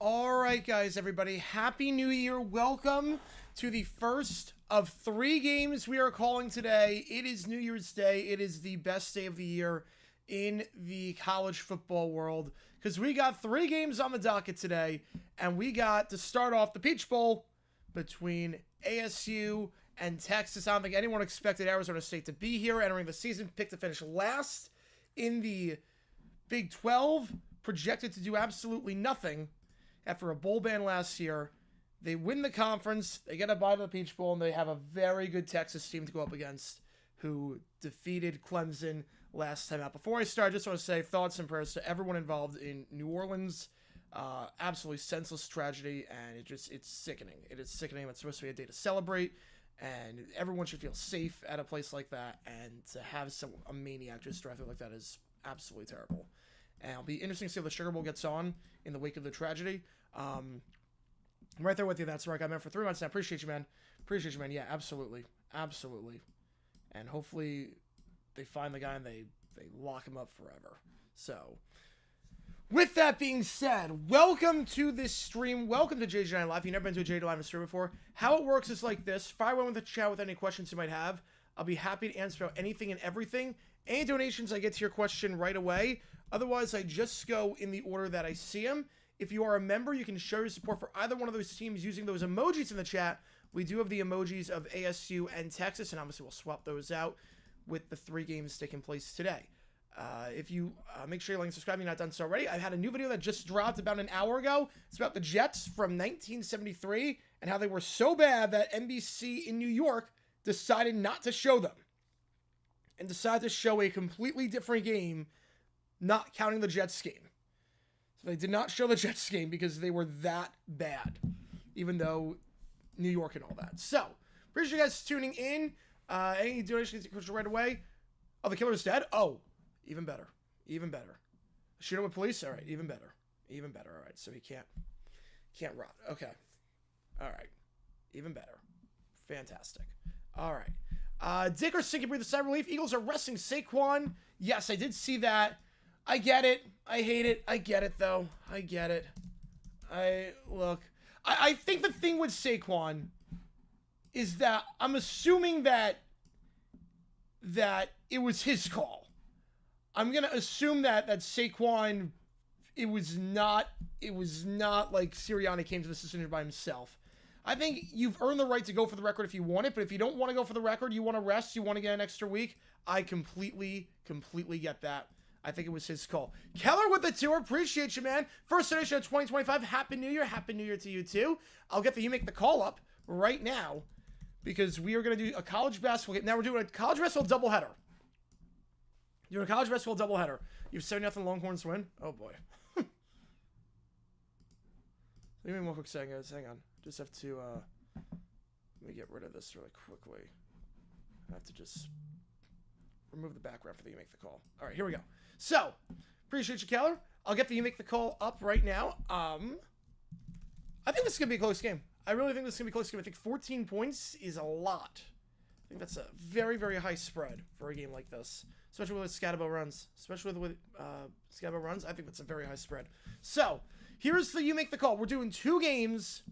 All right, guys, everybody. Happy New Year. Welcome to the first of 3 games we are calling today. It is New Year's Day. It is the best day of the year in the college football world because we got 3 games on the docket today, and we got to start off the Peach Bowl between ASU and Texas. I don't think anyone expected Arizona State to be here entering the season, picked to finish last in the Big 12, projected to do absolutely nothing. After a bowl ban last year, they win the conference, they get a bye to the Peach Bowl, and they have a very good Texas team to go up against who defeated Clemson last time out. Before I start, I just want to say thoughts and prayers to everyone involved in New Orleans. Absolutely senseless tragedy, and it's sickening. It is sickening. It's supposed to be a day to celebrate, and everyone should feel safe at a place like that, and to have a maniac just drive through like that is absolutely terrible. And it'll be interesting to see how the Sugar Bowl gets on in the wake of the tragedy. I'm right there with you. That's right. I'm in for 3 months now. Appreciate you, man. Appreciate you, man. Yeah, absolutely. Absolutely. And hopefully they find the guy and they lock him up forever. So, with that being said, welcome to this stream. Welcome to JJ Live. If you've never been to a JJ Live stream before, how it works is like this. Fire away with the chat with any questions you might have. I'll be happy to answer about anything and everything. Any donations, I get to your question right away. Otherwise, I just go in the order that I see them. If you are a member, you can show your support for either one of those teams using those emojis in the chat. We do have the emojis of ASU and Texas, and obviously we'll swap those out with the 3 games taking place today. If you make sure you like and subscribe if you're not done so already. I've had a new video that just dropped about an hour ago. It's about the Jets from 1973 and how they were so bad that NBC in New York decided not to show them and decided to show a completely different game, not counting the Jets game. So they did not show the Jets game because they were that bad, even though New York and all that. So, appreciate you guys tuning in. Any donations right away? Oh, the killer's dead? Oh, even better. Even better. Shoot him with police? All right, even better. Even better. All right, so he can't rot. Okay. All right. Even better. Fantastic. All right. Dick or Sink can breathe a sigh of relief. Eagles are resting Saquon. Yes, I did see that. I get it. I hate it. I get it, though. I get it. I think the thing with Saquon is that I'm assuming that it was his call. I'm going to assume that Saquon, it was not like Sirianni came to this decision by himself. I think you've earned the right to go for the record if you want it, but if you don't want to go for the record, you want to rest, you want to get an extra week, I completely get that. I think it was his call. Keller with the tour. Appreciate you, man. First donation of 2025. Happy New Year. Happy New Year to you, too. I'll get the You Make the Call up right now because we are going to do a college basketball game. Now we're doing a college basketball doubleheader. Doing a college basketball doubleheader. You have 7-0 Longhorns win? Oh, boy. Give me one quick second, guys. Hang on. Just have to, let me get rid of this really quickly. I have to just remove the background for the You Make the Call. All right, here we go. So, appreciate you, Keller. I'll get the You Make the Call up right now. I think this is going to be a close game. I really think this is going to be a close game. I think 14 points is a lot. I think that's a very, very high spread for a game like this. Especially with Scatterbo runs. I think that's a very high spread. So, here's the You Make the Call. We're doing 2 games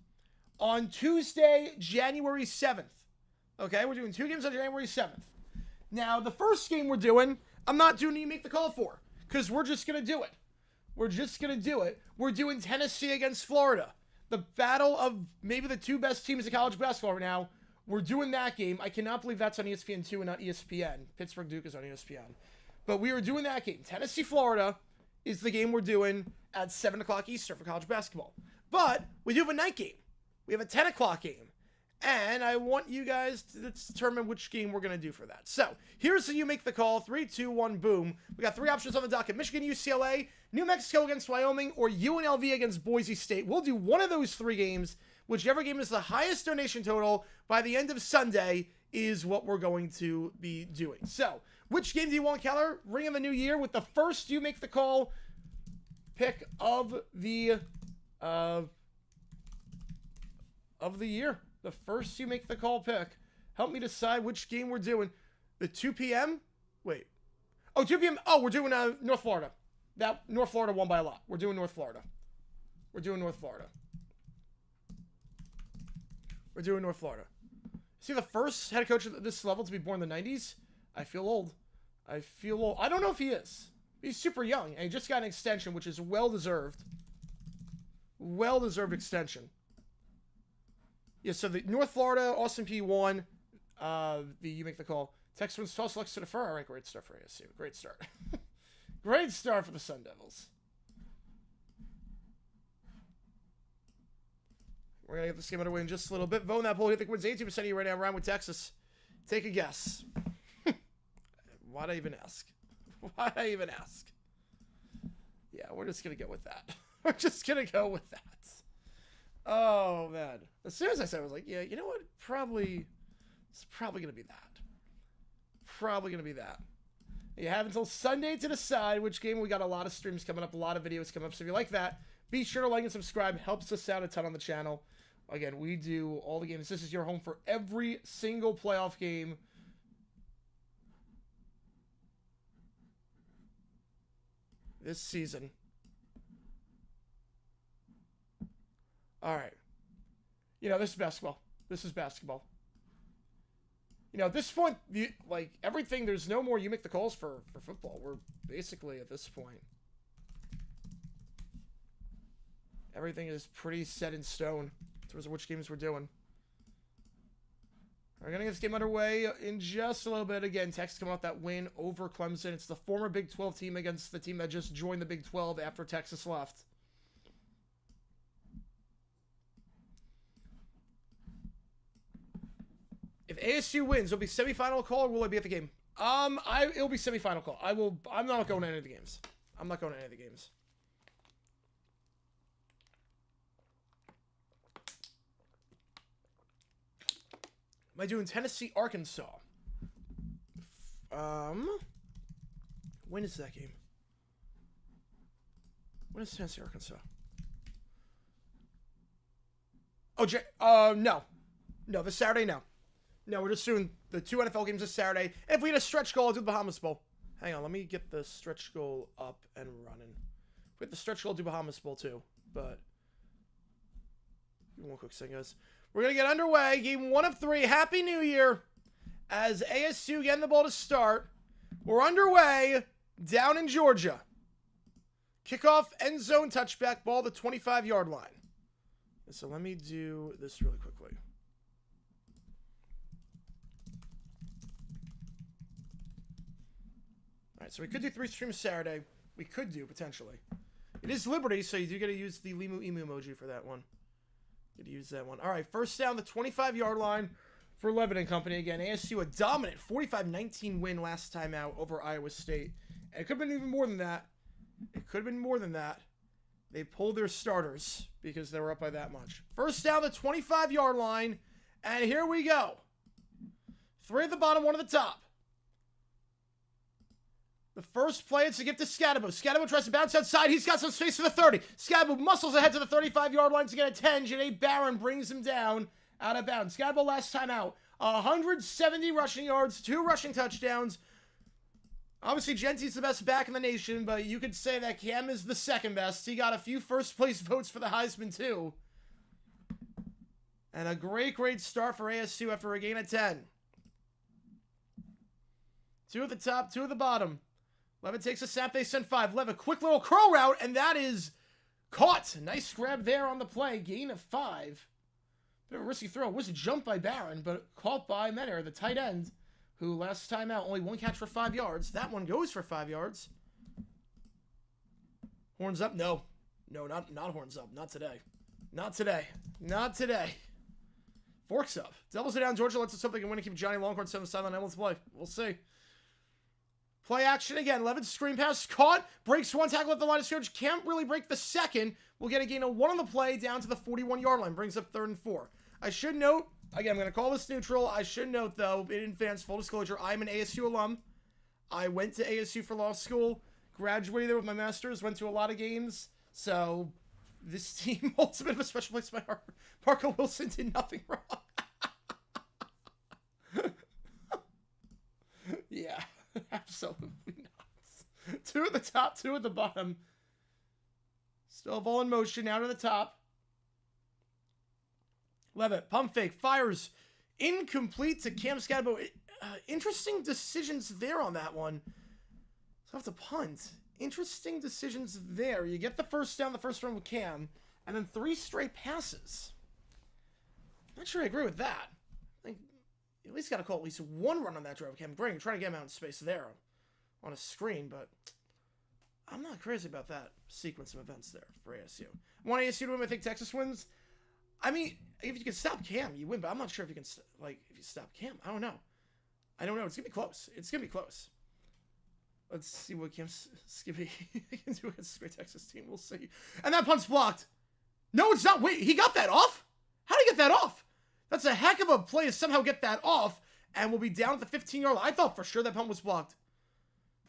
on Tuesday, January 7th. Okay, we're doing 2 games on January 7th. Now, the first game we're doing, I'm not doing You Make the Call for, because we're just going to do it. We're doing Tennessee against Florida. The battle of maybe the 2 best teams in college basketball right now. We're doing that game. I cannot believe that's on ESPN2 and not ESPN. Pittsburgh Duke is on ESPN. But we are doing that game. Tennessee, Florida is the game we're doing at 7 o'clock Eastern for college basketball. But we do have a night game. We have a 10 o'clock game. And I want you guys to determine which game we're going to do for that. So, here's the You Make the Call. 3, 2, 1, boom. We got 3 options on the docket. Michigan, UCLA, New Mexico against Wyoming, or UNLV against Boise State. We'll do one of those 3 games. Whichever game is the highest donation total by the end of Sunday is what we're going to be doing. So, which game do you want, Keller? Ring in the new year with the first You Make the Call pick of the year. The first You Make the Call pick. Help me decide which game we're doing. The 2 p.m.? Wait. Oh, 2 p.m. Oh, we're doing North Florida. That North Florida won by a lot. We're doing North Florida. We're doing North Florida. We're doing North Florida. Is he the first head coach at this level to be born in the 90s? I feel old. I feel old. I don't know if he is. He's super young, and he just got an extension, which is well-deserved. Well-deserved extension. Yeah, so the North Florida, Austin P1, you make the call. Texas wins 12 selects to defer. All right, great start for ASU. Great start. Great start for the Sun Devils. We're going to get this game underway in just a little bit. Vote in that poll. You think wins 82% of you right now. Round with Texas. Take a guess. Why'd I even ask? Why'd I even ask? Yeah, we're just going to go with that. We're just going to go with that. Oh, man. As soon as I said it, I was like, yeah, you know what? It's probably going to be that. Probably going to be that. You have until Sunday to decide which game. We got a lot of streams coming up, a lot of videos coming up. So if you like that, be sure to like and subscribe. Helps us out a ton on the channel. Again, we do all the games. This is your home for every single playoff game. This season. All right. You know, this is basketball. This is basketball. You know, at this point, like, everything, there's no more you make the calls for football. We're basically, at this point, everything is pretty set in stone in terms of which games we're doing. We're going to get this game underway in just a little bit. Again, Texas coming off that win over Clemson. It's the former Big 12 team against the team that just joined the Big 12 after Texas left. If ASU wins, it'll be semifinal call, or will I be at the game? It'll be semifinal call. I'm not going to any of the games. I'm not going to any of the games. Am I doing Tennessee, Arkansas? When is that game? When is Tennessee, Arkansas? Oh, no. No, this Saturday, no. No, we're just doing the 2 NFL games this Saturday. And if we had a stretch goal, I'll do the Bahamas Bowl. Hang on, let me get the stretch goal up and running. If we had the stretch goal, I'll do Bahamas Bowl too. But, one quick second, guys. We're going to get underway. Game 1 of 3. Happy New Year. As ASU getting the ball to start. We're underway down in Georgia. Kickoff, end zone, touchback, ball the 25-yard line. So let me do this really quickly. All right, so we could do 3 streams Saturday. We could do, potentially. It is Liberty, so you do get to use the Limu Emu emoji for that one. Get to use that one. All right, first down, the 25-yard line for Lebanon Company. Again, ASU, a dominant 45-19 win last time out over Iowa State. And it could have been even more than that. It could have been more than that. They pulled their starters because they were up by that much. First down, the 25-yard line. And here we go. 3 at the bottom, 1 at the top. The first play, it's a gift to Scadabo. Scadabo tries to bounce outside. He's got some space for the 30. Scadabo muscles ahead to the 35-yard line to get a 10. Janae Barron brings him down out of bounds. Scadabo last time out, 170 rushing yards, 2 rushing touchdowns. Obviously, Gentie's the best back in the nation, but you could say that Cam is the second best. He got a few first-place votes for the Heisman, too. And a great, great start for ASU after a gain of 10. 2 at the top, 2 at the bottom. Levin takes a snap, they send 5. Levin, quick little curl route, and that is caught. Nice grab there on the play. Gain of 5. Bit of a risky throw. It was a jump by Barron, but caught by Menner, the tight end, who last time out only 1 catch for 5 yards. That one goes for 5 yards. Horns up? No. No, not horns up. Not today. Not today. Not today. Forks up. Devils are down. Georgia lets us something and win to keep Johnny Longhorn 7 sideline. Let's play. We'll see. Play action again. Levin's screen pass caught. Breaks 1 tackle at the line of scrimmage. Can't really break the second. We'll get a gain of 1 on the play down to the 41-yard line. Brings up 3rd and 4. I should note, again, I'm going to call this neutral. I should note, though, in advance, full disclosure, I'm an ASU alum. I went to ASU for law school. Graduated there with my master's. Went to a lot of games. So this team holds a bit of a special place in my heart. Marco Wilson did nothing wrong. Yeah. Absolutely not. 2 at the top, 2 at the bottom. Still ball in motion, now to the top. Levitt, pump fake, fires. Incomplete to Cam Scadbo. Interesting decisions there on that one. So I have to punt. Interesting decisions there. You get the first down the first run with Cam, and then 3 straight passes. Not sure I agree with that. I think you at least got to call at least 1 run on that drive. Cam, great. You're trying to get him out in space there on a screen, but I'm not crazy about that sequence of events there for ASU. I want ASU to win. I think Texas wins. I mean, if you can stop Cam, you win, but I'm not sure if you can, if you stop Cam. I don't know. It's going to be close. It's going to be close. Let's see what Cam Skippy can do against this great Texas team. We'll see. And that punt's blocked. No, it's not. Wait, he got that off? How did he get that off? That's a heck of a play to somehow get that off, and we'll be down at the 15-yard line. I thought for sure that punt was blocked.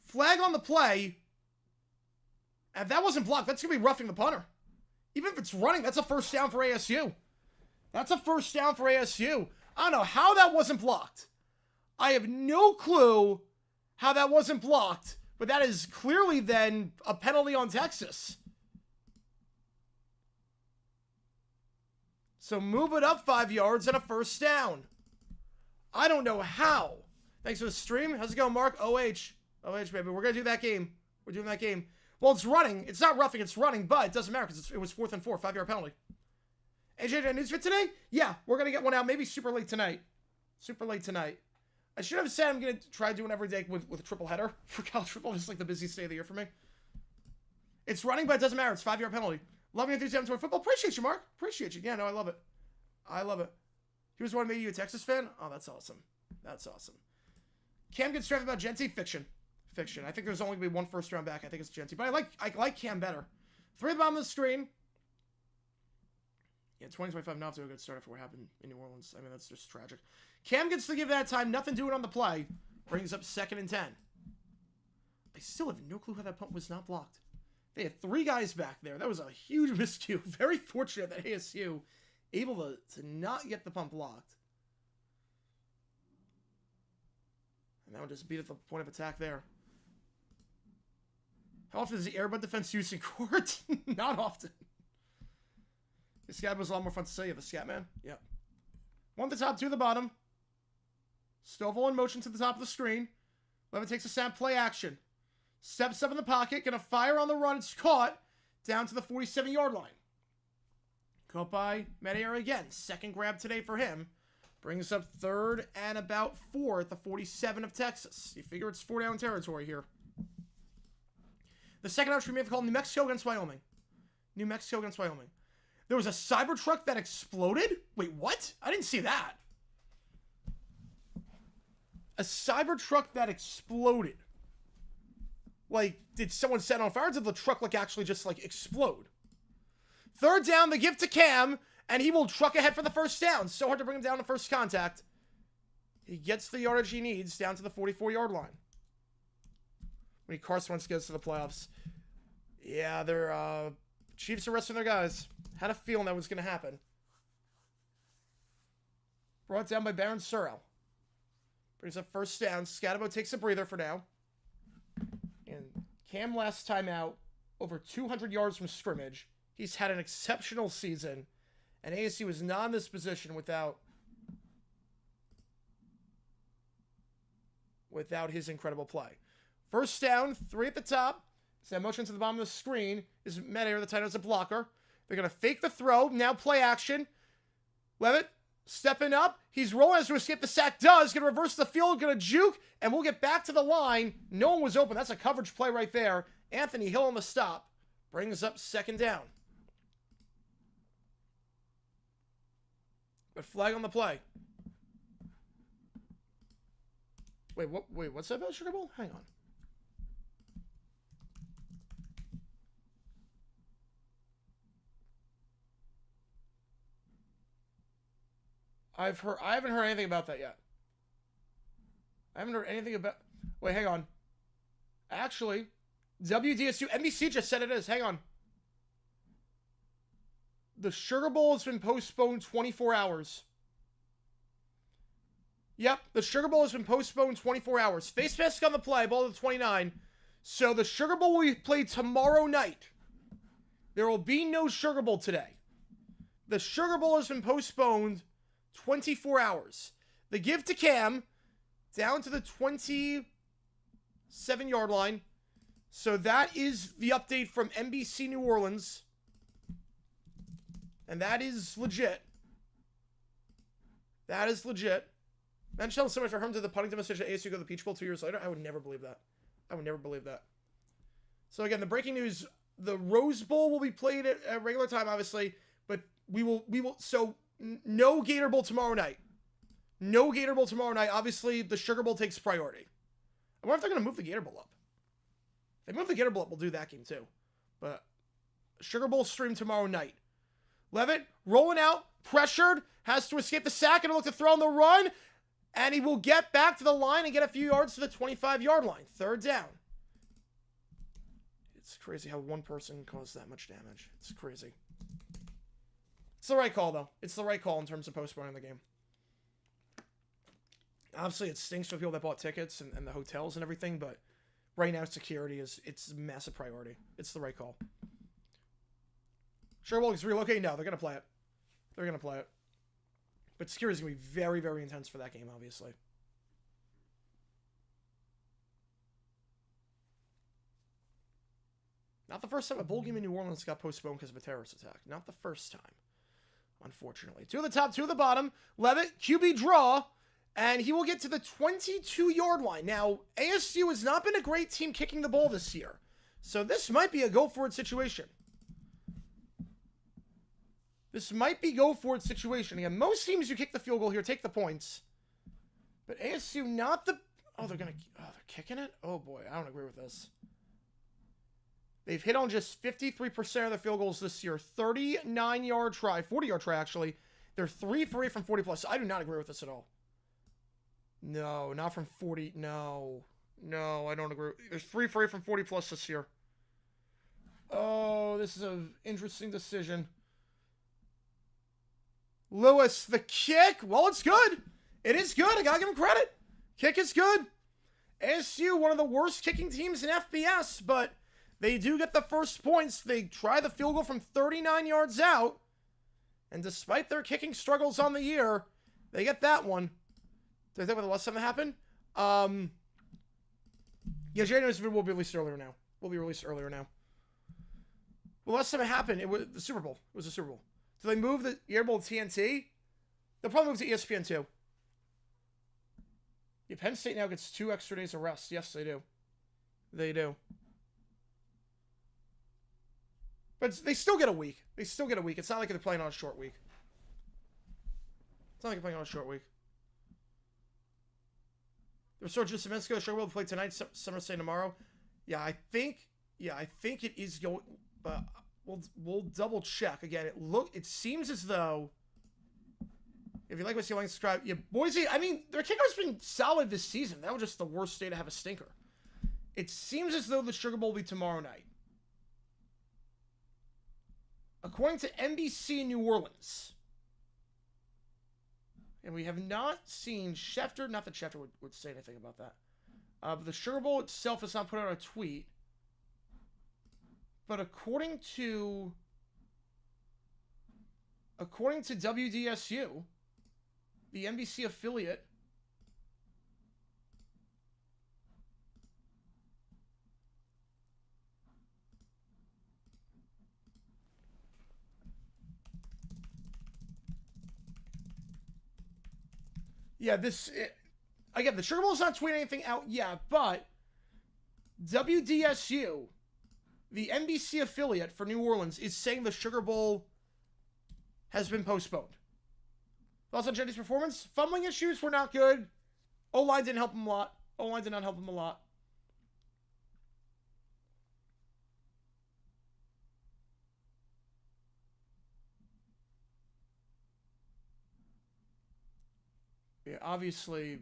Flag on the play. And if that wasn't blocked, that's going to be roughing the punter. Even if it's running, that's a first down for ASU. That's a first down for ASU. I don't know how that wasn't blocked. I have no clue how that wasn't blocked, but that is clearly then a penalty on Texas. So move it up 5 yards and a first down. I don't know how. Thanks for the stream. How's it going, Mark? OH, baby. We're going to do that game. We're doing that game. Well, it's running. It's not roughing. It's running, but it doesn't matter because it was 4th and 4, 5-yard penalty. AJ, news fit today? Yeah, we're going to get one out maybe super late tonight. Super late tonight. I should have said I'm going to try doing every day with a triple header for college football. Just like the busiest day of the year for me. It's running, but it doesn't matter. It's 5-yard penalty. Love your enthusiasm toward football. Appreciate you, Mark. Appreciate you. Yeah, no, I love it. I love it. He was one made you a Texas fan? Oh, that's awesome. That's awesome. Cam gets drafted about Genty? Fiction. Fiction. I think there's only going to be 1 first-round back. I think it's Genty. But I like Cam better. 3 at the bottom of the screen. Yeah, 2025 not to a good start after what happened in New Orleans. I mean, that's just tragic. Cam gets to give that time. Nothing doing on the play. Brings up 2nd and 10. I still have no clue how that punt was not blocked. They had 3 guys back there. That was a huge miscue. Very fortunate that ASU able to not get the punt blocked. And that one just beat at the point of attack there. How often is the airbud defense used in court? Not often. The scat was a lot more fun to say. You have a scat man? Yeah. 1 at the top, 2 at the bottom. Stovall in motion to the top of the screen. Levin takes a snap, play action. Steps up in the pocket, gonna fire on the run. It's caught down to the 47-yard line. Caught by Medier again. 2nd grab today for him. Brings up 3rd and about 4 at the 47 of Texas. You figure it's 4-down territory here. The second option we may have called New Mexico against Wyoming. New Mexico against Wyoming. There was a Cybertruck that exploded? Wait, what? I didn't see that. A Cybertruck that exploded. Like, did someone set it on fire? Or did the truck, actually just, explode? 3rd down, the give to Cam, and he will truck ahead for the first down. So hard to bring him down to first contact. He gets the yardage he needs down to the 44-yard line. When Carson Wentz gets to the playoffs. Yeah, they're, Chiefs are resting their guys. Had a feeling that was going to happen. Brought down by Baron Surrell. Brings up first down. Scatabo takes a breather for now. And Cam last time out, over 200 yards from scrimmage. He's had an exceptional season. And ASU is not in this position without his incredible play. First down, 3 at the top. So motion to the bottom of the screen is Medier, the tight end, as a blocker. They're going to fake the throw. Now play action. Levitt stepping up. He's rolling as to escape the sack. Does. Going to reverse the field. Going to juke. And we'll get back to the line. No one was open. That's a coverage play right there. Anthony Hill on the stop. Brings up 2nd down. But flag on the play. Wait, what? Wait, what's that about Sugar Bowl? Hang on. I haven't heard anything about that yet. I haven't heard anything about... Wait, hang on. Actually, WDSU, NBC just said it is. Hang on. The Sugar Bowl has been postponed 24 hours. Yep, the Sugar Bowl has been postponed 24 hours. Face mask on the play, ball to the 29. So the Sugar Bowl will be played tomorrow night. There will be no Sugar Bowl today. The Sugar Bowl has been postponed 24 hours. The give to Cam down to the 27-yard line. So that is the update from NBC New Orleans. And that is legit. That is legit. Man, tell so much for him to the punting demonstration at ASU go to the Peach Bowl 2 years later. I would never believe that. I would never believe that. So again, the breaking news, the Rose Bowl will be played at regular time, obviously, but we will, so no Gator Bowl tomorrow night. No Gator Bowl tomorrow night. Obviously, the Sugar Bowl takes priority. I wonder if they're going to move the Gator Bowl up. If they move the Gator Bowl up, we'll do that game too. But Sugar Bowl stream tomorrow night. Levitt rolling out, pressured, has to escape the sack and look to throw on the run, and he will get back to the line and get a few yards to the 25-yard line. Third down. It's crazy how one person caused that much damage. It's crazy. It's the right call, though. It's the right call in terms of postponing the game. Obviously, it stinks for people that bought tickets and the hotels and everything, but right now, security it's a massive priority. It's the right call. Sure, well, it's relocating. No, they're going to play it. They're going to play it. But security is going to be very, very intense for that game, obviously. Not the first time a bowl game in New Orleans got postponed because of a terrorist attack. Not the first time, unfortunately. 2 of the top, 2 of the bottom. Levitt, QB draw, and he will get to the 22-yard line. Now, ASU has not been a great team kicking the ball this year, so this might be a go-for-it situation. This might be go-for-it situation. Again, most teams you kick the field goal here take the points. But ASU not the... Oh, they're kicking it? Oh, boy. I don't agree with this. They've hit on just 53% of their field goals this year. 39-yard try. 40-yard try, actually. They're 3 for 8 from 40+. I do not agree with this at all. No, not from 40. No. No, I don't agree. There's 3 for 8 from 40+ this year. Oh, this is an interesting decision. Lewis, the kick. Well, it's good. It is good. I gotta give him credit. Kick is good. ASU, one of the worst kicking teams in FBS, but they do get the first points. They try the field goal from 39 yards out, and despite their kicking struggles on the year, they get that one. Did I think with the last time that happened? Yeah, January's video will be released earlier now. Well, last time it happened, it was the Super Bowl. It was the Super Bowl. Do they move the Air Bowl to TNT? They'll probably move to ESPN too. Yeah, Penn State now gets 2 extra days of rest. Yes, they do. They do. But they still get a week. It's not like they're playing on a short week. The restore just a minute ago. Sure, we'll play tonight. Summer State tomorrow. Yeah, I think it is going. But we'll double check again. It seems as though. If you like what you like, subscribe. Yeah, Boise. I mean, their kicker's been solid this season. That was just the worst day to have a stinker. It seems as though the Sugar Bowl will be tomorrow night. According to NBC New Orleans. And we have not seen Schefter. Not that Schefter would say anything about that. But the Sugar Bowl itself has not put out a tweet. But according to WDSU, the NBC affiliate, again, the Sugar Bowl's not tweeting anything out yet, but WDSU, the NBC affiliate for New Orleans, is saying the Sugar Bowl has been postponed. Thoughts on Jenny's performance? Fumbling issues were not good. O-line didn't help him a lot. O-line did not help him a lot. Yeah, obviously,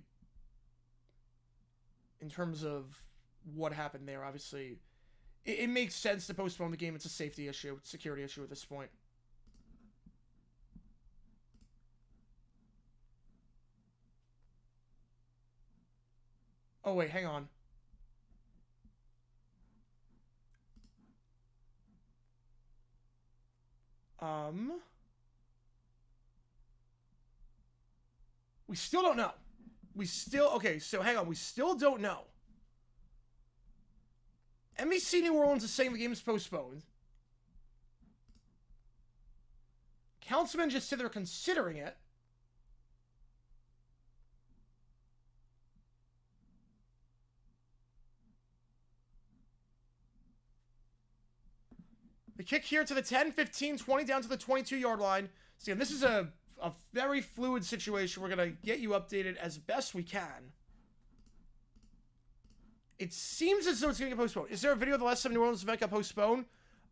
in terms of what happened there, obviously, it makes sense to postpone the game. It's a safety issue, it's a security issue at this point. Oh, wait, hang on. We still don't know. Okay, so hang on. We still don't know. NBC New Orleans is saying the game is postponed. Councilman just said they're considering it. The kick here to the 10, 15, 20, down to the 22-yard line. So this is a very fluid situation. We're going to get you updated as best we can. It seems as though it's going to get postponed. Is there a video of the last time New Orleans event got postponed?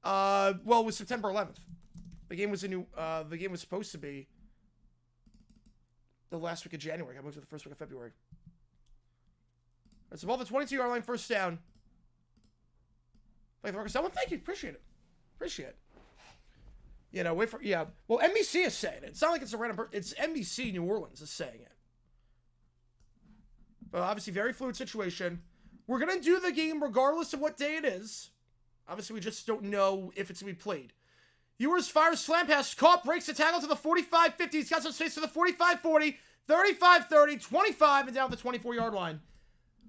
Well, it was September 11th. The game was the game was supposed to be the last week of January. I moved to the first week of February. It's above the 22-yard line, first down. Play the record. Someone, thank you. Appreciate it. Appreciate it. You know, wait for, yeah. Well, NBC is saying it. It's not like it's a random person. It's NBC New Orleans is saying it. But obviously, very fluid situation. We're going to do the game regardless of what day it is. Obviously, we just don't know if it's going to be played. Ewers fires slam pass. Caught, breaks the tackle to the 45-50. He's got some space to the 45-40, 35-30, 25, and down the 24-yard line.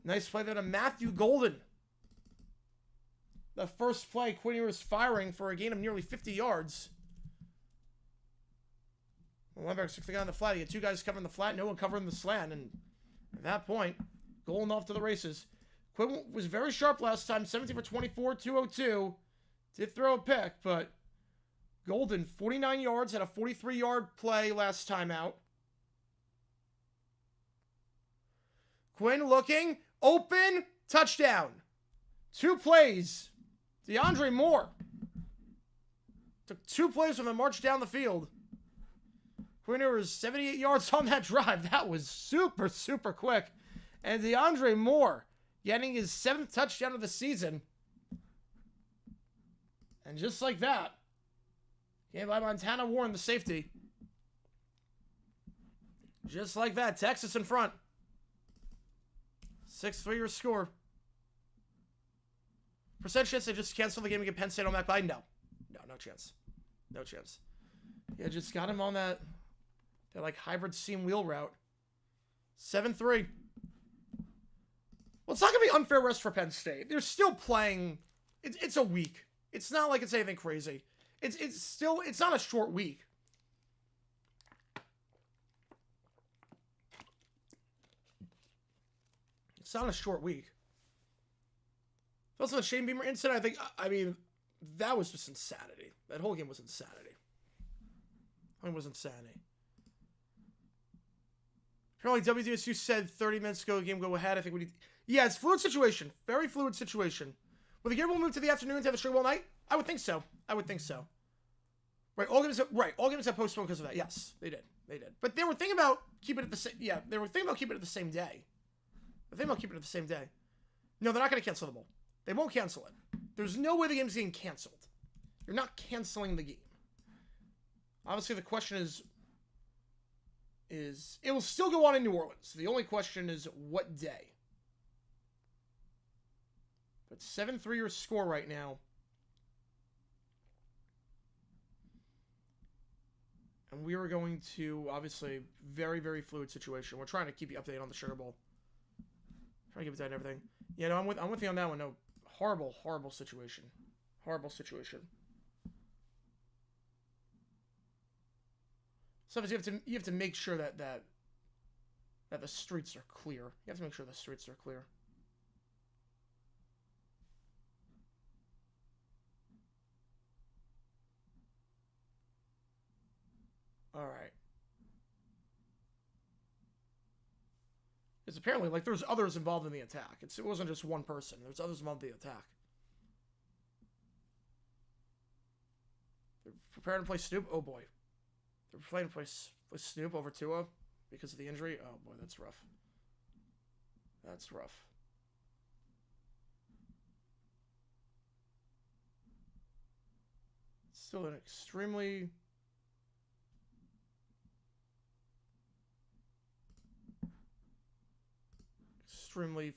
Nice play there to Matthew Golden. The first play, Quinn Ewers firing for a gain of nearly 50 yards. Linebacker 6 on the flat. He had two guys covering the flat, no one covering the slant. And at that point, going off to the races. Quinn was very sharp last time, 17 for 24, 202. Did throw a pick, but Golden, 49 yards, had a 43-yard play last time out. Quinn looking, open, touchdown. Two plays. DeAndre Moore took two plays from the march down the field. Quinn Ewers 78 yards on that drive. That was super, super quick. And DeAndre Moore getting his 7th touchdown of the season. And just like that, game by Montana Warren, the safety. Just like that, Texas in front. 6-3 your score. Percent chance they just cancel the game and get Penn State on that by? No. No chance. No chance. Yeah, just got him on that like hybrid seam wheel route. 7-3. Well, it's not going to be unfair rest for Penn State. They're still playing. It's a week. It's not like it's anything crazy. It's not a short week. It's not a short week. Also, the Shane Beamer incident, I mean, that was just insanity. That whole game was insanity. It was insanity. Apparently, WDSU said 30 minutes ago, the game go ahead. I think we need... Yeah, it's a fluid situation. Very fluid situation. Will the game will move to the afternoon to have a Sugar Bowl night? I would think so. Right, all games have postponed because of that. Yes, they did. But they were thinking about keeping it at the same... Yeah, they were thinking about keeping it at the same day. No, they're not going to cancel the bowl. They won't cancel it. There's no way the game's getting canceled. You're not canceling the game. Obviously, the question is it will still go on in New Orleans. The only question is what day. But 7-3 your score right now. And we are going to, obviously, very, very fluid situation. We're trying to keep you updated on the Sugar Bowl. Trying to keep it tight and everything. Yeah, no, I'm with you on that one. No, horrible situation. Horrible situation. Sometimes you have to make sure that the streets are clear. You have to make sure the streets are clear. All right. It's apparently like there's others involved in the attack. It wasn't just one person. There's others involved in the attack. They're preparing to play Snoop. Oh boy. They're planning to play Snoop over Tua because of the injury. Oh boy, that's rough. That's rough. It's still an extremely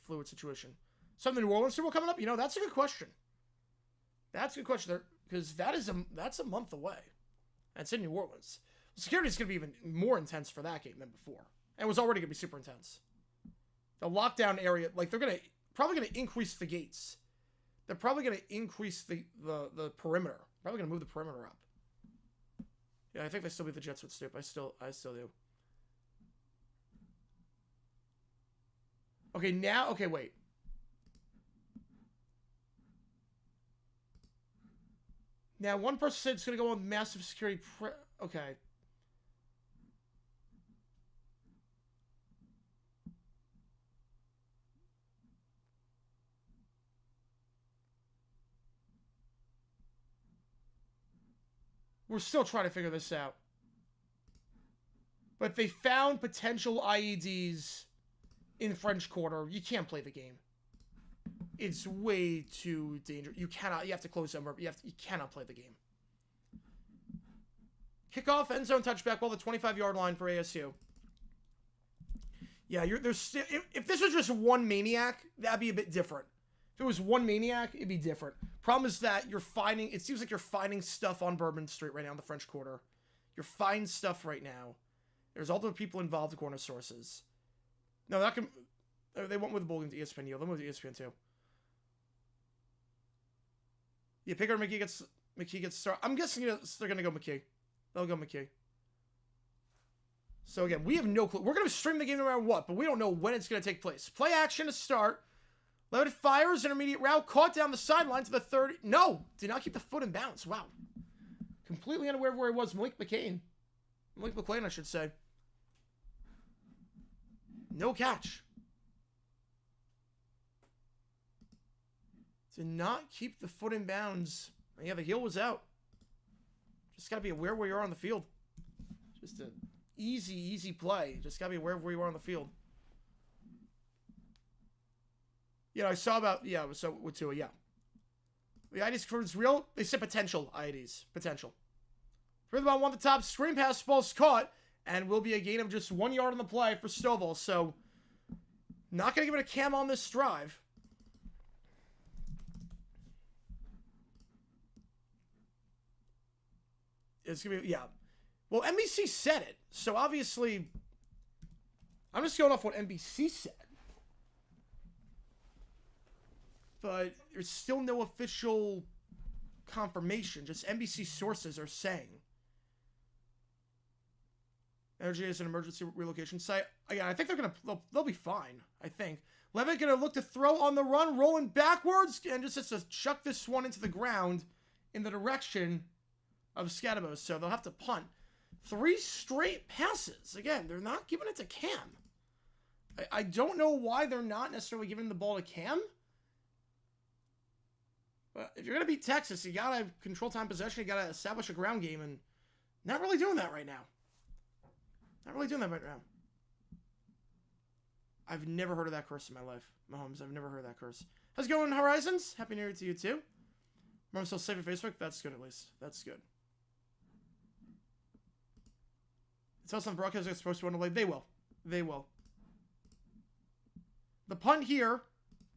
fluid situation. Something New Orleans Super Bowl coming up? You know, that's a good question. That's a good question there because that's a month away. And it's in New Orleans. Security is going to be even more intense for that game than before. And it was already going to be super intense. The lockdown area, like, they're probably going to increase the gates. They're probably going to increase the perimeter. Probably going to move the perimeter up. Yeah, I think they still beat the Jets with Stoop. I still do. Okay, now, okay, wait. Now, one person said it's going to go on massive security. Okay. We're still trying to figure this out. But they found potential IEDs in French Quarter. You can't play the game. It's way too dangerous. You have to close them, you cannot play the game. Kickoff, end zone touchback ball, the 25-yard line for ASU. Yeah, there's still, if this was just one maniac, that'd be a bit different. If it was one maniac, it'd be different. Problem is that it seems like you're finding stuff on Bourbon Street right now in the French Quarter. You're finding stuff right now. There's other people involved, according to sources. No, they went with the Bolton to ESPN. They went with ESPN too. Yeah, Pickard McKee gets started. I'm guessing they're going to go McKee. They'll go McKee. So again, we have no clue. We're going to stream the game no matter what, but we don't know when it's going to take place. Play action to start. Levitt fires, intermediate route, caught down the sideline to the 30. No, did not keep the foot in bounds. Wow. Completely unaware of where he was. Malik McClain, I should say. No catch. Did not keep the foot in bounds. Yeah, the heel was out. Just got to be aware where you are on the field. Just an easy play. Just got to be aware of where you are on the field. Yeah, I saw about, yeah, so with Tua, yeah. The IDs for it's real. They said potential IDs. Potential. Through the ball, one the top. Screen pass, ball's caught. And will be a gain of just 1 yard on the play for Stovall. So, not going to give it a cam on this drive. It's going to be, yeah. Well, NBC said it. So, obviously, I'm just going off what NBC said. But there's still no official confirmation. Just NBC sources are saying. Energy is an emergency relocation site. Again, I think they'll be fine, I think. Levitt going to look to throw on the run, rolling backwards, and just has to chuck this one into the ground in the direction of Scatterbo. So they'll have to punt. 3 straight passes. Again, they're not giving it to Cam. I don't know why they're not necessarily giving the ball to Cam. But if you're going to beat Texas, you got to control time possession. You got to establish a ground game, and not really doing that right now. Not really doing that right now. I've never heard of that curse in my life. Mahomes, I've never heard of that curse. How's it going, Horizons? Happy New Year to you, too. Remember, still safe at Facebook? That's good, at least. That's good. Tell some broadcasters are supposed to run away. They will. They will. The punt here.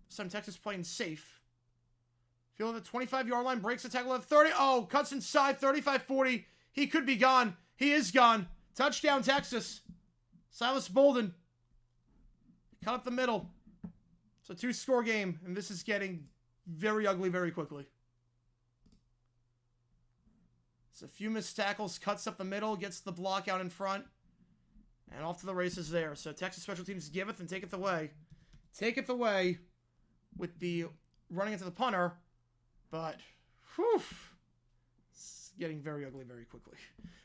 Some Texas playing safe. Feel the 25-yard line. Breaks the tackle at 30. Oh, cuts inside. 35-40. He could be gone. He is gone. Touchdown, Texas. Silas Bolden. Cut up the middle. It's a 2-score game, and this is getting very ugly very quickly. It's a few missed tackles, cuts up the middle, gets the block out in front, and off to the races there. So Texas special teams giveth and taketh away. Taketh away with the running into the punter, but whew, it's getting very ugly very quickly.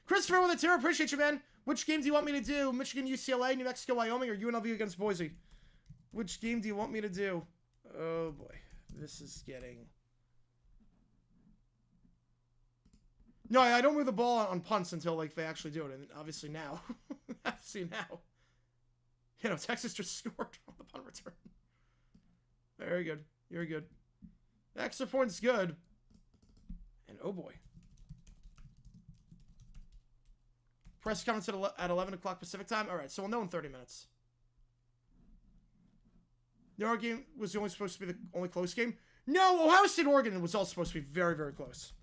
Christopher with a tier, appreciate you, man. Which game do you want me to do? Michigan, UCLA, New Mexico, Wyoming, or UNLV against Boise? Which game do you want me to do? Oh boy, this is getting... No, I don't move the ball on punts until like they actually do it, and obviously now. Obviously now. You know, Texas just scored on the punt return. Very good. Very good. The extra point's good. And oh boy. Press conference at 11 o'clock Pacific time. All right, so we'll know in 30 minutes. The Oregon game was only supposed to be the only close game. No, Ohio State Oregon was all supposed to be very, very close.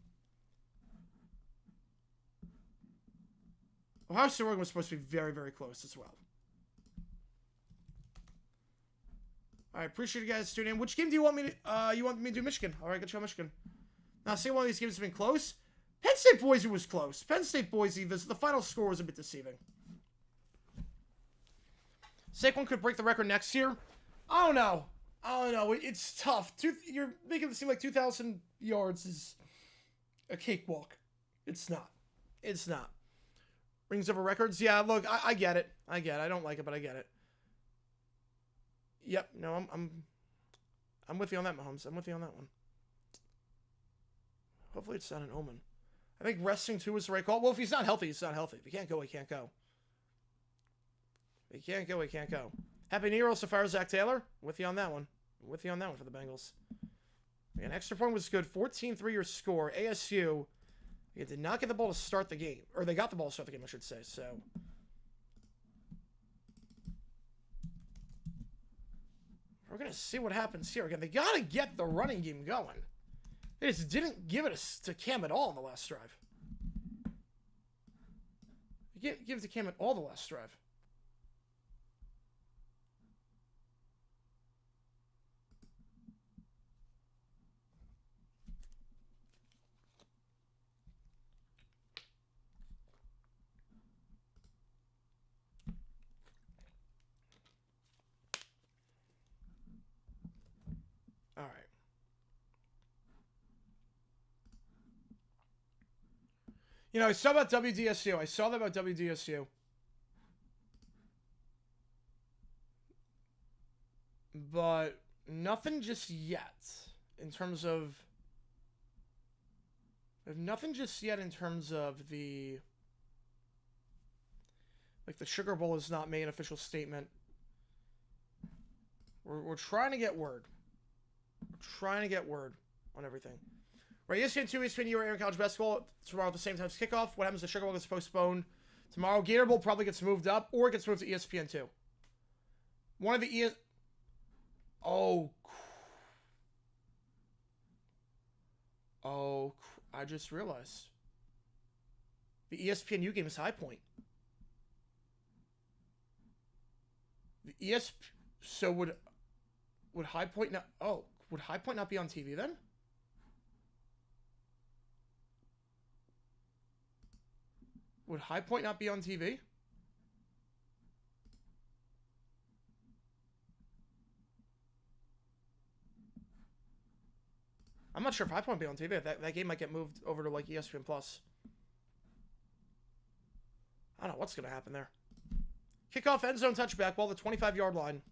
Ohio State Oregon was supposed to be very, very close as well. All right, appreciate you guys tuning in. Which game do you want me to do Michigan? All right, good show, Michigan. Now, see, one of these games has been close. Penn State Boise was close. Penn State Boise, the final score was a bit deceiving. Saquon could break the record next year. I don't know. It's tough. You're making it seem like 2,000 yards is a cakewalk. It's not. It's not. Rings over records? Yeah, look, I get it. I don't like it, but I get it. Yep, no, I'm with you on that, Mahomes. I'm with you on that one. Hopefully it's not an omen. I think resting too is the right call. Well, if he's not healthy, he's not healthy. If he can't go, he can't go. If he can't go, he can't go. Happy New Year also fire Zach Taylor. With you on that one. With you on that one for the Bengals. An extra point was good. 14-3 your score. ASU, they did not get the ball to start the game. Or they got the ball to start the game, I should say. So we're going to see what happens here. Again, they got to get the running game going. They just didn't give it to Cam at all in the last drive. They give it to Cam at all the last drive. All right. You know, I saw about WDSU. I saw that about WDSU. But nothing just yet in terms of... Nothing just yet in terms of the... Like, the Sugar Bowl has not made an official statement. We're trying to get word. We're trying to get word on everything. Right, ESPN 2, ESPN U, Air College Basketball tomorrow at the same time as kickoff. What happens if Sugar Bowl gets postponed tomorrow? Gator Bowl probably gets moved up or it gets moved to ESPN 2. One of the Oh, I just realized. The ESPN U game is High Point. So would High Point not... Oh, would High Point not be on TV then? Would High Point not be on TV? I'm not sure if High Point will be on TV. That game might get moved over to like ESPN Plus. I don't know what's going to happen there. Kickoff end zone touchback ball, the 25-yard line.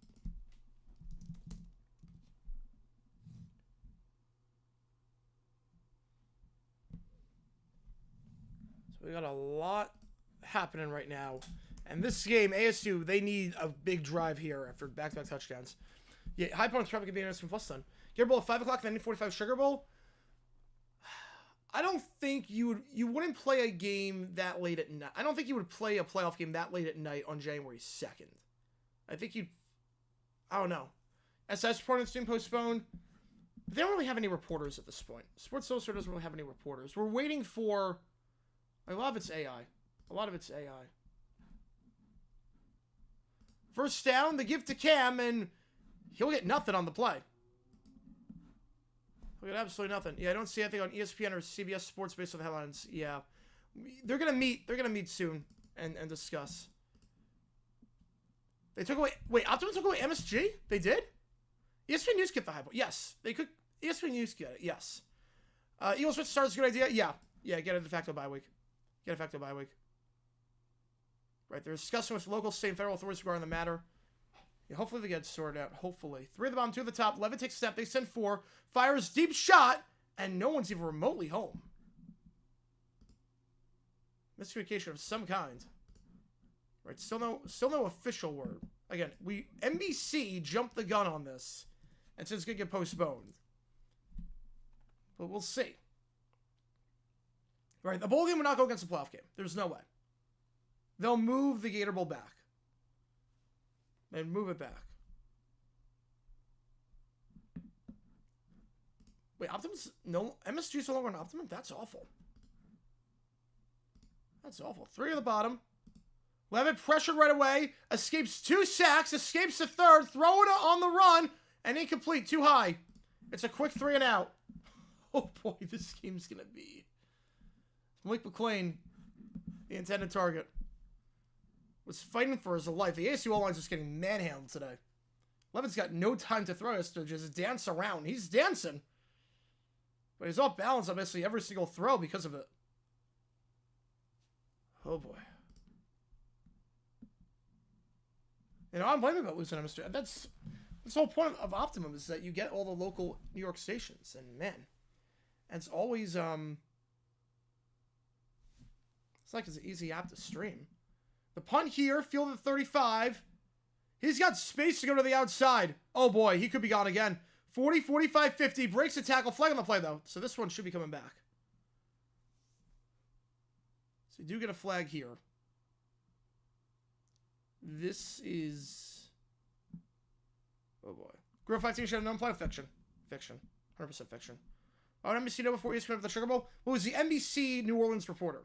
We got a lot happening right now. And this game, ASU, they need a big drive here after back-to-back touchdowns. Yeah, High Point's probably going to be an ESPN Plus then. Gator Bowl at 5 o'clock, then 45 Sugar Bowl. I don't think you wouldn't play a game that late at night. I don't think you would play a playoff game that late at night on January 2nd. I think I don't know. SS reporting being postponed. But they don't really have any reporters at this point. Sports Illustrated doesn't really have any reporters. We're waiting for... A lot of it's AI. A lot of it's AI. First down, the give to Cam, and he'll get nothing on the play. He'll get absolutely nothing. Yeah, I don't see anything on ESPN or CBS Sports based on the headlines. Yeah. They're gonna meet. They're gonna meet soon and discuss. They took away... Wait, Optimum took away MSG? They did? ESPN News get the high point. Yes. They could... ESPN News get it. Yes. Eagles switch starts a good idea? Yeah. Yeah, get a de facto bye week. Get a facto bye week. Right, they're discussing with local, state, and federal authorities regarding the matter. Yeah, hopefully they get sorted out. Hopefully. 3 at the bottom, 2 at the top. Levin takes a step. They send 4. Fires deep shot. And no one's even remotely home. Miscommunication of some kind. Right, still no official word. Again, NBC jumped the gun on this. And said it's going to get postponed. But we'll see. Right, the bowl game will not go against the playoff game. There's no way. They'll move the Gator Bowl back. And move it back. Wait, Optimus? No, MSG's no longer on Optimum? That's awful. That's awful. 3 at the bottom. Levitt pressured right away. Escapes 2 sacks. Escapes the third. Throwing it on the run. And incomplete. Too high. It's a quick 3 and out. Oh boy, this game's going to be... Malik McClain, the intended target, was fighting for his life. The ASU O-line's just getting manhandled today. Levitt's got no time to throw. He has to just dance around. He's dancing. But he's off balance on basically every single throw because of it. Oh boy. You know, I'm blaming about losing him. That's the whole point of Optimum, is that you get all the local New York stations. And man, and it's always, it's like it's an easy app to stream. The punt here, field at 35. He's got space to go to the outside. Oh boy, he could be gone again. 40, 45, 50. Breaks the tackle. Flag on the play, though. So this one should be coming back. So you do get a flag here. This is... Oh boy. Grill 15 should have known play. Fiction. Fiction. 100% fiction. Oh, NBC know before ESPN for the Sugar Bowl? What was the NBC New Orleans reporter?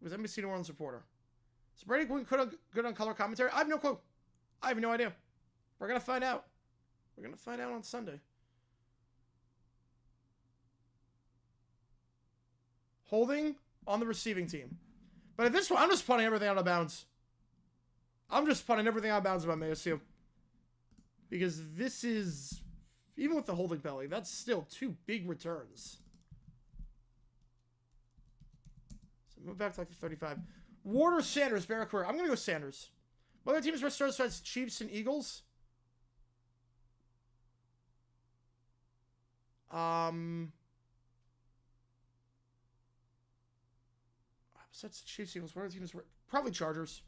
It was NBC New Orleans reporter. So Brady good on color commentary? I have no clue. I have no idea. We're going to find out. We're going to find out on Sunday. Holding on the receiving team. But at this point, I'm just punting everything out of bounds. I'm just punting everything out of bounds about ASU. Because this is, even with the holding penalty, that's still 2 big returns. So move back to like the 35. Ward or Sanders, Barracuda. I'm going to go Sanders. What other teams restores besides Chiefs and Eagles? Besides Chiefs, Eagles, what other teams? Probably Chargers.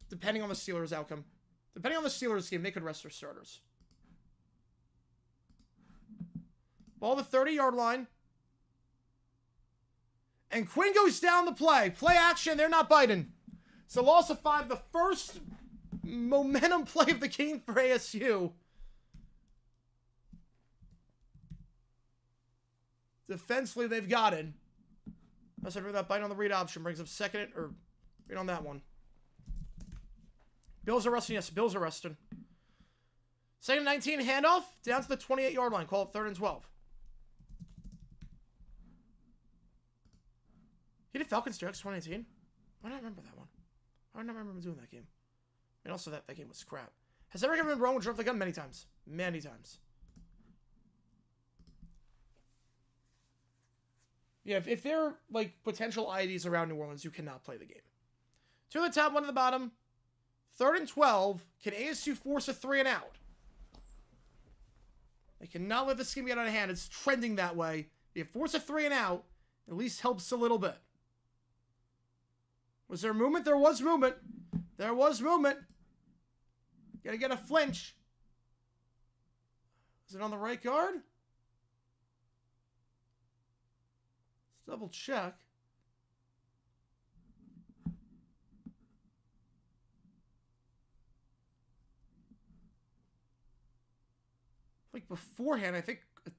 Depending on the Steelers' outcome. Depending on the Steelers' game, they could rest their starters. Ball the 30-yard line. And Quinn goes down the play. Play action. They're not biting. So loss of 5. The first momentum play of the game for ASU. Defensively, they've got it. Unless I remember that bite on the read option brings up second or read on that one. Bills arresting. Yes, Bills arresting. Second 19, handoff down to the 28-yard line. Call it 3rd and 12. He did Falcons Jags 2019. Why do I remember that one? I don't remember doing that game. And also that game was crap. Has ever been wrong with Jump the Gun? Many times. Many times. Yeah, if they're like potential IDs around New Orleans, you cannot play the game. 2 at the top, 1 at the bottom. 3rd and 12. Can ASU force a 3 and out? They cannot let this game get out of hand. It's trending that way. If force a 3 and out, at least helps a little bit. Was there movement? There was movement. There was movement. Gotta get a flinch. Is it on the right guard? Let's double check. Like beforehand, I think a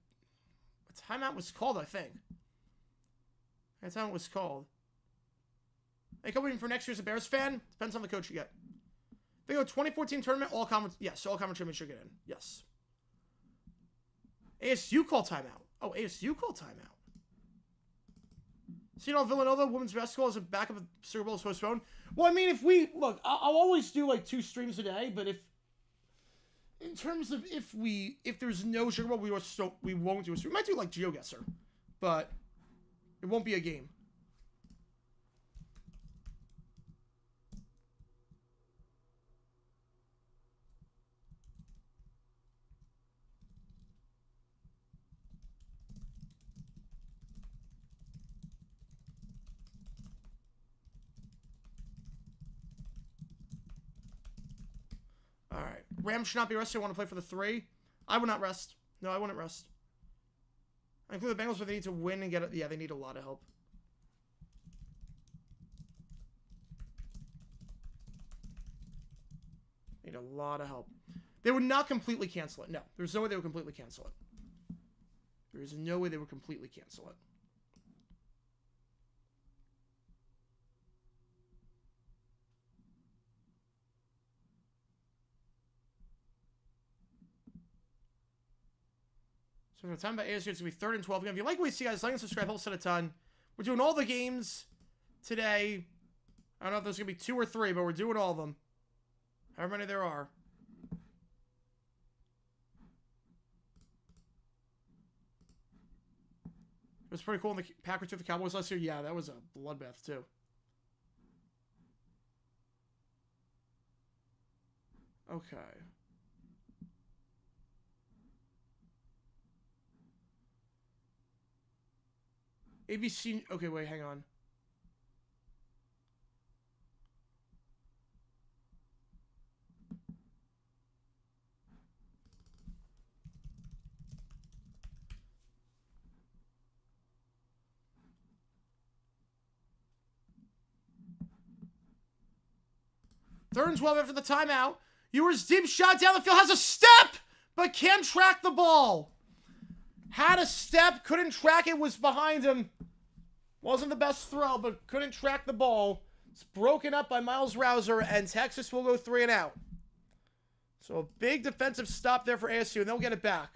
timeout was called, I think. A timeout was called. They come in for next year's a Bears fan. Depends on the coach you get. They go 2014 tournament, all conference. Yes, all conference championship get in. Yes. ASU call timeout. Oh, ASU call timeout. So, you know, Villanova women's basketball is a backup of Super Bowl is postponed. Well, I mean, if we look, I'll always do like 2 streams a day, but if in terms of if there's no Super Bowl, we won't do a stream. We might do like GeoGuessr, but it won't be a game. All right. Rams should not be rested. I want to play for the 3. I would not rest. No, I wouldn't rest. I include the Bengals where they need to win and get it. Yeah, they need a lot of help. Need a lot of help. They would not completely cancel it. No, there's no way they would completely cancel it. There is no way they would completely cancel it. So for the time by ASU, it's going to be 3rd and 12. Again, if you like what you see, guys, like and subscribe. Helps out a ton. We're doing all the games today. I don't know if there's going to be 2 or 3, but we're doing all of them. However many there are. It was pretty cool when the Packers took the Cowboys last year. Yeah, that was a bloodbath, too. Okay. ABC. Okay, wait, hang on. Third and 12 after the timeout. Ewers deep shot down the field, has a step, but can't track the ball. Had a step, couldn't track it, was behind him. Wasn't the best throw, but couldn't track the ball. It's broken up by Miles Rouser, and Texas will go 3 and out. So a big defensive stop there for ASU, and they'll get it back.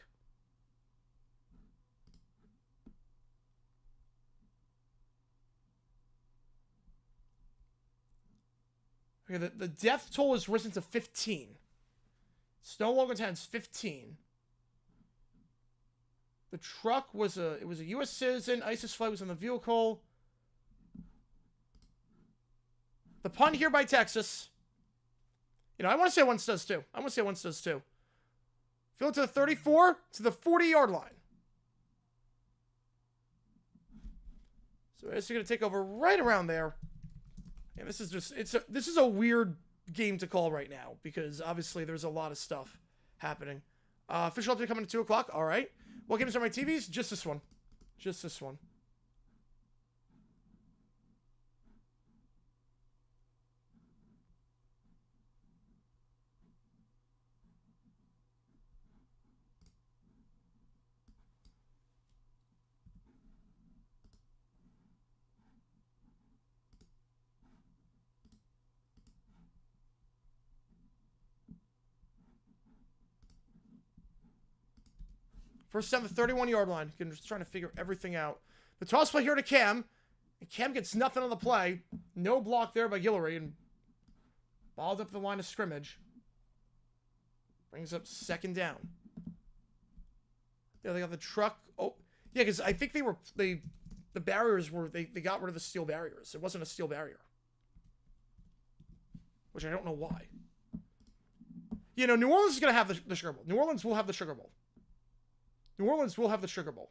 Okay, the death toll has risen to 15. It's no longer 10, it's 15. The truck was a U.S. citizen. ISIS flight was in the vehicle. The punt here by Texas. You know, I want to say once does too. Field to the 34, to the 40-yard line. So it's going to take over right around there. Yeah, this is just this is a weird game to call right now because obviously there's a lot of stuff happening. Official update coming at 2 o'clock. All right. What games are my TVs? Just this one. Just this one. First down the 31-yard line. Again, just trying to figure everything out. The toss play here to Cam. And Cam gets nothing on the play. No block there by Guillory. And balled up the line of scrimmage. Brings up 2nd down. Yeah, they got the truck. Oh, yeah, because I think the barriers were, they got rid of the steel barriers. It wasn't a steel barrier. Which I don't know why. You know, New Orleans is going to have the Sugar Bowl. New Orleans will have the Sugar Bowl. New Orleans will have the Sugar Bowl.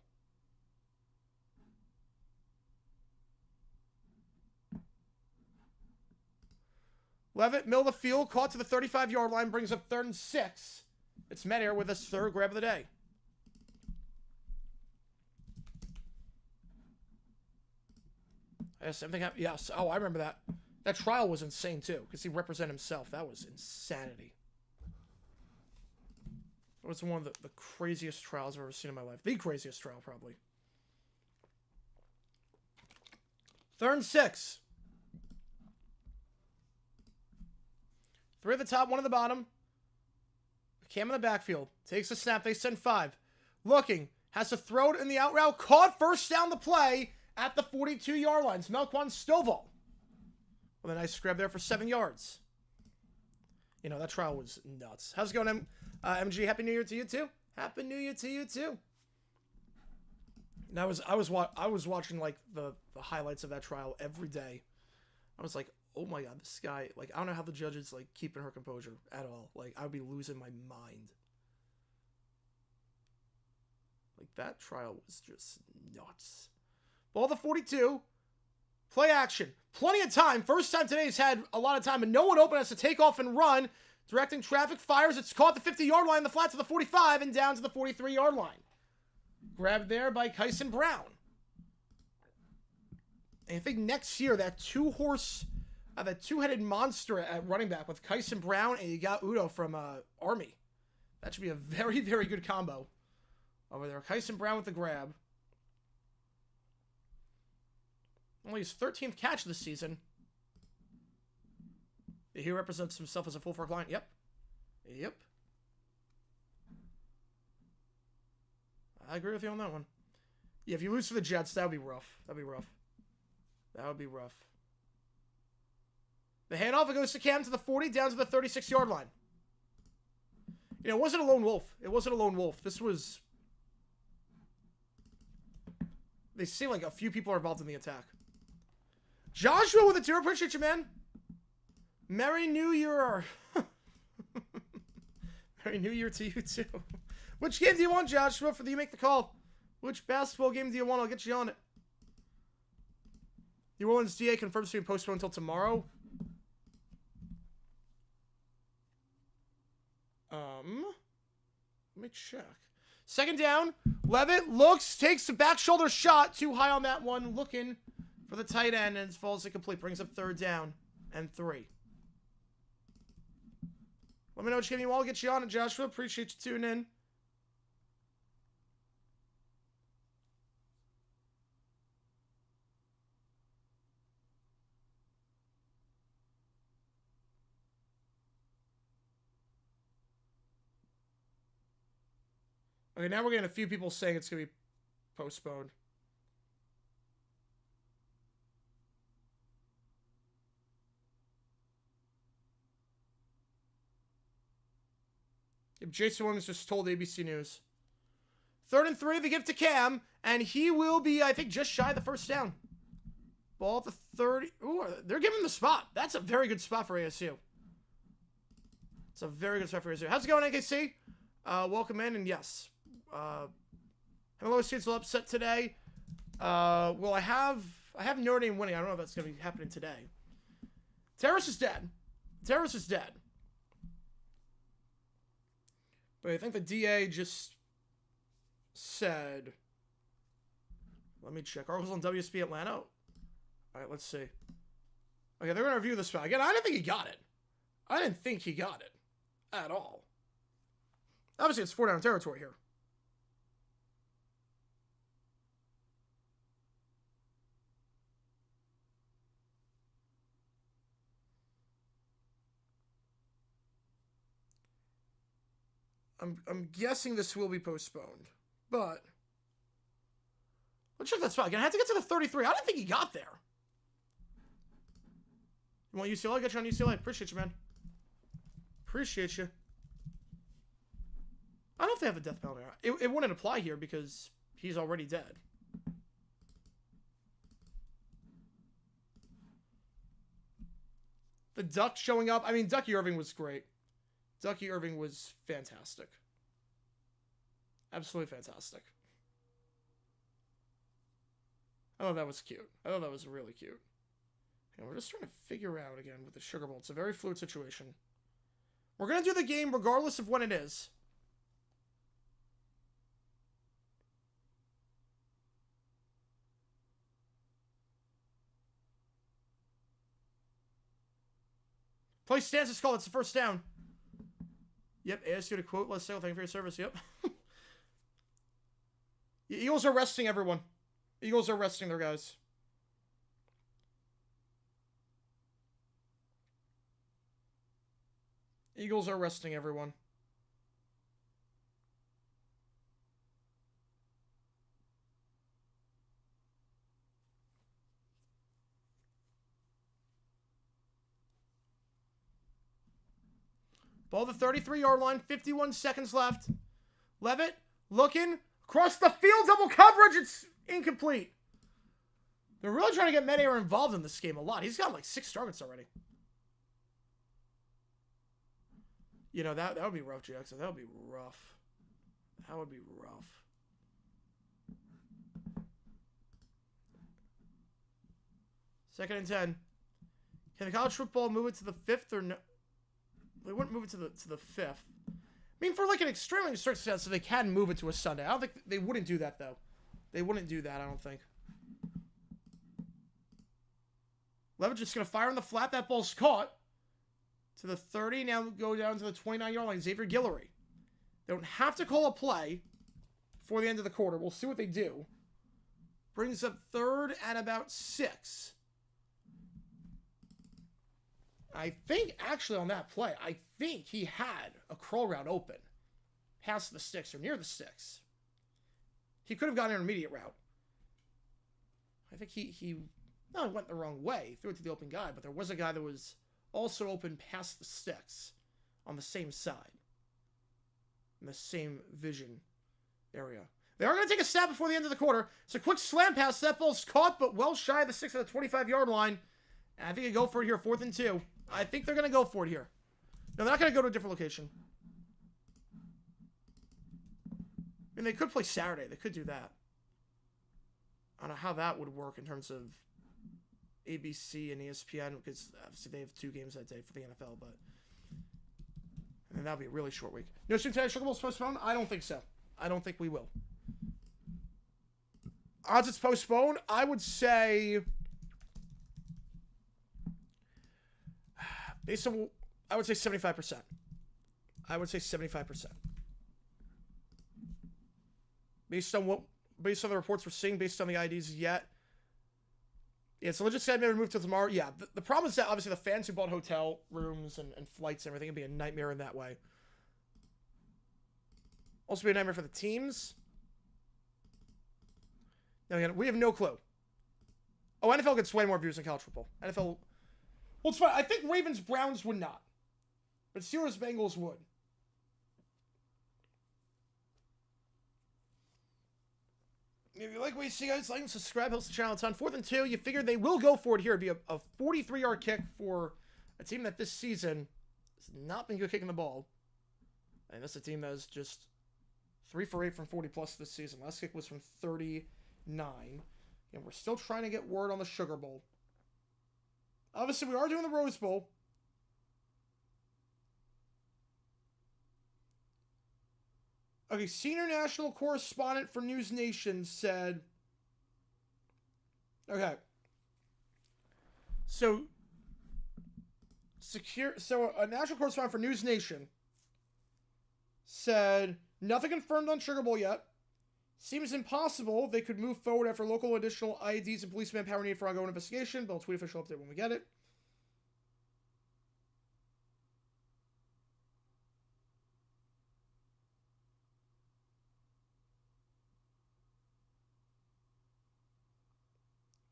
Levitt, middle of the field, caught to the 35-yard line, brings up 3rd and 6. It's Medair with his 3rd grab of the day. Yes, everything happened. Yes. Oh, I remember that. That trial was insane, too, because he represented himself. That was insanity. It was one of the craziest trials I've ever seen in my life. The craziest trial, probably. 3rd and 6. 3 at the top, 1 at the bottom. Cam in the backfield. Takes a snap. They send 5. Looking. Has to throw it in the out route. Caught first down the play at the 42-yard line. It's Melquan Stovall. With a nice grab there for 7 yards. You know, that trial was nuts. How's it going, MG? Happy New Year to you, too. Happy New Year to you, too. And I was watching, like, the highlights of that trial every day. I was like, oh, my God, this guy. Like, I don't know how the judge is, like, keeping her composure at all. Like, I would be losing my mind. Like, that trial was just nuts. Ball to 42. Play action. Plenty of time. First time today he's had a lot of time, and no one open, has to take off and run. Directing traffic, fires. It's caught the 50-yard line, the flat to the 45, and down to the 43-yard line. Grabbed there by Kyson Brown. And I think next year, that two-headed monster at running back with Kyson Brown, and you got Udo from Army. That should be a very, very good combo over there. Kyson Brown with the grab. Only his 13th catch this season. He represents himself as a full fork line. Yep. I agree with you on that one. Yeah, if you lose to the Jets, that would be rough. That would be rough. That would be rough. The handoff, it goes to Cam to the 40, down to the 36-yard line. You know, it wasn't a lone wolf. It wasn't a lone wolf. This was... They seem like a few people are involved in the attack. Joshua with a 2. Appreciate you, man. Merry New Year. Merry New Year to you, too. Which game do you want, Joshua, for the You Make the Call? Which basketball game do you want? I'll get you on it. New Orleans DA confirms to be postponed until tomorrow. Let me check. Second down. Levitt looks, takes a back shoulder shot. Too high on that one. Looking for the tight end, and it falls incomplete. Brings up 3rd down and 3. Let me know which game you want. I'll get you on it, Joshua. Appreciate you tuning in. Okay, now we're getting a few people saying it's going to be postponed. Jason Williams just told ABC News. 3rd and 3, they give to Cam, and he will be, I think, just shy of the 1st down. Ball at the 30. Ooh, they're giving him the spot. That's a very good spot for ASU. It's a very good spot for ASU. How's it going, NKC? Welcome in, and yes. Hello, students will upset today. Well, I have Notre Dame winning. I don't know if that's going to be happening today. Terrace is dead. Terrace is dead. But I think the DA just said... Let me check. Articles on WSB Atlanta. All right, let's see. Okay, they're going to review this spot. Again, I didn't think he got it. I didn't think he got it. At all. Obviously, it's 4-down territory here. I'm guessing this will be postponed, but let's check that spot again. I had to get to the 33. I didn't think he got there. You want UCLA? I'll get you on UCLA. Appreciate you, man. Appreciate you. I don't know if they have a death penalty. It wouldn't apply here because he's already dead. The Duck showing up. I mean, Ducky Irving was great. Ducky Irving was fantastic. Absolutely fantastic. I thought that was cute. I thought that was really cute. And we're just trying to figure out again with the Sugar Bowl. It's a very fluid situation. We're going to do the game regardless of when it is. Play stance is called. It's the 1st down. Yep, ASU to quote. Let's say, thank you for your service. Yep. The Eagles are resting everyone. Eagles are resting their guys. Eagles are resting everyone. Ball the 33-yard line, 51 seconds left. Levitt looking across the field, double coverage. It's incomplete. They're really trying to get Medair involved in this game a lot. He's got like 6 targets already. You know, that would be rough, Jackson. That would be rough. That would be rough. Second and 10. Can the college football move it to the 5th or no? They wouldn't move it to the 5th. I mean, for like an extremely strict set, so they can move it to a Sunday. I don't think they wouldn't do that, though. They wouldn't do that, I don't think. Levitt just going to fire in the flat. That ball's caught. To the 30. Now go down to the 29-yard line. Xavier Guillory. They don't have to call a play before the end of the quarter. We'll see what they do. Brings up 3rd and about 6. I think, actually, on that play, I think he had a crawl route open. Past the sticks or near the sticks. He could have gone an intermediate route. I think he went the wrong way. He threw it to the open guy, but there was a guy that was also open past the sticks on the same side. In the same vision area. They are going to take a snap before the end of the quarter. It's a quick slam pass. That ball's caught, but well shy of the 6 at the 25-yard line. And I think they go for it here, 4th and 2. I think they're going to go for it here. No, they're not going to go to a different location. I mean, they could play Saturday. They could do that. I don't know how that would work in terms of ABC and ESPN, because obviously they have 2 games that day for the NFL, but and that'll be a really short week. No soon today, Sugar Bowl's postponed? I don't think so. I don't think we will. Odds it's postponed, I would say, based on, I would say 75%. I would say 75%. Based on the reports we're seeing, based on the IDs yet. Yeah, so let's just say maybe move till tomorrow. Yeah, the problem is that obviously the fans who bought hotel rooms and flights and everything would be a nightmare in that way. Also be a nightmare for the teams. Now again, we have no clue. Oh, NFL gets way more views than college football. NFL, well, it's fine. I think Ravens-Browns would not. But Steelers-Bengals would. If you like what you see, guys, like and subscribe, helps the channel a ton. 4th and 2, you figure they will go for it here. It'd be a 43-yard kick for a team that this season has not been good kicking the ball. And that's a team that is just 3 for 8 from 40-plus this season. Last kick was from 39. And we're still trying to get word on the Sugar Bowl. Obviously, we are doing the Rose Bowl. Okay, senior national correspondent for News Nation said, okay, so a national correspondent for News Nation said, nothing confirmed on Sugar Bowl yet. Seems impossible they could move forward after local additional IEDs and police manpower needed for ongoing investigation, but I'll tweet official update when we get it.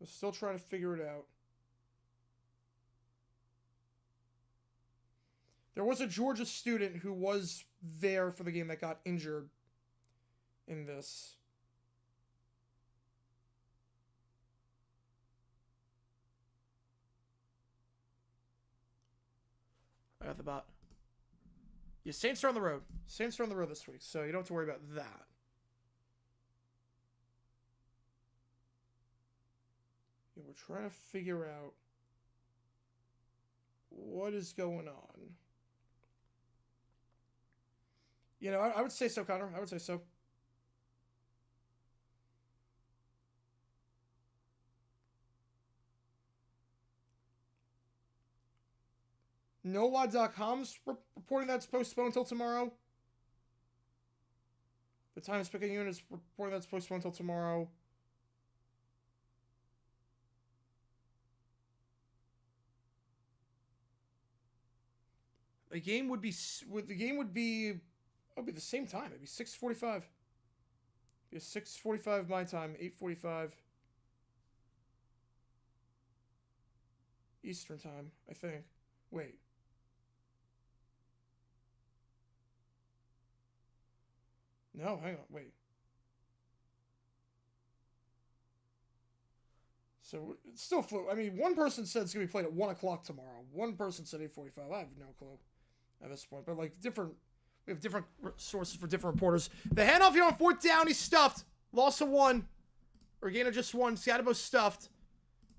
We're still trying to figure it out. There was a Georgia student who was there for the game that got injured in this. I got the bot. Yeah, Saints are on the road. Saints are on the road this week, so you don't have to worry about that. Yeah, we're trying to figure out what is going on. You know, I would say so, Connor. I would say so. NOLA.com's reporting that's postponed until tomorrow. The Times Picayune is reporting that's postponed until tomorrow. The game would be the same time. It'd be 6:45. It'd be a 6:45 my time, 8:45 Eastern time, I think. Wait. No, hang on, wait. So it's still fluid. I mean, one person said it's gonna be played at 1 o'clock tomorrow. One person said 8:45. I have no clue at this point. But like we have different sources for different reporters. The handoff here on 4th down. He's stuffed. Loss of 1. Or gain of just 1. Scatterbo stuffed.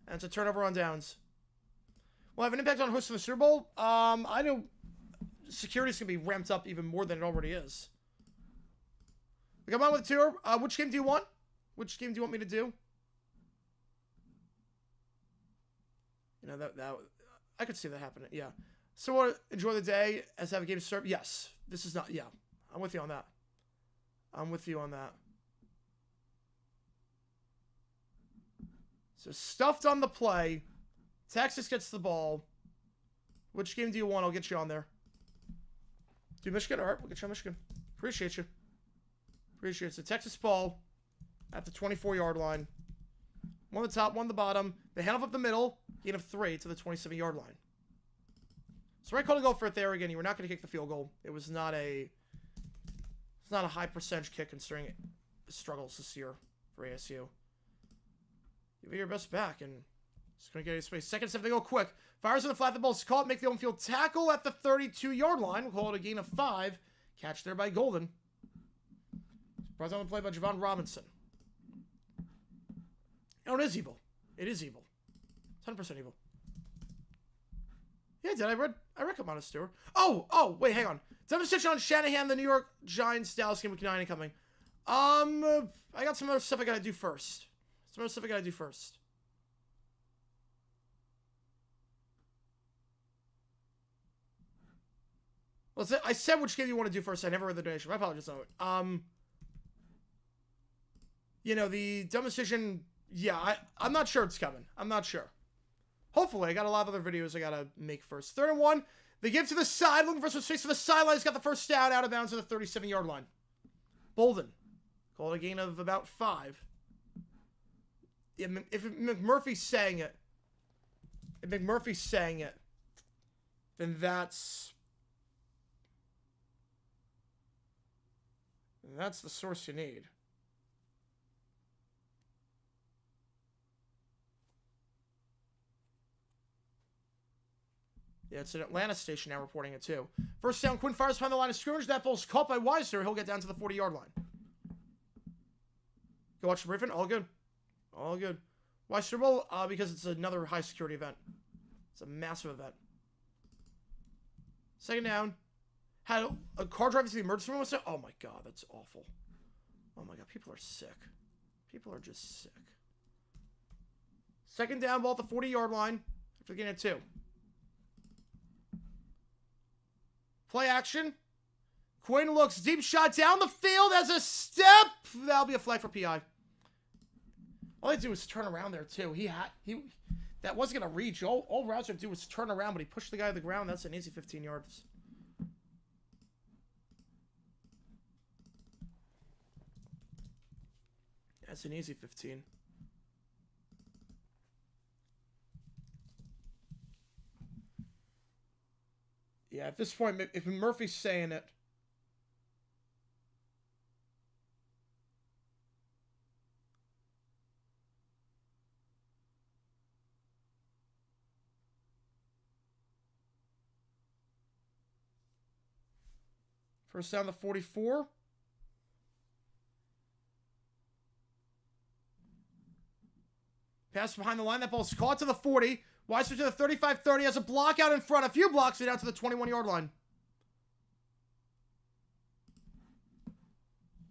And it's a turnover on downs. Will have an impact on hosting the Super Bowl. I know security's gonna be ramped up even more than it already is. We come on with a tour. Which game do you want? Which game do you want me to do? You know, that I could see that happening. Yeah. So enjoy the day as have a game to start. Yes. This is not. Yeah. I'm with you on that. I'm with you on that. So stuffed on the play. Texas gets the ball. Which game do you want? I'll get you on there. Do Michigan? All right. We'll get you on Michigan. Appreciate you. Appreciate it. So Texas ball. at the 24-yard line. One on the top, one on the bottom. They hand off up the middle. Gain of 3 to the 27-yard line. So right call to go for it there again. You were not going to kick the field goal. It was not a... It's not a high percentage kick considering the struggles this year for ASU. Give it your best back and it's going to get you space. Second step, they go quick. Fires in the flat, the ball's caught. Make the open field tackle at the 32-yard line. We'll call it a gain of 5. Catch there by Golden. Surprise on the play by Javon Robinson. Oh, it is evil. It is evil. It's 100% evil. Yeah, I read come on a Stewart. Oh, wait, hang on. Demonstration on Shanahan, the New York Giants, Dallas game week 9 incoming. I got some other stuff I gotta do first. Well, I said which game you want to do first. I never read the donation. My apologies on it. You know, the demonstration, yeah, I'm not sure it's coming. I'm not sure. Hopefully, I got a lot of other videos I gotta make first. 3rd and 1. They give to the side, looking for some space to the sideline. He's got the first down, out of bounds at the 37-yard line. Bolden. Call it a gain of about 5. If McMurphy's saying it, then that's the source you need. Yeah, it's an Atlanta station now reporting it too. First down, Quinn fires behind the line of scrimmage. That ball's caught by Weiser. He'll get down to the 40-yard line. Go watch the briefing. All good. All good. Why Super Bowl? Because it's another high security event. It's a massive event. Second down. Had a car driving to the emergency room. Oh my God, that's awful. Oh my God, people are sick. People are just sick. Second down, ball at the 40-yard line. After getting it 2. Play action. Quinn looks deep shot down the field as a step. That'll be a flag for PI. All they do was turn around there too. That wasn't gonna reach. All routes would do was turn around, but he pushed the guy to the ground. That's an easy 15 yards. That's an easy 15. Yeah, at this point, if Murphy's saying it, first down to 44. Pass behind the line. That ball's caught to the 40. Weiser to the 35-30. Has a block out in front. A few blocks it out to the 21-yard line.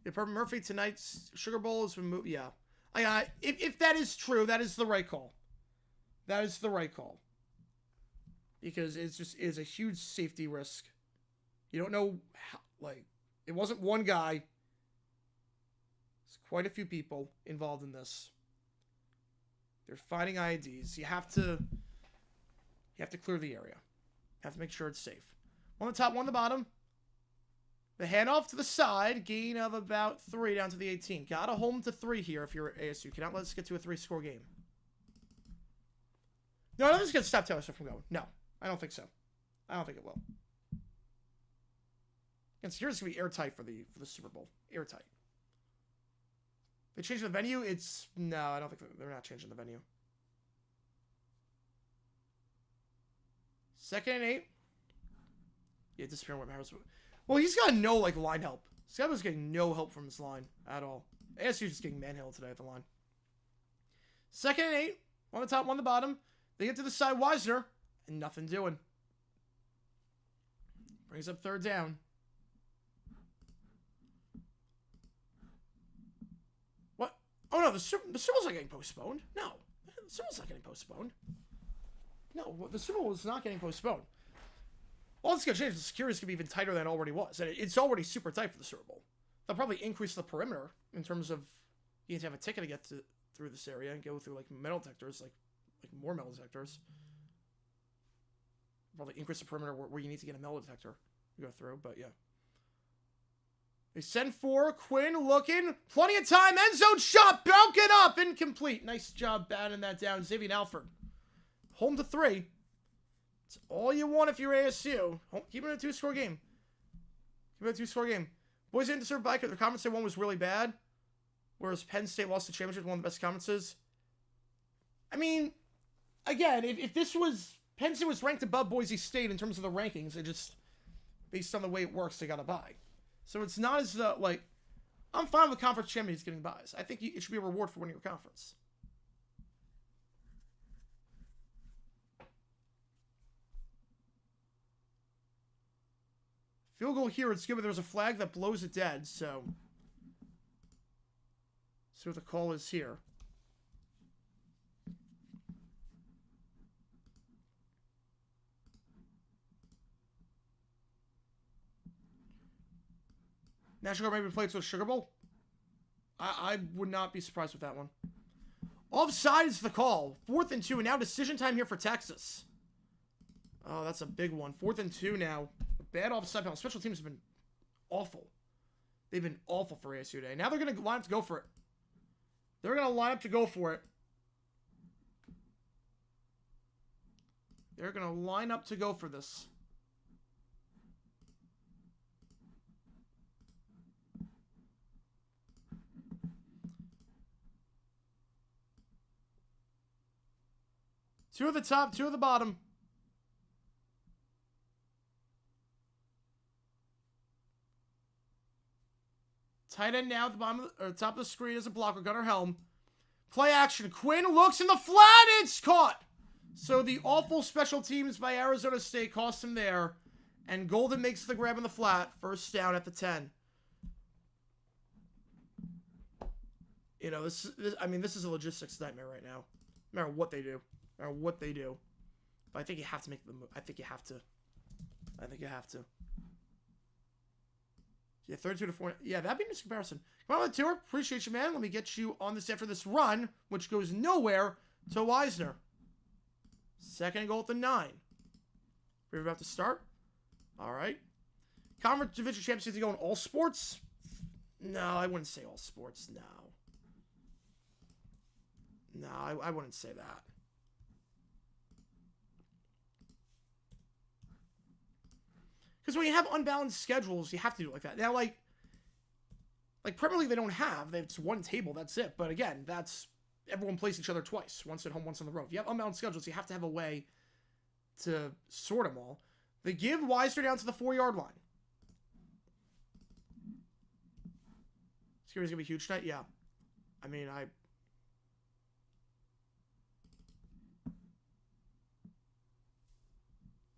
Yeah, Murphy tonight's Sugar Bowl has been moved. Yeah. If that is true, that is the right call. That is the right call. Because it's a huge safety risk. You don't know how, it wasn't one guy. There's quite a few people involved in this. They're finding IEDs. You have to clear the area. You have to make sure it's safe. One on the top, one on the bottom. The handoff to the side. Gain of about 3 down to the 18. Got to hold them to 3 here if you're ASU. Cannot let us get to a 3-score game. No, I don't think it's going to stop Taylor Swift from going. No, I don't think so. I don't think it will. And so here's going to be airtight for the Super Bowl. Airtight. They changed the venue? No, I don't think they're not changing the venue. 2nd and 8. Yeah, disappearing with Harris. Well, he's got no, line help. Scott was getting no help from his line at all. ASU's just getting manhandled today at the line. 2nd and 8. One on the top, one on the bottom. They get to the side, Weiser, and nothing doing. Brings up 3rd down. Oh, no, the Super Bowl's not getting postponed. No, the Super Bowl's not getting postponed. No, the Super Bowl is not getting postponed. All it's going to change, the security's going to be even tighter than it already was. And it's already super tight for the Super Bowl. They'll probably increase the perimeter in terms of you need to have a ticket to get through this area and go through, metal detectors, like more metal detectors. Probably increase the perimeter where you need to get a metal detector to go through, but yeah. They send 4. Quinn looking. Plenty of time. End zone shot. Broken up. Incomplete. Nice job batting that down. Xavier Alford. Home to 3. It's all you want if you're ASU. Keep it a 2-score game. Keep it a 2-score game. Boys didn't deserve bike. Their conference day one was really bad. Whereas Penn State lost the championship, one of the best conferences. I mean, again, if this was... Penn State was ranked above Boise State in terms of the rankings. It just... Based on the way it works, they got to buy. So it's not as though, like... I'm fine with conference champions getting buys. I think it should be a reward for winning your conference. Field goal here, it's good, but there's a flag that blows it dead, so... See what the call is here. National Guard maybe played to a Sugar Bowl? I would not be surprised with that one. Offside is the call. 4th and 2, and now decision time here for Texas. Oh, that's a big one. 4th and 2 now. Bad offside penalty. Special teams have been awful. They've been awful for ASU today. Now they're going to line up to go for it. They're going to line up to go for it. They're going to line up to go for this. Two at the top, 2 at the bottom. Tight end now at the bottom or top of the screen as a blocker. Gunnar Helm. Play action. Quinn looks in the flat. It's caught. So the awful special teams by Arizona State cost him there. And Golden makes the grab in the flat. First down at the 10. You know, this is a logistics nightmare right now. No matter what they do. No matter what they do. But I think you have to make the move. I think you have to. Yeah, 32 to 4. Yeah, that'd be a nice comparison. Come on, tour. Appreciate you, man. Let me get you on this after this run, which goes nowhere, to Wisner. 2nd and goal at the 9. We're about to start. All right. Conference Division Champions to go in all sports? No, I wouldn't say all sports. No, I wouldn't say that. Because when you have unbalanced schedules, you have to do it like that. Now, like Premier League, they don't have. It's one table, that's it. But again, that's everyone plays each other twice. Once at home, once on the road. If you have unbalanced schedules, you have to have a way to sort them all. They give Wisner down to the 4-yard line. Scary's going to be huge tonight? Yeah. I mean,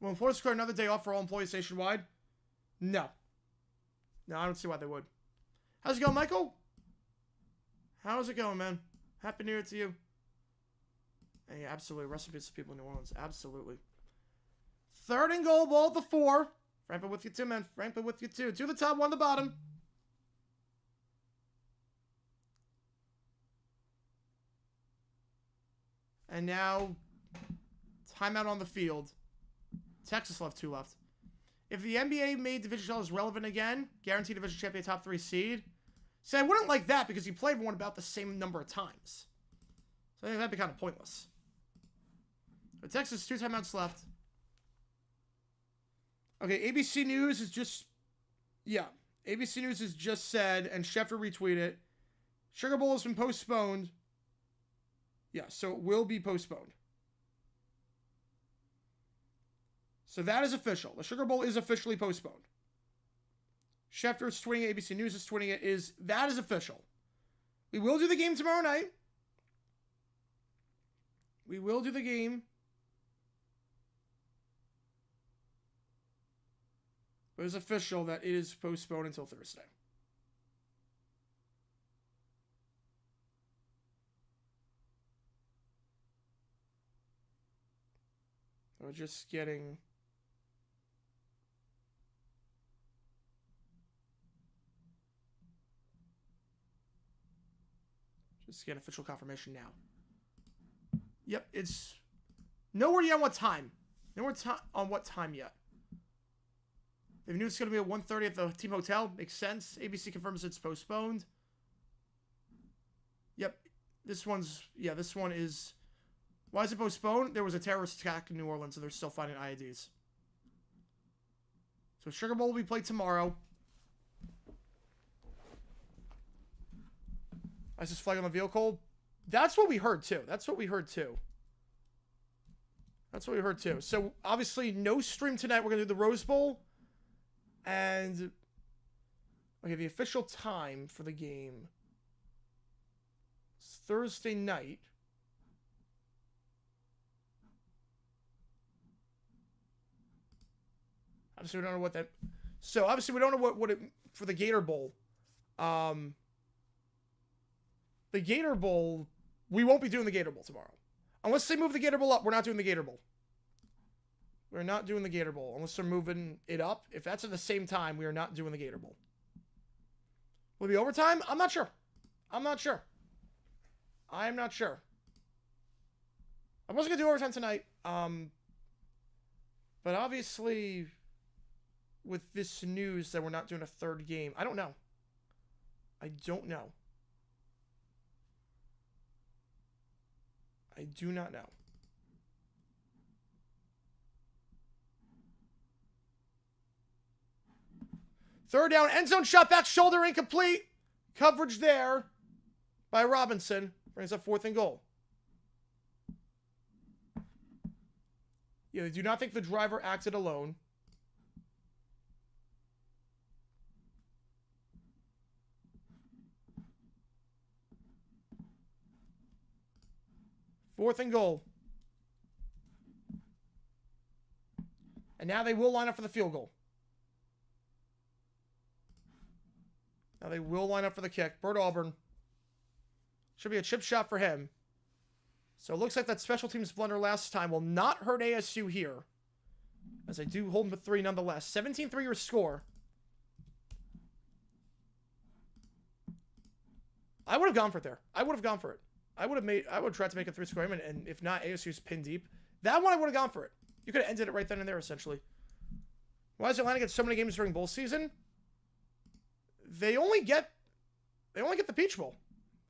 Will employers declare another day off for all employees nationwide? No. No, I don't see why they would. How's it going, Michael? How's it going, man? Happy New Year to you. Hey, absolutely. Rest in peace to people in New Orleans. Absolutely. 3rd and goal, ball at the 4. Frankfurt with you too, man. Frankfurt with you too. 2 at the top, 1 at the bottom. And now, timeout on the field. Texas left 2 left. If the NBA made Division Challenge relevant again, guaranteed Division Champion top 3 seed. See, I wouldn't like that because you play everyone about the same number of times. So I think that'd be kind of pointless. But Texas, 2 timeouts left. Okay, ABC News is just... Yeah, ABC News has just said, and Schefter retweeted it, Sugar Bowl has been postponed. Yeah, so it will be postponed. So that is official. The Sugar Bowl is officially postponed. Schefter is tweeting it. ABC News is tweeting it. That is official. We will do the game tomorrow night. We will do the game. But it's official that it is postponed until Thursday. We're just getting... Just get official confirmation now. Yep, it's nowhere yet on what time. Nowhere on what time yet. They knew it's going to be at 1:30 at the team hotel. Makes sense. ABC confirms it's postponed. Yep. This one is... Why is it postponed? There was a terrorist attack in New Orleans, and they're still finding IEDs. So Sugar Bowl will be played tomorrow. ISIS flag on the vehicle. That's what we heard, too. So, obviously, no stream tonight. We're going to do the Rose Bowl. And, okay, the official time for the game is Thursday night. Obviously, we don't know what that... So, obviously, we don't know what it... For the Gator Bowl. The Gator Bowl... We won't be doing the Gator Bowl tomorrow. Unless they move the Gator Bowl up, we're not doing the Gator Bowl. We're not doing the Gator Bowl. Unless they're moving it up. If that's at the same time, we are not doing the Gator Bowl. Will it be overtime? I'm not sure. I'm not sure. I wasn't going to do overtime tonight. But obviously... with this news that we're not doing a third game. I don't know. I do not know. Third down, end zone shot, back shoulder incomplete. Coverage there by Robinson. Brings up 4th and goal. Yeah, they do not think the driver acted alone. Fourth and goal. And now they will line up for the field goal. Now they will line up for the kick. Bert Auburn. Should be a chip shot for him. So it looks like that special teams blunder last time will not hurt ASU here. As they do hold them to 3 nonetheless. 17-3 your score. I would have gone for it there. I would have tried to make a 3-score game, and if not, ASU's pin deep. That one I would have gone for it. You could have ended it right then and there, essentially. Why does Atlanta get so many games during bowl season? They only get the Peach Bowl.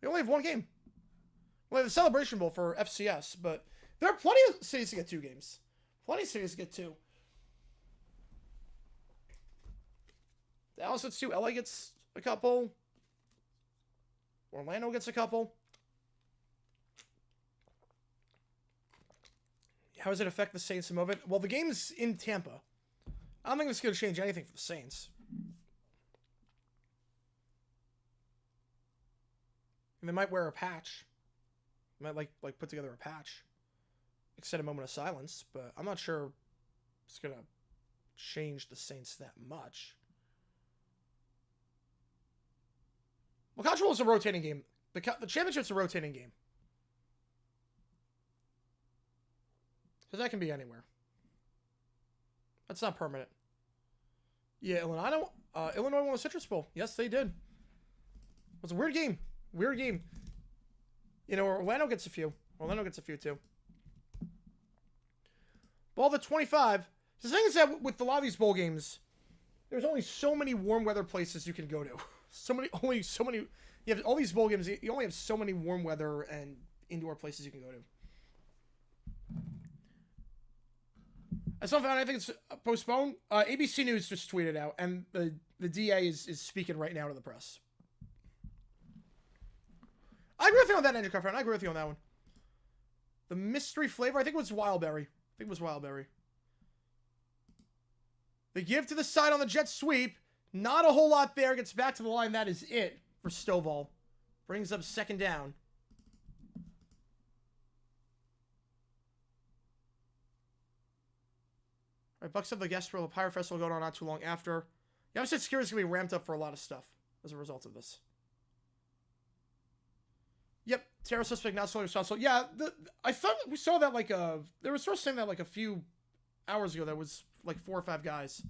They only have 1 game. Well, they have the Celebration Bowl for FCS, but there are plenty of cities to get 2 games. Plenty of cities to get 2. Dallas gets 2. LA gets a couple. Orlando gets a couple. How does it affect the Saints to move it? Well, the game's in Tampa. I don't think it's going to change anything for the Saints. And they might wear a patch. They might like put together a patch. Extend a moment of silence, but I'm not sure it's going to change the Saints that much. Well, college football is a rotating game. The championship's a rotating game. So that can be anywhere. That's not permanent. Yeah, Illinois won a Citrus Bowl. Yes, they did. It was a weird game. You know, Orlando gets a few. Too. Ball to 25. The thing is that with a lot of these bowl games, there's only so many warm weather places you can go to. You have all these bowl games. You only have so many warm weather and indoor places you can go to. I still found. I think it's postponed. ABC News just tweeted out, and the DA is speaking right now to the press. I agree with you on that, Andrew Carfran. I agree with you on that one. The mystery flavor, I think it was Wildberry. The give to the side on the jet sweep. Not a whole lot there. Gets back to the line. That is it for Stovall. Brings up 2nd down. All right, Bucks have the guest for the Pyre Festival going on not too long after. Yeah, obviously security is going to be ramped up for a lot of stuff as a result of this. Yep, terror suspect not solely responsible. Yeah, I thought we saw that there was source saying that a few hours ago. That was 4 or 5 guys.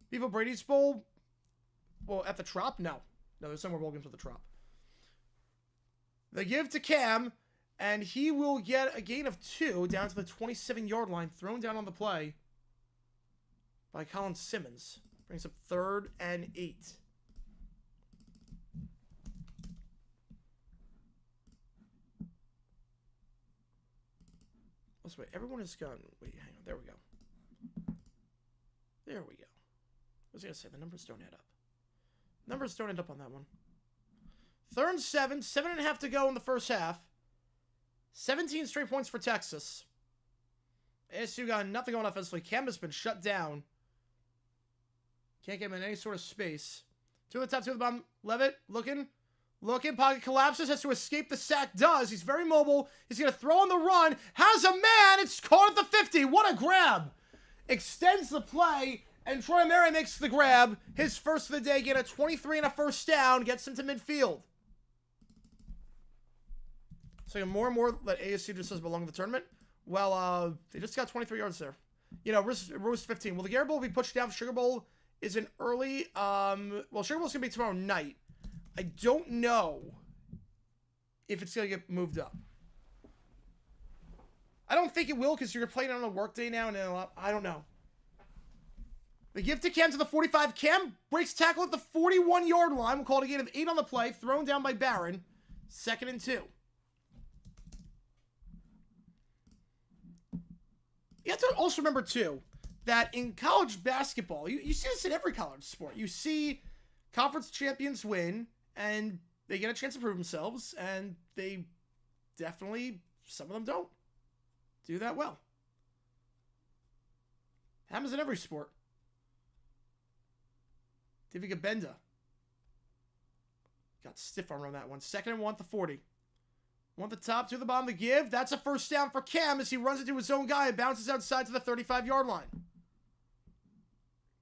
Bevo Brady's Bowl. Well, at the Trop, no, there's no more bowl games at the Trop. They give to Cam, and he will get a gain of 2 down to the 27-yard line, thrown down on the play. by Colin Simmons. Brings up 3rd and 8. Let's wait. Everyone is gone. Wait, hang on. There we go. There we go. I was going to say, the numbers don't add up. Numbers don't end up on that one. 3rd and 7. 7.5 to go in the first half. 17 straight points for Texas. ASU got nothing on offensively. Cam has been shut down. Can't get him in any sort of space. 2 at the top, 2 at the bottom. Levitt looking. Pocket collapses. Has to escape the sack. Does. He's very mobile. He's going to throw on the run. Has a man. It's caught at the 50. What a grab. Extends the play. And Troy Mary makes the grab. His first of the day. Get a 23 and a first down. Gets him to midfield. So more and more that ASU just doesn't belong to the tournament. Well, they just got 23 yards there. You know, Rose 15. Will the Gary Bowl be pushed down? Sugar Bowl is an early, well, Sugar Bowl's going to be tomorrow night. I don't know if it's going to get moved up. I don't think it will because you're playing on a work day now, and I don't know. The give to Cam to the 45. Cam breaks tackle at the 41-yard line. We'll call it a gain of 8 on the play. Thrown down by Barron. 2nd and 2. You have to also remember, too, that in college basketball, you see this in every college sport. You see conference champions win, and they get a chance to prove themselves, and they definitely, some of them don't do that well. Happens in every sport. Divika Benda got stiff arm on that one. 2nd and 1 at the 40. 1 at the top, 2 at the bottom, the give. That's a first down for Cam as he runs into his own guy and bounces outside to the 35-yard line.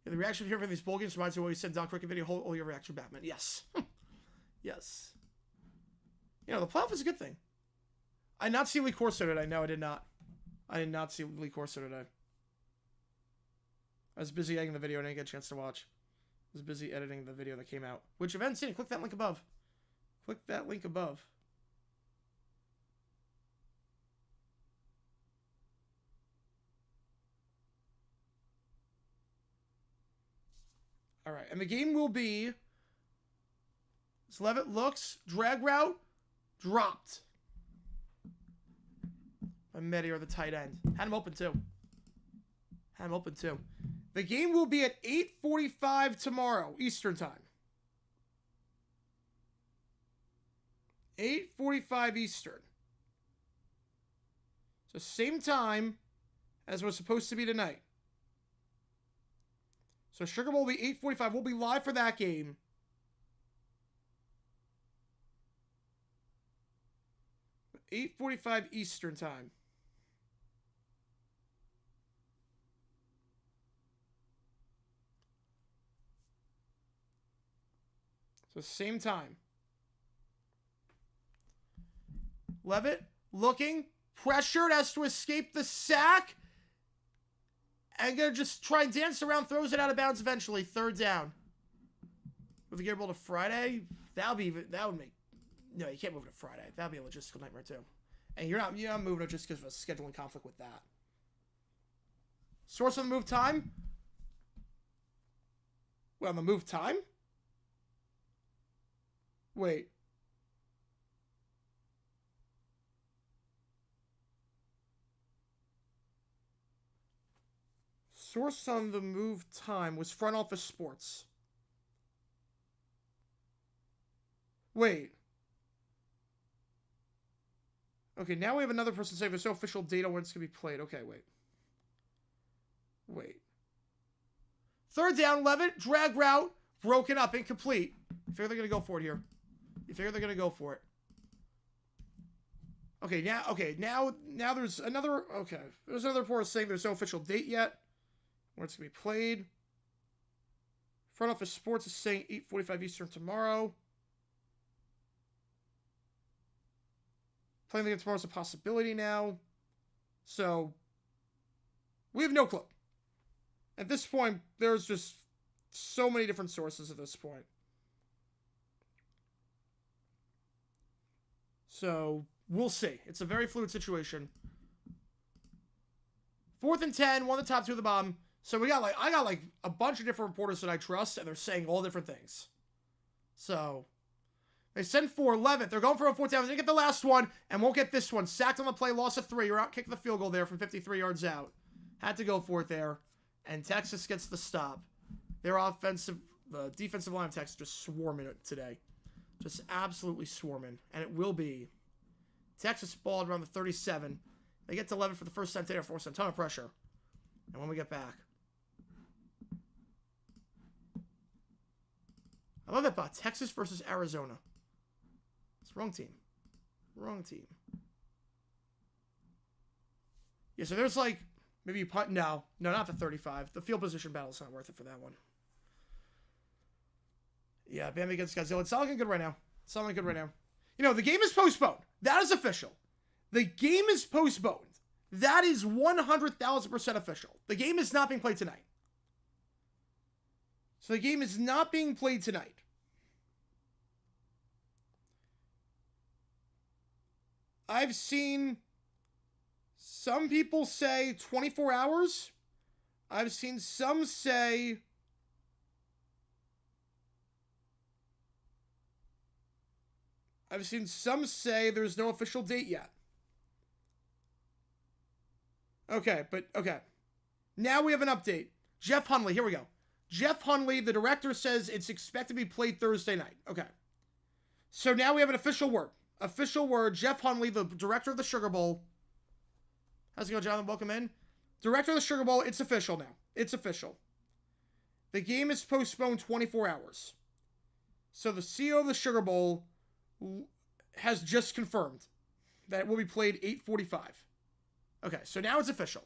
Yeah, the reaction here from these bowl games reminds me of what you said in Doc Cricket video. Hold your reaction, Batman. Yes. Yes. You know, the playoff is a good thing. I did not see Lee Corso today. No, I did not. I did not see Lee Corso today. I was busy editing the video and I didn't get a chance to watch. I was busy editing the video that came out. Which if you haven't seen it, click that link above. Click that link above. All right, and the game will be, as Levitt looks, drag route, dropped by Medior, the tight end. Had him open too. The game will be at 8:45 tomorrow, Eastern time. 8:45 Eastern. So same time as was supposed to be tonight. So Sugar Bowl will be 8:45. We'll be live for that game. $8:45 Eastern time. So same time. Levitt looking, pressured, has to escape the sack. And gonna just try and dance around, throws it out of bounds eventually. 3rd down. With the Gary Bowl to Friday, that would make, no, you can't move it to Friday. That'd be a logistical nightmare too. And you're not moving it just because of a scheduling conflict with that. Source of the move time? Well, the move time? Wait. Source on the move time was Front Office Sports. Wait. Okay, now we have another person saying there's no official date on when it's going to be played. Okay, wait. 3rd down, Levitt, drag route, broken up, incomplete. You figure they're going to go for it here. Okay, now there's another report saying there's no official date yet when it's going to be played. Front Office Sports is saying 8:45 Eastern tomorrow. Playing the game tomorrow is a possibility now. So, we have no clue. At this point, there's just so many different sources at this point. So, we'll see. It's a very fluid situation. 4th and 10, 1 at the top, 2 at the bottom. So I got like a bunch of different reporters that I trust, and they're saying all different things. So they send 4, 11th. They're going for a 4th down. They get the last one and won't get this one. Sacked on the play, loss of 3. You're out, kick the field goal there from 53 yards out. Had to go for it there. And Texas gets the stop. Their the defensive line of Texas just swarming it today. Just absolutely swarming. And it will be Texas ball around the 37. They get to 11 for the first time today. They're forcing a ton of pressure. And when we get back, I love that, Texas versus Arizona. It's wrong team. Wrong team. Yeah, so there's like, maybe you punt. No, not the 35. The field position battle's not worth it for that one. Yeah, Bama against Godzilla. It's not looking good right now. It's not looking good right now. You know, the game is postponed. That is official. The game is postponed. That is 100,000% official. The game is not being played tonight. So the game is not being played tonight. I've seen some people say 24 hours. I've seen some say there's no official date yet. Okay. Now we have an update. Jeff Hundley, here we go. Jeff Hundley, the director, says it's expected to be played Thursday night. Okay. So now we have an official word. Official word. Jeff Hundley, the director of the Sugar Bowl. How's it going, Jonathan? Welcome in. Director of the Sugar Bowl, it's official now. It's official. The game is postponed 24 hours. So the CEO of the Sugar Bowl has just confirmed that it will be played 8:45. Okay, so now it's official.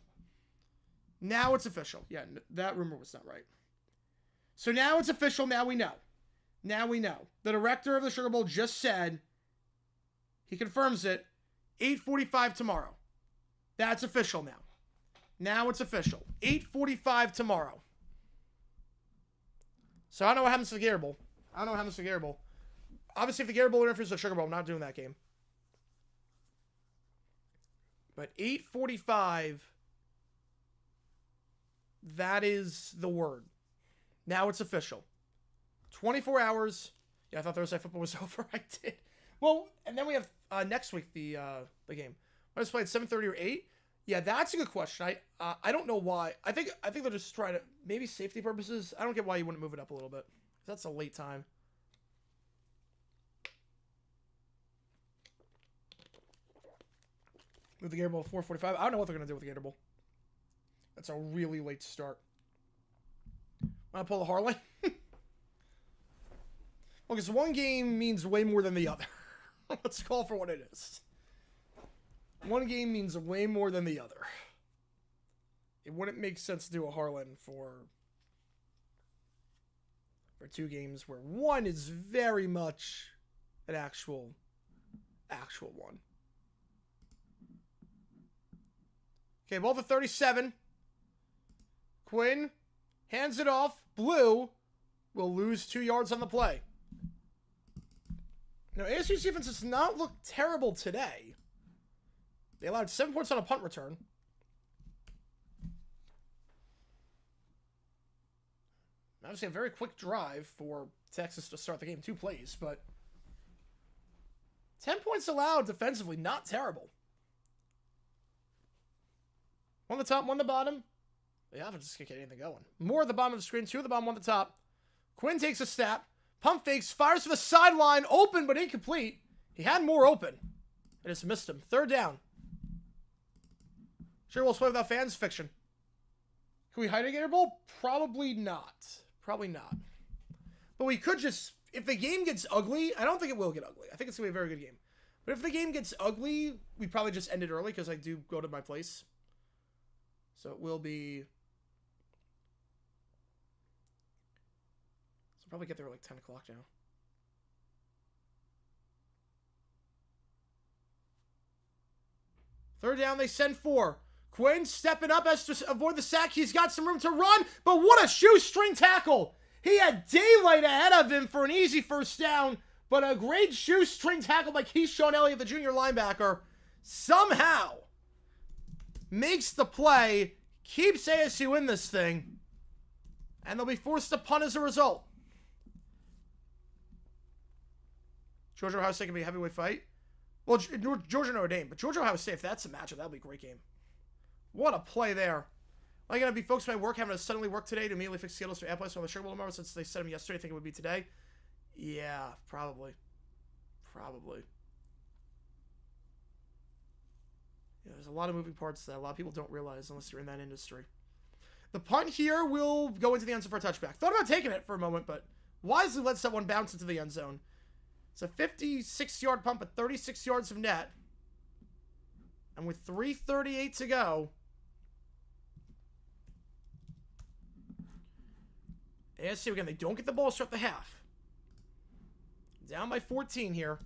Now it's official. Yeah, that rumor was not right. So now it's official. Now we know. The director of the Sugar Bowl just said, he confirms it, 8:45 tomorrow. That's official now. Now it's official. 8:45 tomorrow. So I don't know what happens to the Gator Bowl. Obviously, if the Gator Bowl interferes with the Sugar Bowl, I'm not doing that game. But 8:45, that is the word. Now it's official. 24 hours. Yeah, I thought Thursday football was over. I did. Well, and then we have next week the game. I just played 7:30 or 8. Yeah, that's a good question. I don't know why. I think they're just trying to, maybe safety purposes. I don't get why you wouldn't move it up a little bit. That's a late time. Move the Gator Bowl 4:45. I don't know what they're going to do with the Gator Bowl. That's a really late start. Want to pull the Harley? Well, because one game means way more than the other. Let's call for what it is. One game means way more than the other. It wouldn't make sense to do a Harlan for 2 games where one is very much an actual one. Okay, ball to 37. Quinn hands it off. Blue will lose 2 yards on the play. Now, ASU's defense does not look terrible today. They allowed 7 points on a punt return. Obviously, a very quick drive for Texas to start the game. 2 plays, but 10 points allowed defensively. Not terrible. One the top, one the bottom. The offense just can't get anything going. More at the bottom of the screen. 2 at the bottom, 1 at the top. Quinn takes a snap. Pump fakes. Fires to the sideline. Open, but incomplete. He had more open. I just missed him. 3rd down. Sure, we'll play without fans. Fiction. Can we hide a Gator Bowl? Probably not. But we could just, if the game gets ugly, I don't think it will get ugly. I think it's going to be a very good game. But if the game gets ugly, we probably just end it early because I do go to my place. So it will be, so probably get there at like 10 o'clock now. Third down, they send 4. Quinn stepping up as to avoid the sack. He's got some room to run, but what a shoestring tackle. He had daylight ahead of him for an easy first down, but a great shoestring tackle by Keyshawn Elliott, the junior linebacker, somehow makes the play, keeps ASU in this thing, and they'll be forced to punt as a result. Georgia Ohio State can be a heavyweight fight. Well, Georgia Notre Dame, but Georgia Ohio State, if that's a matchup, that'll be a great game. What a play there. Am I going to be folks at my work having to suddenly work today to immediately fix schedules for ad plays on the Sugar Bowl tomorrow since they said them yesterday? I think it would be today. Yeah, probably. Probably. Yeah, there's a lot of moving parts that a lot of people don't realize unless you're in that industry. The punt here will go into the end zone for a touchback. Thought about taking it for a moment, but wisely lets that one bounce into the end zone. It's a 56-yard punt, but 36 yards of net. And with 3:38 to go, ASU, again, they don't get the ball start the half. Down by 14 here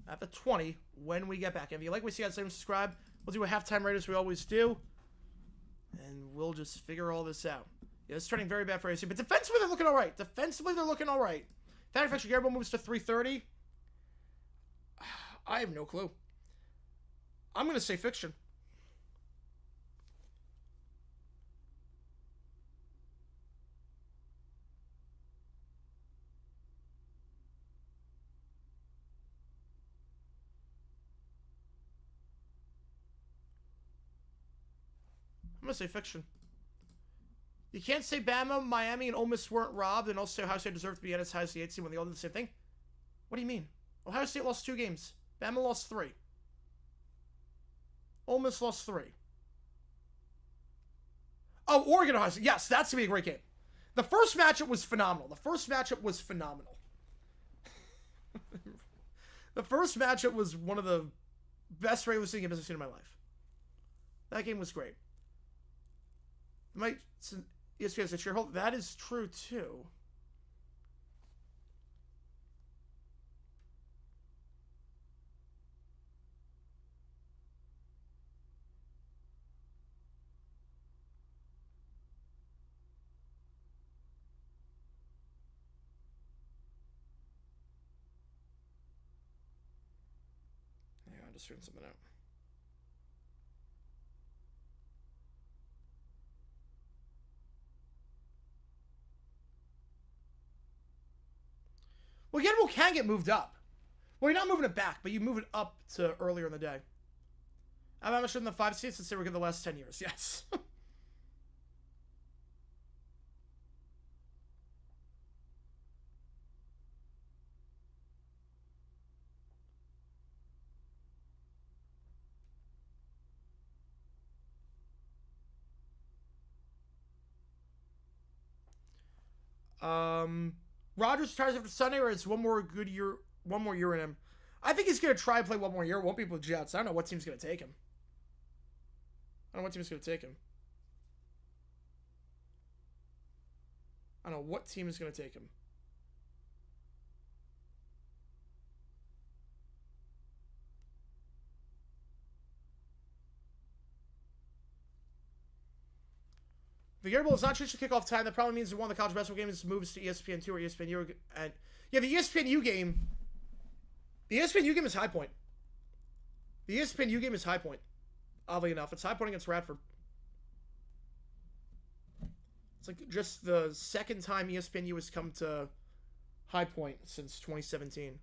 at the 20 when we get back. If you like what we see, I'd say subscribe. We'll do a halftime rate as we always do. And we'll just figure all this out. Yeah, it's turning very bad for ASU. But defensively, they're looking all right. Defensively, they're looking all right. Manufactured Garible moves to 330. I have no clue. I'm going to say fiction. I'm going to say fiction. You can't say Bama, Miami, and Ole Miss weren't robbed, and also Ohio State deserved to be at as high as the 8th seed when they all did the same thing. What do you mean? Ohio State lost 2 games. Bama lost 3. Ole Miss lost 3. Oh, Oregon, Ohio State. Yes, that's going to be a great game. The first matchup was phenomenal. The first matchup was one of the best regular season games I've seen in my life. That game was great. ESPN said shareholder. That is true too. Yeah, I'm just figuring something out. Well, again, can get moved up. Well, you're not moving it back, but you move it up to earlier in the day. I'm not sure in the 5 seats since they were good the last 10 years. Yes. Rodgers retires after Sunday, or it's one more year in him. I think he's going to try and play one more year. It won't be with the Jets. I don't know what team's going to take him. I don't know what team is going to take him. The Gator Bowl is not changed to kickoff time. That probably means that one of the college basketball games moves to ESPN2 or ESPNU. And yeah, the ESPNU game is High Point. The ESPNU game is High Point. Oddly enough, it's High Point against Radford. It's like just the second time ESPNU has come to High Point since 2017.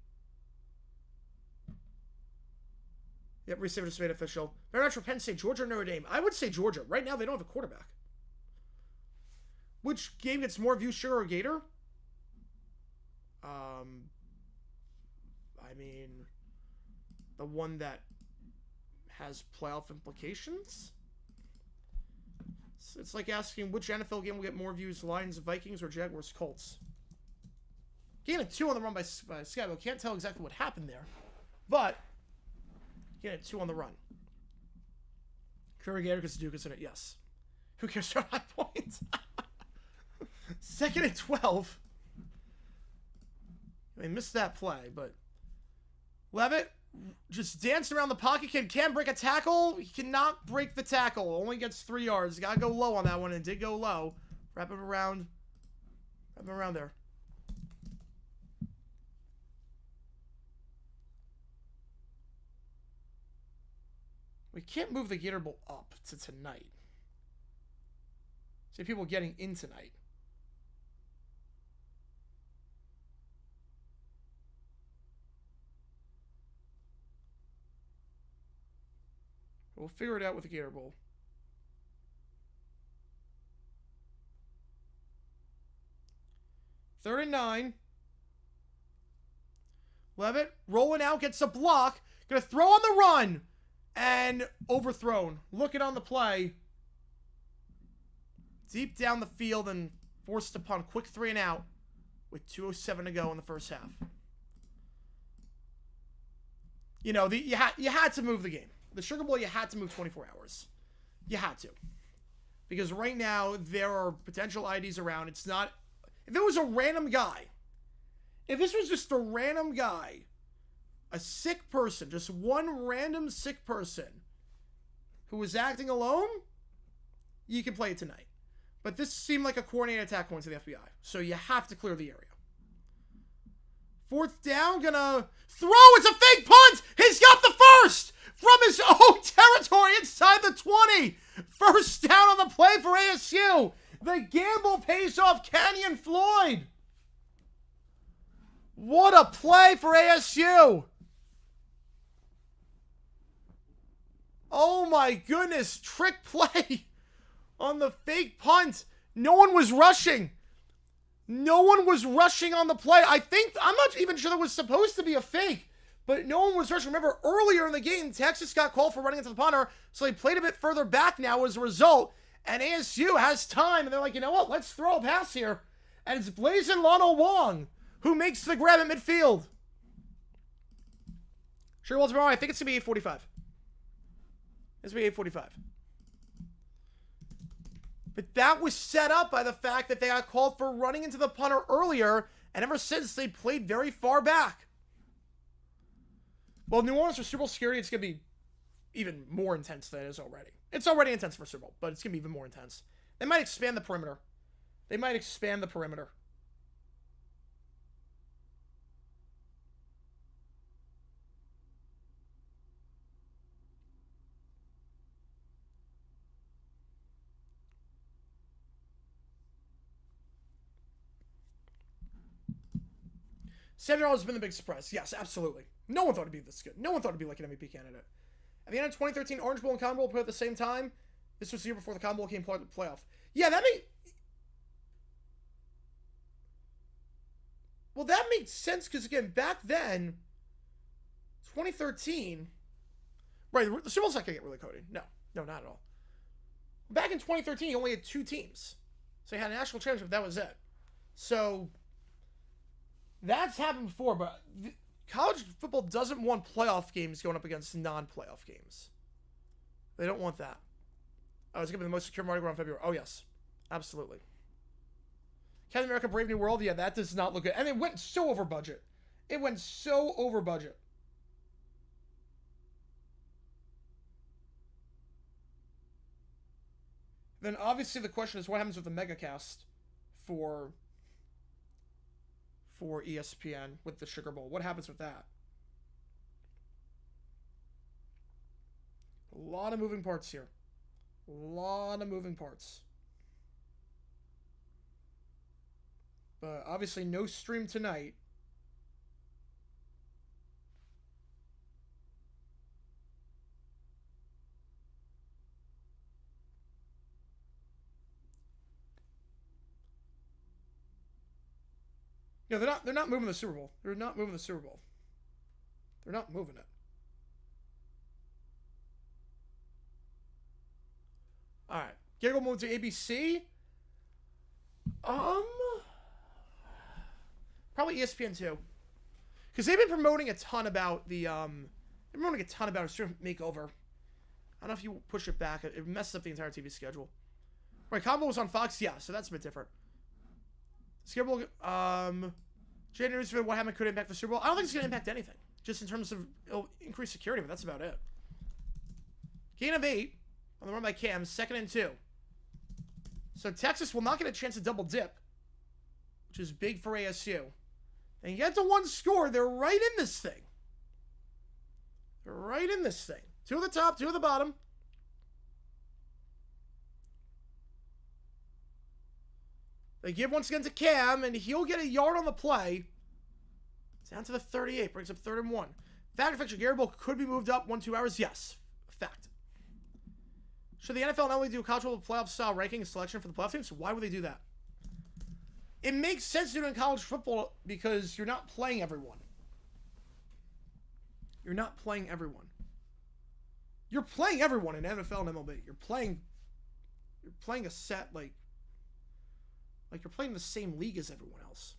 Yep, receiver just made official. Very much for Penn State, Georgia, or Notre Dame. I would say Georgia. Right now, they don't have a quarterback. Which game gets more views, Sugar or Gator? I mean, the one that has playoff implications? So it's like asking which NFL game will get more views, Lions, Vikings, or Jaguars, Colts. Gain a 2 on the run by Skybo. Can't tell exactly what happened there, but gain a 2 on the run. Curry Gator because Duke is in it, yes. Who cares about High Point? 2nd and 12. They missed that play, but Levitt just dancing around the pocket. Can break a tackle. He cannot break the tackle. Only gets 3 yards. Got to go low on that one, and did go low. Wrap him around there. We can't move the Gator Bowl up to tonight. See people getting in tonight. We'll figure it out with the Gator Bowl. Third and 9. Levitt rolling out, gets a block. Gonna throw on the run. And overthrown. Looking on the play. Deep down the field and forced to punt. Quick 3 and out. With 2:07 to go in the first half. You know, you had to move the game. The Sugar Bowl, you had to move 24 hours. You had to. Because right now, there are potential IDs around. It's not... If it was a random guy, if this was just a random guy, a sick person, just one random sick person who was acting alone, you can play it tonight. But this seemed like a coordinated attack going to the FBI. So you have to clear the area. Fourth down, gonna throw. It's a fake punt. He's got the first from his own territory inside the 20. First down on the play for ASU. The gamble pays off. Canyon Floyd. What a play for ASU. Oh my goodness. Trick play on the fake punt. No one was rushing. No one was rushing on the play. I'm not even sure that was supposed to be a fake, but no one was rushing. Remember, earlier in the game, Texas got called for running into the punter, so they played a bit further back now as a result, and ASU has time, and they're like, you know what, let's throw a pass here. And it's Blazin' Lano Wong who makes the grab at midfield. Sure, well, tomorrow, I think it's going to be 8:45. It's going to be 8:45. But that was set up by the fact that they got called for running into the punter earlier, and ever since they played very far back. Well, New Orleans for Super Bowl security, it's going to be even more intense than it is already. It's already intense for Super Bowl, but it's going to be even more intense. They might expand the perimeter. They might expand the perimeter. $70 has been the big surprise. Yes, absolutely. No one thought it'd be this good. No one thought it'd be like an MVP candidate. At the end of 2013, Orange Bowl and Cotton Bowl played at the same time. This was the year before the Cotton Bowl came playoff. Yeah, that makes sense because, again, back then, 2013, right, the Super Bowl's not going to get really coded. No, not at all. Back in 2013, you only had 2 teams. So you had a national championship, that was it. So that's happened before, but college football doesn't want playoff games going up against non-playoff games. They don't want that. Oh, it's going to be the most secure Mardi Gras in February. Oh, yes. Absolutely. Captain America Brave New World? Yeah, that does not look good. And it went so over budget. It went so over budget. Then obviously the question is what happens with the megacast for ESPN with the Sugar Bowl. What happens with that? A lot of moving parts here. A lot of moving parts. But obviously no stream tonight. Yeah, they're not moving the Super Bowl. They're not moving the Super Bowl. They're not moving it. All right. Giggle move to ABC. Probably ESPN too. Because they've been promoting a ton about the a stream makeover. I don't know if you push it back. It messes up the entire TV schedule. Right, Combo was on Fox, yeah, so that's a bit different. Schedule, January news for what happened could impact the Super Bowl. I don't think it's going to impact anything. Just in terms of increased security, but that's about it. Gain of 8 on the run by Cam, 2nd and 2. So Texas will not get a chance to double dip, which is big for ASU. And you get to 1 score, they're right in this thing. They're right in this thing. 2 at the top, 2 at the bottom. They give once again to Cam, and he'll get a yard on the play. It's down to the 38, brings up 3rd and 1. Fact or fiction, Gary Bull could be moved up 1-2 hours? Yes. Fact. Should the NFL not only do college football playoff style ranking and selection for the playoff teams? Why would they do that? It makes sense to do it in college football because you're not playing everyone. You're not playing everyone. You're playing everyone in NFL and MLB. You're playing a set like you're playing the same league as everyone else.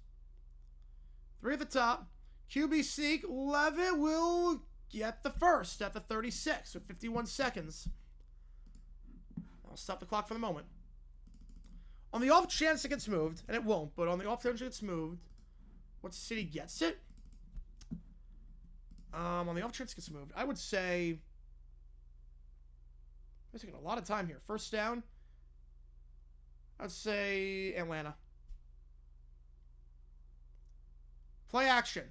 3 at the top. QB sneak. Levitt will get the first at the 36 with 51 seconds. I'll stop the clock for the moment. On the off chance it gets moved, and it won't, but on the off chance it gets moved, what city gets it? On the off chance it gets moved, I would say... I'm taking a lot of time here. First down, I'd say Atlanta. Play action.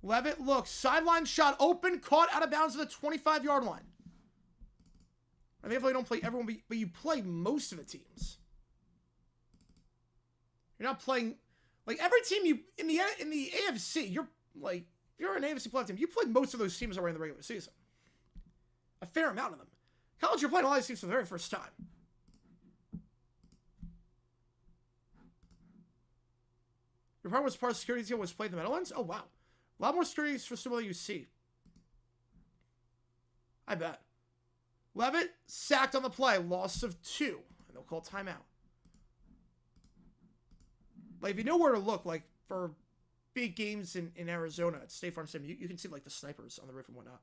Levitt looks. Sideline shot. Open. Caught out of bounds at the 25-yard line. I think if you don't play everyone, but you play most of the teams. You're not playing... Like, every team you... In the AFC, you're, like... If you're an AFC playoff team, you play most of those teams already in the regular season. A fair amount of them. College, you're playing all these teams for the very first time. Your partner was part of the security team was played in the Meadowlands? Oh, wow. A lot more security for some of the UC. I bet. Levitt sacked on the play. Loss of 2. And they'll call timeout. Like, if you know where to look, like, for big games in Arizona at State Farm Stadium, you can see, like, the snipers on the roof and whatnot.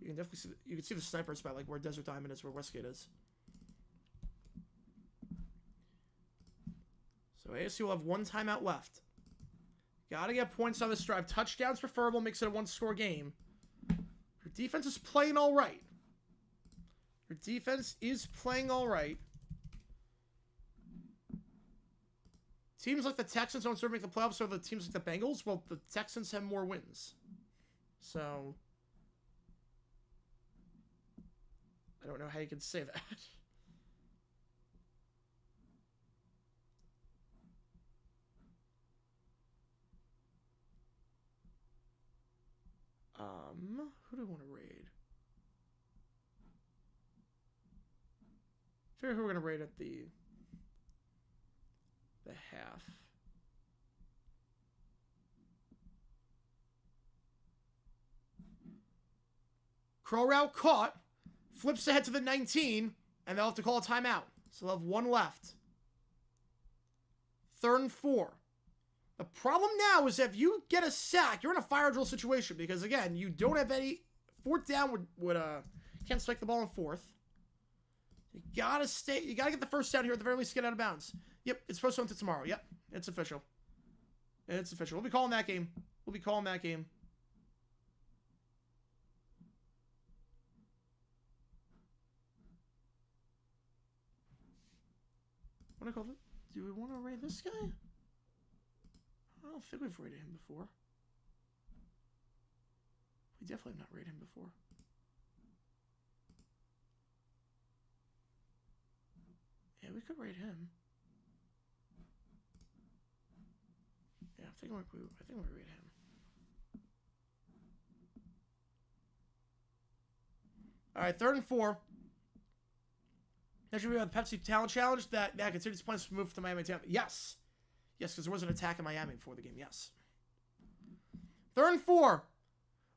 You can definitely see, you can see the snipers by, like, where Desert Diamond is, where Westgate is. So ASU will have 1 timeout left. Gotta get points on this drive. Touchdowns preferable, makes it a 1-score game. Your defense is playing all right. Your defense is playing all right. Teams like the Texans don't sort of make the playoffs, so the teams like the Bengals, well, the Texans have more wins. So, I don't know how you can say that. Who do I want to raid? I figure who we're going to raid at the half. Crow route caught. Flips ahead to the 19, and they'll have to call a timeout. So they'll have 1 left. 3rd and 4. The problem now is if you get a sack, you're in a fire drill situation because, again, you don't have any... 4th down would can't strike the ball in 4th. You gotta get the first down here at the very least to get out of bounds. Yep, it's supposed to go into tomorrow. Yep, it's official. It's official. We'll be calling that game. We'll be calling that game. What do I call it? Do we want to raid this guy? I don't think we've raided him before. We definitely have not raided him before. Yeah, we could raid him. Yeah, I think we raid him. All right, 3rd and 4. Next, we have the Pepsi Talent Challenge that considers points to move to Miami Tampa. Yes. Yes, because there was an attack in Miami before the game. Yes. 3rd and 4.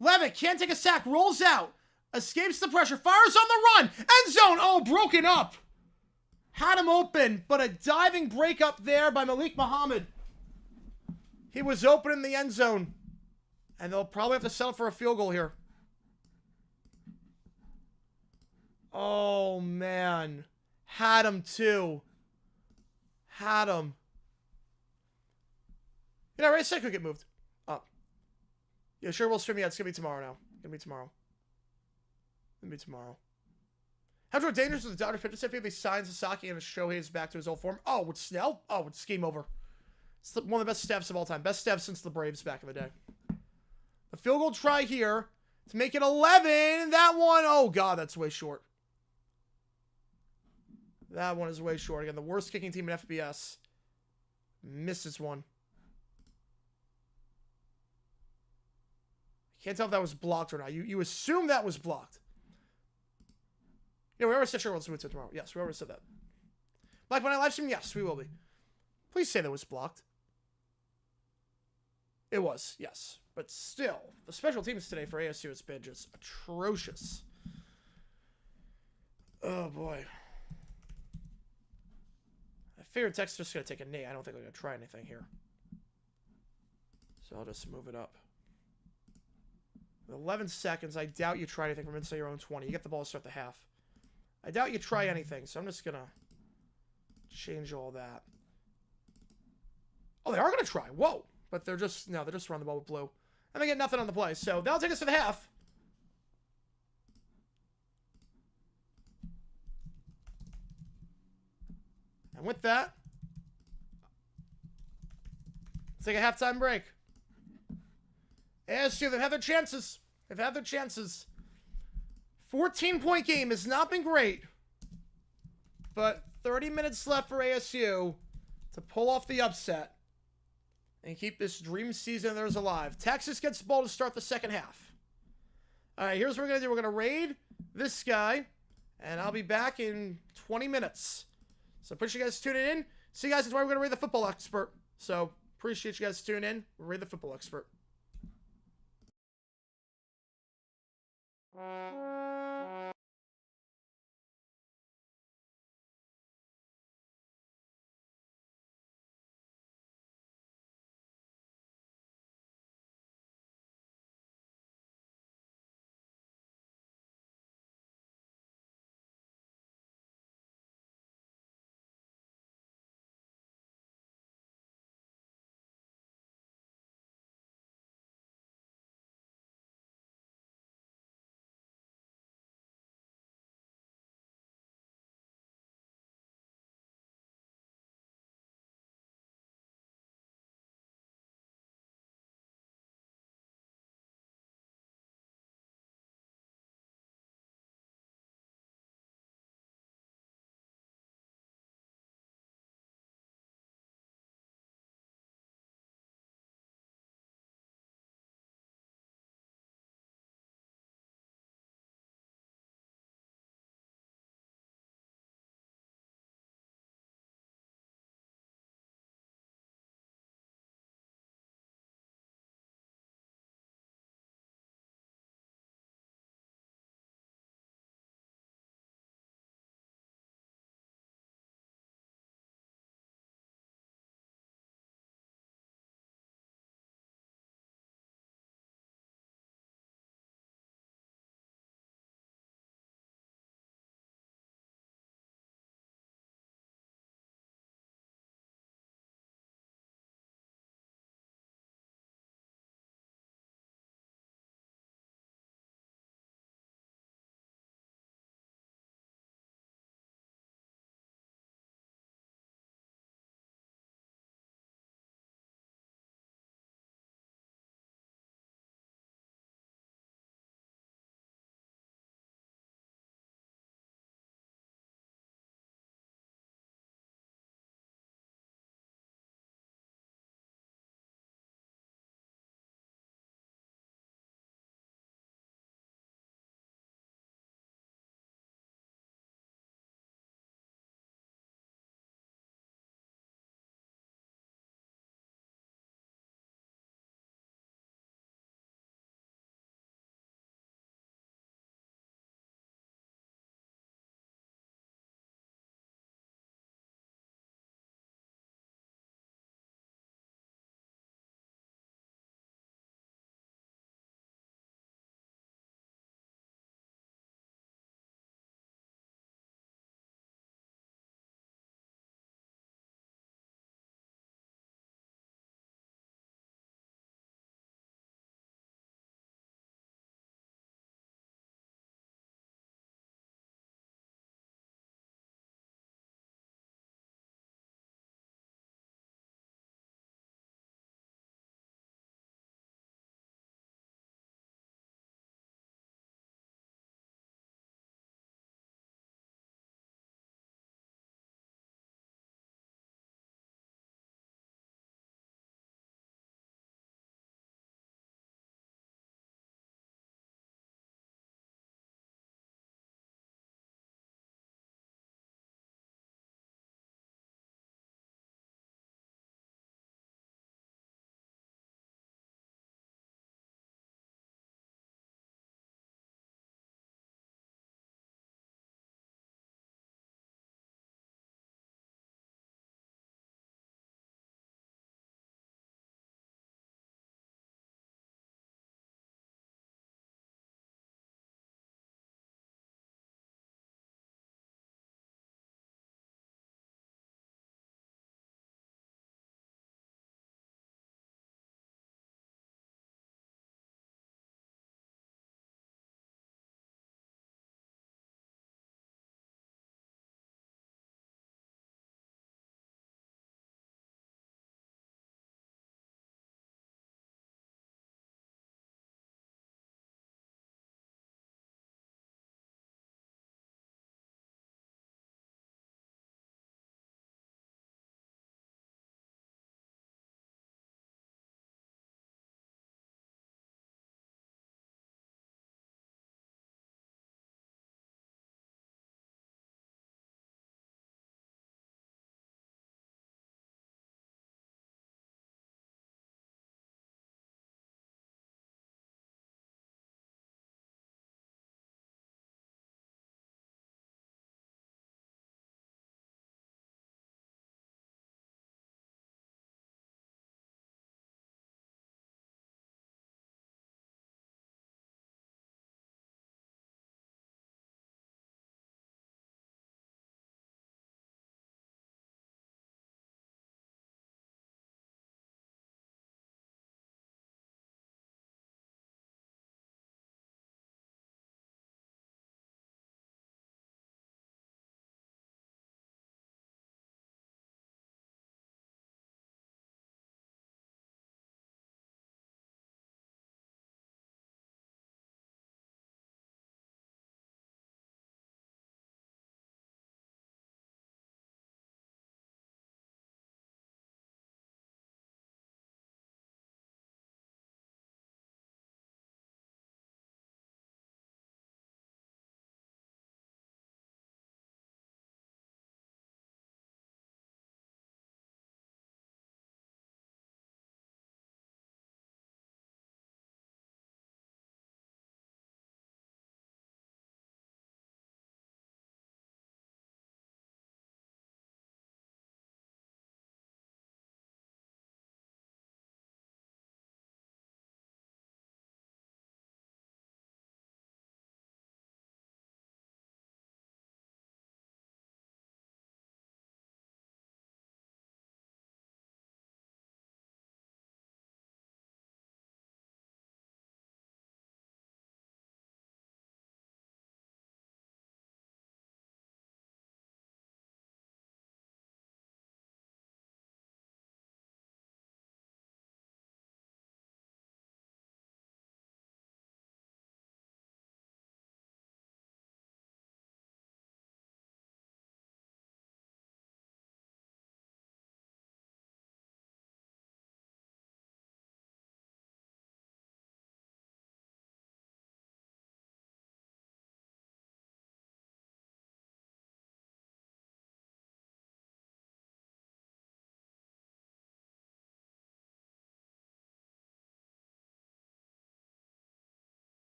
Levitt can't take a sack. Rolls out. Escapes the pressure. Fires on the run. End zone. Oh, broken up. Had him open, but a diving break up there by Malik Muhammad. He was open in the end zone. And they'll probably have to settle for a field goal here. Oh, man. Had him, too. Had him. You know, Ray said could get moved up. Yeah, sure, we'll stream. Yeah, it's going to be tomorrow now. Going to be tomorrow. Going to be tomorrow. How dangerous was the Dodgers pitcher? If they sign Sasaki and Shohei is back to his old form. Oh, with Snell? Oh, it's game over. It's one of the best staffs of all time. Best staff since the Braves back in the day. The field goal try here to make it 11. That one, oh, God, that's way short. That one is way short. Again, the worst kicking team in FBS misses one. I can't tell if that was blocked or not. You assume that was blocked. Yeah, we already said sure we'll do it tomorrow. Yes, we already said that. Like when I live stream, yes, we will be. Please say that was blocked. It was, yes. But still, the special teams today for ASU has been just atrocious. Oh, boy. I figured Tech's just going to take a knee. I don't think they're going to try anything here. So I'll just move it up. With 11 seconds, I doubt you try anything from inside your own 20. You get the ball to start the half. I doubt you try anything, so I'm just going to change all that. Oh, they are going to try. Whoa. But they're just, no, they're just running the ball with blue. And they get nothing on the play. So that'll take us to the half. And with that, let's take a halftime break. ASU, they've had their chances. They've had their chances. 14-point game has not been great. But 30 minutes left for ASU to pull off the upset and keep this dream season of theirs alive. Texas gets the ball to start the second half. All right, here's what we're going to do. We're going to raid this guy, and I'll be back in 20 minutes. So appreciate you guys tuning in. See you guys tomorrow. We're going to raid the football expert. So appreciate you guys tuning in. We'll raid the football expert.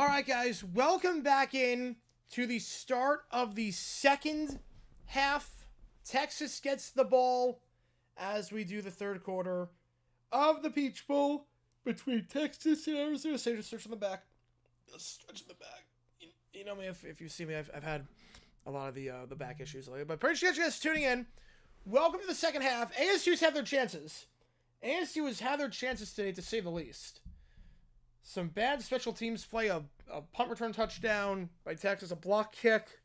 All right, guys, welcome back in to the start of the second half. Texas gets the ball as we do the third quarter of the Peach Bowl between Texas and Arizona State. Just search in the back. Just stretch in the back. You know me, if you see me, I've had a lot of the back issues lately. But appreciate you guys tuning in. Welcome to the second half. ASU's had their chances. ASU has had their chances today, to say the least. Some bad special teams play, a punt return touchdown by Texas, a block kick.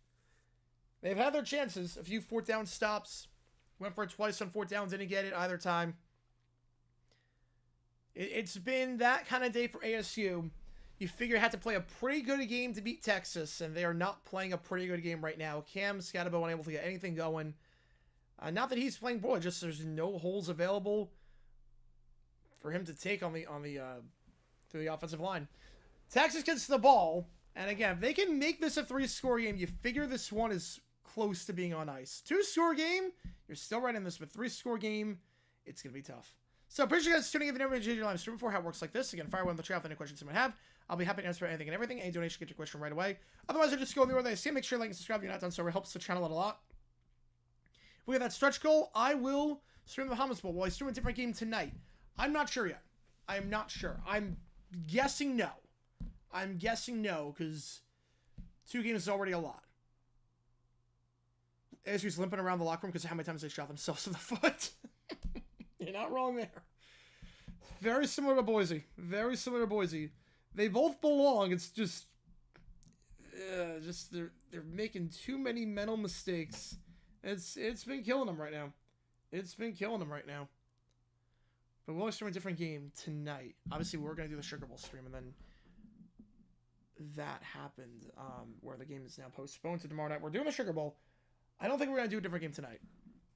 They've had their chances. A few fourth down stops. Went for it twice on fourth down, didn't get it either time. It's been that kind of day for ASU. You figure you had to play a pretty good game to beat Texas, and they are not playing a pretty good game right now. Cam Scatterbo unable to get anything going. Not that he's playing poorly, just there's no holes available for him to take on through the offensive line. Texas gets the ball, and again, if they can make this a 3-score game, you figure this one is close to being on ice. 2-score game, you're still right in this, but 3-score game, it's going to be tough. So, appreciate you guys tuning in. If you never did your live stream before, how it works like this. Again, fire one in the chat with any questions you might have. I'll be happy to answer anything and everything. Any donation, get your question right away. Otherwise, I just go in the order that I see. Make sure you like and subscribe if you're not done so. It helps the channel out a lot. If we have that stretch goal, I will stream the Bahamas Bowl. Will I stream a different game tonight? I'm not sure yet. I am not sure. I'm guessing no. I'm guessing no, because 2 games is already a lot. ASU's limping around the locker room because of how many times they shot themselves in the foot. You're not wrong there. Very similar to Boise. Very similar to Boise. They both belong. It's just they're making too many mental mistakes. It's been killing them right now. It's been killing them right now. But we'll stream a different game tonight. Obviously, we're going to do the Sugar Bowl stream, and then that happened where the game is now postponed to tomorrow night. We're doing the Sugar Bowl. I don't think we're going to do a different game tonight.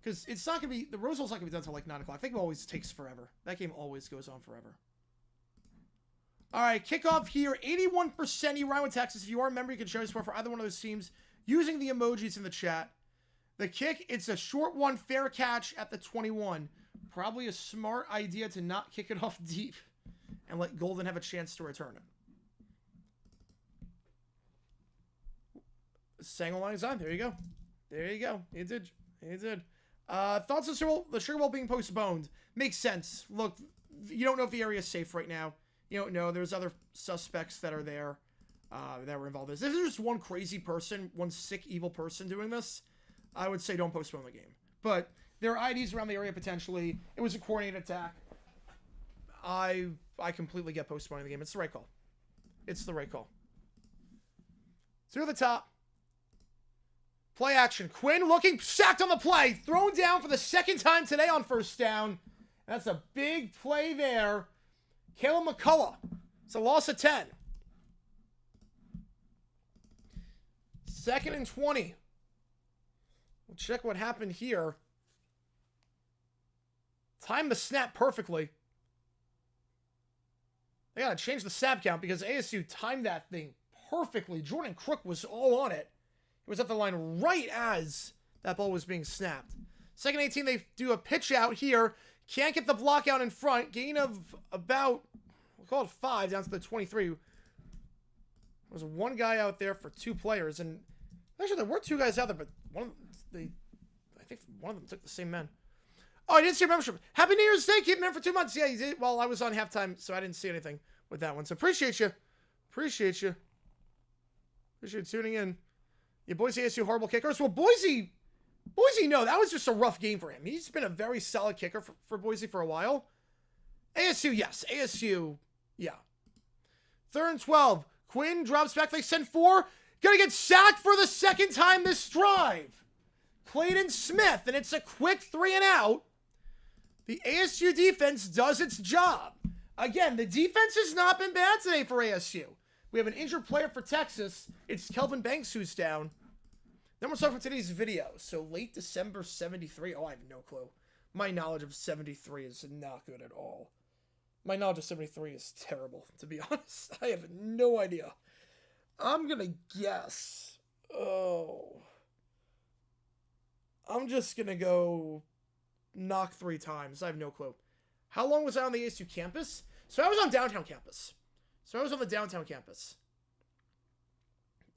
Because it's not going to be... The Rose Bowl's not going to be done until like 9 o'clock. I think it always takes forever. That game always goes on forever. All right, kickoff here. 81% you ride with Texas. If you are a member, you can show your support for either one of those teams using the emojis in the chat. The kick, it's a short one, fair catch at the 21. Probably a smart idea to not kick it off deep and let Golden have a chance to return it. Sangle line is on. There you go. There you go. He did. He did. Thoughts on the Sugar Bowl being postponed? Makes sense. Look, you don't know if the area is safe right now. You don't know. There's other suspects that are there that were involved in this. If there's just one crazy person, one sick, evil person doing this, I would say don't postpone the game. But there are IDs around the area potentially. It was a coordinated attack. I completely get postponing the game. It's the right call. It's the right call. To the top. Play action. Quinn looking, sacked on the play. Thrown down for the second time today on first down. That's a big play there. Caleb McCullough. It's a loss of 10. 2nd and 20. We'll check what happened here. Timed the snap perfectly. They got to change the snap count because ASU timed that thing perfectly. Jordan Crook was all on it. He was at the line right as that ball was being snapped. 2nd 18, they do a pitch out here. Can't get the block out in front. Gain of about, we'll call it 5 down to the 23. There was one guy out there for 2 players. And actually, there were 2 guys out there, but I think one of them took the same men. Oh, I didn't see your membership. Happy New Year's Day. Keep him in for 2 months. Yeah, you did. Well, I was on halftime, so I didn't see anything with that one. So appreciate you. Appreciate you. Appreciate you tuning in. Yeah, Boise ASU horrible kickers. Well, Boise, no, that was just a rough game for him. He's been a very solid kicker for Boise for a while. ASU, yes. ASU, yeah. 3rd and 12. Quinn drops back. They send 4. Gonna get sacked for the second time this drive. Clayton Smith, and it's a quick 3 and out. The ASU defense does its job. Again, the defense has not been bad today for ASU. We have an injured player for Texas. It's Kelvin Banks who's down. Then we'll start with today's video. So late December 73. Oh, I have no clue. My knowledge of 73 is not good at all. My knowledge of 73 is terrible, to be honest. I have no idea. I'm going to guess. Oh. I'm just going to go knock 3 times. I have no clue. How long was I on the ASU campus? So I was on downtown campus. So I was on the downtown campus.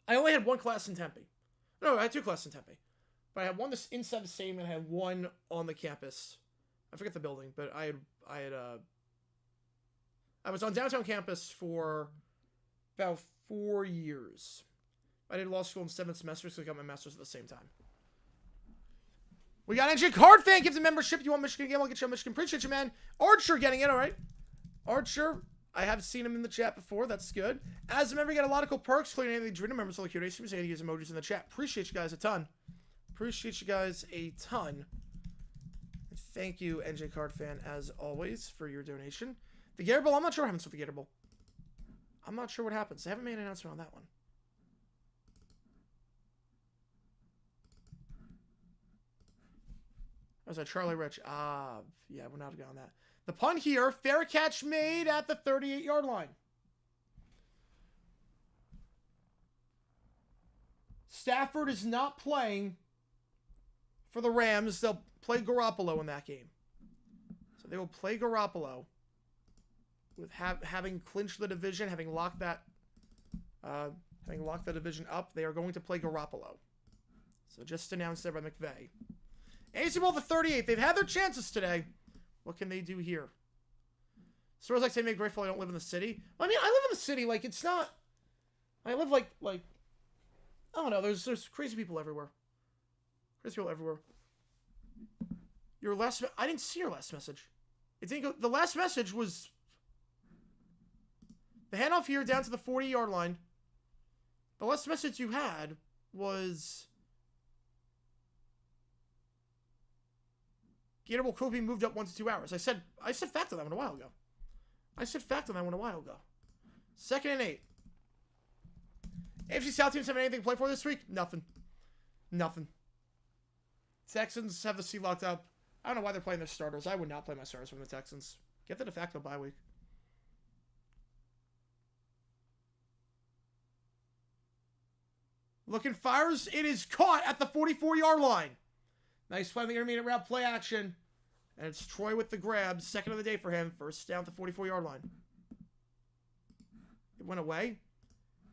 I only had one class in Tempe. No, I had 2 classes in Tempe. But I had one inside the same and I had one on the campus. I forget the building, but I was on downtown campus for about 4 years. I did law school in 7 semesters, so I got my master's at the same time. We got NJ Card Fan gives a membership. You want Michigan game? I'll get you on Michigan. Appreciate you, man. Archer getting it, all right. Archer, I have seen him in the chat before. That's good. As a member, you get a lot of cool perks. Clearing any of the Dream members, all the Q&A streams, and use emojis in the chat. Appreciate you guys a ton. Appreciate you guys a ton. Thank you, NJ Card Fan, as always, for your donation. The Gator Bowl, I'm not sure what happens with the Gator Bowl. I'm not sure what happens. They haven't made an announcement on that one. Was that Charlie Rich? Yeah, we're not on that. The punt here, fair catch made at the 38-yard line. Stafford is not playing for the Rams. They'll play Garoppolo in that game. So they will play Garoppolo with having clinched the division, having locked that division up. They are going to play Garoppolo. So just announced there by McVay. AC Bowl the 38th. They've had their chances today. What can they do here? Stores like say, make grateful I don't live in the city. Well, I mean, I live in the city. Like, it's not... I live like... I don't know. There's crazy people everywhere. Crazy people everywhere. Your last... I didn't see your last message. It didn't go... The last message was... The handoff here down to the 40-yard line. The last message you had was... Gator Bowl could be moved up 1 to 2 hours. I said fact on that one a while ago. 2nd and 8. AFC South teams have anything to play for this week? Nothing. Texans have the seat locked up. I don't know why they're playing their starters. I would not play my starters from the Texans. Get the de facto bye week. Looking fires. It is caught at the 44-yard line. Nice play on the intermediate route, play action. And it's Troy with the grab. Second of the day for him. First down at the 44-yard line. It went away.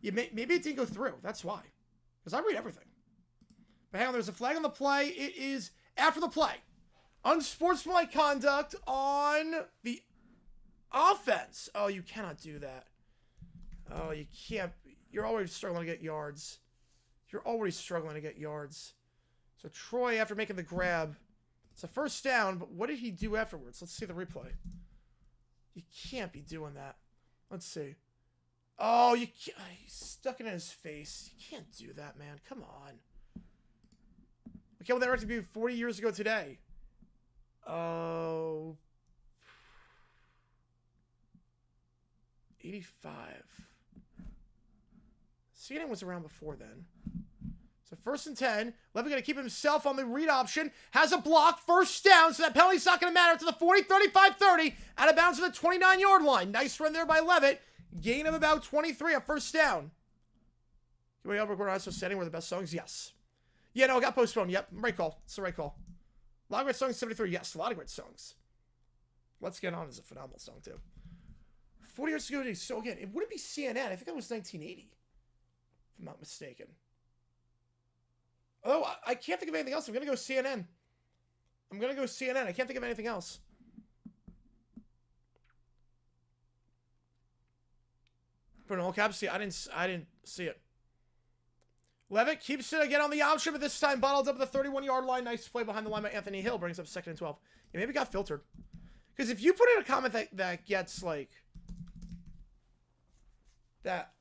Yeah, maybe it didn't go through. That's why. Because I read everything. But hang on, there's a flag on the play. It is after the play. Unsportsmanlike conduct on the offense. Oh, you cannot do that. Oh, you can't. You're already struggling to get yards. So Troy, after making the grab, it's a first down, but what did he do afterwards? Let's see the replay. You can't be doing that. Let's see. Oh, you can't. He stuck it in his face. You can't do that, man. Come on. Okay, well, that record to be 40 years ago today. Oh. 85. CNN was around before then. So 1st and 10. Levy going to keep himself on the read option. Has a block. First down. So that penalty's not going to matter to the 40, 35, 30. Out of bounds to the 29-yard line. Nice run there by Levitt. Gain of about 23 on first down. Can we all record also setting were the best songs? Yes. Yeah, no, I got postponed. Yep. Right call. It's the right call. A lot of great songs. 73. Yes, a lot of great songs. Let's Get On is a phenomenal song, too. 40 years ago today. So again, it wouldn't be CNN. I think that was 1980. If I'm not mistaken. Oh, I can't think of anything else. I'm going to go CNN. I can't think of anything else. Put in all caps. See, I didn't see it. Levitt keeps it again on the option, but this time bottled up at the 31-yard line. Nice play behind the line by Anthony Hill. Brings up 2nd and 12. Yeah, maybe it got filtered. Because if you put in a comment that gets like that...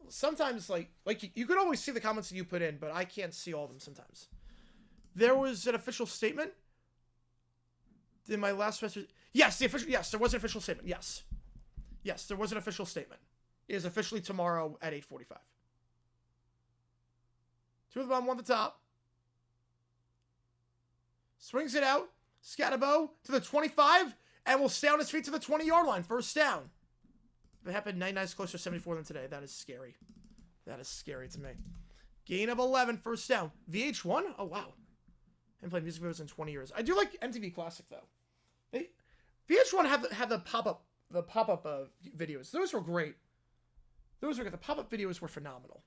Sometimes, like you could always see the comments that you put in, but I can't see all of them sometimes. There was an official statement. In my last message, yes, there was an official statement. Yes, there was an official statement. It is officially tomorrow at 8:45. 2 of the bottom, 1 at the top. Swings it out. Scatabo to the 25, and will stay on his feet to the 20-yard line. First down. If it happened 99 is closer to 74 than today. That is scary. That is scary to me. Gain of 11, first down. VH1? Oh, wow. I haven't played music videos in 20 years. I do like MTV Classic, though. VH1 had the pop-up videos. Those were great. The pop-up videos were phenomenal.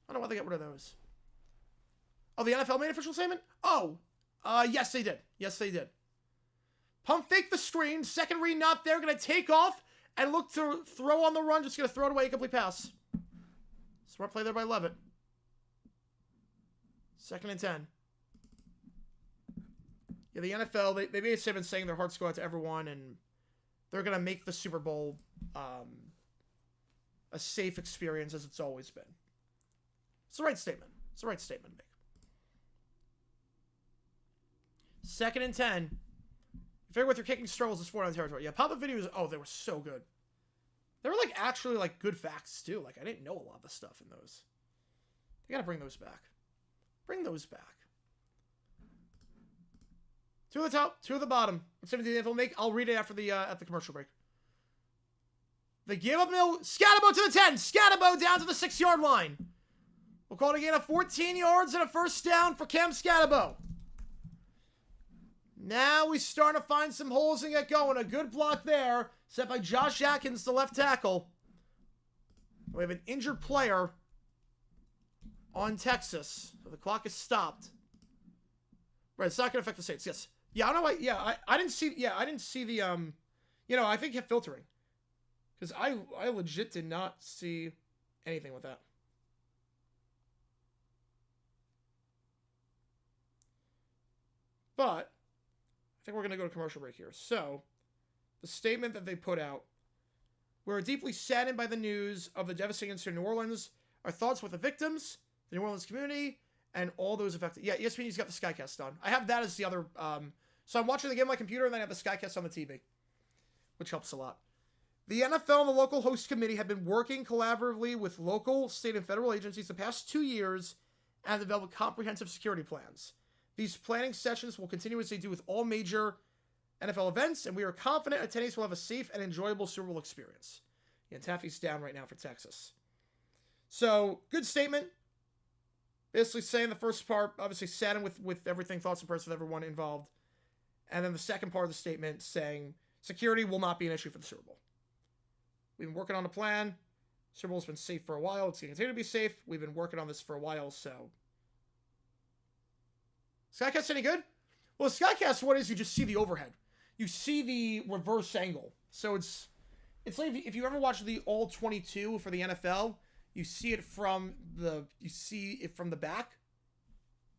I don't know why they got rid of those. Oh, the NFL made official statement? Oh, yes, they did. Yes, they did. Pump fake the screen. Second read not there. Going to take off and look to throw on the run. Just going to throw it away. Incomplete pass. Smart play there by Levitt. 2nd and 10. Yeah, the NFL, they made a statement saying their hearts go out to everyone, and they're going to make the Super Bowl a safe experience as it's always been. It's the right statement. It's the right statement to make. 2nd and 10. Figure with your kicking struggles is 4-down territory. Yeah, pop-up videos, oh, they were so good. They were, like, actually, like, good facts, too. Like, I didn't know a lot of the stuff in those. They gotta bring those back. Bring those back. 2 at the top, 2 at the bottom. 17th NFL make. I'll read it after the at the commercial break. The give up middle. Scatterbo to the 10. Scatterbo down to the 6-yard line. We'll call it again a 14 yards and a first down for Cam Scatterbo. Now we start to find some holes and get going. A good block there, set by Josh Atkins, the left tackle. We have an injured player on Texas. So the clock is stopped. Right, it's not going to affect the Saints. Yes. Yeah, I don't know why. Yeah, I didn't see. Yeah, I didn't see the I think hit filtering, because I legit did not see anything with that. But I think we're going to go to commercial break here. So, the statement that they put out: we're deeply saddened by the news of the devastating incident in New Orleans. Our thoughts with the victims, the New Orleans community, and all those affected. Yeah, ESPN's got the Skycast on. I have that as the other. So I'm watching the game on my computer, and then I have the Skycast on the TV, which helps a lot. The NFL and the local host committee have been working collaboratively with local, state, and federal agencies the past 2 years and have developed comprehensive security plans. These planning sessions will continue as they do with all major NFL events, and we are confident attendees will have a safe and enjoyable Super Bowl experience. Yeah, Taffy's down right now for Texas. So, good statement. Basically saying the first part, obviously saddened with everything, thoughts and prayers with everyone involved. And then the second part of the statement saying security will not be an issue for the Super Bowl. We've been working on a plan. Super Bowl's been safe for a while. It's going to continue to be safe. We've been working on this for a while, so. Skycast any good? Well, Skycast, what is, you just see the overhead. You see the reverse angle. So it's like if you ever watch the All 22 for the NFL, you see it from the back.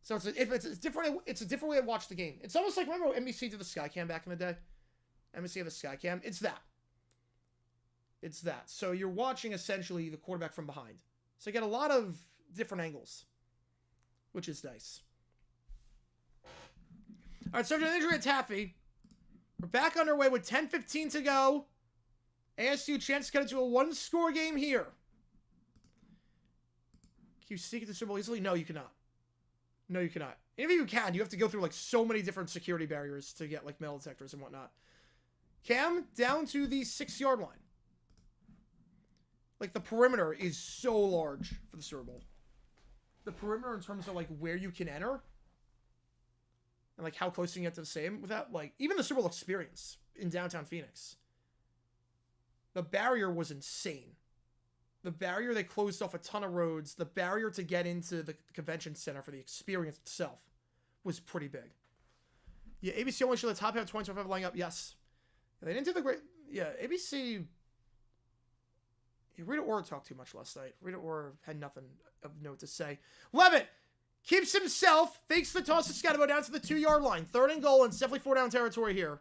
So it's a different way to watch the game. It's almost like, remember when NBC did the Skycam back in the day? NBC had the Skycam. It's that. So you're watching essentially the quarterback from behind. So you get a lot of different angles, which is nice. All right, so after an injury at Taffy, we're back underway with 10:15 to go. ASU chance to cut into a one-score game here. Can you sneak into the Super Bowl easily? No, you cannot. No, you cannot. Even if you can, you have to go through like so many different security barriers to get like metal detectors and whatnot. Cam down to the 6-yard line. Like the perimeter is so large for the Super Bowl. The perimeter in terms of like where you can enter and like how close you can get to the same without like even the Super Bowl experience in downtown Phoenix. The barrier was insane. The barrier, they closed off a ton of roads. The barrier to get into the convention center for the experience itself was pretty big. Yeah, ABC only showed the top half 25 line up. Yes. They didn't do the great. Yeah, ABC. Rita Ora talked too much last night. Rita Ora had nothing of note to say. Levitt keeps himself, fakes the toss to Scatterbo down to the 2-yard line. 3rd and goal, and it's definitely 4-down territory here.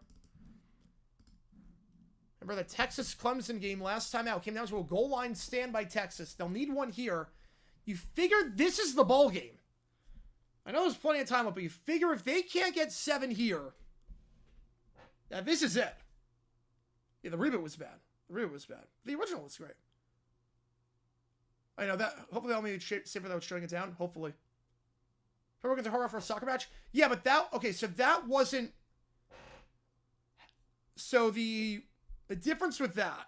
Remember the Texas-Clemson game last time out came down to a goal line stand by Texas. They'll need one here. You figure this is the ball game. I know there's plenty of time up, but you figure if they can't get 7 here, yeah, this is it. Yeah, the reboot was bad. The original was great. I know that. Hopefully I'll maybe safe for that with shutting it down. Hopefully. We're going to hurry for a soccer match. Yeah, but that, okay, so that wasn't, so the difference with that,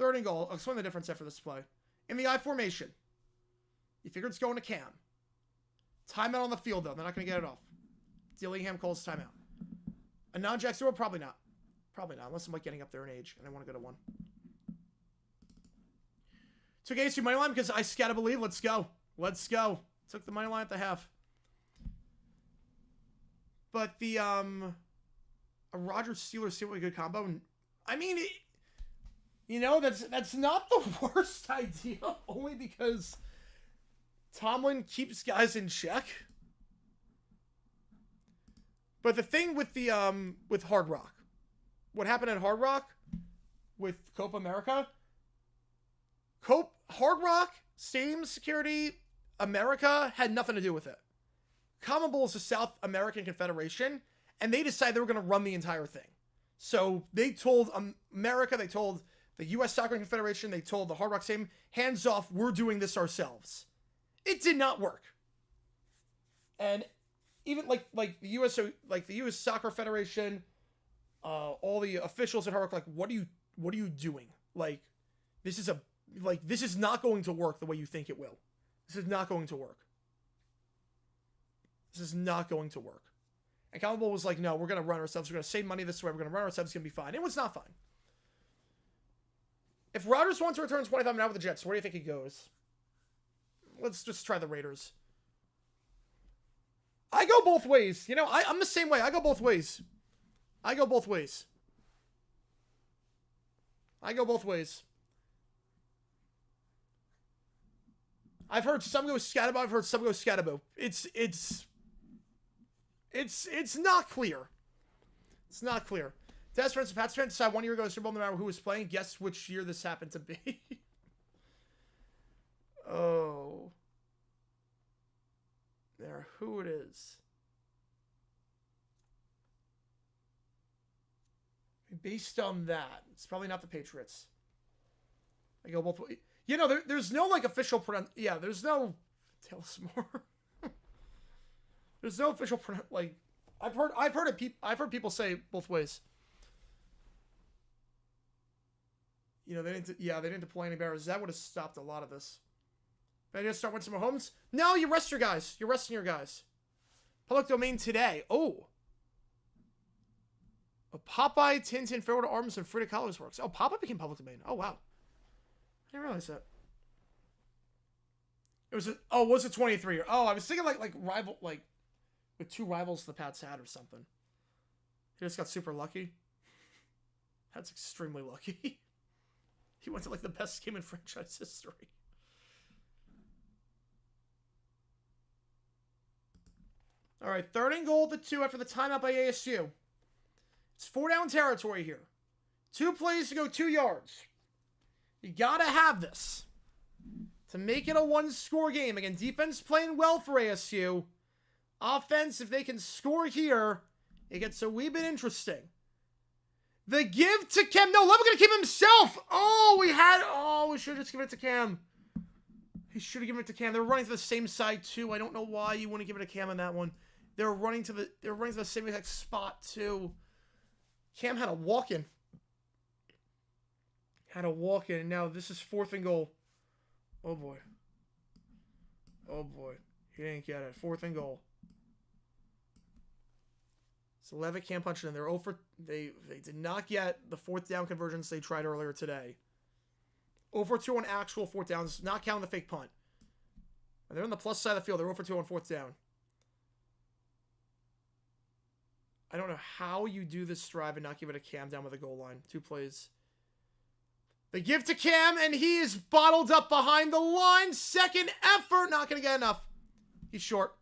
3rd and goal, I'll explain the difference after this play. In the I formation, you figure it's going to Cam. Timeout on the field, though. They're not going to get it off. Dillingham calls timeout. A non-jack zero? Probably not. Probably not, unless I'm like getting up there in age and I want to go to 1. Took ASU money line because I scatter believe. Let's go. Let's go. Took the money line at the half. But the a Rodgers Steelers seemed like a good combo. And I mean, that's not the worst idea, only because Tomlin keeps guys in check. But the thing with the with Hard Rock, what happened at Hard Rock with Copa America, Hard Rock, Stadium Security America had nothing to do with it. CONMEBOL is the South American Confederation, and they decided they were going to run the entire thing. So they told America, they told the U.S. Soccer Confederation, they told the Hard Rock Stadium, hands off, we're doing this ourselves. It did not work. And even like the U.S. Soccer Federation, all the officials at Hard Rock, like, what are you doing? Like, this is not going to work the way you think it will. This is not going to work. This is not going to work. And CONMEBOL was like, no, we're going to run ourselves. We're going to save money this way. We're going to run ourselves. It's going to be fine. It was not fine. If Rodgers wants to return 25 now with the Jets, where do you think he goes? Let's just try the Raiders. I go both ways. I'm the same way. I go both ways. I go both ways. I've heard some go Scatabo. I've heard some go Scatabo. It's not clear. It's not clear. Test friends, Pats fans decide 1 year ago Super Bowl no matter who was playing. Guess which year this happened to be. Oh. There, who it is. Based on that, it's probably not the Patriots. I go both ways. There's no official there's no Taylor Smore. There's no official I've heard people say both ways. They didn't deploy any barriers. That would have stopped a lot of this. But I just start with some Mahomes. No, you rest your guys. You're resting your guys. Public domain today. Oh. A Popeye, Tintin, Farewell to Arms, and Frida Kahlo's works. Oh, Popeye became public domain. Oh, wow. I didn't realize that. Was it 23? Oh, I was thinking like rival, with two rivals the Pats had or something. He just got super lucky. That's extremely lucky. He went to the best game in franchise history. All right, 3rd and goal at the 2 after the timeout by ASU. It's 4-down territory here. 2 plays to go 2 yards. You gotta have this to make it a 1-score game. Again, defense playing well for ASU. Offense, if they can score here, it gets a wee bit interesting. The give to Cam. No, Levin's going to keep himself. We should have just given it to Cam. He should have given it to Cam. They were running to the same side, too. I don't know why you wouldn't give it to Cam on that one. They were running to the same exact spot, too. Cam had a walk-in. And now this is 4th and goal. Oh, boy. He didn't get it. 4th and goal. So Levitt can't punch it in. They did not get the 4th down conversions they tried earlier today. 0 for 2 on actual 4th downs, not counting the fake punt. And they're on the plus side of the field. They're 0 for 2 on 4th down. I don't know how you do this drive and not give it a Cam down with the goal line. 2 plays. They give to Cam, and he is bottled up behind the line. 2nd effort. Not going to get enough. He's short.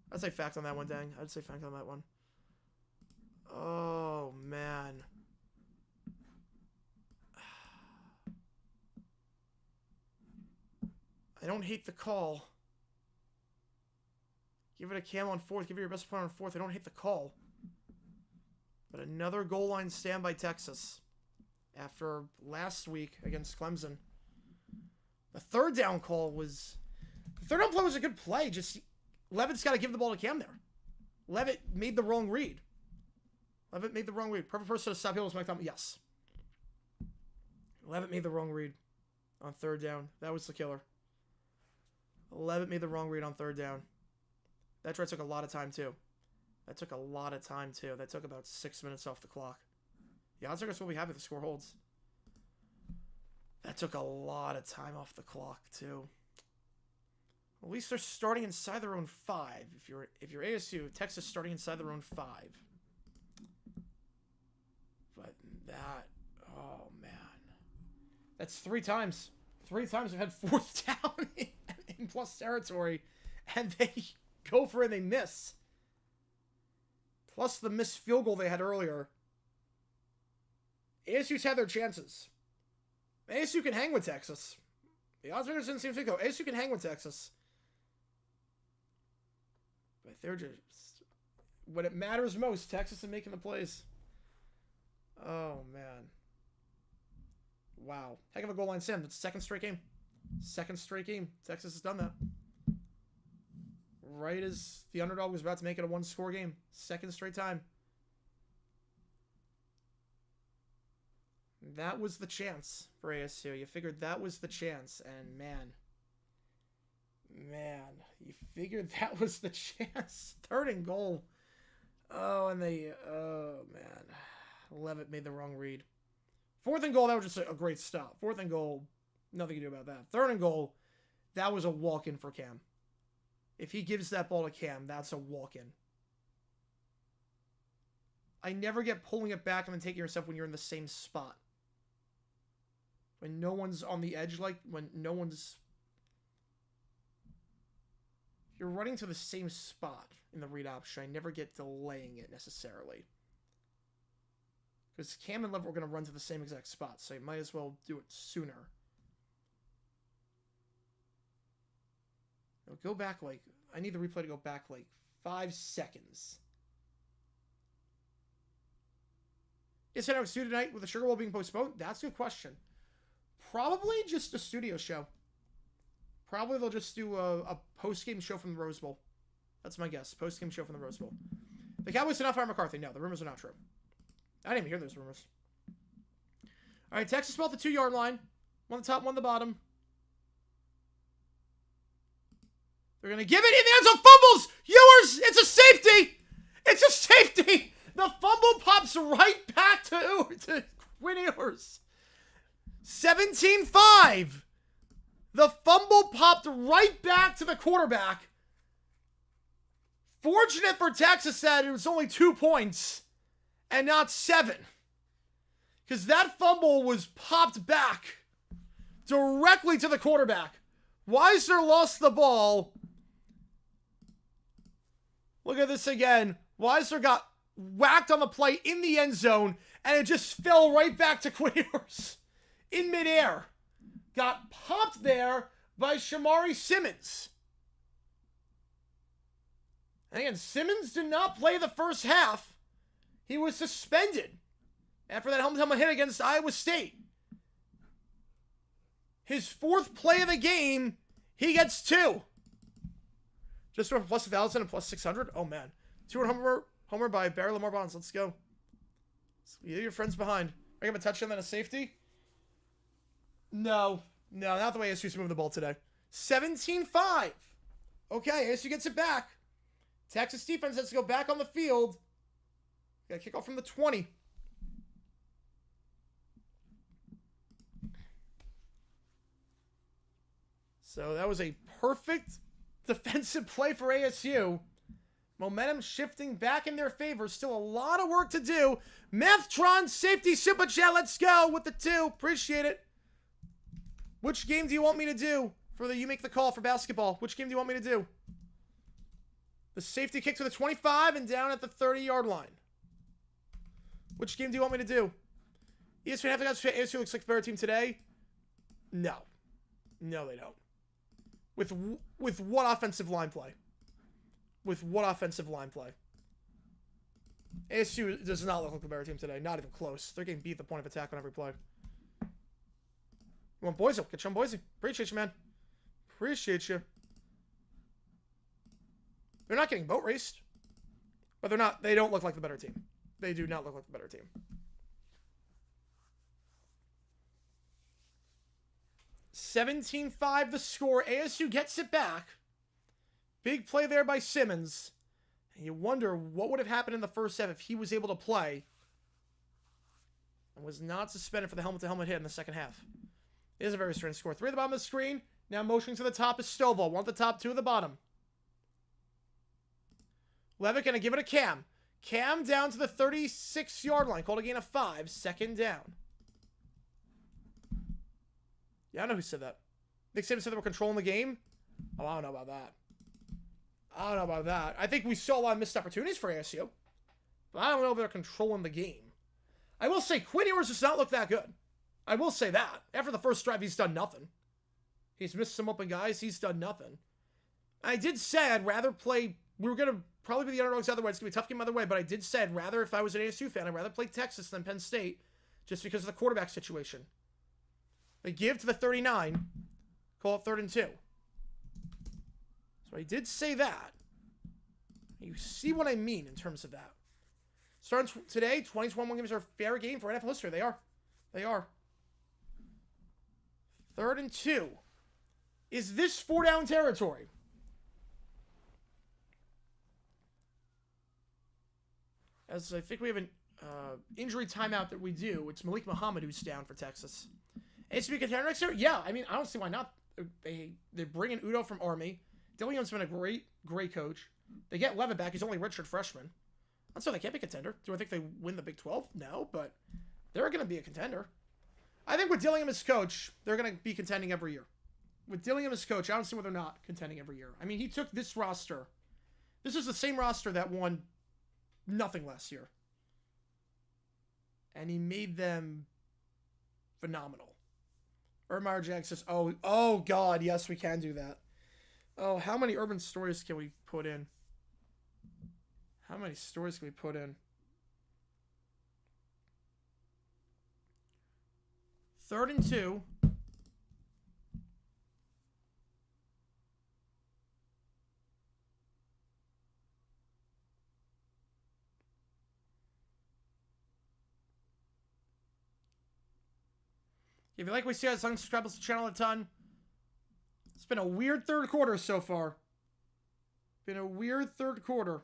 I'd say fact on that one, dang. I'd say fact on that one. Oh, man. I don't hate the call. Give it a Cam on 4th. Give it your best player on 4th. I don't hate the call. But another goal line stand by Texas after last week against Clemson. The 3rd down call was... The 3rd down play was a good play. Just Levitt's got to give the ball to Cam there. Levitt made the wrong read. Perfect person to stop Hill was Mike Thomas. Yes. Levitt made the wrong read on 3rd down. That was the killer. Levitt made the wrong read on 3rd down. That try took a lot of time, too. That took about 6 minutes off the clock. The odds makers will be happy if the score holds. That took a lot of time off the clock, too. At least they're starting inside their own 5. If you're ASU, Texas starting inside their own 5. But that, oh man, that's 3 times. 3 times we've had 4th down in plus territory, and they go for it and they miss. Plus the missed field goal they had earlier. ASU's had their chances. ASU can hang with Texas. The odds makers didn't seem to go. ASU can hang with Texas. But they're just... when it matters most, Texas is making the plays. Oh, man. Wow. Heck of a goal line sim. That's second straight game. Second straight game. Texas has done that. Right as the underdog was about to make it a 1-score game. Second straight time. That was the chance for ASU. You figured that was the chance, and man, you figured that was the chance. 3rd and goal. Oh, and oh man, Levitt made the wrong read. 4th and goal, that was just a great stop. 4th and goal, nothing you can do about that. 3rd and goal, that was a walk-in for Cam. If he gives that ball to Cam, that's a walk-in. I never get pulling it back and then taking yourself when you're in the same spot. When no one's on the edge, like when no one's... You're running to the same spot in the read option. I never get delaying it necessarily. Because Cam and Levitt were going to run to the same exact spot, so you might as well do it sooner. Go back like... I need the replay to go back like 5 seconds. Is it out studio tonight with the Sugar Bowl being postponed? That's a good question. Probably just a studio show. Probably they'll just do a post-game show from the Rose Bowl. That's my guess. Post-game show from the Rose Bowl. The Cowboys did not fire McCarthy. No, the rumors are not true. I didn't even hear those rumors. All right, Texas ball at the 2-yard line. One the top, one the bottom. They're going to give it in the end zone. Fumbles! Ewers! It's a safety! It's a safety! The fumble pops right back to Quinn Ewers. 17-5. The fumble popped right back to the quarterback. Fortunate for Texas that it was only 2 points and not 7. Because that fumble was popped back directly to the quarterback. Weiser lost the ball. Look at this again. Weiser got whacked on the play in the end zone, and it just fell right back to Quinn Ewers in midair. Got popped there by Shamari Simmons. And again, Simmons did not play the first half. He was suspended after that helmet hit against Iowa State. His 4th play of the game, he gets 2. Just for plus 1,000 and plus 600. Oh, man. 200 homer by Barry Lamar Bonds. Let's go. Leave your friends behind. Are you going to touchdown then a safety? No, not the way ASU's moving the ball today. 17-5. Okay, ASU gets it back. Texas defense has to go back on the field. Got to kick off from the 20. So that was a perfect defensive play for ASU. Momentum shifting back in their favor. Still a lot of work to do. Methtron safety super chat. Let's go with the 2. Appreciate it. Which game do you want me to do for the you make the call for basketball? Which game do you want me to do? The safety kick to the 25 and down at the 30-yard line. Which game do you want me to do? ESPN have to go ASU looks like the better team today? No. No, they don't. With what offensive line play? With what offensive line play? ASU does not look like the better team today. Not even close. They're getting beat at the point of attack on every play. You want Boise? Get you on Boise. Appreciate you, man. Appreciate you. They're not getting boat raced. But they're not. They don't look like the better team. They do not look like the better team. 17-5 the score. ASU gets it back. Big play there by Simmons. And you wonder what would have happened in the first half if he was able to play. and was not suspended for the helmet-to-helmet hit in the second half. It is a very strange score. 3 at the bottom of the screen. Now motioning to the top is Stovall. 1 at the top, 2 at the bottom. Levitt going to give it to Cam. Cam down to the 36-yard line. Called a gain of 5. 2nd down. Yeah, I know who said that. Nick Saban said they were controlling the game. Oh, I don't know about that. I don't know about that. I think we saw a lot of missed opportunities for ASU. But I don't know if they're controlling the game. I will say, Quinn Ewers does not look that good. I will say that. After the first drive, he's done nothing. He's missed some open guys. He's done nothing. I did say I'd rather play... We were going to probably be the underdogs other way. It's going to be a tough game other way. But I did say I'd rather, if I was an ASU fan, I'd rather play Texas than Penn State. Just because of the quarterback situation. They give to the 39. Call it 3rd and 2. So I did say that. You see what I mean in terms of that. Starting today, 2021 games are a fair game for NFL history. They are. They are. 3rd and 2. Is this 4-down territory? As I think we have an injury timeout that we do. It's Malik Muhammad who's down for Texas. ASU contender next year? Yeah, I mean, I don't see why not. They bring in Udo from Army. Dillion's been a great coach. They get Levitt back. He's only redshirt freshman. That's why they can't be a contender. Do I think they win the Big 12? No, but they're going to be a contender. I think with Dillingham as coach, they're going to be contending every year. With Dillingham as coach, I don't see why they're not contending every year. I mean, he took this roster. This is the same roster that won nothing last year. And he made them phenomenal. Urban Jack says, oh God, yes, we can do that. Oh, how many urban stories can we put in? How many stories can we put in? 3rd and 2. If you like what we see, unsubscribe to the channel a ton. It's been a weird 3rd quarter so far. Been a weird 3rd quarter.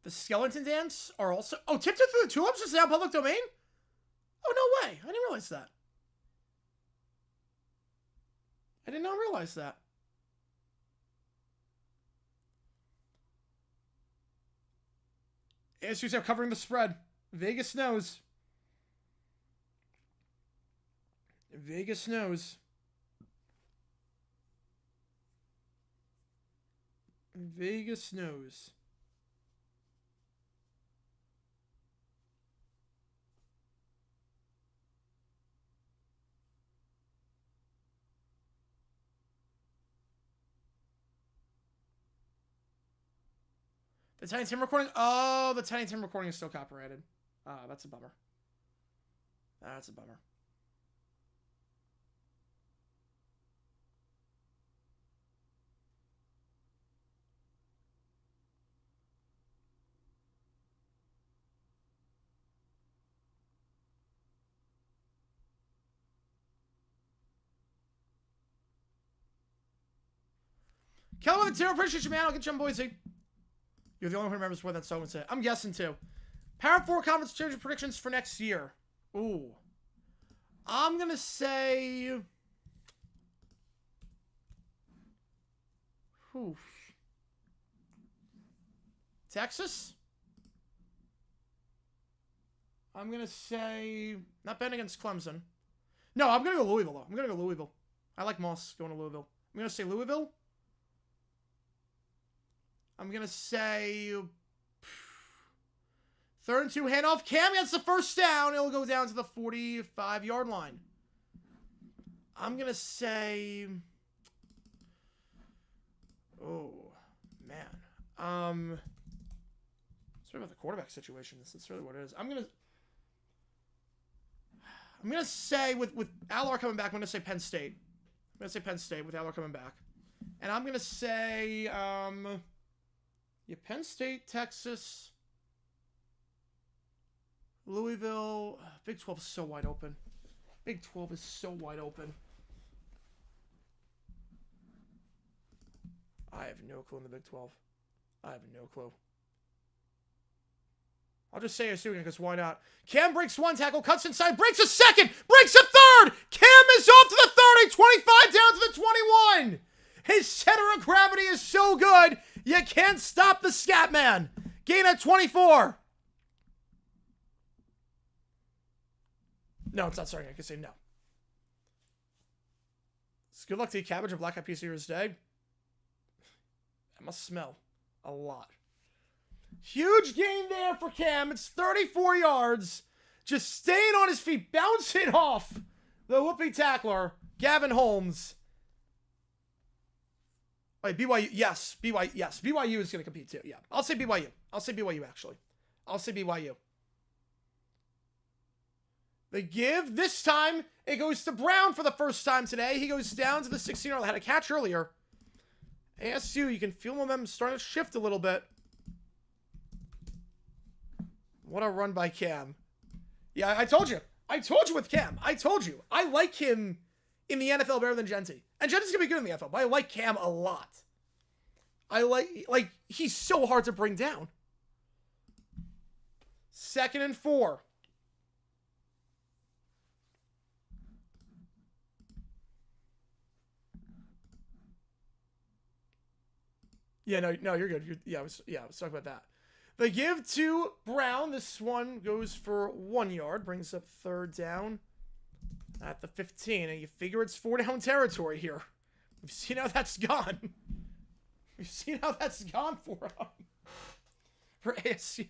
The skeleton dance are also... Oh, Tiptoe Through the Tulips is now public domain? Oh, no way. I didn't realize that. I did not realize that. ASU's now covering the spread. Vegas knows. Vegas knows. Vegas knows. The Tiny Tim recording? Oh, the Tiny Tim recording is still copyrighted. Ah, that's a bummer. That's a bummer. Kelvin with the 2, appreciate you, man. I'll get you on Boise. You're the only one who remembers what that song said. I'm guessing too. Power 4 conference championship predictions for next year. Ooh. I'm going to say... Oof. Texas? I'm going to say... Not betting against Clemson. No, I'm going to go Louisville, though. I'm going to go Louisville. I like Moss going to Louisville. I'm going to say Louisville. I'm going to say 3rd and 2 handoff. Cam gets the first down. It'll go down to the 45-yard line. I'm going to say... Oh, man. It's about the quarterback situation. This is really what it is. I'm going I'm going to say, with Allard coming back, I'm going to say Penn State. I'm going to say Penn State with Allard coming back. And I'm going to say, yeah, Penn State, Texas, Louisville. Big 12 is so wide open. Big 12 is so wide open. I have no clue in the Big 12. I have no clue. I'll just say ASU again, because why not? Cam breaks one tackle, cuts inside, breaks a second, breaks a third! Cam is off to the 30, 25 down to the 21! His center of gravity is so good, you can't stop the scat man. Gain at 24. No, it's not starting. I can say no. It's good luck to eat cabbage and black eyed peas here today. That must smell a lot. Huge gain there for Cam. It's 34 yards. Just staying on his feet, bouncing off the whoopee tackler, Gavin Holmes. Wait, BYU, yes. BYU is going to compete too. Yeah, I'll say BYU. I'll say BYU, actually. I'll say BYU. They give. This time, it goes to Brown for the first time today. He goes down to the 16-yard line. Had a catch earlier. ASU, you can feel momentum starting to shift a little bit. What a run by Cam. Yeah, I told you. I told you with Cam. I told you. I like him in the NFL better than Genty. And Genty's going to be good in the NFL, but I like Cam a lot. I like, he's so hard to bring down. 2nd and 4. Yeah, no, you're good. I was talking about that. They give to Brown. This one goes for 1 yard. Brings up 3rd down at the 15. And you figure it's 4-down territory here. We've seen how that's gone. We've seen how that's gone for ASU.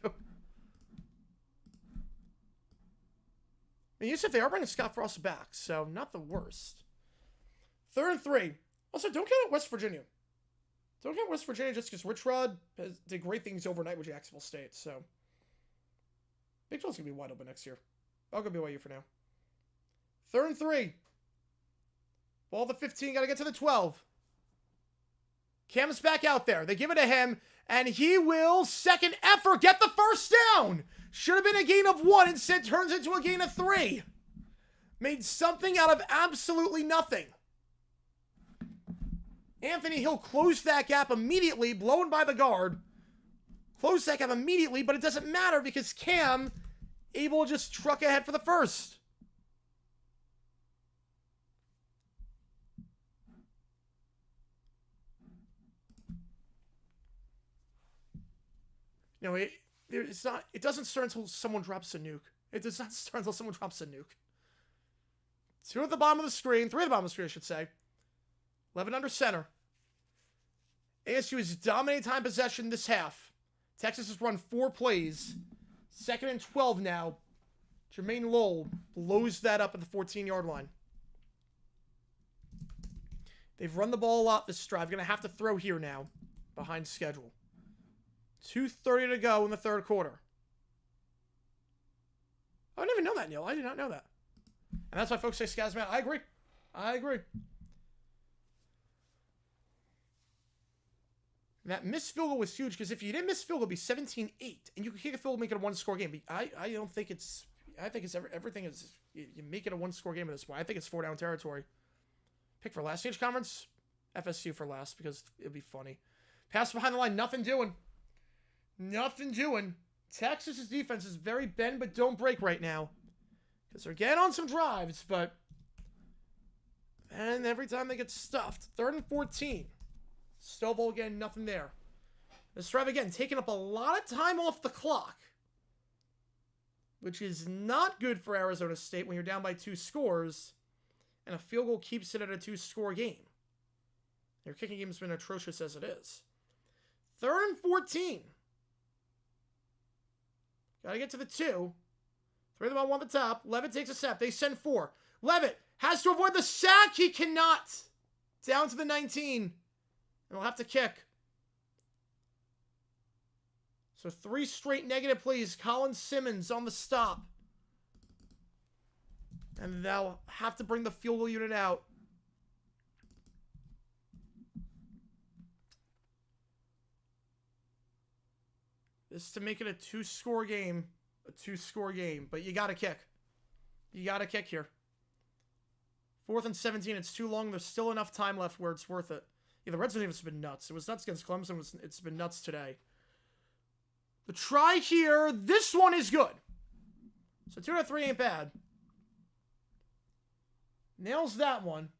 And UCF, they are bringing Scott Frost back, so not the worst. 3rd and 3. Also, don't count out West Virginia. Don't count West Virginia just because Rich Rod did great things overnight with Jacksonville State, so. Big 12's going to be wide open next year. I'll go BYU for now. 3rd and 3. Ball the 15, got to get to the 12. Cam's back out there. They give it to him, and he will, second effort, get the first down. Should have been a gain of 1, instead turns into a gain of 3. Made something out of absolutely nothing. Anthony Hill closed that gap immediately, blown by the guard. Closed that gap immediately, but it doesn't matter because Cam able to just truck ahead for the first. No, it doesn't start until someone drops a nuke. It does not start until someone drops a nuke. 2 at the bottom of the screen. 3 at the bottom of the screen, I should say. 11 under center. ASU has dominated time possession this half. Texas has run 4 plays. 2nd and 12 now. Jermaine Lowell blows that up at the 14-yard line. They've run the ball a lot this drive. Going to have to throw here now. Behind schedule. 2:30 to go in the 3rd quarter. I didn't even know that, Neil. I did not know that. And that's why folks say Scazman. I agree. And that missed field goal was huge because if you didn't miss field goal, it'd be 17-8. And you could kick a field goal, make it a 1-score game. But I don't think it's... I think it's everything is... You make it a 1-score game at this point. I think it's 4-down territory. Pick for last stage conference? FSU for last because it'd be funny. Pass behind the line. Nothing doing. Texas's defense is very bend but don't break right now. Because they're getting on some drives, but... And every time they get stuffed. 3rd and 14. Stovall again, nothing there. This drive again, taking up a lot of time off the clock. Which is not good for Arizona State when you're down by 2 scores. And a field goal keeps it at a 2-score game. Their kicking game has been atrocious as it is. 3rd and 14. Gotta get to the 2. 3 of them on 1 at the top. Levitt takes a snap. They send 4. Levitt has to avoid the sack. He cannot. Down to the 19. And we'll have to kick. So 3 straight negative plays. Colin Simmons on the stop. And they'll have to bring the field goal unit out. This is to make it a 2-score game. A 2-score game. But you got to kick. You got to kick here. 4th and 17. It's too long. There's still enough time left where it's worth it. Yeah, the red zone has been nuts. It was nuts against Clemson. It's been nuts today. The try here. This one is good. So 2 out of 3 ain't bad. Nails that one.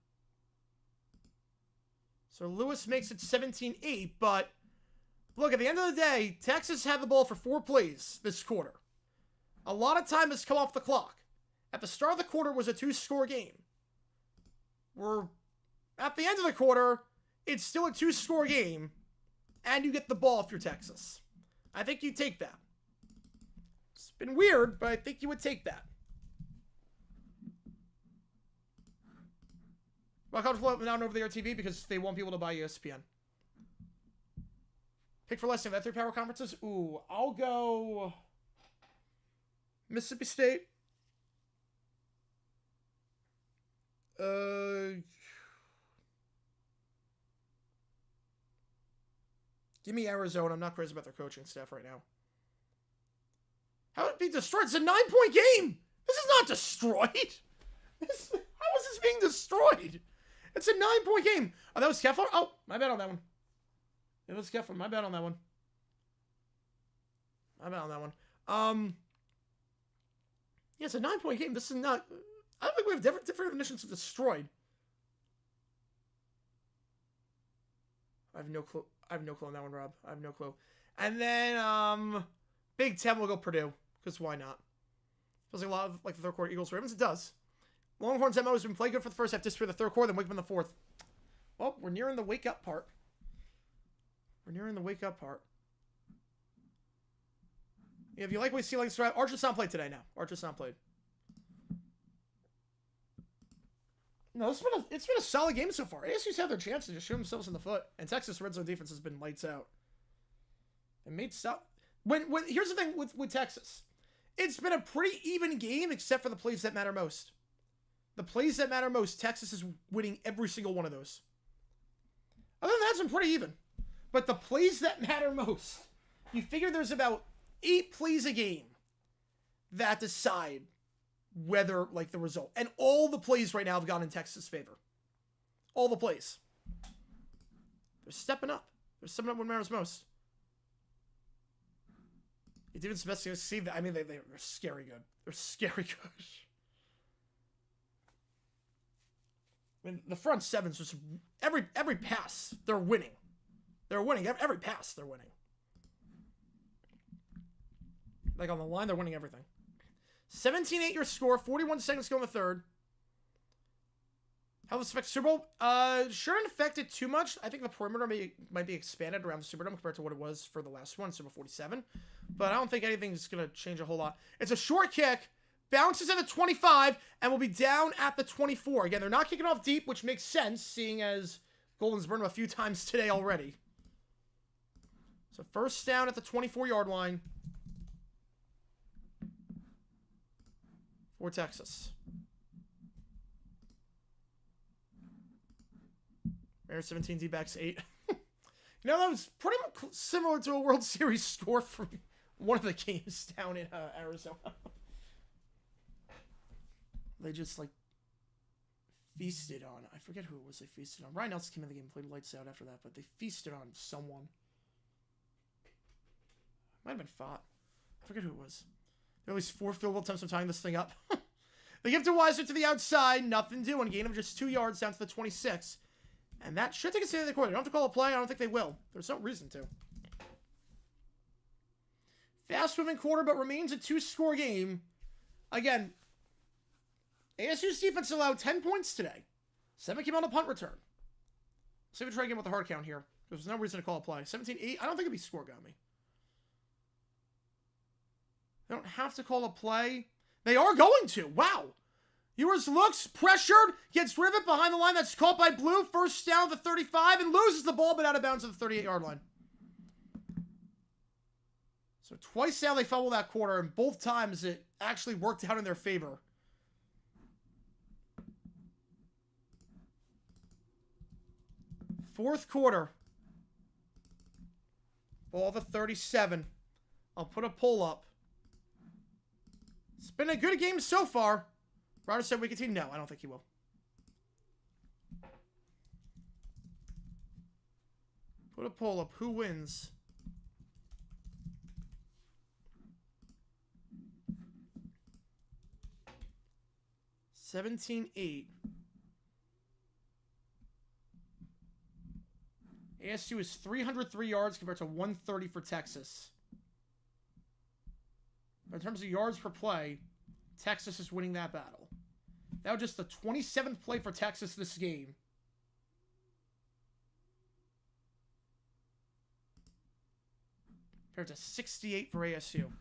So Lewis makes it 17-8, but look, at the end of the day, Texas had the ball for 4 plays this quarter. A lot of time has come off the clock. At the start of the quarter was a 2-score game. We're at the end of the quarter, it's still a 2-score game, and you get the ball if you're Texas. I think you take that. It's been weird, but I think you would take that. Well, college football now over the air TV because they won't be able to buy ESPN. Pick for less than that 3 power conferences. Ooh, I'll go Mississippi State. Give me Arizona. I'm not crazy about their coaching staff right now. How would it be destroyed? It's a 9-point game. This is not destroyed. How is this being destroyed? It's a 9-point game. Oh, that was Keffler? Oh, my bad on that one. It was Keffler. My bad on that one. My bad on that one. Yeah, it's a 9-point game. This is not... I don't think we have different definitions of destroyed. I have no clue. I have no clue on that one, Rob. I have no clue. And then, Big Ten will go Purdue. Because why not? Feels like a lot of, like, the third quarter Eagles-Ravens. It does. Longhorns' MO has been played good for the first half, disappear the third quarter, then wake up in the fourth. Well, we're nearing the wake-up part. We're nearing the wake-up part. Yeah, if you like what you see, like this, Archer's not played today now. Archer's not played. No, it's been a solid game so far. ASU's had their chance to just shoot themselves in the foot, and Texas red zone defense has been lights out. It made stop. Here's the thing with Texas, it's been a pretty even game except for the plays that matter most. The plays that matter most, Texas is winning every single one of those. Other than that, it's been pretty even. But the plays that matter most, you figure there's about 8 plays a game that decide whether, like, the result. And all the plays right now have gone in Texas' favor. All the plays. They're stepping up. They're stepping up when it matters most. You didn't see that. I mean, they're scary good. They're scary good. I mean, the front seven's just every pass, they're winning. They're winning. Every pass, they're winning. Like, on the line, they're winning everything. 17-8 your score. 41 seconds to go in the third. How does this affect Super Bowl? Shouldn't affect it too much. I think the perimeter might be expanded around the Superdome compared to what it was for the last one, Super 47. But I don't think anything's going to change a whole lot. It's a short kick. Bounces at the 25 and will be down at the 24. Again, they're not kicking off deep, which makes sense, seeing as Golden's burned them a few times today already. So first down at the 24-yard line for Texas. Bears 17, D-backs 8. You know, that was pretty much similar to a World Series score from one of the games down in Arizona. They just, like, feasted on. I forget who it was they feasted on. Ryan Nelson came in the game and played lights out after that, but they feasted on someone. Might have been Fott. I forget who it was. There are at least 4 field goal attempts of tying this thing up. They give to Weiser to the outside. Nothing doing. Gain of just 2 yards down to the 26. And that should take us into the quarter. They don't have to call a play. I don't think they will. There's no reason to. Fast-moving quarter, but remains a 2-score game. Again, ASU's defense allowed 10 points today. 7 came on a punt return. See if we try again with the hard count here. There's no reason to call a play. 17-8. I don't think it'd be score got me. They don't have to call a play. They are going to. Wow. Ewers looks pressured, gets rid of it behind the line. That's caught by Blue. First down at the 35 and loses the ball, but out of bounds at the 38-yard line. So twice now they fumbled that quarter, and both times it actually worked out in their favor. Fourth quarter. Ball the 37. I'll put a poll up. It's been a good game so far. Ryder said we continue. No, I don't think he will. Put a poll up. Who wins? $17-8. ASU is 303 yards compared to 130 for Texas. But in terms of yards per play, Texas is winning that battle. That was just the 27th play for Texas this game. Compared to 68 for ASU.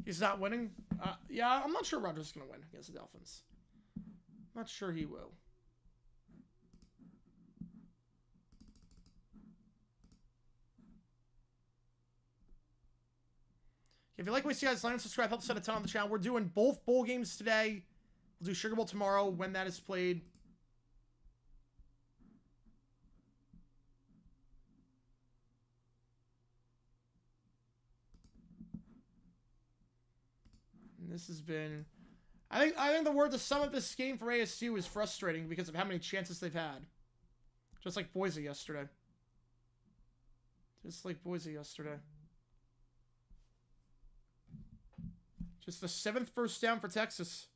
He's not winning? Yeah, I'm not sure Rogers is going to win against the Dolphins. I'm not sure he will. If you like what you see, guys, like and subscribe. Help set a ton on the channel. We're doing both bowl games today. We'll do Sugar Bowl tomorrow when that is played. And this has been... I think the word to sum up this game for ASU is frustrating because of how many chances they've had. Just like Boise yesterday. Just like Boise yesterday. Just the 7th first down for Texas.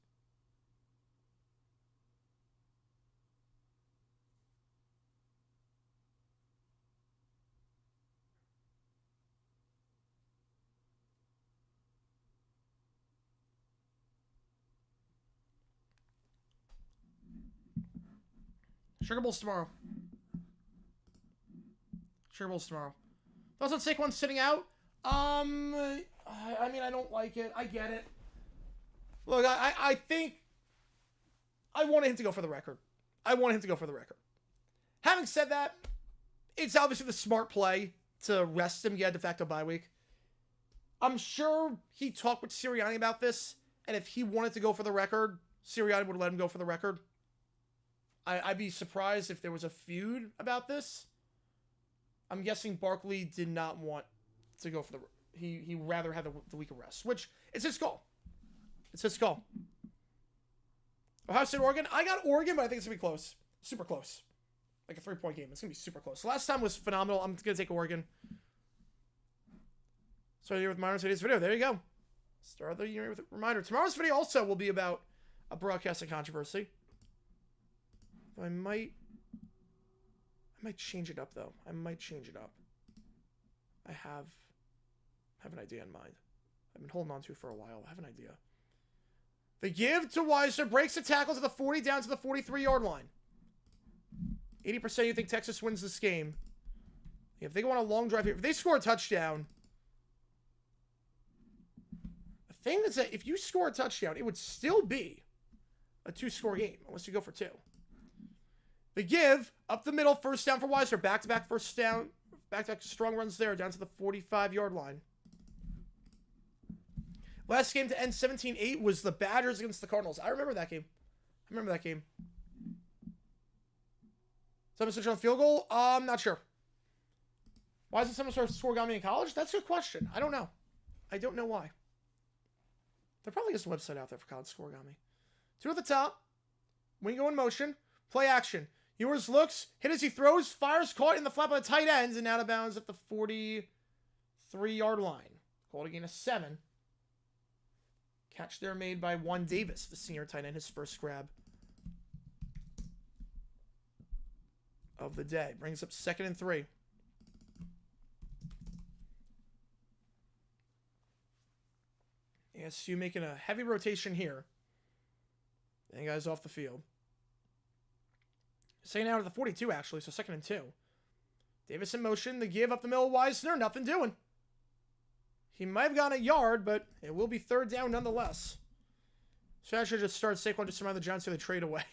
Sugar Bowl's tomorrow. Sugar Bowl's tomorrow. Thoughts on Saquon sitting out? I mean, I don't like it. I get it. Look, I think I wanted him to go for the record. I wanted him to go for the record. Having said that, it's obviously the smart play to rest him, get a de facto bye week. I'm sure he talked with Sirianni about this, and if he wanted to go for the record, Sirianni would let him go for the record. I'd be surprised if there was a feud about this. I'm guessing Barkley did not want to go for the... He rather had the week of rest, which it's his call. It's his call. Ohio State, Oregon. I got Oregon, but I think it's going to be close. Super close. Like a 3-point game. It's going to be super close. Last time was phenomenal. I'm going to take Oregon. Start the year with reminder today's video. There you go. Start the year with a reminder. Tomorrow's video also will be about a broadcasting controversy. I might change it up, though. I might change it up. I have an idea in mind. I've been holding on to for a while. I have an idea. The give to Weiser breaks the tackle to the 40 down to the 43-yard line. 80% you think Texas wins this game. If they go on a long drive here, if they score a touchdown, the thing is that if you score a touchdown, it would still be a 2-score game unless you go for 2. The give up the middle, first down for Weiser, back-to-back first down, back-to-back strong runs there down to the 45-yard line. Last game to end 17-8 was the Badgers against the Cardinals. I remember that game. I remember that game. 7 on field goal? I'm not sure. Why isn't someone scoregami in college? That's a good question. I don't know. I don't know why. There probably is a website out there for college scoregami. 2 at the top. When you go in motion, play action. Ewers looks, hit as he throws, fires, caught in the flat by the tight ends, and out of bounds at the 43-yard line. Called again a 7. Catch there made by Juan Davis, the senior tight end, his first grab of the day. Brings up 2nd and 3. ASU making a heavy rotation here. And guys off the field. Staying out at the 42, actually, so 2nd and 2. Davis in motion, the give up the middle, Wisner, nothing doing. He might have gotten a yard, but it will be 3rd down nonetheless. So I should just start Saquon just around the Giants so they trade away.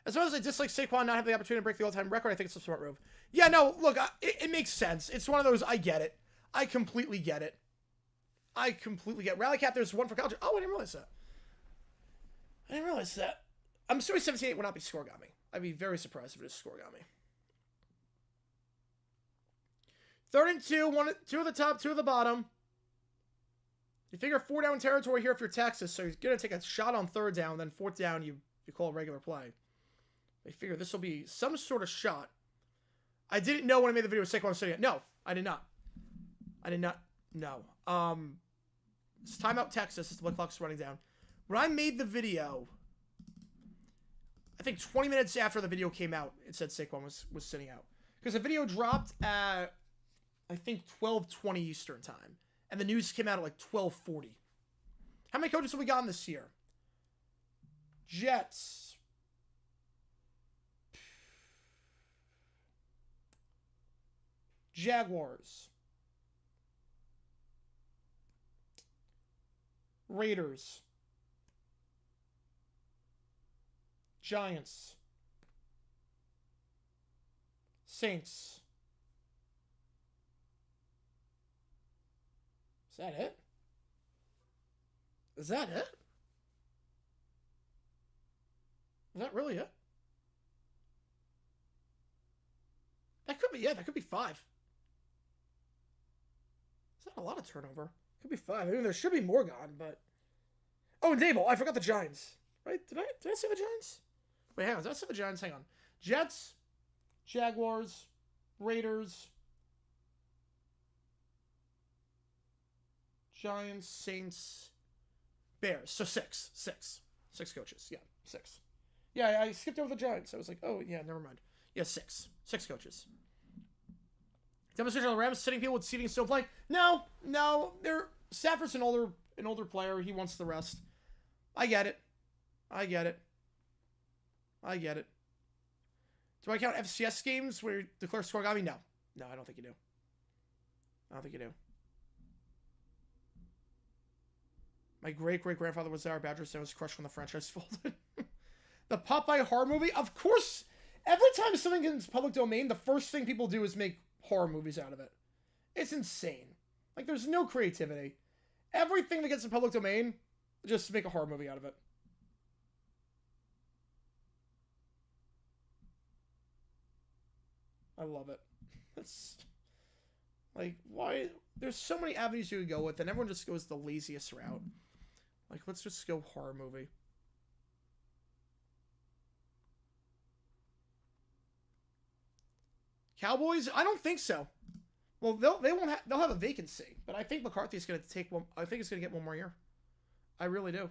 As much as I dislike Saquon not having the opportunity to break the all-time record, I think it's a smart move. Yeah, no, look, it makes sense. It's one of those, I get it. I completely get it. I completely get it. Rally Cap, there's one for college. Oh, I didn't realize that. I didn't realize that. I'm assuming 17-8 would not be scoregami. I'd be very surprised if it is scoregami. Third and two, two at the top, two at the bottom. You figure 4-down territory here if you're Texas, so you're going to take a shot on 3rd down, then 4th down, you call a regular play. They figure this will be some sort of shot. I didn't know when I made the video with Saquon was sitting. No, I did not. I did not know. It's timeout Texas. It's the play clock's running down. When I made the video, I think 20 minutes after the video came out, it said Saquon was sitting out. Because the video dropped at, I think, 12:20 Eastern time. And the news came out at like 12:40. How many coaches have we gotten this year? Jets. Jaguars. Raiders. Giants. Saints. Is that it? Is that it? Is that really it? That could be, yeah, that could be 5. Is that a lot of turnover? Could be 5. I mean, there should be more gone, but... Oh, and Dable, I forgot the Giants. Right? Did I say the Giants? Wait, hang on. Did I say the Giants? Hang on. Jets, Jaguars, Raiders, Giants, Saints, Bears. So 6. 6 coaches. Yeah, 6. Yeah, I skipped over the Giants. I was like, oh, yeah, never mind. Yeah, 6. 6 coaches. Demonstration on the Rams, sitting people with seating still playing. No. Stafford's an older player. He wants the rest. I get it. Do I count FCS games where you declare score? I mean, no. No, I don't think you do. My great-great-grandfather was there. Badgers was crushed when the franchise folded. The Popeye horror movie? Of course, every time something gets public domain, the first thing people do is make horror movies out of it. It's insane. Like, there's no creativity. Everything that gets in public domain, just make a horror movie out of it. I love it. It's like, why? There's so many avenues you could go with, and everyone just goes the laziest route. Like, let's just go horror movie. Cowboys? I don't think so. Well, they'll have a vacancy, but I think McCarthy's going to take one. I think he's going to get one more year. I really do.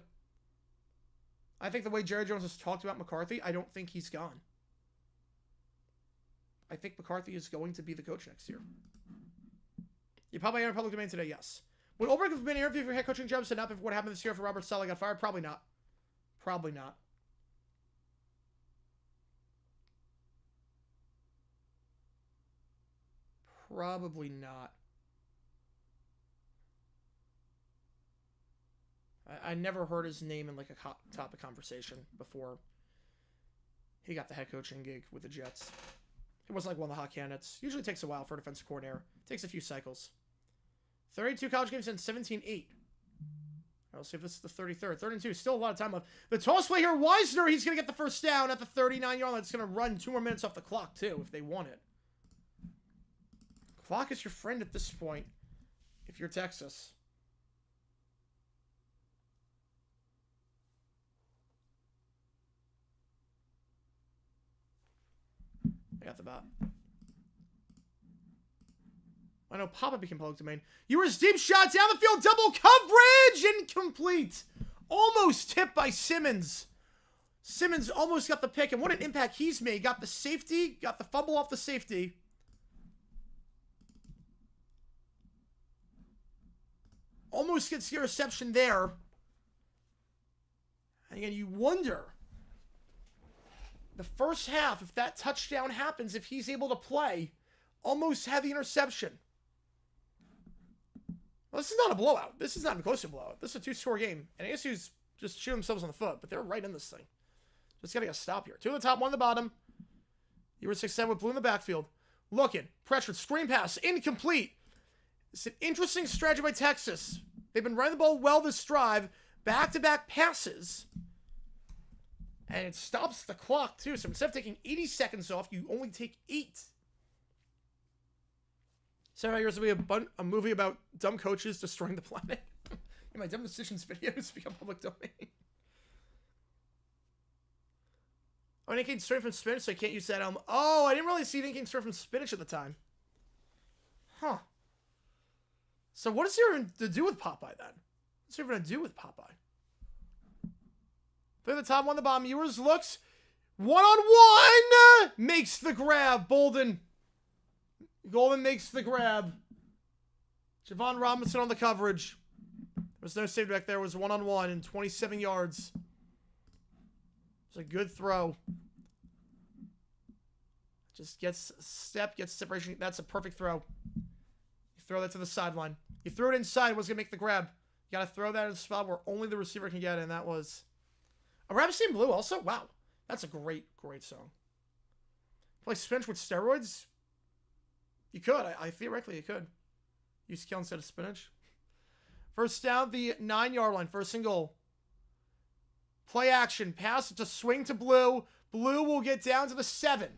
I think the way Jerry Jones has talked about McCarthy, I don't think he's gone. I think McCarthy is going to be the coach next year. You probably enter public domain today, yes. Would Ulbrich have been interviewed for head coaching jobs and not for what happened this year after Robert Saleh got fired? Probably not. Probably not. Probably not. I never heard his name in like a topic conversation before he got the head coaching gig with the Jets. He wasn't like one of the hot candidates. Usually takes a while for a defensive coordinator. Takes a few cycles. 32 college games and 17-8. I'll see if this is the 33rd. 3rd and 2. Still a lot of time left. The toss play here, Wisner. He's going to get the first down at the 39-yard line. It's going to run 2 more minutes off the clock, too, if they want it. Clock is your friend at this point, if you're Texas. I got the bot. I know Papa became public domain. Ewers deep shot down the field, double coverage, incomplete. Almost tipped by Simmons. Simmons almost got the pick, and what an impact he's made. Got the safety, got the fumble off the safety. Almost gets the interception there. And again, you wonder, the first half, if that touchdown happens, if he's able to play, almost had the interception. Well, this is not a blowout. This is not even close to a blowout. This is a 2-score game. And ASU's just shooting themselves on the foot, but they're right in this thing. Just gotta get a stop here. 2 on the top, 1 on the bottom. You were 6-7 with Blue in the backfield. Looking, pressured, screen pass, incomplete. It's an interesting strategy by Texas. They've been running the ball well this drive. Back-to-back passes. And it stops the clock, too. So instead of taking 80 seconds off, you only take 8. 7 years will be a movie about dumb coaches destroying the planet. In my dumb decisions videos become public domain. Oh, Nick came straight from spinach, so I can't use that. Oh, I didn't really see Nick came straight from spinach at the time. Huh. So what is there to do with Popeye then? What's there even to do with Popeye? Play the top one, the bottom. Ewers looks one-on-one. Makes the grab. Golden makes the grab. Javon Robinson on the coverage. There's no save back there. It was one-on-one and 27 yards. It's a good throw. Just gets a step, gets separation. That's a perfect throw. You throw that to the sideline. You throw it inside. What's going to make the grab? You got to throw that in a spot where only the receiver can get it, and that was a Ramsey in blue also. Wow. That's a great song. Play spinach with steroids? You could. I theoretically you could. Use kale instead of spinach. First down, the 9-yard line. First and goal. Play action. Pass to swing to Blue. Blue will get down to the 7.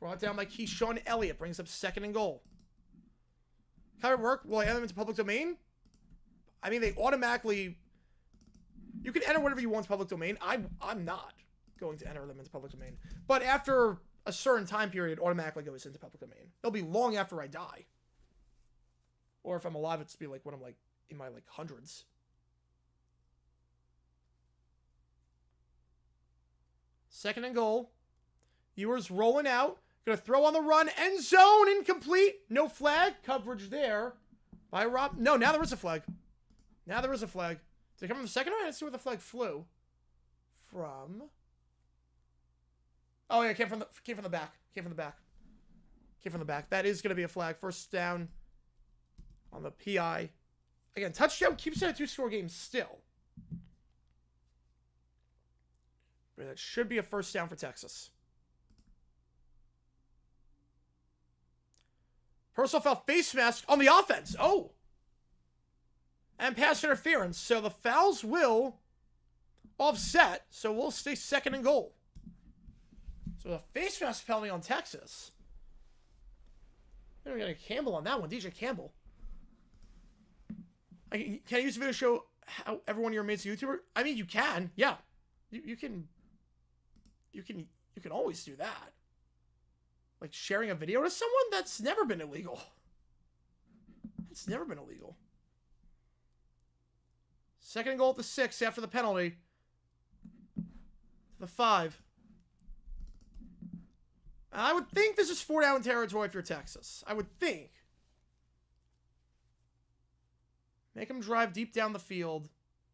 Brought down by Keyshawn Elliott. Brings up second and goal. How it work? Will I enter them into public domain? I mean, they automatically... You can enter whatever you want to public domain. I'm not going to enter them into public domain. But after a certain time period, it automatically goes into public domain. It'll be long after I die. Or if I'm alive, it's be like when I'm like in my like hundreds. Second and goal. Ewers rolling out. Gonna throw on the run. End zone. Incomplete. No flag. Coverage there by Rob. No, now there is a flag. Now there is a flag. Did it come from the second row? Let's see where the flag flew. From. Oh yeah, it came from the back. Came from the back. Came from the back. That is gonna be a flag. First down on the PI. Again, touchdown keeps it a 2-score game still. But that should be a first down for Texas. Personal foul face mask on the offense. Oh. And pass interference. So the fouls will offset. So we'll stay second and goal. So the face mask penalty on Texas. Then we got a Campbell on that one. DJ Campbell. Can I use a video to show how everyone in your mates is a YouTuber? I mean, you can. Yeah. You can always do that. Like sharing a video to someone? That's never been illegal. That's never been illegal. Second and goal at the 6 after the penalty. The 5. I would think this is 4-down territory if you're Texas. I would think. Make them drive deep down the field.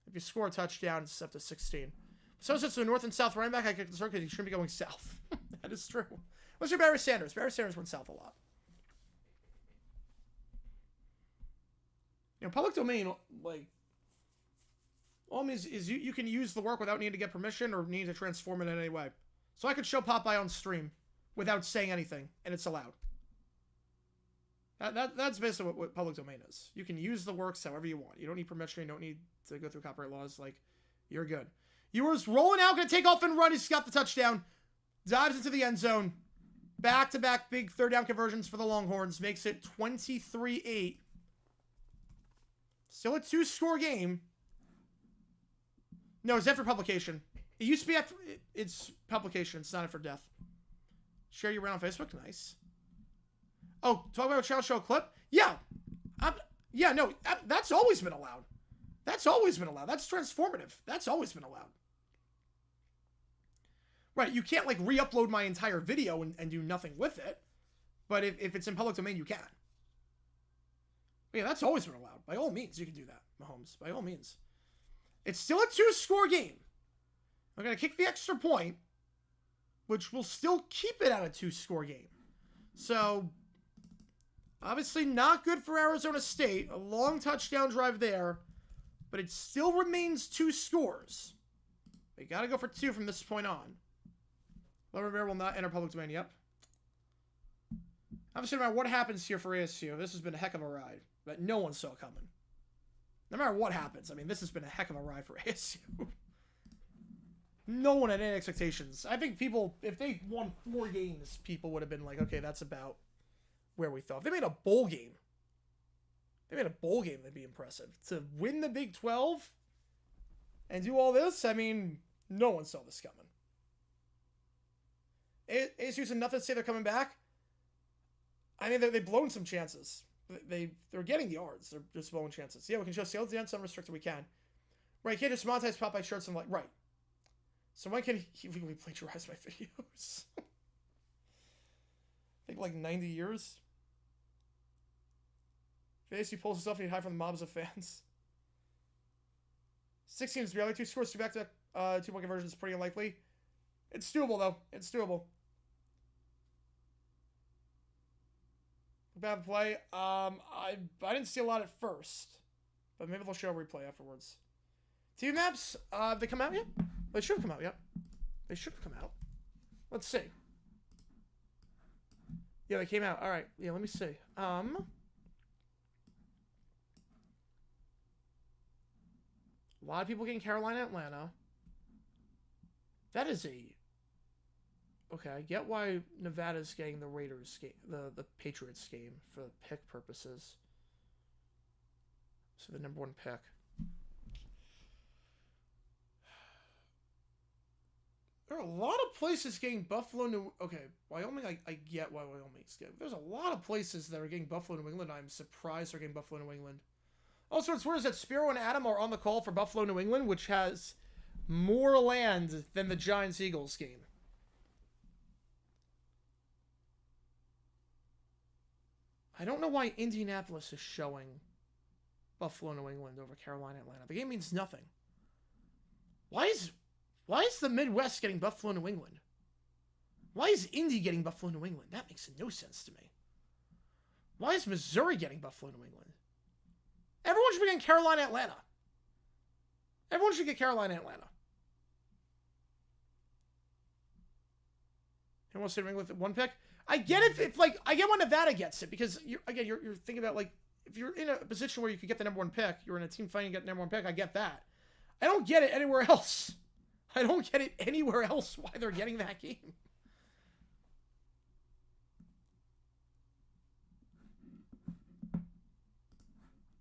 If you score a touchdown, it's up to 16. So since the north and south running back, I get concerned because he shouldn't be going south. That is true. What's your Barry Sanders? Barry Sanders went south a lot. You know, public domain, like, all it means is you can use the work without needing to get permission or needing to transform it in any way. So I could show Popeye on stream without saying anything, and it's allowed. That's basically what public domain is. You can use the works however you want. You don't need permission. You don't need to go through copyright laws. Like, you're good. Ewers rolling out, going to take off and run. He's got the touchdown. Dives into the end zone. Back-to-back big third-down conversions for the Longhorns. Makes it 23-8. Still a 2-score game. No, it's after publication. It used to be after... It's publication. It's not after death. Share you around on Facebook? Nice. Oh, talk about a child show clip? Yeah. That's always been allowed. That's always been allowed. That's transformative. That's always been allowed. Right, you can't, like, re-upload my entire video and do nothing with it. But if it's in public domain, you can. But yeah, that's always been allowed. By all means, you can do that, Mahomes. By all means. It's still a 2-score game. I'm going to kick the extra point, which will still keep it at a 2-score game. So, obviously not good for Arizona State. A long touchdown drive there. But it still remains 2 scores. They got to go for 2 from this point on. Lower Bear will not enter public domain. Yep. Obviously, no matter what happens here for ASU, this has been a heck of a ride. But no one saw it coming. No matter what happens, I mean, this has been a heck of a ride for ASU. No one had any expectations. I think people, if they won 4 games, people would have been like, okay, that's about where we thought. If they made a bowl game. That'd be impressive. To win the Big 12 and do all this, I mean, no one saw this coming. ASU's nothing to say they're coming back. I mean, they've blown some chances. They're getting the yards. They're just blowing chances. Yeah, we can show sales dance unrestricted. We can. Right, you can't just monetize Popeye shirts and like, right. So when can he legally plagiarize my videos? I think like 90 years. If ASU pulls himself, he'd hide from the mobs of fans. 6 teams barely. 2 scores, 2 back-to-back 2-point conversions is pretty unlikely. It's doable, though. It's doable. Bad play. I didn't see a lot at first, but maybe they'll show a replay afterwards. TV maps, have they come out yet? They should have come out yet. They should have come out. Let's see. Yeah, they came out. All right. Yeah, let me see. A lot of people getting Carolina, Atlanta. That is a... Okay, I get why Nevada's getting the Raiders game, the Patriots game for pick purposes. So the number 1 pick. There are a lot of places getting Buffalo, New... Okay, Wyoming, I get why Wyoming's getting... There's a lot of places that are getting Buffalo, New England. I'm surprised they're getting Buffalo, New England. Also, it's weird is that Spiro and Adam are on the call for Buffalo, New England, which has more land than the Giants-Eagles game. I don't know why Indianapolis is showing Buffalo, New England over Carolina, Atlanta. The game means nothing. Why is the Midwest getting Buffalo, New England? Why is Indy getting Buffalo, New England? That makes no sense to me. Why is Missouri getting Buffalo, New England? Everyone should be getting Carolina, Atlanta. Everyone should get Carolina, Atlanta. Anyone wants to New England with 1 pick? I get it if like, I get when Nevada gets it, because you're thinking about, like, if you're in a position where you could get the number 1 pick, you're in a team fighting to get the number 1 pick, I get that. I don't get it anywhere else. I don't get it anywhere else why they're getting that game.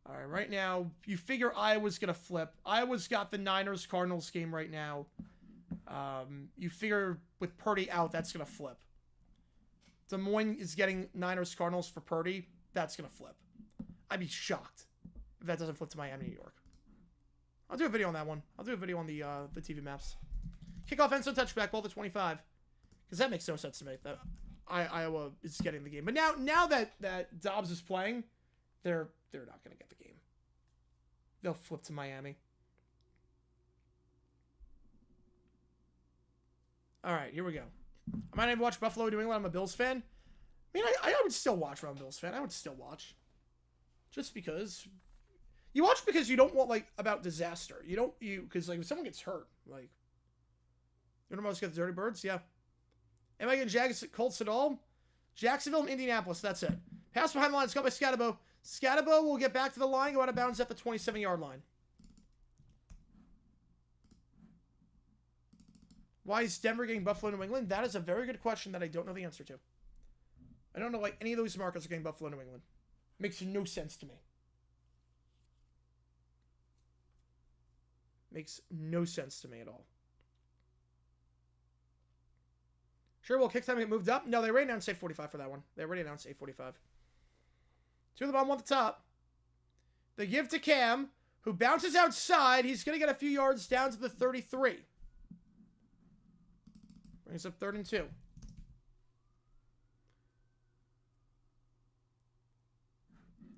All right, right now, you figure Iowa's going to flip. Iowa's got the Niners-Cardinals game right now. You figure with Purdy out, that's going to flip. Des Moines is getting Niners-Cardinals for Purdy. That's going to flip. I'd be shocked if that doesn't flip to Miami, New York. I'll do a video on that one. I'll do a video on the TV maps. Kickoff ends on touchback, ball to 25. Because that makes no sense to me. That Iowa is getting the game. But now that Dobbs is playing, they're not going to get the game. They'll flip to Miami. All right, here we go. I might even watch Buffalo, New England. I'm a Bills fan. I mean, I would still watch if I'm a Bills fan. I would still watch. Just because. You watch because you don't want, like, about disaster. Because, like, if someone gets hurt, like. You don't know about get the Dirty Birds? Yeah. Am I getting Jags Colts at all? Jacksonville and Indianapolis. That's it. Pass behind the line. It's got by Scatabo. Scatabo will get back to the line, go out of bounds at the 27-yard line. Why is Denver getting Buffalo, New England? That is a very good question that I don't know the answer to. I don't know why any of those markets are getting Buffalo, New England. Makes no sense to me. Makes no sense to me at all. Sure, will kick time get moved up? No, they already announced 8:45 for that one. They already announced 8:45. 2 of the bottom, 1 at the top. They give to Cam, who bounces outside. He's going to get a few yards down to the 33. Brings up 3rd and 2.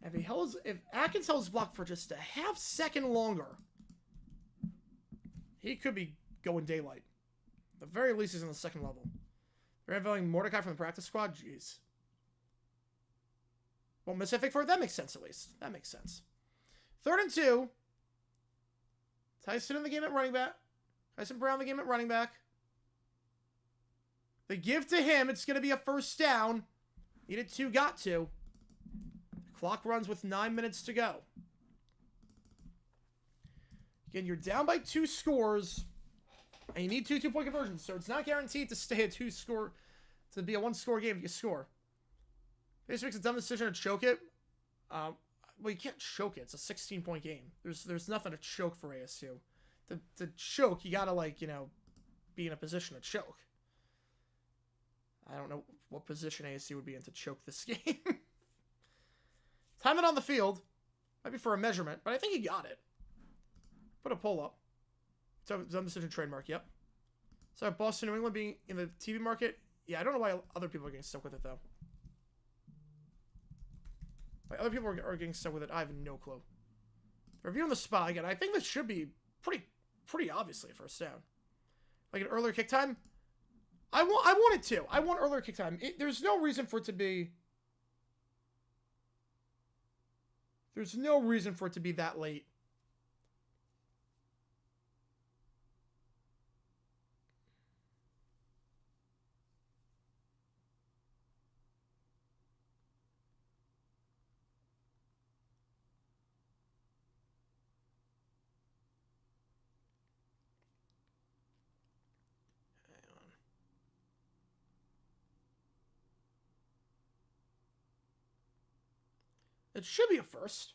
If Atkins holds blocked for just a half second longer, he could be going daylight. At the very least, he's on the 2nd level. They're unveiling Mordecai from the practice squad. Jeez. Won't miss anything for it. That makes sense, at least. That makes sense. 3rd and 2. Tyson in the game at running back. Tyson Brown in the game at running back. They give to him. It's going to be a 1st down. Needed 2, got 2. Clock runs with 9 minutes to go. Again, you're down by 2 scores. And you need 2 2-point conversions. So it's not guaranteed to stay a 2-score, to be a 1-score game if you score. Basically makes a dumb decision to choke it. Well, you can't choke it. It's a 16-point game. There's nothing to choke for ASU. To choke, you gotta, like, you know, be in a position to choke. I don't know what position ASU would be in to choke this game. Time it on the field. Might be for a measurement, but I think he got it. Put a pull up. So dumb decision trademark, yep. So Boston, New England being in the TV market. Yeah, I don't know why other people are getting stuck with it, though. Why other people are getting stuck with it, I have no clue. Review on the spot, again, I think this should be pretty obviously a first down. Like an earlier kick time. I want it to. I want earlier kick time. There's no reason for it to be... There's no reason for it to be that late. It should be a first.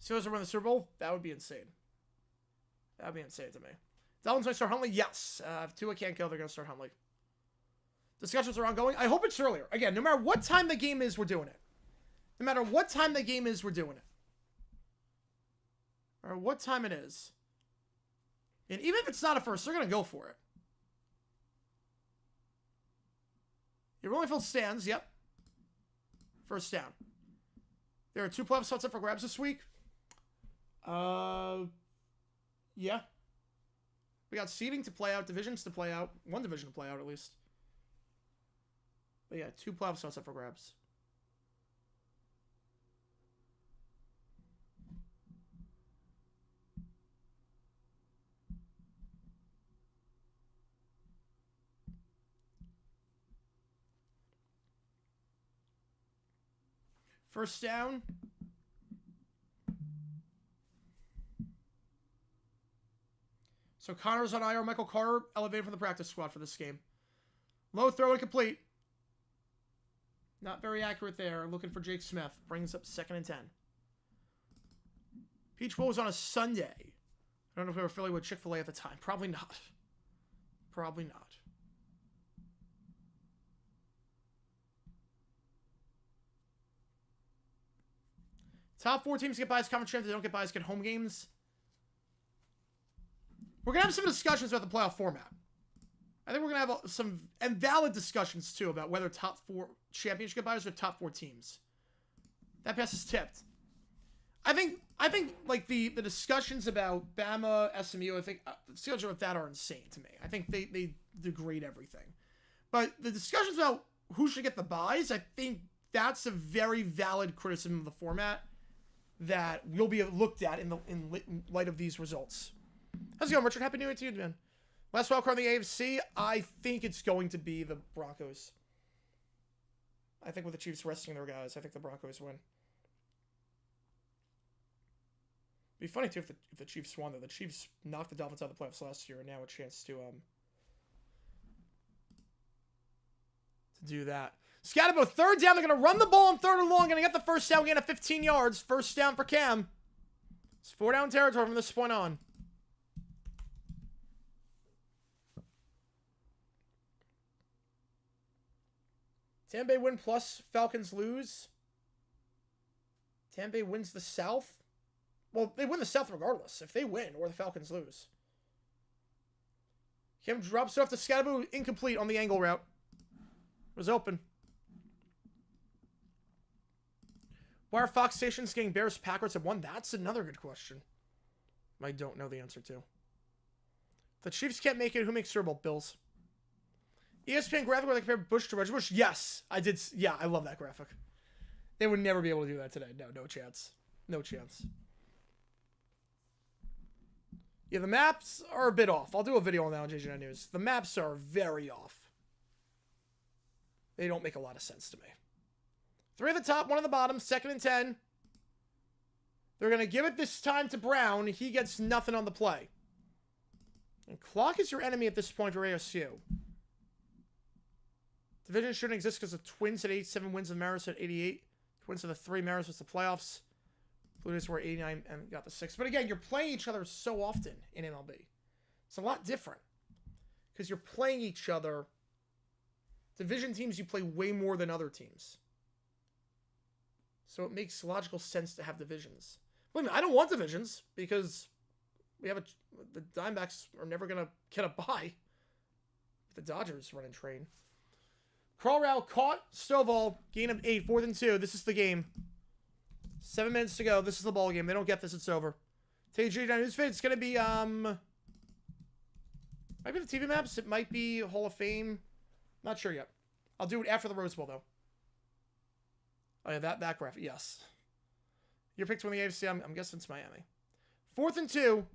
Steelers are winning the Super Bowl? That would be insane. That would be insane to me. Dalvin's going to start Huntley? Yes. If Tua can't go, they're going to start Huntley. Discussions are ongoing. I hope it's earlier. Again, no matter what time the game is, we're doing it. No matter what time the game is, we're doing it. No matter what time it is. And even if it's not a first, they're going to go for it. Your rolling field stands. Yep. First down. There are 2 playoff spots up for grabs this week. Yeah. We got seeding to play out, divisions to play out. 1 division to play out, at least. But yeah, 2 playoff spots up for grabs. First down. So Connor's on IR. Michael Carter elevated from the practice squad for this game. Low throw incomplete. Not very accurate there. Looking for Jake Smith. Brings up 2nd and 10. Peach Bowl was on a Sunday. I don't know if we were affiliated with Chick-fil-A at the time. Probably not. Probably not. Top 4 teams get buys conference champs. They don't get buys, get home games. We're going to have some discussions about the playoff format. I think we're going to have some and valid discussions, too, about whether top 4 championship get buys or top 4 teams. That pass is tipped. I think like the discussions about Bama, SMU, I think the discussions about that are insane to me. I think they degrade everything. But the discussions about who should get the buys, I think that's a very valid criticism of the format that will be looked at in light of these results. How's it going, Richard? Happy New Year to you, man. Last wild card in the AFC, I think it's going to be the Broncos. I think with the Chiefs resting their guys, I think the Broncos win. It'd be funny, too, if the Chiefs won, though. The Chiefs knocked the Dolphins out of the playoffs last year, and now a chance to do that. Scatterbo, 3rd down. They're going to run the ball on 3rd and long. Going to get the first down, gain of 15 yards. First down for Cam. It's 4-down territory from this point on. Tampa Bay win plus Falcons lose. Tampa Bay wins the South. Well, they win the South regardless. If they win or the Falcons lose. Cam drops it off to Scatterbo. Incomplete on the angle route. It was open. Why are Fox stations getting Bears Packers at 1? That's another good question. I don't know the answer to. If the Chiefs can't make it, who makes Super Bowl? Bills. ESPN graphic where they compare Bush to Reggie Bush. Yes, I did. Yeah, I love that graphic. They would never be able to do that today. No chance. No chance. Yeah, the maps are a bit off. I'll do a video on that on JJ News. The maps are very off. They don't make a lot of sense to me. 3 at the top, 1 at the bottom, 2nd and 10. They're going to give it this time to Brown. He gets nothing on the play. And clock is your enemy at this point for ASU. Division shouldn't exist because the Twins had 87 wins and Mariners had 88. Twins had the 3, Mariners was the playoffs. Blue Jays were 89 and got the 6. But again, you're playing each other so often in MLB. It's a lot different. Because you're playing each other. Division teams you play way more than other teams. So it makes logical sense to have divisions. Wait a minute, I don't want divisions because we have the Diamondbacks are never going to get a bye. The Dodgers run and train. Crawl route caught. Stovall. Gain of 8. 4th and 2. This is the game. 7 minutes to go. This is the ball game. They don't get this. It's over. Take J down. Who's fit? It's going to be, might be the TV maps. It might be Hall of Fame. Not sure yet. I'll do it after the Rose Bowl, though. Oh, yeah, that graph. Yes. Your pick to win the AFC. I'm guessing it's Miami. 4th and 2.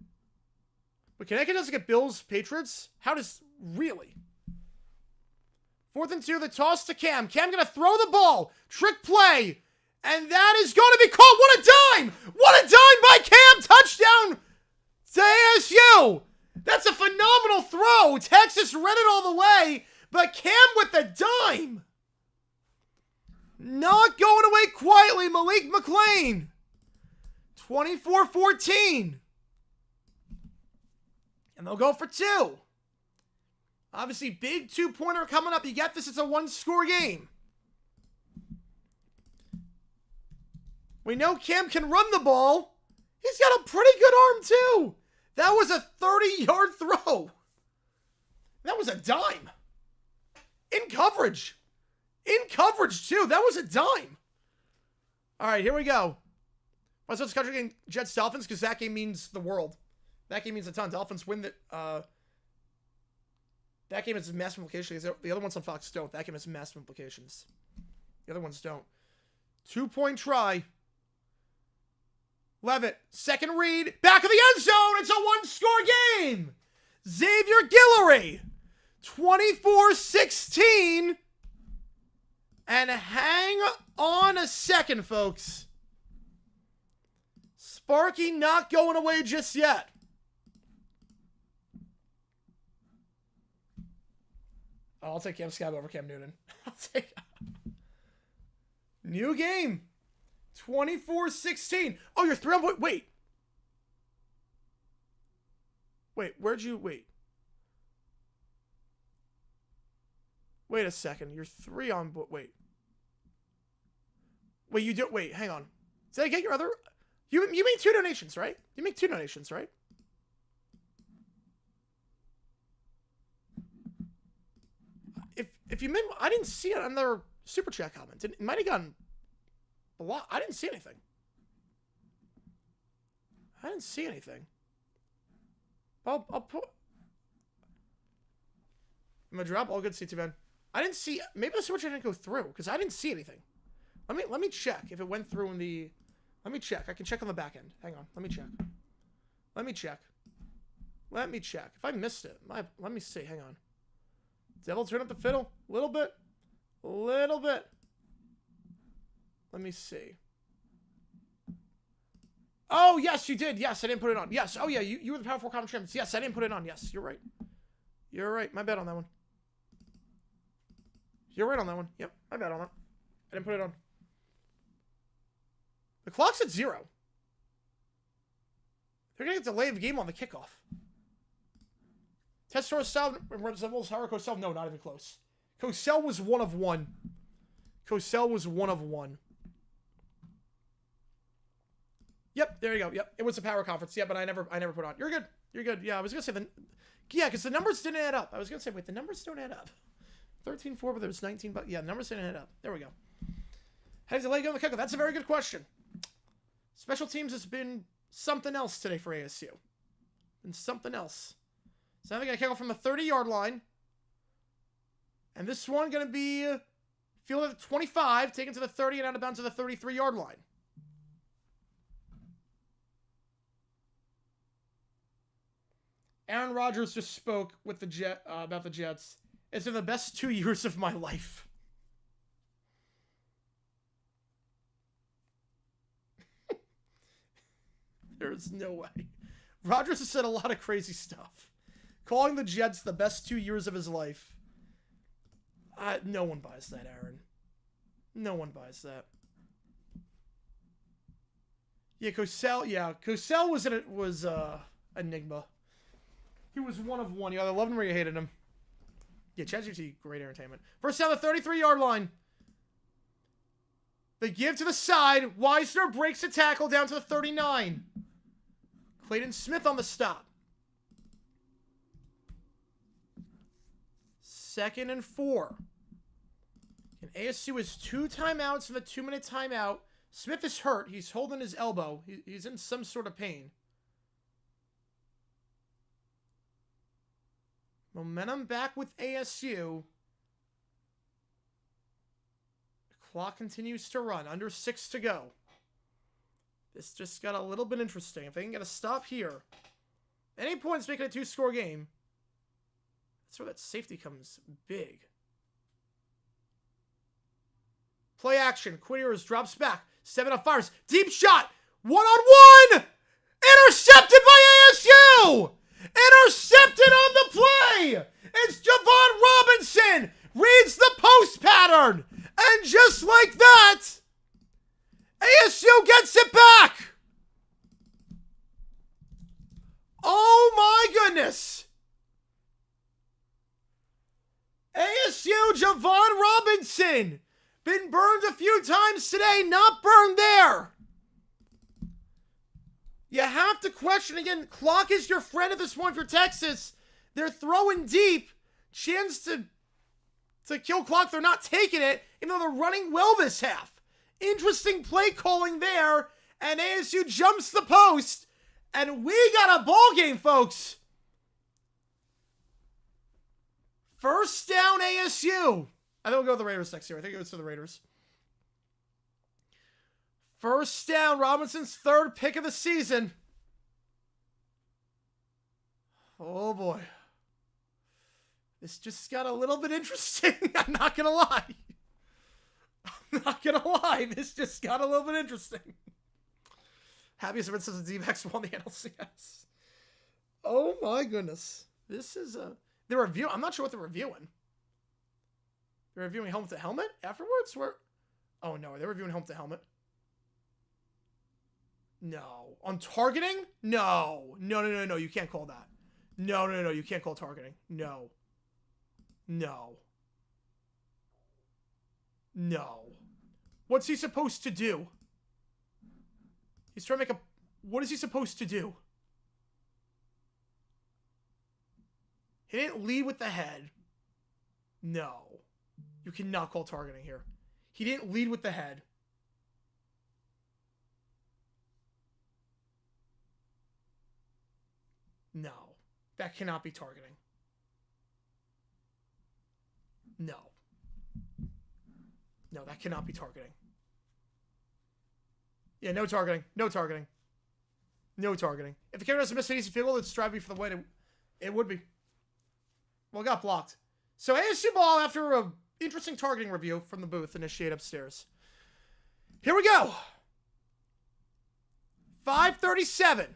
But Connecticut doesn't get Bills, Patriots. How does... Really? 4th and 2. The toss to Cam. Cam going to throw the ball. Trick play. And that is going to be called. What a dime! What a dime by Cam! Touchdown to ASU! That's a phenomenal throw. Texas ran it all the way, but Cam with the dime. Not going away quietly, Malik McLean. 24-14. And they'll go for 2. Obviously, big 2-pointer coming up. You get this, it's a 1-score game. We know Cam can run the ball. He's got a pretty good arm, too. That was a 30-yard throw. That was a dime. In coverage. In coverage, too. That was a dime. All right, here we go. What's this country game? Jets Dolphins, because that game means the world. That game means a ton. Dolphins win that. That game has massive implications. The other ones on Fox don't. That game has massive implications. The other ones don't. 2-point try. Levitt, second read, back of the end zone. It's a 1-score game. Xavier Guillory, 24-16. And hang on a second, folks. Sparky not going away just yet. Oh, I'll take Cam Scott over Cam Newton. I'll take new game. 24-16. Oh, you're 3 on point. Wait. Where'd you... Wait a second. You're 3 on... Wait, you do... Wait, hang on. Did I get your other... You made 2 donations, right? You make 2 donations, right? If you made... I didn't see it on their Super Chat comment. It might have gotten... I didn't see anything. I'll put... I'm gonna drop all good C2, man. I didn't see... Maybe the Super Chat didn't go through, because I didn't see anything. Let me check if it went through in the... Let me check. I can check on the back end. Hang on. Let me check. If I missed it, let me see. Hang on. Devil turn up the fiddle. Little bit. Let me see. Oh, yes, you did. Yes, I didn't put it on. Yes. Oh, yeah, you were the Power 4 Common Champions. Yes, I didn't put it on. Yes, you're right. My bad on that one. You're right on that one. Yep, my bad on that. I didn't put it on. The clock's at 0. They're going to delay the game on the kickoff. Testore style resembles Hara Cosell. No, not even close. Cosell was 1 of 1. Yep, there you go. Yep, it was a power conference. Yeah, but I never put on. You're good. Yeah, I was gonna say because the numbers didn't add up. I was gonna say, wait, the numbers don't add up. 13-4, but there was 19. But yeah, the numbers didn't add up. There we go. How does the leg go on the kickoff? That's a very good question. Special teams has been something else today for ASU. So now they're gonna kick off from the 30-yard line, and this one gonna be fielded at 25, taken to the 30, and out of bounds to the 33-yard line. Aaron Rodgers just spoke with the about the Jets. It's been the best 2 years of my life. There's no way. Rodgers has said a lot of crazy stuff. Calling the Jets the best 2 years of his life. No one buys that, Aaron. No one buys that. Yeah, Cosell. Yeah, Cosell was enigma. He was one of one. You either loved him or you hated him. Yeah, ChatGPT, great entertainment. First down, the 33-yard line. They give to the side. Weisner breaks a tackle down to the 39. Clayton Smith on the stop. 2nd and 4. And ASU has 2 timeouts and a 2-minute timeout. Smith is hurt. He's holding his elbow. He's in some sort of pain. Momentum back with ASU. The clock continues to run. Under 6 to go. This just got a little bit interesting. If they can get a stop here. Any points making a 2-score game. That's where that safety comes big. Play action. Quinn Ewers drops back. 7-up fires. Deep shot. 1-on-1. Intercepted by ASU. Intercepted on the play. It's Javon Robinson. Reads the post pattern. And just like that, ASU gets it back. Oh my goodness. ASU Javon Robinson. Been burned a few times today, not burned there. You have to question again. Clock is your friend at this point for Texas. They're throwing deep. Chance to kill clock. They're not taking it, even though they're running well this half. Interesting play calling there. And ASU jumps the post. And we got a ball game, folks. First down ASU. I think we'll go with the Raiders next year. I think it goes to the Raiders. First down, Robinson's 3rd pick of the season. Oh boy. This just got a little bit interesting. I'm not going to lie. I'm not going to lie. This just got a little bit interesting. Happiest of instances, the D-backs won the NLCS. Oh my goodness. This is the review. I'm not sure what they're reviewing. They're reviewing helmet to helmet afterwards? Oh no, are they reviewing helmet to helmet? No. On targeting? No. No. You can't call that. No. You can't call targeting. No. What's he supposed to do? He's trying to make what is he supposed to do? He didn't lead with the head. No. You cannot call targeting here. He didn't lead with the head. No. That cannot be targeting. No. No, that cannot be targeting. Yeah, no targeting. No targeting. No targeting. If the camera doesn't miss an easy field goal, it's striving for the win. It would be. Well, it got blocked. So ASU ball after a interesting targeting review from the booth initiate upstairs. Here we go. 5:37.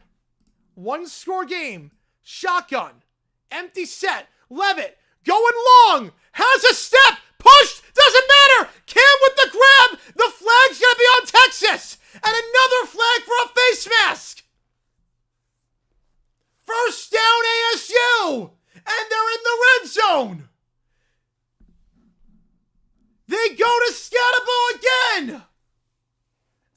1-score game. Shotgun. Empty set. Levitt. Going long. Has a step. Pushed. Doesn't matter. Cam with the grab. The flag's going to be on Texas. And another flag for a face mask. First down ASU. And they're in the red zone. They go to Scatterbo again.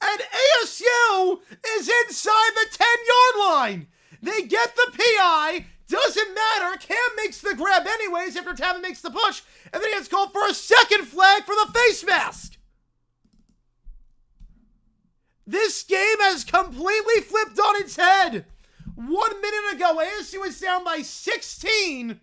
And ASU is inside the 10-yard line. They get the PI. Doesn't matter. Cam makes the grab anyways after Tavin makes the push. And then he gets called for a second flag for the face mask. This game has completely flipped on its head. 1 minute ago, ASU was down by 16.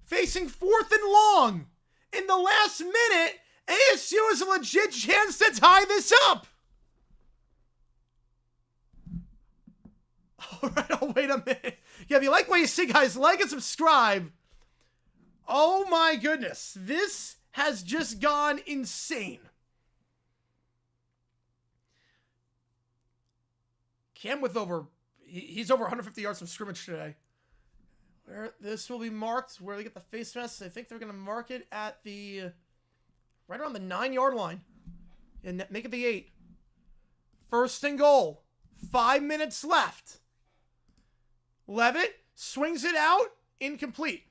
Facing 4th and long. In the last minute, ASU has a legit chance to tie this up. All right, oh, wait a minute. Yeah, if you like what you see, guys, like and subscribe. Oh my goodness. This has just gone insane. Cam with over, He's over 150 yards from scrimmage today. Where this will be marked, where they get the face mask. I think they're going to mark it at the right around the 9-yard line and make it the 8. First and goal. 5 minutes left. Levitt swings it out, incomplete.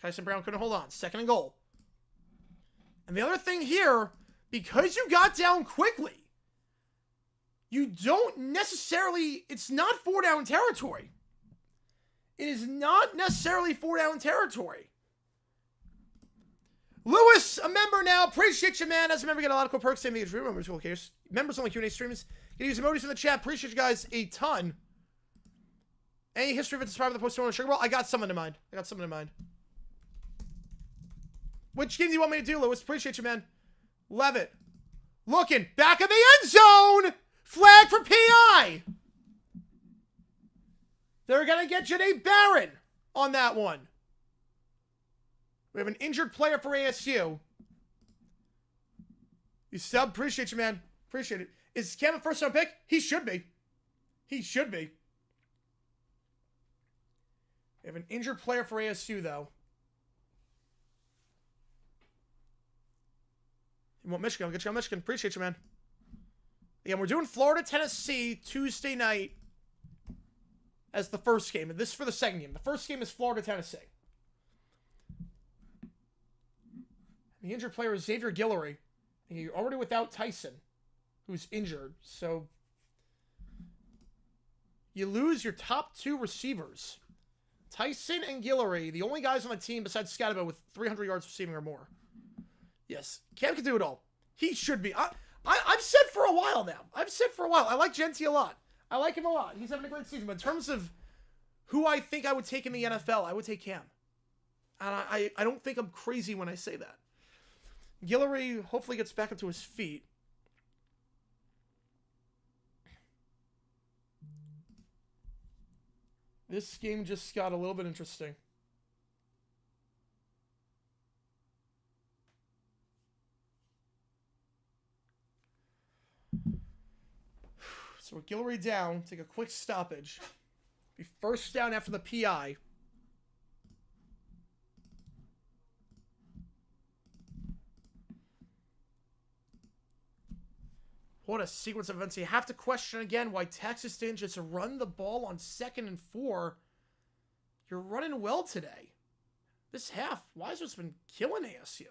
Kyson Brown couldn't hold on. Second and goal. And the other thing here, because you got down quickly, you don't necessarily, it's not 4-down territory. It is not necessarily 4-down territory. Lewis, a member now. Appreciate you, man. As a member, get a lot of cool perks. Same thing as real members. Cool case. Members only Q&A streams. Can use emojis in the chat. Appreciate you guys a ton. Any history of it inspired by the postponement Sugar Bowl? I got something in mind. Which game do you want me to do, Lewis? Appreciate you, man. Levitt. Looking. Back of the end zone. Flag for PI. They're going to get Janae Barron on that one. We have an injured player for ASU. You sub. Appreciate you, man. Appreciate it. Is Cam a first-round pick? He should be. We have an injured player for ASU, though. You want Michigan? I'll get you on Michigan. Appreciate you, man. Again, we're doing Florida, Tennessee Tuesday night as the first game. And this is for the second game. The first game is Florida, Tennessee. The injured player is Xavier Guillory. And you're already without Tyson, who's injured. So you lose your top 2 receivers. Tyson and Guillory, the only guys on the team besides Scatterbo with 300 yards receiving or more. Yes, Cam can do it all. He should be. I've said for a while now. I like Genty a lot. I like him a lot. He's having a great season. But in terms of who I think I would take in the NFL, I would take Cam. And I don't think I'm crazy when I say that. Guillory hopefully gets back up to his feet. This game just got a little bit interesting. So with Guillory down, take a quick stoppage. Be first down after the PI. What a sequence of events. You have to question again why Texas didn't just run the ball on 2nd and 4. You're running well today. This half, Weiser's been killing ASU.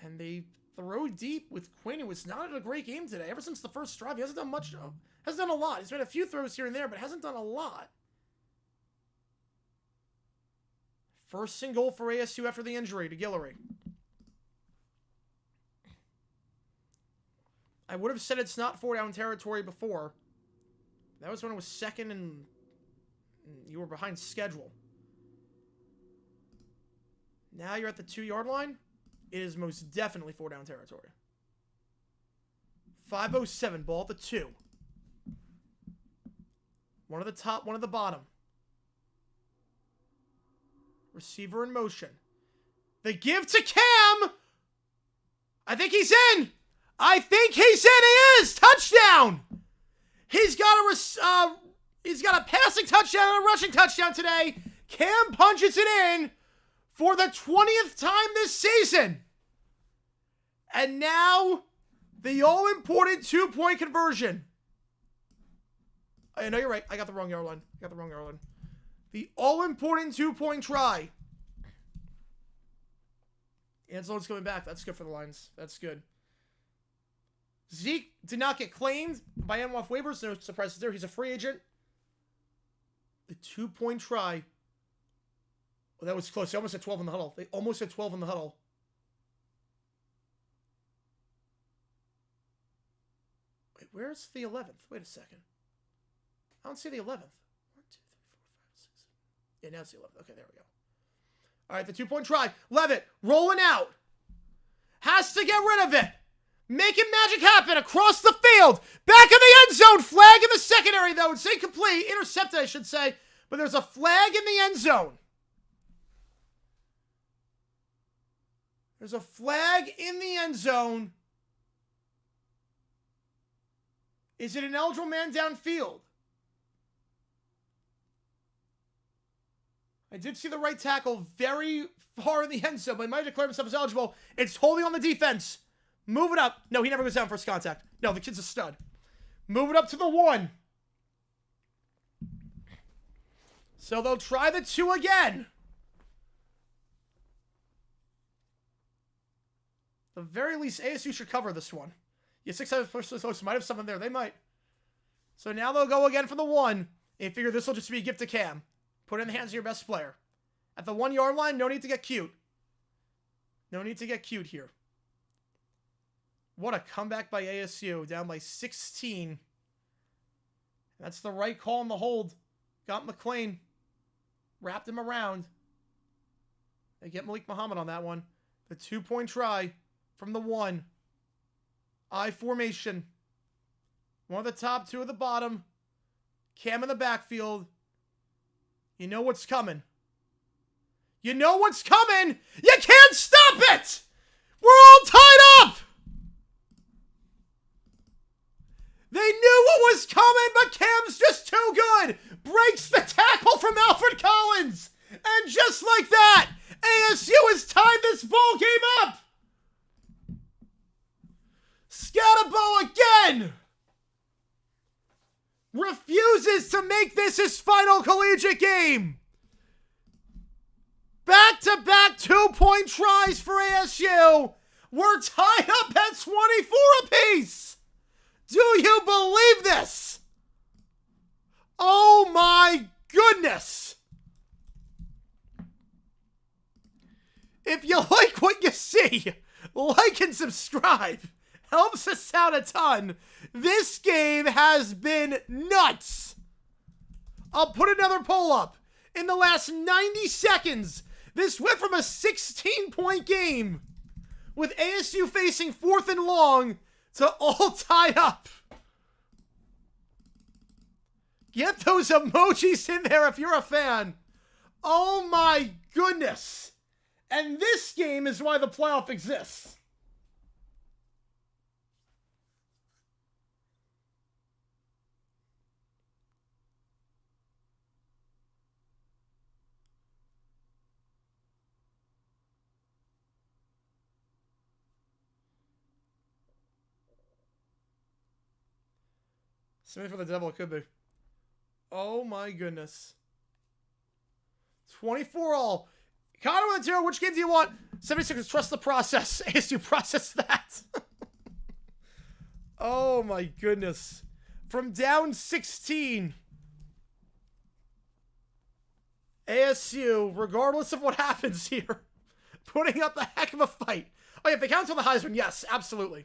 And they throw deep with Quinn, who was not in a great game today. Ever since the first drive, he hasn't done much. Hasn't done a lot. He's made a few throws here and there, but hasn't done a lot. First and goal for ASU after the injury to Guillory. I would have said it's not 4-down territory before. That was when it was 2nd and you were behind schedule. Now you're at the 2-yard line. It is most definitely 4-down territory. 5:07, ball at the 2. One at the top, one at the bottom. Receiver in motion. They give to Cam. I think he's in. He is. Touchdown. He's got a passing touchdown and a rushing touchdown today. Cam punches it in for the 20th time this season. And now the all-important 2-point conversion. I know you're right. I got the wrong yard line. The all-important 2-point try. Angelo's coming back. That's good for the Lions. That's good. Zeke did not get claimed by NY waivers. No surprises there. He's a free agent. The 2-point try. Well, that was close. They almost had 12 in the huddle. Wait, where's the 11th? Wait a second. I don't see the 11th. 1, 2, 3, 4, 5, 6. Yeah, now it's the 11th. Okay, there we go. All right, the 2-point try. Levitt rolling out. Has to get rid of it. Making magic happen across the field. Back in the end zone. Flag in the secondary, though. It's incomplete. Intercepted, I should say. But there's a flag in the end zone. There's a flag in the end zone. Is it an eligible man downfield? I did see the right tackle very far in the end zone, but he might declare himself as eligible. It's holding on the defense. Move it up. No, he never goes down first contact. No, the kid's a stud. Move it up to the 1. So they'll try the 2 again. At the very least, ASU should cover this one. Yeah, 6 might have something there. They might. So now they'll go again for the 1. And figure this will just be a gift to Cam. Put it in the hands of your best player. At the 1 yard line, no need to get cute. No need to get cute here. What a comeback by ASU. Down by 16. That's the right call on the hold. Got McClain. Wrapped him around. They get Malik Muhammad on that one. The 2-point try from the 1. I formation. 1 at the top, 2 at the bottom. Cam in the backfield. You know what's coming. You know what's coming. You can't stop it. We're all tied up. They knew what was coming, but Cam's just too good. Breaks the tackle from Alfred Collins. And just like that, ASU has tied this ball game up. Scatterbo again. Refuses to make this his final collegiate game. Back-to-back 2-point tries for ASU. We're tied up at 24 apiece. Do you believe this? Oh my goodness. If you like what you see, like and subscribe. Helps us out a ton. This game has been nuts. I'll put another poll up. In the last 90 seconds, this went from a 16-point game with ASU facing 4th and long to all tied up. Get those emojis in there if you're a fan. Oh my goodness. And this game is why the playoff exists. Something for the devil, it could be. Oh my goodness. 24 all. Connor with a 0. Which game do you want? 76ers, trust the process. ASU, process that. Oh my goodness. From down 16. ASU, regardless of what happens here, putting up a heck of a fight. Oh yeah, if they count until the Heisman, yes, absolutely.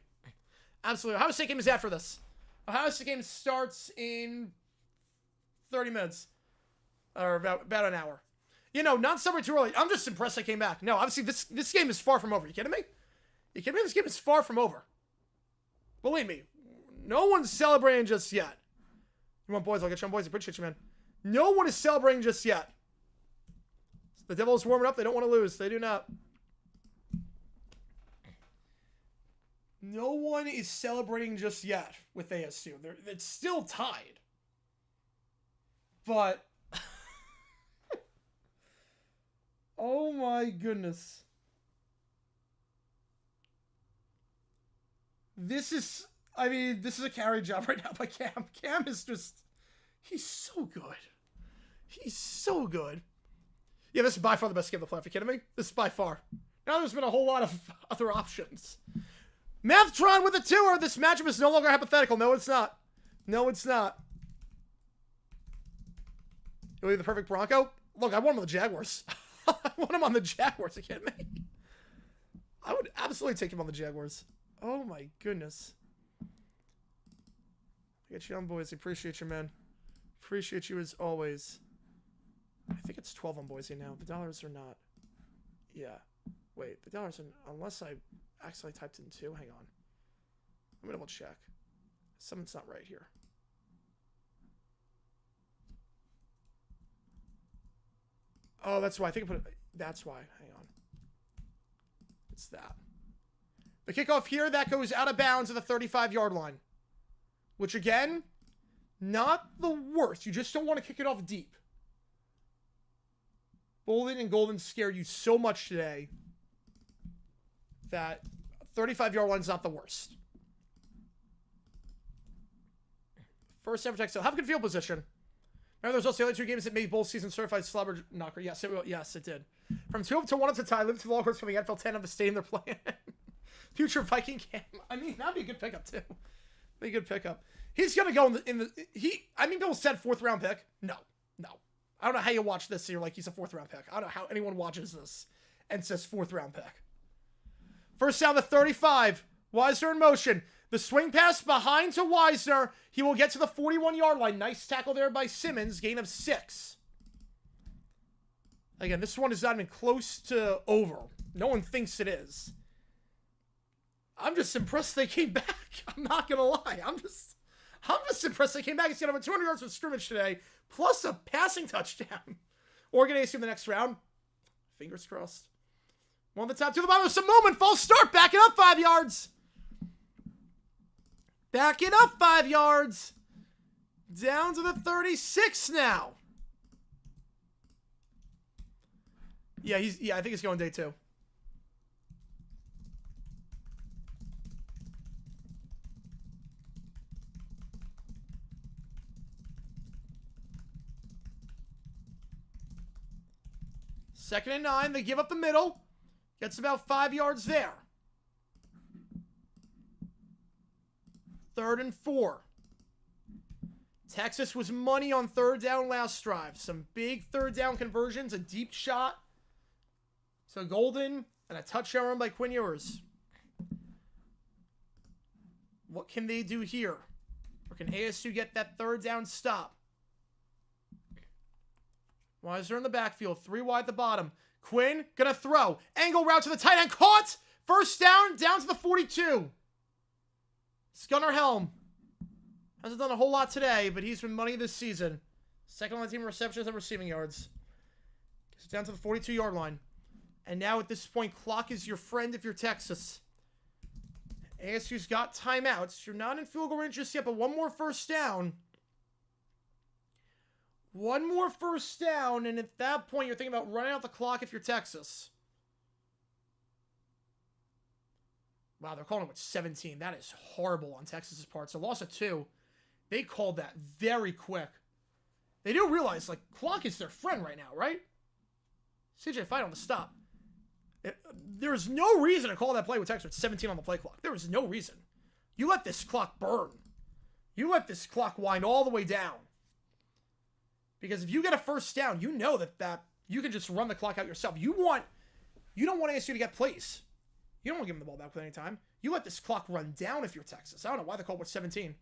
Absolutely. Ohio State game is after this. Ohio State game starts in 30 minutes. Or about an hour. You know, not somewhere too early. I'm just impressed I came back. No, obviously this game is far from over. You kidding me? You kidding me? This game is far from over. Believe me. No one's celebrating just yet. You want boys? I'll get you on boys. I appreciate you, man. No one is celebrating just yet. The Devils warming up. They don't want to lose. They do not. No one is celebrating just yet with ASU. It's still tied. But, oh my goodness. This is a carry job right now by Cam. Cam is just, he's so good. He's so good. Yeah, this is by far the best game of the playoff. Are you kidding me? This is by far. Now there's been a whole lot of other options. Mathtron with a 2-er. This matchup is no longer hypothetical. No, it's not. No, it's not. You'll be the perfect Bronco? Look, I want him on the Jaguars. I want him on the Jaguars. Are you kidding me? I would absolutely take him on the Jaguars. Oh, my goodness. I got you on, boys. Appreciate you, man. Appreciate you as always. I think it's 12 on Boise now. The dollars are not. Yeah. Wait, the dollars are... Unless I actually typed in 2. Hang on. Let me double check. Something's not right here. Oh, that's why. I think I put it... That's why. Hang on. It's that. The kickoff here, that goes out of bounds at the 35-yard line. which again, not the worst. You just don't want to kick it off deep. Bolden and Golden scared you so much today that 35-yard line's not the worst. First ever Texas. Have a good field position. Remember, there's also the other two games that made bowl season certified slobber knocker. Yes, it did. From 2 up to 1 up to tie, live to the Longhorns from the NFL 10 of the stadium they're playing. Future Viking camp. I mean, that'd be a good pickup too. Be a good pickup. He's gonna go Bill said 4th round pick. No. I don't know how you watch this. So you're like, he's a 4th round pick. I don't know how anyone watches this and says 4th round pick. First down to 35. Wisner in motion. The swing pass behind to Wisner. He will get to the 41-yard line. Nice tackle there by Simmons. Gain of 6. Again, this one is not even close to over. No one thinks it is. I'm just impressed they came back. I'm not going to lie. I'm just impressed they came back. He's got over 200 yards of scrimmage today, plus a passing touchdown. Oregon ASU in the next round. Fingers crossed. One of the top two. The bottom of some moment. False start. Back it up 5 yards. Back it up 5 yards. Down to the 36 now. Yeah, I think he's going day 2. Second and 9. They give up the middle. Gets about 5 yards there. 3rd and 4. Texas was money on 3rd down last drive. Some big 3rd down conversions. A deep shot to Golden. And a touchdown run by Quinn Ewers. What can they do here? Or can ASU get that 3rd down stop? Wisner in the backfield. 3 wide at the bottom. Quinn gonna throw. Angle route to the tight end. Caught! First down to the 42. Gunnar Helm. Hasn't done a whole lot today, but he's been money this season. Second on the team in receptions and receiving yards. Gets down to the 42-yard line. And now at this point, clock is your friend if you're Texas. ASU's got timeouts. You're not in field goal range just yet, but one more first down. One more first down, and at that point, you're thinking about running out the clock if you're Texas. Wow, they're calling it with 17. That is horrible on Texas's part. So loss of 2. They called that very quick. They do realize, like, clock is their friend right now, right? CJ fight on the stop. There's no reason to call that play with Texas with 17 on the play clock. There is no reason. You let this clock burn. You let this clock wind all the way down. Because if you get a first down, you know that you can just run the clock out yourself. You don't want ASU to get plays. You don't want to give them the ball back with any time. You let this clock run down if you're Texas. I don't know why they called with 17.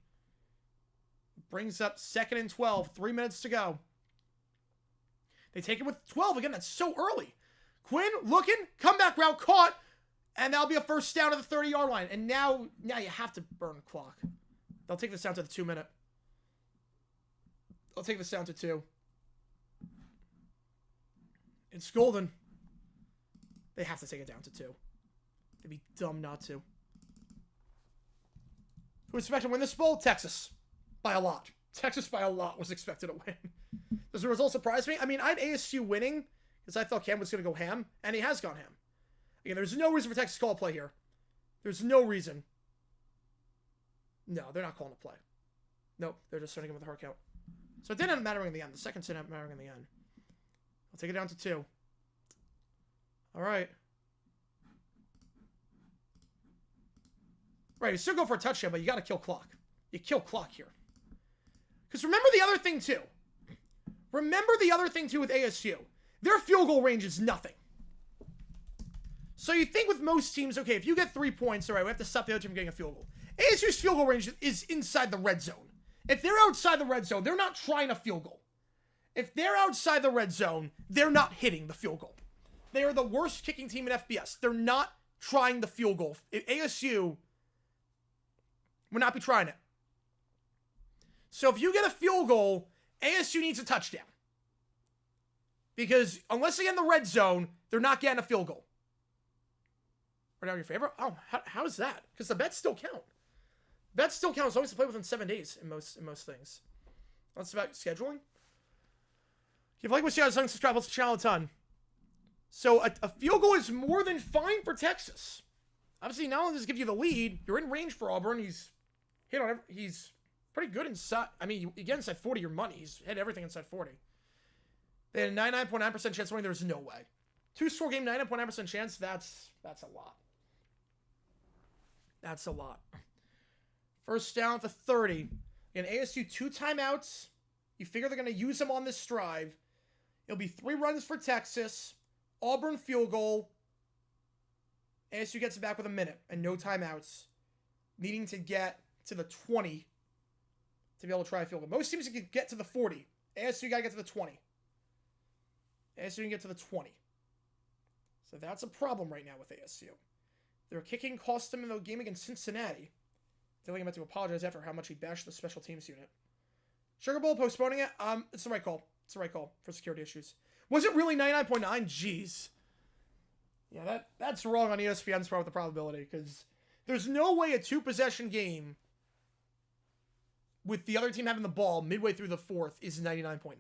Brings up 2nd and 12. 3 minutes to go. They take it with 12. Again, that's so early. Quinn looking. Comeback route caught. And that'll be a first down to the 30-yard line. And now you have to burn the clock. They'll take this down to the 2 minute. They'll take this down to 2. It's Golden. They have to take it down to 2. They'd be dumb not to. Who was expected to win this bowl? Texas. By a lot. Texas by a lot was expected to win. Does the result surprise me? I mean, I had ASU winning because I thought Cam was going to go ham, and he has gone ham. Again, there's no reason for Texas to call a play here. There's no reason. No, they're not calling a play. Nope, they're just starting him with a hard count. So it didn't end up mattering in the end. The second didn't end up mattering in the end. I'll take it down to 2. All right. Right, you still go for a touchdown, but you got to kill clock. You kill clock here. Because remember the other thing, too. Remember the other thing, too, with ASU. Their field goal range is nothing. So you think with most teams, okay, if you get 3 points, all right, we have to stop the other team from getting a field goal. ASU's field goal range is inside the red zone. If they're outside the red zone, they're not trying a field goal. If they're outside the red zone, they're not hitting the field goal. They are the worst kicking team in FBS. They're not trying the field goal. ASU would not be trying it. So if you get a field goal, ASU needs a touchdown. Because unless they get in the red zone, they're not getting a field goal. Are down your favor? Oh, how is that? Because the bets still count. That still counts as long as you play within 7 days in most things. That's about scheduling. If you like what you guys don't subscribe, let's channel a ton. So a field goal is more than fine for Texas. Obviously, not only does it give you the lead, you're in range for Auburn. He's hit on he's pretty good inside. I mean, you get inside 40, your money. He's hit everything inside 40. They had a 99.9% chance of winning. There's no way. 2-score game, 99.9% chance. That's a lot. That's a lot. First down at the 30. And ASU 2 timeouts. You figure they're going to use them on this drive. It'll be 3 runs for Texas. Auburn field goal. ASU gets it back with a minute and no timeouts. Needing to get to the 20 to be able to try a field goal. Most teams can get to the 40. ASU got to get to the 20. ASU can get to the 20. So that's a problem right now with ASU. Their kicking cost them in the game against Cincinnati. I think I'm about to apologize after how much he bashed the special teams unit. Sugar Bowl postponing it. It's the right call. It's the right call for security issues. Was it really 99.9? Jeez. Yeah, that's wrong on ESPN's part with the probability, because there's no way a 2-possession game with the other team having the ball midway through the 4th is 99.9.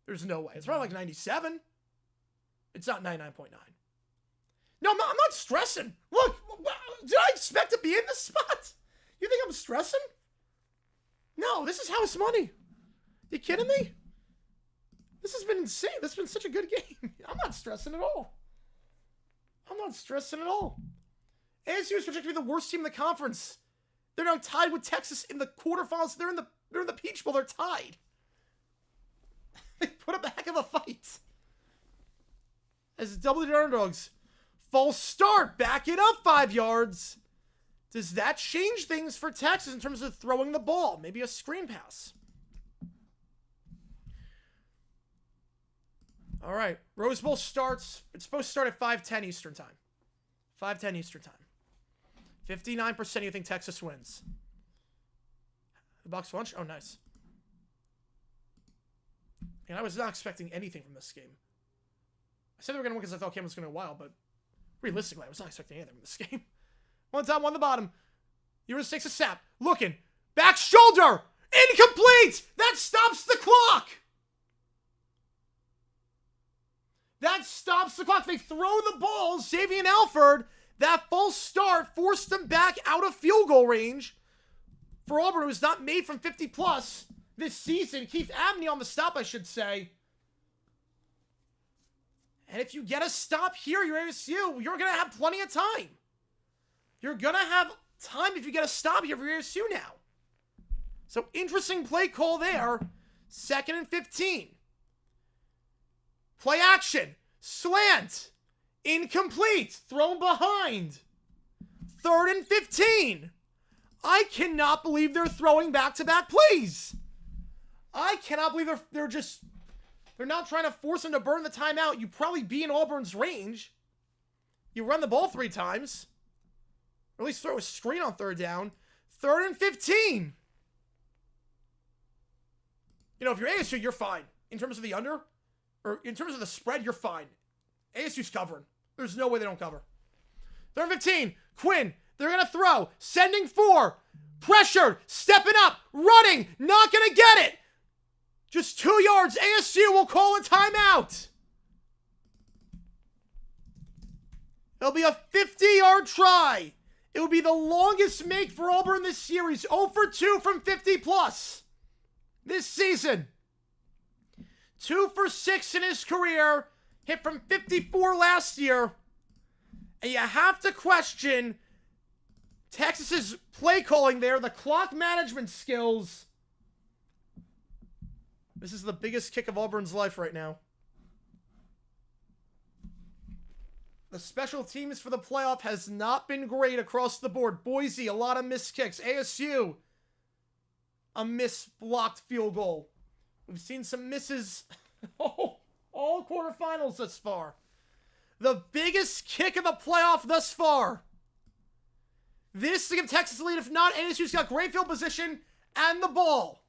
There's no way. It's probably like 97. It's not 99.9. No, I'm not stressing. Look, did I expect to be in this spot? You think I'm stressing? No, this is house money. You kidding me? This has been insane. This has been such a good game. I'm not stressing at all. I'm not stressing at all. ASU is projected to be the worst team in the conference. They're now tied with Texas in the quarterfinals. They're in the Peach Bowl. They're tied. They put up a heck of a fight. As double-digit underdogs. False start. Back it up 5 yards. Does that change things for Texas in terms of throwing the ball? Maybe a screen pass. All right. Rose Bowl starts. It's supposed to start at 5:10 Eastern time. 5:10 Eastern time. 59% you think Texas wins. The box lunch? Oh, nice. And I was not expecting anything from this game. I said they were going to win because I thought Cam was going to win a while, but realistically, I was not expecting anything from this game. One top, one the bottom. Euros takes a snap. Looking. Back shoulder. Incomplete. That stops the clock. That stops the clock. They throw the ball. Xavier Alford. That false start forced them back out of field goal range. For Auburn, it was not made from 50 plus this season. Keith Abney on the stop, I should say. And if you get a stop here, you're ASU, you're going to have plenty of time. You're going to have time if you get a stop here for ASU now. So, interesting play call there. 2nd and 15. Play action. Slant. Incomplete. Thrown behind. 3rd and 15. I cannot believe they're throwing back-to-back plays. I cannot believe they're not trying to force them to burn the timeout. You probably be in Auburn's range. You run the ball 3 times. Or at least throw a screen on 3rd down. 3rd and 15. You know, if you're ASU, you're fine. In terms of the under, or in terms of the spread, you're fine. ASU's covering. There's no way they don't cover. 3rd and 15. Quinn. They're going to throw. Sending 4. Pressured. Stepping up. Running. Not going to get it. Just 2 yards. ASU will call a timeout. It'll be a 50-yard try. It will be the longest make for Auburn this series. 0 for 2 from 50 plus this season. 2 for 6 in his career. Hit from 54 last year. And you have to question Texas's play calling there, the clock management skills. This is the biggest kick of Auburn's life right now. The special teams for the playoff has not been great across the board. Boise, a lot of missed kicks. ASU, a missed-blocked field goal. We've seen some misses all quarterfinals thus far. The biggest kick of the playoff thus far. This to give Texas a lead. If not, ASU's got great field position and the ball.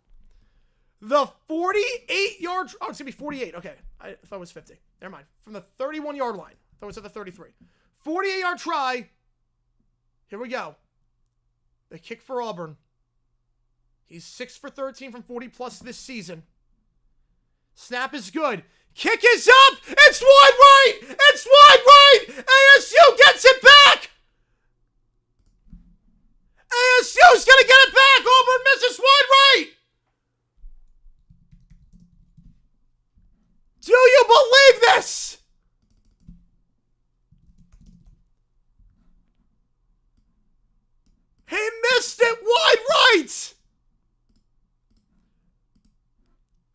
The 48-yard... Oh, it's going to be 48. Okay. I thought it was 50. Never mind. From the 31-yard line. I thought it was at the 33. 48-yard try. Here we go. The kick for Auburn. He's 6 for 13 from 40 plus this season. Snap is good. Kick is up. It's wide right. It's wide right. ASU gets it back. ASU's going to get it back. Auburn misses wide right. Do you believe this? He missed it wide right.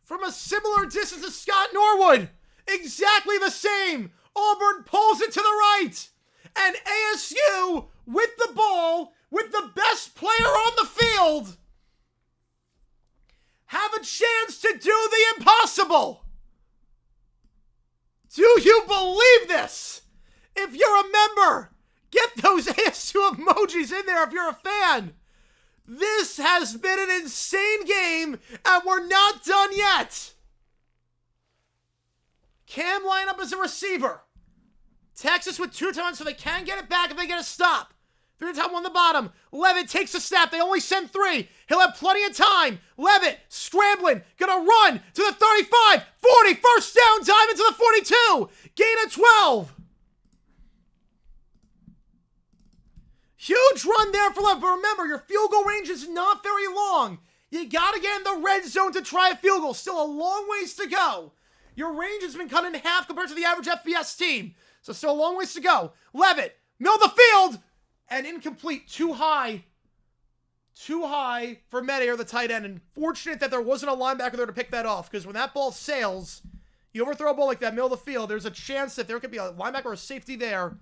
From a similar distance to Scott Norwood. Exactly the same. Auburn pulls it to the right. And ASU, with the ball, with the best player on the field, have a chance to do the impossible. Do you believe this? If you're a member, get those ASU emojis in there if you're a fan. This has been an insane game, and we're not done yet. Cam line up as a receiver. Texas with 2 times so they can get it back if they get a stop. 3 top, 1 on the bottom. Levitt takes the snap. They only send 3. He'll have plenty of time. Levitt scrambling. Gonna run to the 35. 40. First down. Dive into the 42. Gain of 12. Huge run there for Levitt. But remember, your field goal range is not very long. You got to get in the red zone to try a field goal. Still a long ways to go. Your range has been cut in half compared to the average FBS team. So still a long ways to go. Levitt, middle of the field, and incomplete. Too high. Too high for Medier, the tight end. And fortunate that there wasn't a linebacker there to pick that off. Because when that ball sails, you overthrow a ball like that, middle of the field, there's a chance that there could be a linebacker or a safety there.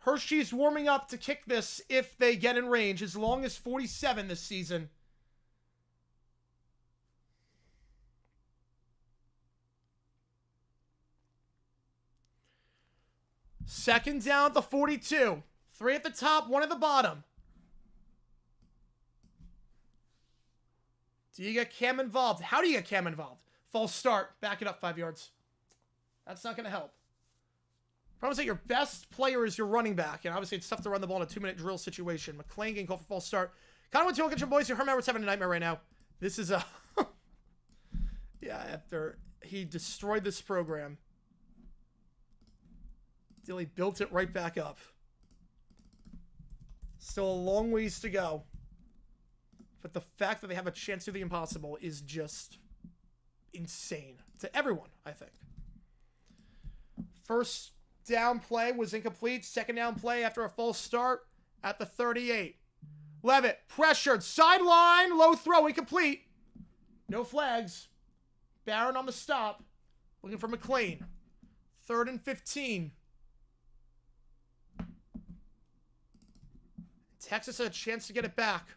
Hershey's warming up to kick this if they get in range, as long as 47 this season. Second down at the 42. 3 at the top, 1 at the bottom. Do you get Cam involved? How do you get Cam involved? False start. Back it up 5 yards. That's not going to help. Problem is that your best player is your running back, and obviously it's tough to run the ball in a 2-minute drill situation. McClain getting called for false start. Kind of went to look at your boys. Your Herm Edwards having a nightmare right now. This is a... yeah, after he destroyed this program, till he built it right back up. Still a long ways to go. But the fact that they have a chance to do the impossible is just insane to everyone, I think. First down play was incomplete. Second down play after a false start at the 38. Levitt pressured. Sideline. Low throw. Incomplete. No flags. Barron on the stop. Looking for McClain. 3rd and 15. Texas had a chance to get it back.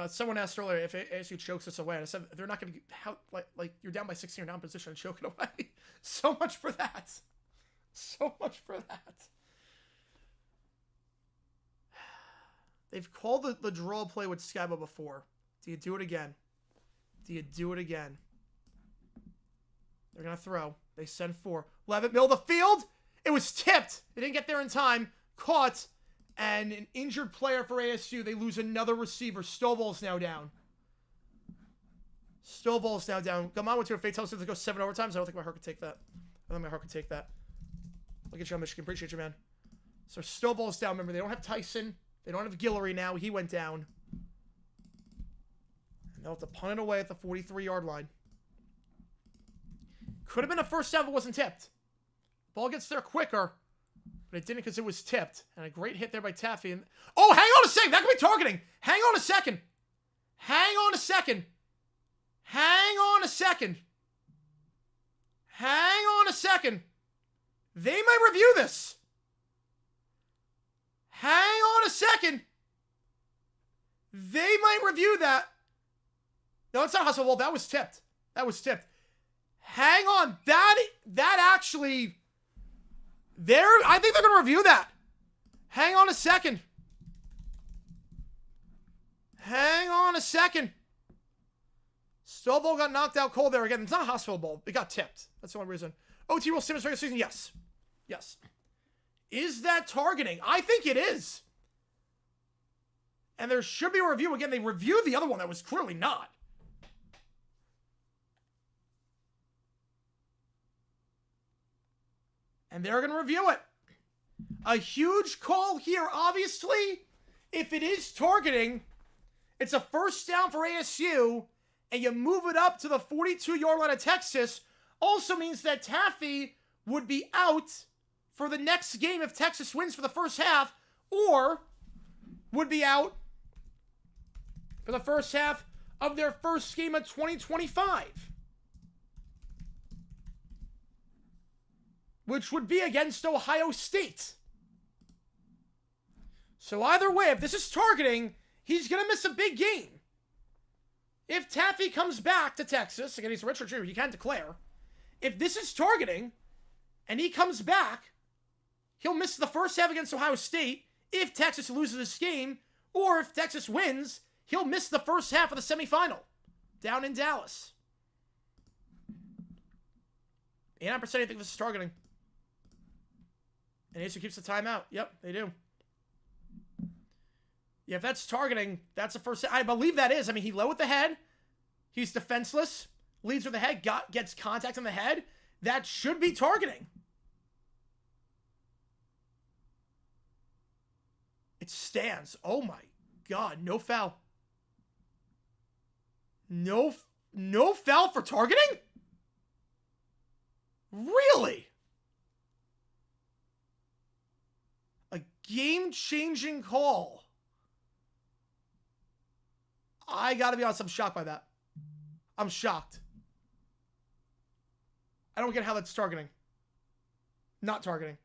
Someone asked earlier if ASU chokes us away. And I said they're not going to. How like you're down by 16 or down position and choke it away. So much for that. So much for that. They've called the draw play with Skybo before. Do you do it again? Do you do it again? They're going to throw. They send 4. Levitt, middle of the field. It was tipped. They didn't get there in time. Caught. And an injured player for ASU. They lose another receiver. Stovall's now down. Stovall's now down. Come on, went to a fate. Tell us if they go 7 overtimes. I don't think my heart could take that. I don't think my heart could take that. Look at you, Michigan. Appreciate you, man. So Stovall's down. Remember, they don't have Tyson. They don't have Guillory now. He went down. And they'll have to punt it away at the 43-yard line. Could have been a first down if it wasn't tipped. Ball gets there quicker. But it didn't because it was tipped. And a great hit there by Taffy. And oh, hang on a second. That could be targeting. Hang on a second. Hang on a second. Hang on a second. Hang on a second. They might review this. Hang on a second. They might review that. No, it's not hustle ball. That was tipped. That was tipped. Hang on. That actually... I think they're going to review that. Hang on a second. Hang on a second. Stovall got knocked out cold there again. It's not a hospital ball. It got tipped. That's the only reason. OT rule Simmons regular season? Yes. Yes. Is that targeting? I think it is. And there should be a review. Again, they reviewed the other one that was clearly not. And they're going to review it. A huge call here, obviously. If it is targeting, it's a first down for ASU, and you move it up to the 42-yard line of Texas. Also means that Taffy would be out for the next game if Texas wins for the first half, or would be out for the first half of their first game of 2025. Which would be against Ohio State. So either way, if this is targeting, he's going to miss a big game. If Taffy comes back to Texas, again, he's a redshirt junior, he can't declare. If this is targeting, and he comes back, he'll miss the first half against Ohio State if Texas loses this game, or if Texas wins, he'll miss the first half of the semifinal down in Dallas. 89% I think this is targeting. And ASU keeps the timeout. Yep, they do. Yeah, if that's targeting, that's the first. I believe that is. I mean, he low with the head. He's defenseless. Leads with the head. Gets contact on the head. That should be targeting. It stands. Oh my God. No foul. No foul for targeting? Really? A game-changing call. I gotta be honest, I'm shocked by that. I'm shocked. I don't get how that's targeting. Not targeting.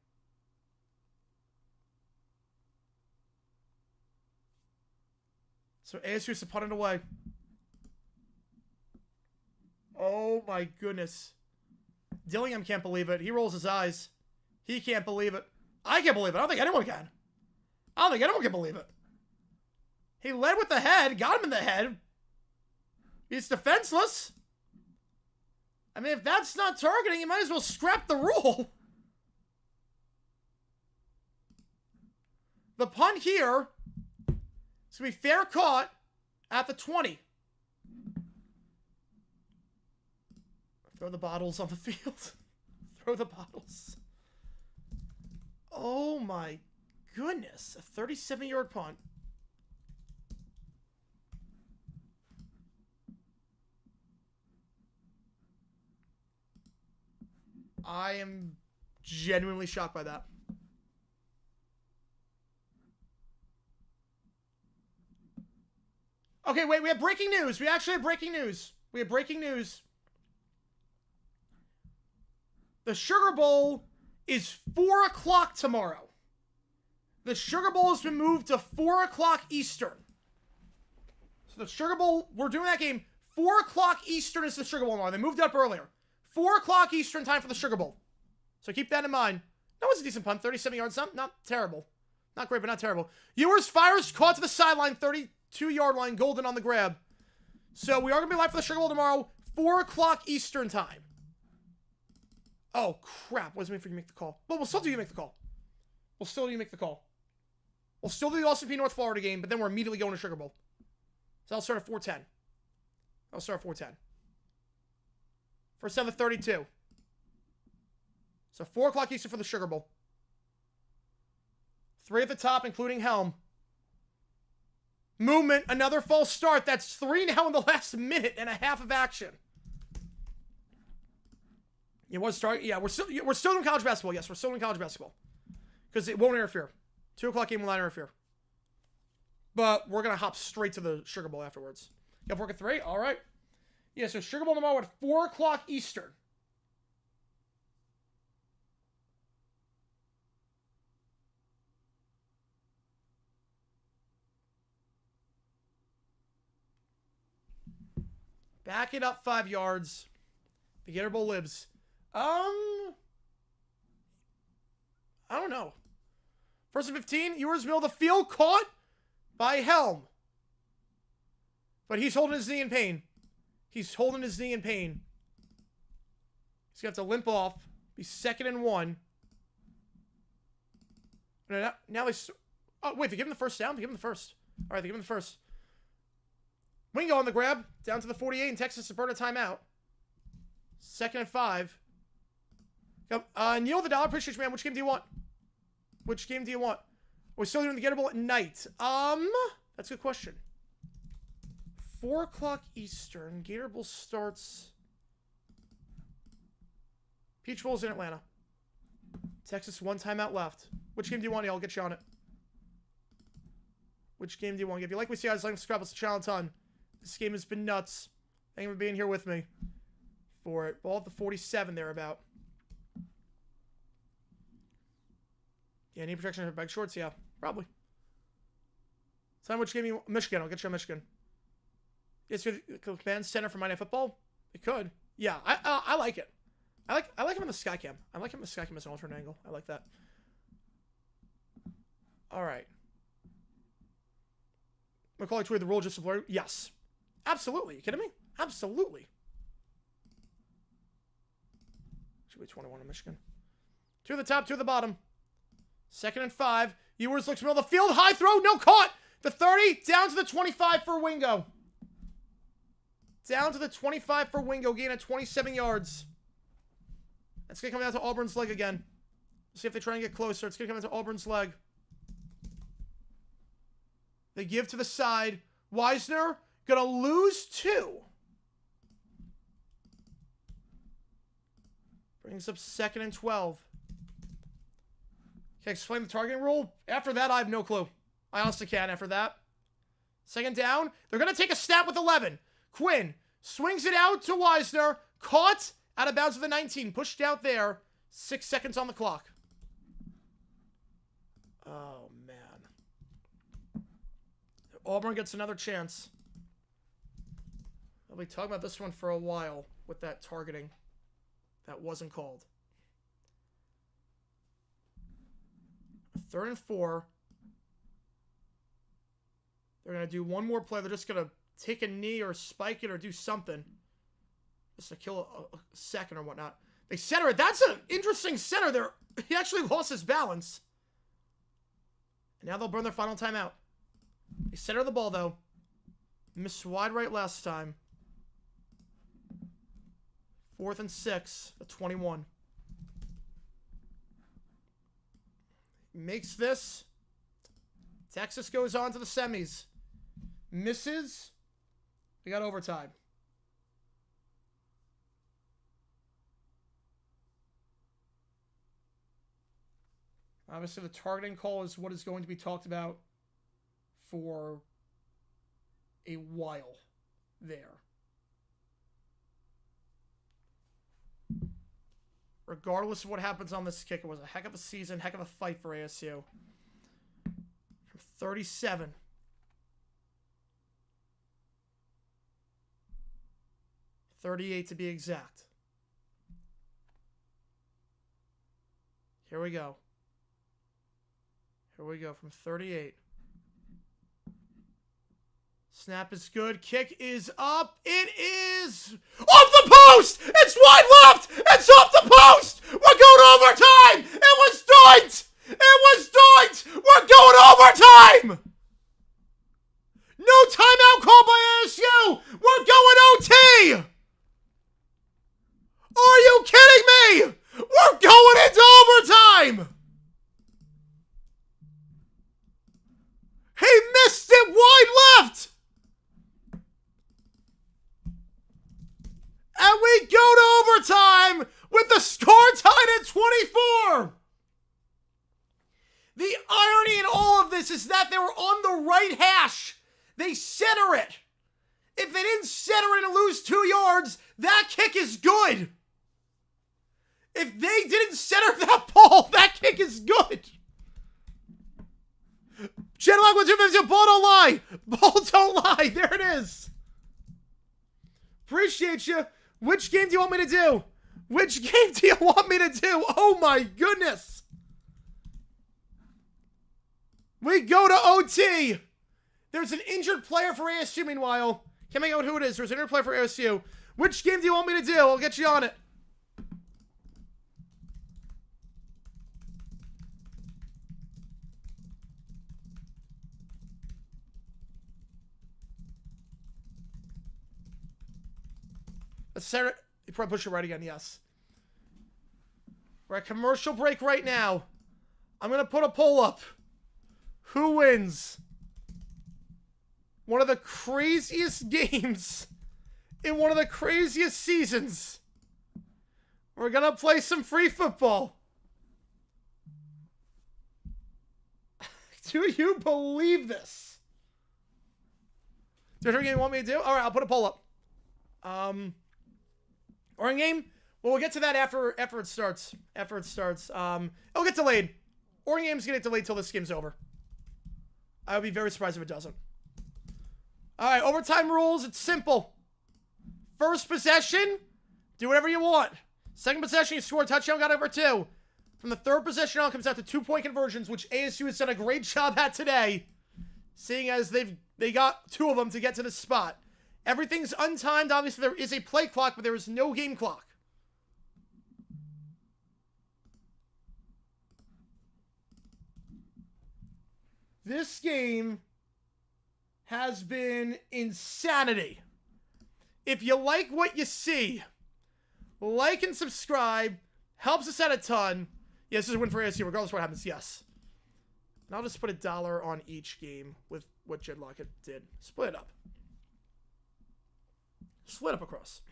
So ASU's to punt it away. Oh my goodness. Dillingham can't believe it. He rolls his eyes. He can't believe it. I can't believe it. I don't think anyone can. I don't think anyone can believe it. He led with the head, got him in the head. He's defenseless. I mean, if that's not targeting, you might as well scrap the rule. The punt here is going to be fair caught at the 20. Throw the bottles on the field. Throw the bottles. Oh my goodness. A 37-yard punt. I am genuinely shocked by that. Okay, wait, we have breaking news. We actually have breaking news. We have breaking news. The Sugar Bowl is 4 o'clock tomorrow. The Sugar Bowl has been moved to 4 o'clock Eastern. So the Sugar Bowl, we're doing that game. 4 o'clock Eastern is the Sugar Bowl tomorrow. They moved it up earlier. 4 o'clock Eastern time for the Sugar Bowl. So keep that in mind. That was a decent punt. 37 yards. Not terrible. Not great, but not terrible. Ewers fires, caught to the sideline. 32-yard line. Golden on the grab. So we are going to be live for the Sugar Bowl tomorrow. 4 o'clock Eastern time. Oh, crap. What does it mean for you to make the call? Well, we'll still do you make the call. We'll still do you make the call. We'll still do the Austin Peay North Florida game, but then we're immediately going to Sugar Bowl. So I'll start at 4:10. I'll start at 4:10. First 7:32. So 4 o'clock Eastern for the Sugar Bowl. 3 at the top, including Helm. Movement, another false start. That's 3 now in the last minute and a half of action. It was starting. Yeah, we're still in college basketball. Yes, we're still in college basketball because it won't interfere. 2 o'clock game will not interfere. But we're gonna hop straight to the Sugar Bowl afterwards. You have work at 3. All right. Yeah. So Sugar Bowl tomorrow at 4 o'clock Eastern. Back it up 5 yards. The Gator Bowl lives. I don't know. First and 15. Ewers middle of the field. Caught by Helm. But he's holding his knee in pain. He's holding his knee in pain. He's going to have to limp off. Be 2nd and 1. Now they... Oh, wait, they give him the first down? They give him the first. All right, they give him the first. Wingo on the grab. Down to the 48, and Texas to burn a timeout. 2nd and 5. Neil the Dollar, appreciate you, man. Which game do you want? Which game do you want? We're still doing the Gettable at night. That's a good question. 4 o'clock Eastern. Gator Bowl starts... Peach Bowl's in Atlanta. Texas, 1 timeout left. Which game do you want? I'll get you on it. Which game do you want? If you like what you see, guys, like and subscribe. It's a channel a ton. This game has been nuts. Thank you for being here with me for it. Ball at the 47 thereabout. Yeah, need protection for bag shorts? Yeah, probably. Tell me which game you want. Michigan. I'll get you on Michigan. Yes, you're the command center for Monday Night Football? It could. Yeah, I like it. I like him in the Skycam. I like him in the Skycam as an alternate angle. I like that. All right. Macaulay tweeted the rule just to blur. Yes. Absolutely. You kidding me? Absolutely. Should be 21 in Michigan. 2 at the top, 2 at the bottom. 2nd and 5. Ewers looks middle of the field. High throw. No, caught. The 30. Down to the 25 for Wingo. Down to the 25 for Wingo. Gain at 27 yards. It's going to come down to Auburn's leg again. See if they try and get closer. It's going to come down to Auburn's leg. They give to the side. Wisner going to lose 2. Brings up 2nd and 12. Can I explain the targeting rule? After that, I have no clue. I honestly can't after that. 2nd down. They're going to take a snap with 11. Quinn swings it out to Wisner. Caught out of bounds of the 19. Pushed out there. 6 seconds on the clock. Oh, man. Auburn gets another chance. I'll be talking about this one for a while with that targeting. That wasn't called. 3rd and 4. They're going to do one more play. They're just going to take a knee or spike it or do something. Just to kill a second or whatnot. They center it. That's an interesting center there. He actually lost his balance. And now they'll burn their final timeout. They center the ball, though. Missed wide right last time. 4th and 6. The 21. Makes this. Texas goes on to the semis. Misses. We got overtime. Obviously, the targeting call is what is going to be talked about for a while there. Regardless of what happens on this kick, it was a heck of a season, heck of a fight for ASU. From 37. .38 to be exact. Here we go. Here we go from 38. Snap is good. Kick is up. It is off the post. It's wide left. It's off the post. We're going overtime. It was doinked. It was doinked. We're going overtime. No timeout call by ASU. We're going OT. Are you kidding me? We're going into overtime. He missed it wide left. And we go to overtime with the score tied at 24. The irony in all of this is that they were on the right hash. They center it. If they didn't center it and lose 2 yards, that kick is good. If they didn't center that ball, that kick is good. Channel 1250, ball don't lie. Ball don't lie. There it is. Appreciate you. Which game do you want me to do? Which game do you want me to do? Oh my goodness. We go to OT. There's an injured player for ASU meanwhile. Can't make out who it is. There's an injured player for ASU. Which game do you want me to do? I'll get you on it. Let's set it. You probably push it right again. Yes. We're at commercial break right now. I'm going to put a poll up. Who wins one of the craziest games in one of the craziest seasons? We're going to play some free football. Do you believe this? Is there a game you want me to do? All right, I'll put a poll up. Or in game? Well, we'll get to that after it starts. It'll get delayed. Or in game's going to get delayed till this game's over. I would be very surprised if it doesn't. All right, overtime rules. It's simple. First possession, do whatever you want. Second possession, you score a touchdown, got over 2. From the third possession on, comes out to 2-point conversions, which ASU has done a great job at today, seeing as they got 2 of them to get to this spot. Everything's untimed. Obviously, there is a play clock, but there is no game clock. This game has been insanity. If you like what you see, like and subscribe. Helps us out a ton. Yes, this is a win for ASU, regardless of what happens. Yes. And I'll just put $1 on each game with what Jed Lockett did. Split it up. Split up across.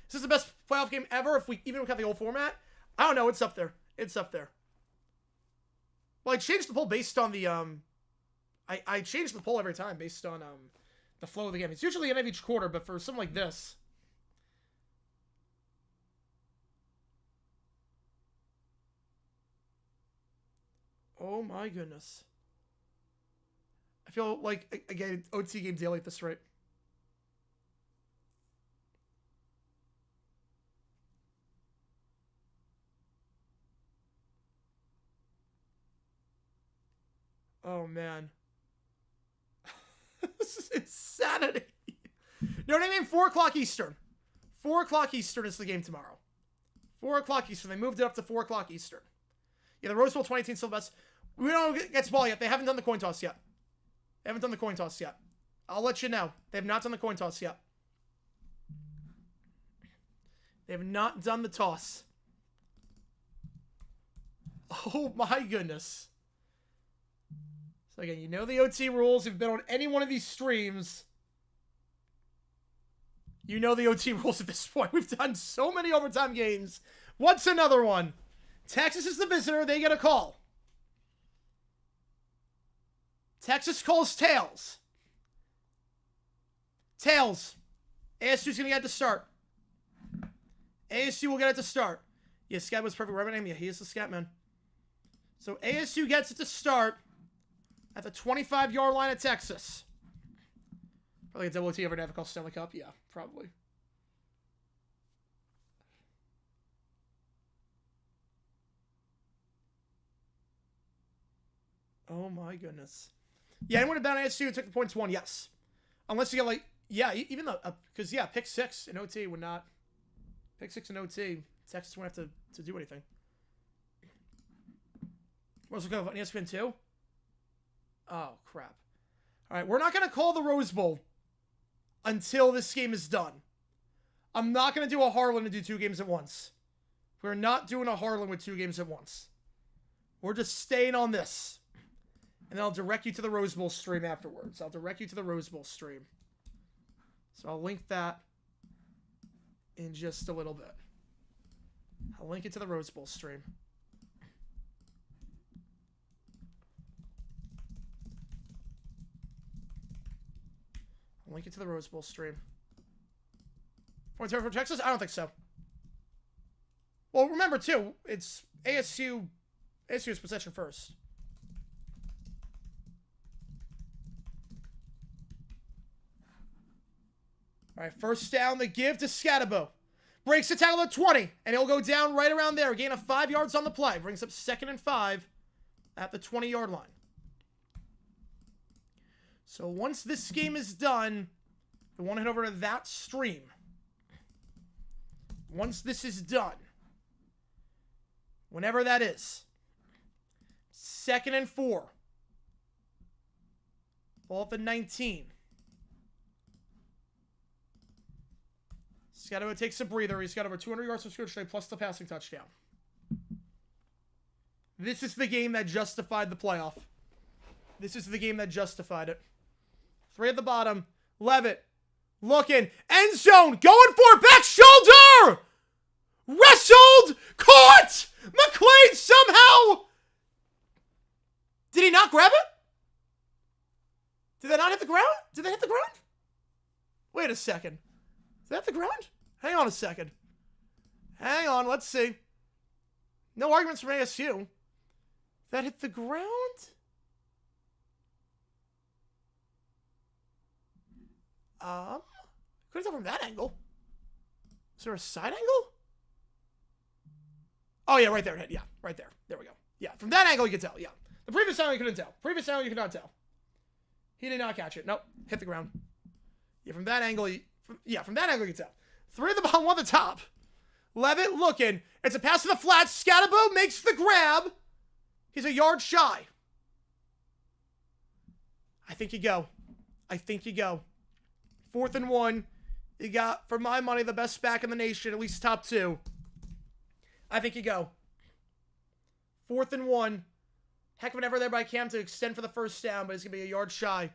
Is this the best playoff game ever if we even look at the old format? I don't know. It's up there. It's up there. Well, I changed the poll based on the I change the poll every time based on the flow of the game. It's usually the end of each quarter, but for something like this, oh my goodness, I feel like again OT game daily at this rate. Oh man. This is insanity. You know what I mean? 4 o'clock Eastern. 4 o'clock Eastern is the game tomorrow. 4 o'clock Eastern. They moved it up to 4 o'clock Eastern. Yeah, the Rose Bowl 2018 still the best. We don't get to ball yet. They haven't done the coin toss yet. I'll let you know. They have not done the coin toss yet. They have not done the toss. Oh my goodness. So again, you know the OT rules. If you've been on any one of these streams, you know the OT rules at this point. We've done so many overtime games. What's another one? Texas is the visitor. They get a call. Texas calls tails. Tails. ASU's going to get it to start. ASU will get it to start. Yeah, Scat was perfect. Right name. Yeah, he is the Scat man. So ASU gets it to start at the 25-yard line of Texas. Probably a double T over Navical Stanley Cup. Yeah, probably. Oh my goodness. Yeah, anyone about ASU took the points 1? Yes. Unless you get like, yeah, even though, because yeah, pick 6 in OT would not. Pick 6 in OT. Texas wouldn't have to do anything. What's it go on ESPN 2? Oh, crap. All right, we're not going to call the Rose Bowl until this game is done. I'm not going to do a Harlan to do 2 games at once. We're not doing a Harlan with 2 games at once. We're just staying on this. And then I'll direct you to the Rose Bowl stream afterwards. So I'll link that in just a little bit. I'll link it to the Rose Bowl stream. Link it to the Rose Bowl stream. Points over from Texas? I don't think so. Well, remember, too, it's ASU. ASU's possession first. All right, first down, the give to Scatabo. Breaks the tackle at 20, and he'll go down right around there. Gain of 5 yards on the play. Brings up 2nd and 5 at the 20-yard line. So once this game is done, I want to head over to that stream. Once this is done, whenever that is, 2nd and 4. Ball at the 19. He's got to take a breather. He's got over 200 yards of scrimmage plus the passing touchdown. This is the game that justified the playoff. This is the game that justified it. 3 at the bottom. Levitt. Looking. End zone. Going for it. Back shoulder. Wrestled. Caught. McClain somehow. Did he not grab it? Did that not hit the ground? Did that hit the ground? Wait a second. Is that the ground? Hang on a second. Hang on. Let's see. No arguments from ASU. That hit the ground? Couldn't tell from that angle. Is there a side angle? Oh, yeah, right there. Yeah, right there. There we go. Yeah, from that angle you could tell. Yeah. The previous angle you couldn't tell. Previous angle you could not tell. He did not catch it. Nope. Hit the ground. Yeah, from that angle, from that angle you could tell. 3 at the bottom, 1 at the top. Levitt looking. It's a pass to the flat. Scatterbo makes the grab. He's a yard shy. I think you go. 4th and 1. You got, for my money, the best back in the nation, at least top 2. I think you go. 4th and 1. Heck of an effort there by Cam to extend for the first down, but it's gonna be a yard shy.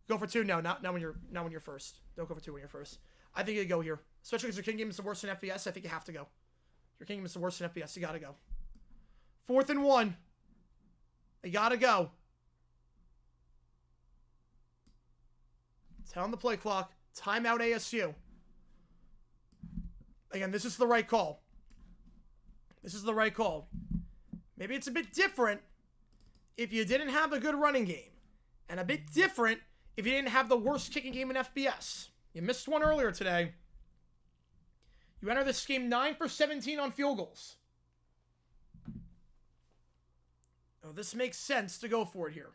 Go for 2. No, not when you're first. Don't go for 2 when you're first. I think you go here, especially because your king game is the worst in FBS. I think you have to go. Your king game is the worst in FBS. You gotta go. 4th and 1. You gotta go. Tell him the play clock. Timeout ASU. Again, this is the right call. This is the right call. Maybe it's a bit different if you didn't have a good running game. And a bit different if you didn't have the worst kicking game in FBS. You missed one earlier today. You enter this game 9 for 17 on field goals. Oh, this makes sense to go for it here.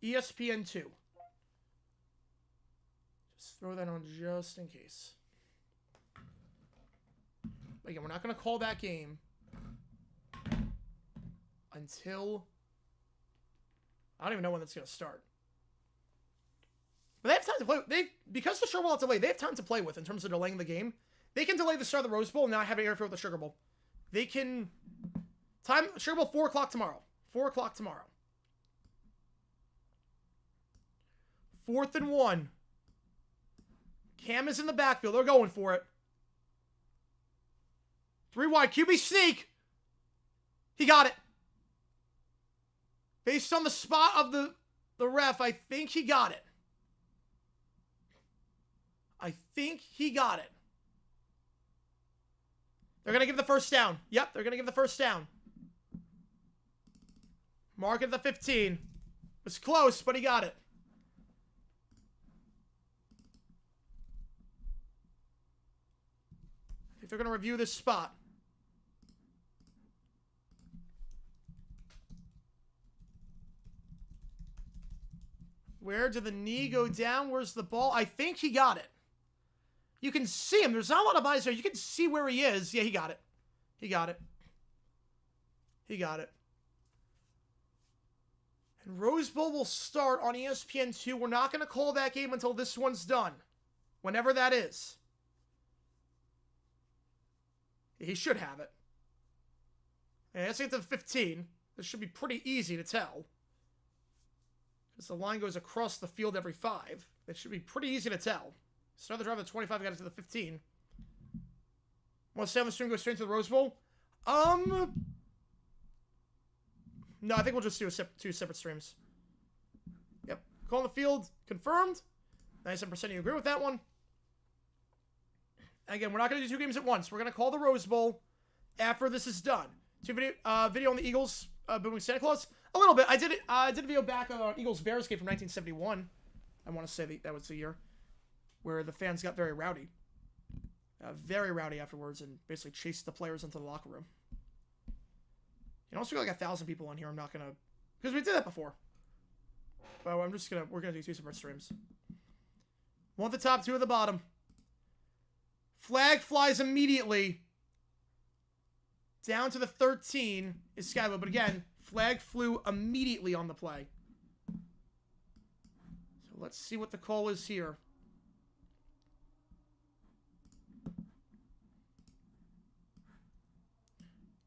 ESPN 2. Just throw that on just in case. Again, we're not going to call that game until... I don't even know when that's going to start. But they have time to play. Because the Sugar Bowl is delayed, they have time to play with in terms of delaying the game. They can delay the start of the Rose Bowl and now have it interfere with the Sugar Bowl. They can... Sugar Bowl, 4 o'clock tomorrow. 4 o'clock tomorrow. 4th and 1. Cam is in the backfield. They're going for it. 3 wide. QB sneak. He got it. Based on the spot of the ref, I think he got it. They're going to give the first down. Yep, they're going to give the first down. Mark at the 15. It was close, but he got it. I think they're going to review this spot. Where did the knee go down? Where's the ball? I think he got it. You can see him. There's not a lot of eyes there. You can see where he is. Yeah, he got it. He got it. And Rose Bowl will start on ESPN 2. We're not going to call that game until this one's done. Whenever that is. He should have it. And let's get to the 15. This should be pretty easy to tell. Because the line goes across the field every 5. It should be pretty easy to tell. Start the drive at 25, got it to the 15. Want to stay on the stream, go straight to the Rose Bowl? No, I think we'll just do 2 separate streams. Yep. Call on the field, confirmed. 97% you agree with that one. Again, we're not going to do 2 games at once. We're going to call the Rose Bowl after this is done. 2 video on the Eagles booing Santa Claus. A little bit. I did a video back on Eagles-Bears game from 1971. I want to say that was the year where the fans got very rowdy. Very rowdy afterwards and basically chased the players into the locker room. You know, also got like 1,000 people on here. I'm not going to... Because we did that before. But we're going to do 2 separate streams. 1 at the top, 2 at the bottom. Flag flies immediately. Down to the 13 is Skylo. But again, flag flew immediately on the play. So let's see what the call is here.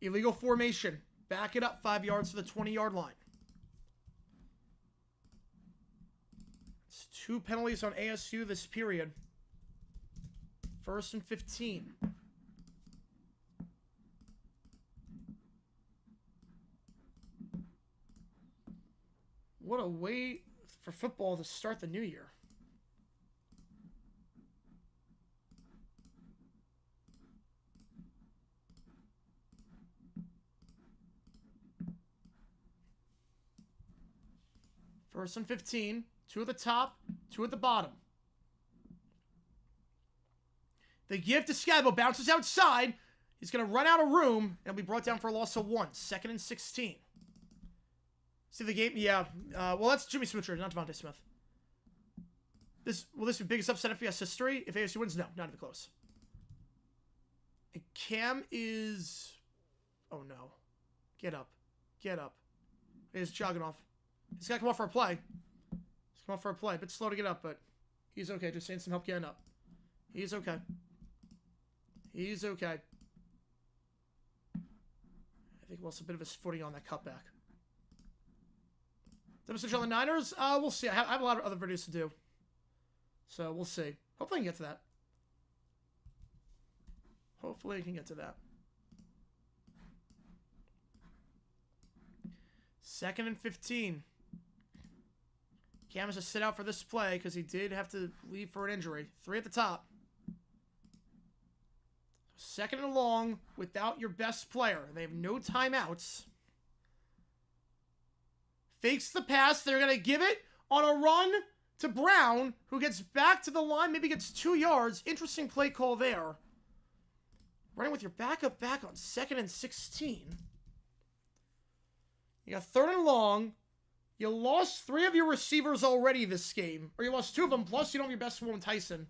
Illegal formation. Back it up 5 yards to the 20-yard line. It's 2 penalties on ASU this period. 1st and 15. What a way for football to start the new year. First and 15. 2 at the top, 2 at the bottom. The give to Scabo bounces outside. He's going to run out of room, and he'll be brought down for a loss of 1. 2nd and 16. See the game? Yeah. Well, that's Jimmy Smoocher, not Devontae Smith. Will this be the biggest upset in FBS history? If ASU wins? No, not even close. And Cam is... Oh, no. Get up. Get up. He's jogging off. He's got to come off for a play. He's come off for a play. A bit slow to get up, but he's okay. Just saying some help getting up. He's okay. He's okay. I think he lost a bit of his footing on that cutback. Demonstration on the Niners? We'll see. I have a lot of other videos to do. So, we'll see. Hopefully I can get to that. Hopefully I can get to that. 2nd and 15. Cam has to sit out for this play because he did have to leave for an injury. 3 at the top. 2nd and long without your best player. They have no timeouts. Fakes the pass. They're going to give it on a run to Brown, who gets back to the line, maybe gets 2 yards. Interesting play call there. Running with your backup back on 2nd and 16. You got 3rd and long. You lost 3 of your receivers already this game. Or you lost 2 of them, plus you don't have your best one, Tyson.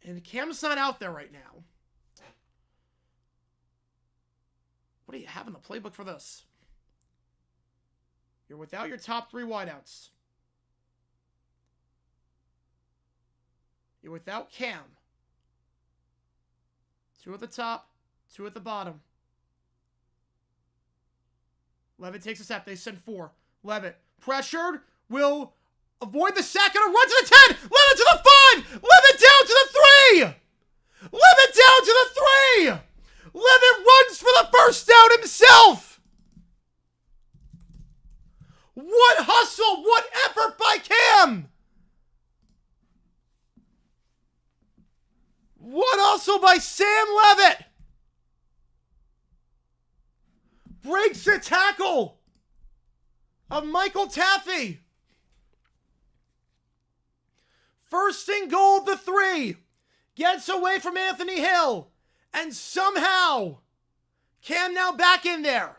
And Cam's not out there right now. What do you have in the playbook for this? You're without your top 3 wideouts. You're without Cam. 2 at the top, 2 at the bottom. Levitt takes a step. They send 4. Levitt, pressured, will avoid the sack and a run to the 10. Levitt to the 5. Levitt down to the 3. Levitt down to the 3. Levitt runs for the first down himself. What hustle, what effort by Cam. What hustle by Sam Levitt. Breaks the tackle of Michael Taffy. 1st and goal, the 3. Gets away from Anthony Hill. And somehow, Cam now back in there.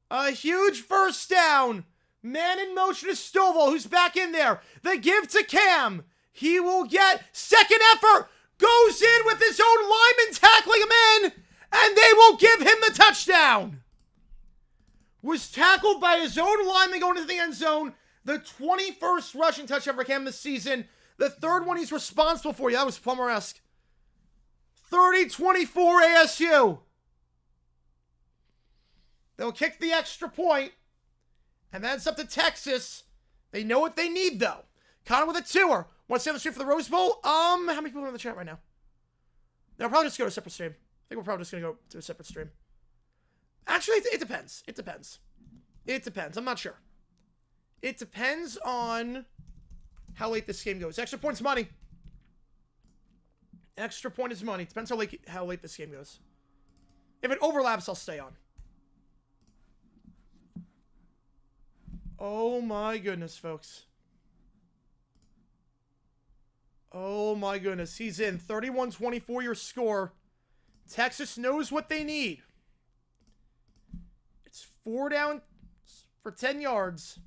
A huge 1st down. Man in motion is Stovall, who's back in there. The give to Cam. He will get 2nd effort. Goes in with his own lineman tackling him in. And they will give him the touchdown. Was tackled by his own lineman going into the end zone. The 21st rushing touchdown for Cam this season. The 3rd one he's responsible for. Yeah, that was Plummer-esque. 30-24 ASU. They'll kick the extra point. And that's up to Texas. They know what they need, though. Connor with a 2er. Want to stay on the stream for the Rose Bowl? How many people are in the chat right now? They'll probably just go to a separate stream. I think we're probably just going to go to a separate stream. Actually, it depends. It depends. It depends. I'm not sure. It depends on how late this game goes. Extra point's money. Extra point is money. Depends how late this game goes. If it overlaps, I'll stay on. Oh my goodness, folks. Oh my goodness. He's in. 31-24 your score. Texas knows what they need. It's 4 down for 10 yards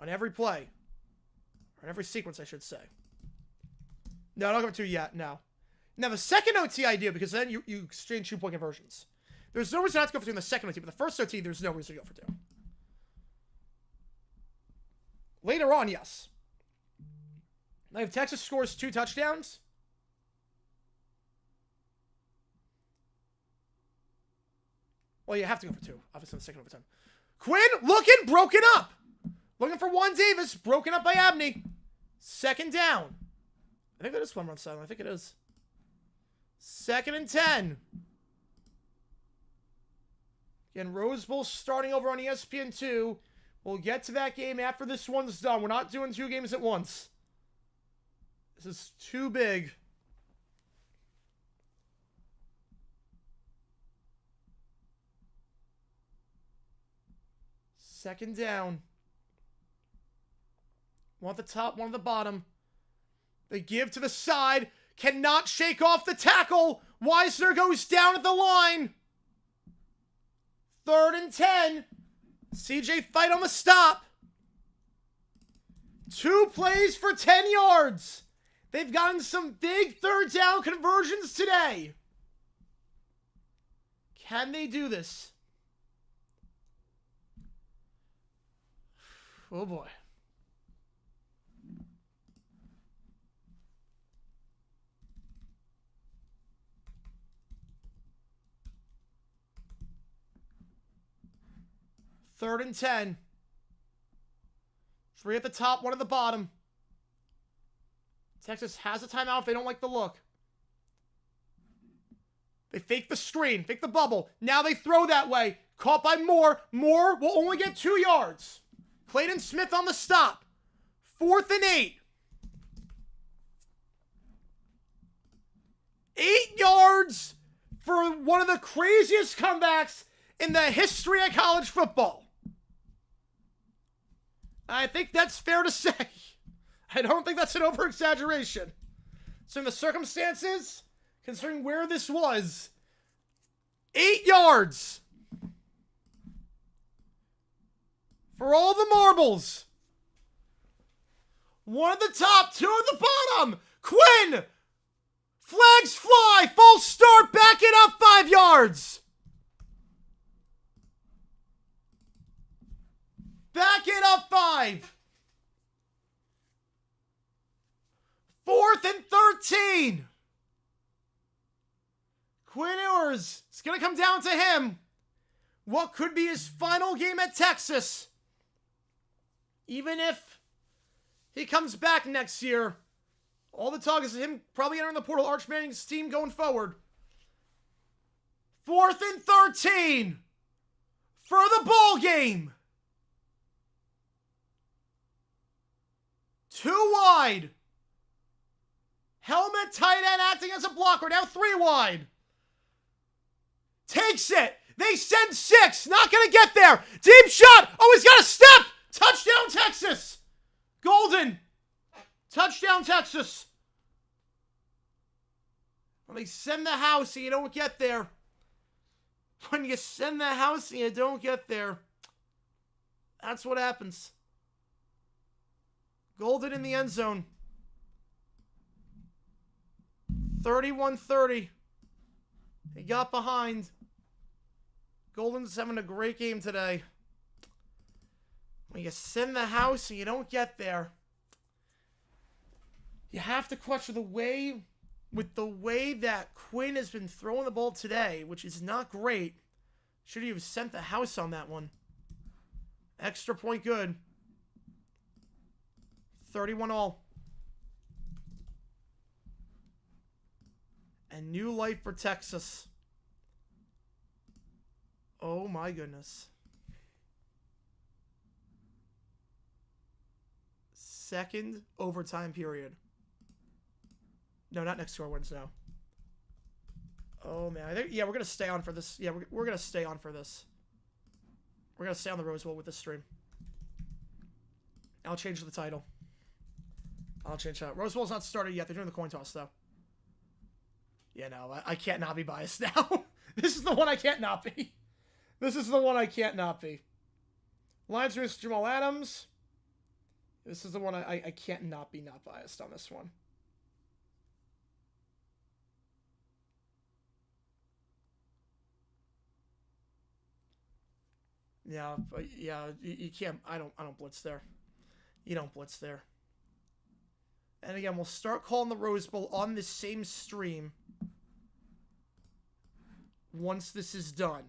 on every play. Or on every sequence, I should say. No, don't go to yet. No. Now, the second OT I do, because then you exchange 2-point conversions. There's no reason not to go for 2 in the second OT, but the first OT, there's no reason to go for 2. Later on, yes. Now, if Texas scores 2 touchdowns, Well, you have to go for 2. Obviously, on the second overtime. Quinn looking, broken up. Looking for Juan Davis, broken up by Abney. Second down. I think that is one run silent. I think it is. 2nd and 10. Again, Rose Bowl starting over on ESPN2. We'll get to that game after this one's done. We're not doing 2 games at once. This is too big. Second down. One at the top, one at the bottom. They give to the side. Cannot shake off the tackle. Weisner goes down at the line. 3rd and 10. CJ fight on the stop. 2 plays for 10 yards. They've gotten some big 3rd down conversions today. Can they do this? Oh boy. Third and 10. 3 at the top, 1 at the bottom. Texas has a timeout if they don't like the look. They fake the screen, fake the bubble. Now they throw that way. Caught by Moore. Moore will only get 2 yards. Clayton Smith on the stop. 4th and 8. 8 yards for one of the craziest comebacks in the history of college football. I think that's fair to say. I don't think that's an over-exaggeration. So in the circumstances, considering where this was, 8 yards for all the marbles. 1 at the top, 2 at the bottom. Quinn! Flags fly! False start! Back it up 5 yards! Back it up 5! 4th and 13! Quinn Ewers, it's going to come down to him. What could be his final game at Texas? Even if he comes back next year, all the talk is him probably entering the portal, Arch Manning's team going forward. 4th and 13 for the ball game. 2 wide. Helmet tight end acting as a blocker. Now 3 wide. Takes it. They send 6. Not going to get there. Deep shot. Oh, he's got a step. Touchdown, Texas. Golden. Touchdown, Texas. When they send the house and you don't get there. When you send the house and you don't get there. That's what happens. Golden in the end zone. 31-30. He got behind. Golden's having a great game today. When you send the house and you don't get there, you have to question the way that Quinn has been throwing the ball today, which is not great. Should he have sent the house on that one? Extra point good. 31-all. And new life for Texas. Oh my goodness. Second overtime period. No, not next to our wins now. Oh man, yeah, we're gonna stay on for this. Yeah, we're gonna stay on for this. We're gonna stay on the Rose Bowl with this stream. I'll change the title. I'll change that. Rose Bowl's not started yet. They're doing the coin toss though. Yeah, no, I can't not be biased now. This is the one I can't not be. This is the one I can't not be. Lions versus Jamal Adams. This is the one I can't not be not biased on this one. Yeah, but yeah, you can't. I don't blitz there. You don't blitz there. And again, we'll start calling the Rose Bowl on this same stream once this is done.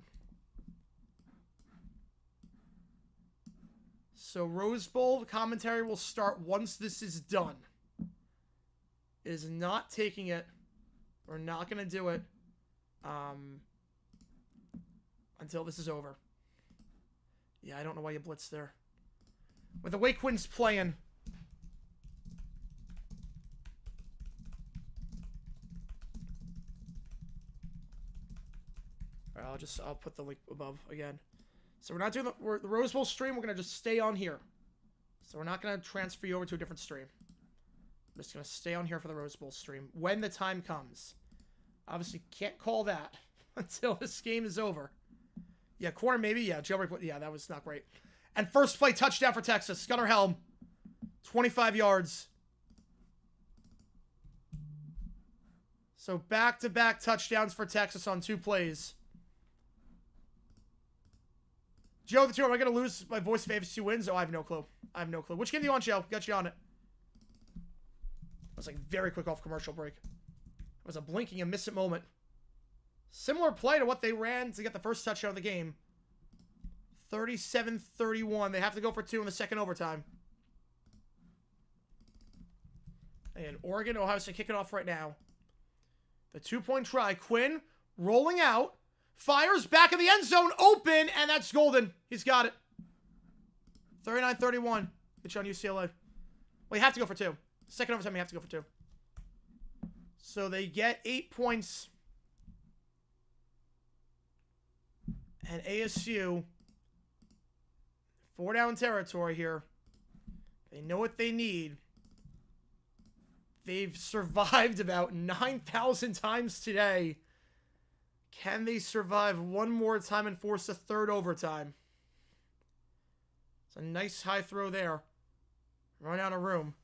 So Rose Bowl commentary will start once this is done. It is not taking it. We're not going to do it until this is over. Yeah, I don't know why you blitzed there. With the way Quinn's playing. All right, I'll put the link above again. So we're not doing the Rose Bowl stream. We're going to just stay on here. So we're not going to transfer you over to a different stream. I'm just going to stay on here for the Rose Bowl stream when the time comes. Obviously, can't call that until this game is over. Yeah, corner maybe. Yeah, jailbreak. Yeah, that was not great. And first play touchdown for Texas. Gunnar Helm. 25 yards. So back-to-back touchdowns for Texas on 2 plays. Joe, the 2, am I going to lose my voice if AFC wins? Oh, I have no clue. I have no clue. Which game do you want, Joe? Got you on it. It was like very quick off commercial break. It was a blinking and miss it moment. Similar play to what they ran to get the first touchdown of the game. 37-31. They have to go for 2 in the second overtime. And Oregon, Ohio State kicking off right now. The 2-point try. Quinn rolling out. Fires back in the end zone. Open. And that's golden. He's got it. 39-31. Get you on UCLA. Well, you have to go for 2. Second overtime, you have to go for 2. So they get 8 points. And ASU, 4 down territory here. They know what they need. They've survived about 9,000 times today. Can they survive one more time and force a third overtime? It's a nice high throw there. Run out of room.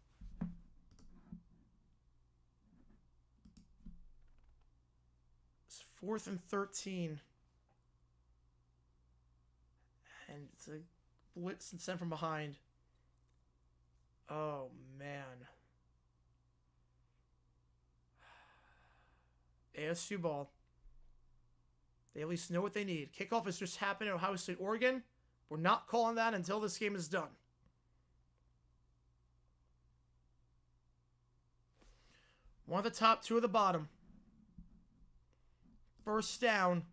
It's 4th and 13. And it's a blitz and sent from behind. Oh, man. ASU ball. They at least know what they need. Kickoff has just happened at Ohio State, Oregon. We're not calling that until this game is done. One at the top, 2 at the bottom. First down.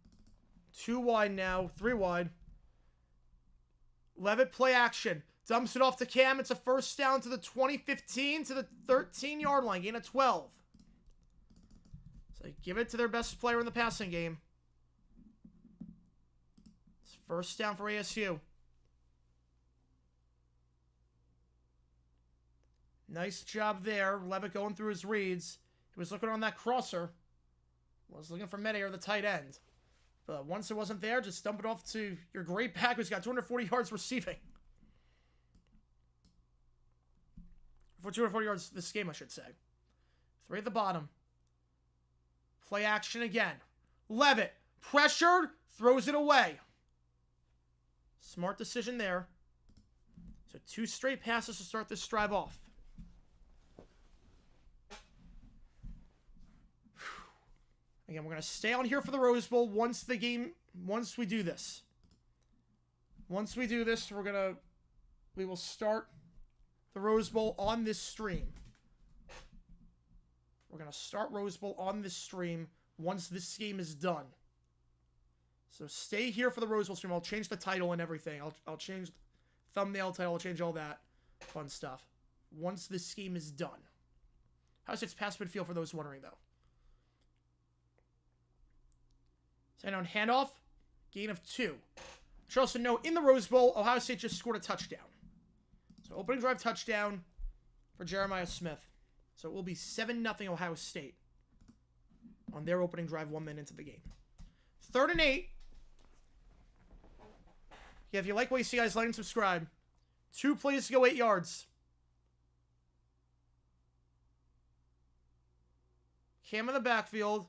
2 wide now, 3 wide. Levitt play action. Dumps it off to Cam. It's a first down to the 20-15 to the 13-yard line. Gain of 12. So they give it to their best player in the passing game. It's first down for ASU. Nice job there. Levitt going through his reads. He was looking on that crosser. Was looking for midair, the tight end. But once it wasn't there, just dump it off to your great back who's got 240 yards receiving. For 240 yards this game, I should say. 3 at the bottom. Play action again. Levitt, pressured, throws it away. Smart decision there. So 2 straight passes to start this drive off. Again, we're going to stay on here for the Rose Bowl once we do this. Once we do this, we will start the Rose Bowl on this stream. We're going to start Rose Bowl on this stream once this game is done. So stay here for the Rose Bowl stream. I'll change the title and everything. I'll change the thumbnail title. I'll change all that fun stuff once this game is done. How's its pass midfield for those wondering, though? Send on handoff. Gain of 2. Should also note, in the Rose Bowl, Ohio State just scored a touchdown. So opening drive touchdown for Jeremiah Smith. So it will be 7-0 Ohio State on their opening drive 1 minute into the game. 3rd and 8. Yeah, if you like what you see, guys, like and subscribe. 2 plays to go 8 yards. Cam in the backfield.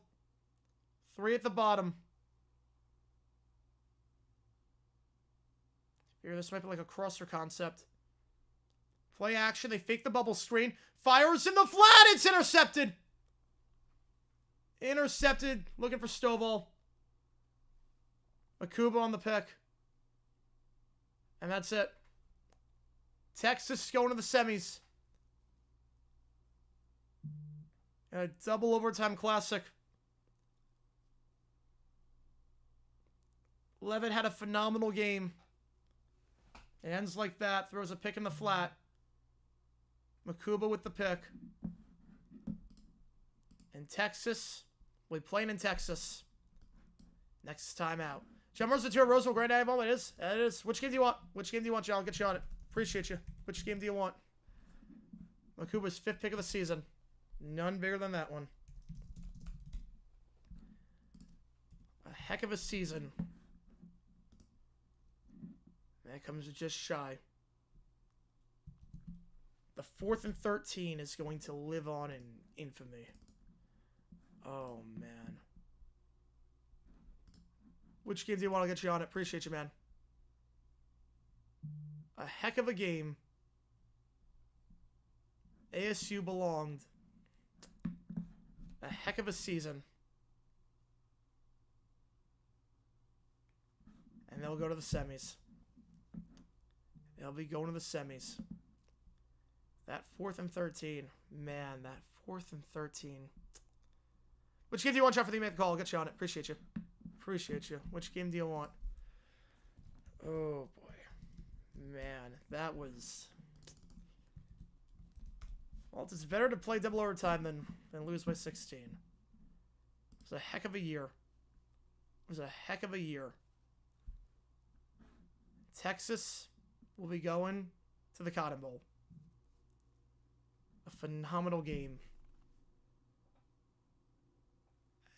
3 at the bottom. Here, this might be like a crosser concept. Play action. They fake the bubble screen. Fires in the flat. It's intercepted. Intercepted. Looking for Stovall. Akuba on the pick. And that's it. Texas going to the semis. A double overtime classic. Levitt had a phenomenal game. It ends like that. Throws a pick in the flat. Makuba with the pick. And Texas will be playing in Texas. Next time out. John Mercer, Roseville, Grand Island. It is. It is. Which game do you want? Which game do you want, John? I'll get you on it. Appreciate you. Which game do you want? Makuba's 5th pick of the season. None bigger than that one. A heck of a season. That comes just shy. The 4th and 13 is going to live on in infamy. Oh, man. Which game do you want to get you on it? Appreciate you, man. A heck of a game. ASU belonged. A heck of a season. And they'll go to the semis. They'll be going to the semis. That 4th and 13. Man, that 4th and 13. Which game do you want, John, for the make the call? I'll get you on it. Appreciate you. Appreciate you. Which game do you want? Oh, boy. Man, that was... Well, it's better to play double overtime than lose by 16. It was a heck of a year. It was a heck of a year. Texas will be going to the Cotton Bowl. A phenomenal game.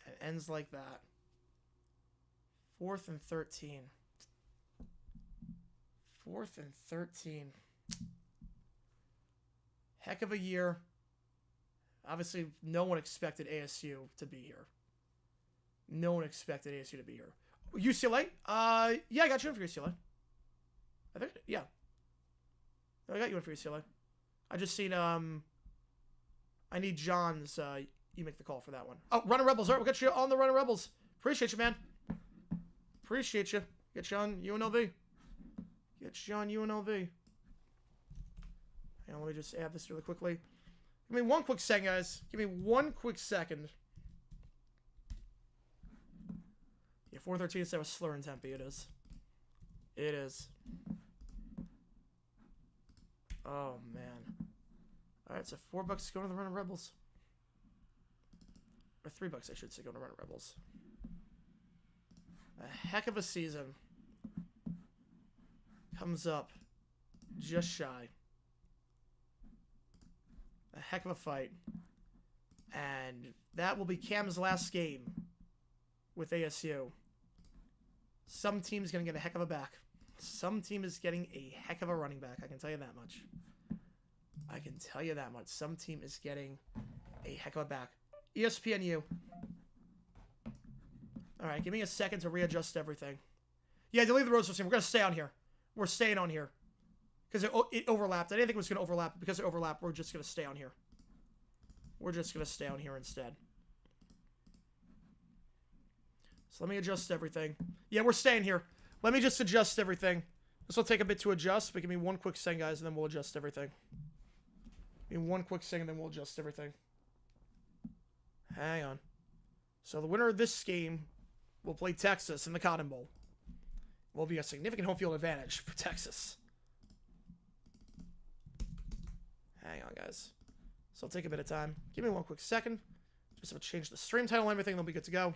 It ends like that. 4th and 13. 4th and 13. Heck of a year. Obviously, no one expected ASU to be here. No one expected ASU to be here. UCLA? Yeah, I got you in for UCLA. I think, yeah. I got you in for UCLA. I just seen, I need John's, you make the call for that one. Oh, Running Rebels. All right, we'll get you on the Running Rebels. Appreciate you, man. Appreciate you. Get you on UNLV. Get you on UNLV. And let me just add this really quickly. Give me one quick second, guys. Give me one quick second. Yeah, 413 instead of slur in Tempe. It is. It is. Oh, man. Alright, so $4 going to the Running Rebels. Or $3, I should say, going to Running Rebels. A heck of a season. Comes up just shy. A heck of a fight. And that will be Cam's last game with ASU. Some team's going to get a heck of a back. Some team is getting a heck of a running back. I can tell you that much. I can tell you that much. Some team is getting a heck of a back. ESPNU. All right, give me a second to readjust everything. Yeah, delete the Roseville team. We're going to stay on here. We're staying on here. Because it overlapped. I didn't think it was going to overlap. Because it overlapped, we're just going to stay on here. We're just going to stay on here instead. So let me adjust everything. Yeah, we're staying here. Let me just adjust everything. This will take a bit to adjust, but give me one quick second, guys, and then we'll adjust everything. Give me one quick second, then we'll adjust everything. Hang on. So the winner of this game will play Texas in the Cotton Bowl. Will be a significant home field advantage for Texas. Hang on, guys. So it'll take a bit of time. Give me one quick second. Just have to change the stream title and everything, then we'll be good to go.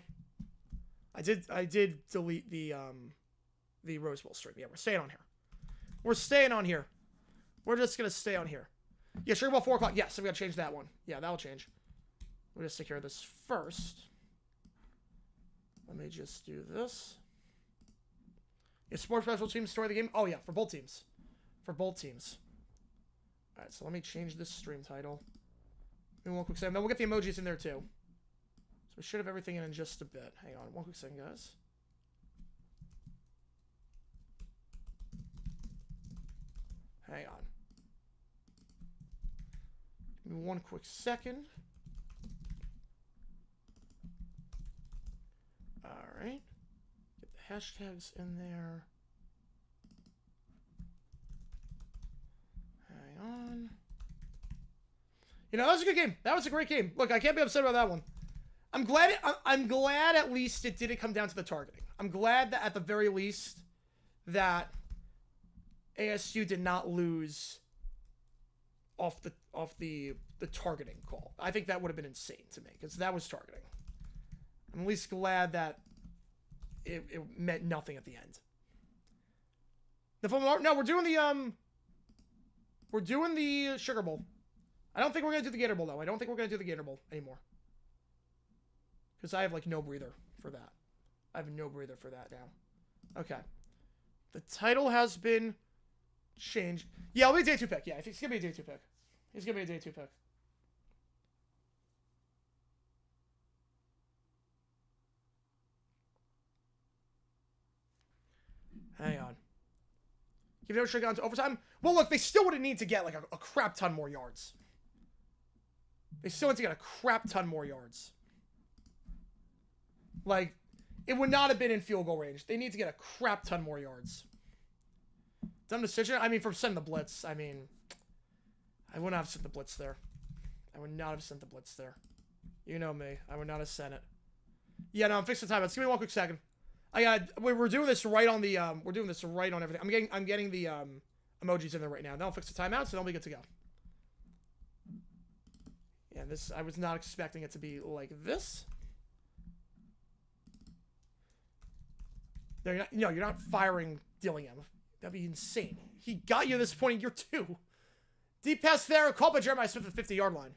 I did delete the Rose Bowl stream. Yeah, we're staying on here. We're staying on here. We're just going to stay on here. Yeah, Sugar Bowl 4 o'clock. Yes, so we got to change that one. Yeah, that'll change. We'll just take care of this first. Let me just do this. Yeah, sports special teams story of the game. Oh, yeah, for both teams. For both teams. All right, so let me change this stream title. Give me one quick second. Then we'll get the emojis in there, too. So we should have everything in just a bit. Hang on, one quick second, guys. Hang on. Give me one quick second. All right. Get the hashtags in there. You know, that was a good game. That was a great game. Look, I can't be upset about that one. I'm glad at least it didn't come down to the targeting. I'm glad that at the very least that ASU did not lose off the targeting call. I think that would have been insane to me because that was targeting. I'm at least glad that it meant nothing at the end. No, we're doing the Sugar Bowl. I don't think we're gonna do the Gator Bowl though. I don't think we're gonna do the Gator Bowl anymore because I have like no breather for that. I have no breather for that now. Okay, the title has been changed. Yeah, it'll be a day 2 pick. Yeah, I think it's gonna be a day 2 pick. It's gonna be a day 2 pick. Hang on. If they should have gone to overtime, well, look, they still wouldn't need to get like a crap ton more yards. They still need to get a crap ton more yards. Like, it would not have been in field goal range. They need to get a crap ton more yards. Dumb decision. I mean, for sending the blitz, I mean, I would not have sent the blitz there. I would not have sent the blitz there. You know me. I would not have sent it. Yeah, no, I'm fixing the timeouts. Give me one quick second. We're doing this right on the we're doing this right on everything. I'm getting the emojis in there right now. Then I'll fix the timeouts and I'll be good to go. Yeah, this I was not expecting it to be like this. You're not firing Dillingham. That'd be insane. He got you to this point in year 2. Deep pass there, called by Jeremiah Smith at the 50-yard line.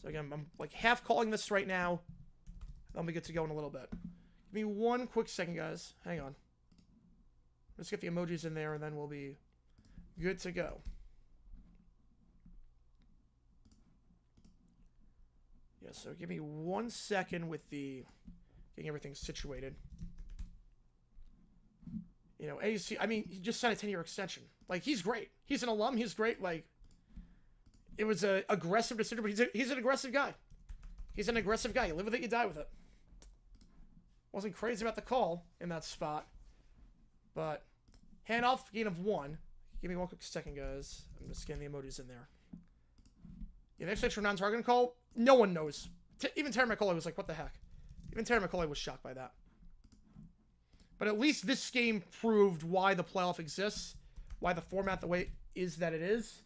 So again, I'm like half calling this right now. I'll be good to go in a little bit. Give me one quick second, guys. Hang on. Let's get the emojis in there, and then we'll be good to go. Yeah, so give me 1 second with the getting everything situated. You know, ASU, I mean, he just signed a 10-year extension. Like, he's great. He's an alum. He's great. Like, it was an aggressive decision, but he's an aggressive guy. He's an aggressive guy. You live with it, you die with it. Wasn't crazy about the call in that spot. But handoff, gain of 1. Give me 1 quick second, guys. I'm just getting the emojis in there. Yeah, the extra non-targeting call, no one knows. Even Terry McCauley was like, what the heck? Even Terry McCauley was shocked by that. But at least this game proved why the playoff exists, why the format the way it is that it is.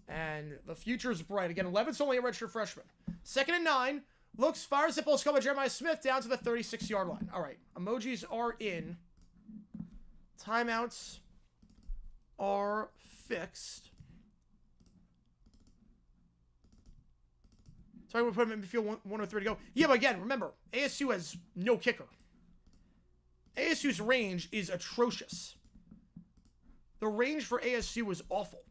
And the future is bright. Again, 11's only a redshirt freshman. 2nd and 9. Looks, fires the post, by Jeremiah Smith down to the 36-yard line. All right, emojis are in. Timeouts are fixed. Sorry, we'll put him in midfield 103 to go. Yeah, but again, remember, ASU has no kicker. ASU's range is atrocious. The range for ASU is awful.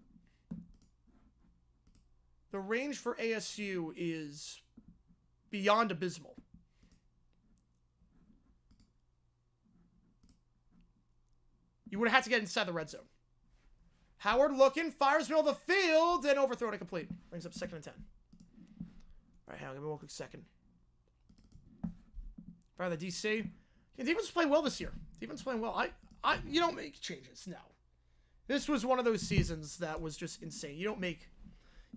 The range for ASU is beyond abysmal. You would have had to get inside the red zone. Howard looking, fires middle of the field, and overthrown it complete. Brings up 2nd and 10. All right, hang on, give me 1 quick second. Fire the DC. Yeah, defense is playing well this year. Defense is playing well. You don't make changes, no. This was one of those seasons that was just insane. You don't make...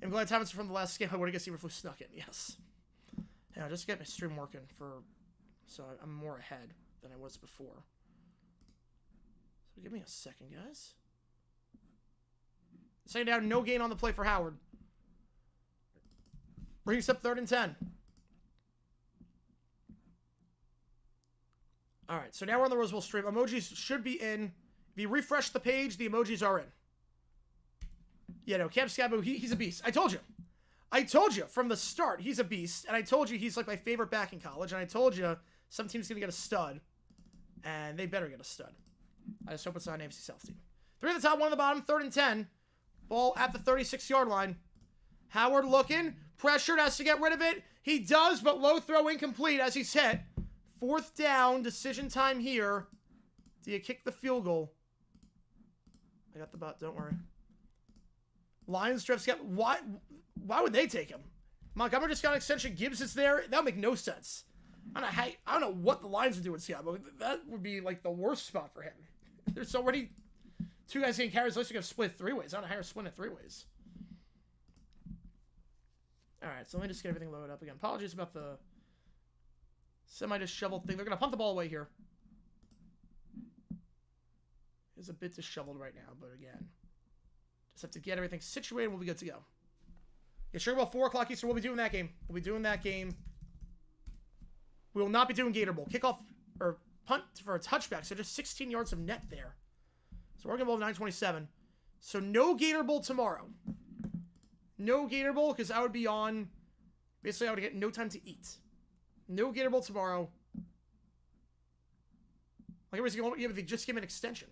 I'm glad Thomas from the last game. I would have guessed Eberflus snuck in. Yes. Yeah, just get my stream working so I'm more ahead than I was before. So give me a second, guys. 2nd down, no gain on the play for Howard. Brings up 3rd and 10. All right, so now we're on the Rose Bowl stream. Emojis should be in. If you refresh the page, the emojis are in. Yeah, no, Cam Scabo, he's a beast. I told you from the start he's a beast, and I told you he's like my favorite back in college, and I told you some team's going to get a stud, and they better get a stud. I just hope it's not an AFC South team. 3 at the top, 1 at the bottom, 3rd and 10. Ball at the 36-yard line. Howard looking, pressured, has to get rid of it. He does, but low throw incomplete as he's hit. 4th down, decision time here. Do you kick the field goal? I got the butt, don't worry. Lions draft Scott. Why would they take him? Montgomery just got an extension. Gibbs is there. That would make no sense. I don't know what the Lions would do with Scott, but that would be like the worst spot for him. There's already two guys getting carries. At least you can split 3 ways. I don't know how you're splitting it 3 ways. All right, so let me just get everything loaded up again. Apologies about the semi-disheveled thing. They're going to punt the ball away here. It's a bit disheveled right now, but again, just have to get everything situated. We'll be good to go. Yeah, sure. Well, 4 o'clock Eastern. We'll be doing that game. We'll be doing that game. We will not be doing Gator Bowl. Kickoff or punt for a touchback. So just 16 yards of net there. So Oregon Bowl 9:27. So no Gator Bowl tomorrow. No Gator Bowl because I would be on. Basically, I would get no time to eat. No Gator Bowl tomorrow. Like everybody's going, yeah, but they just give an extension.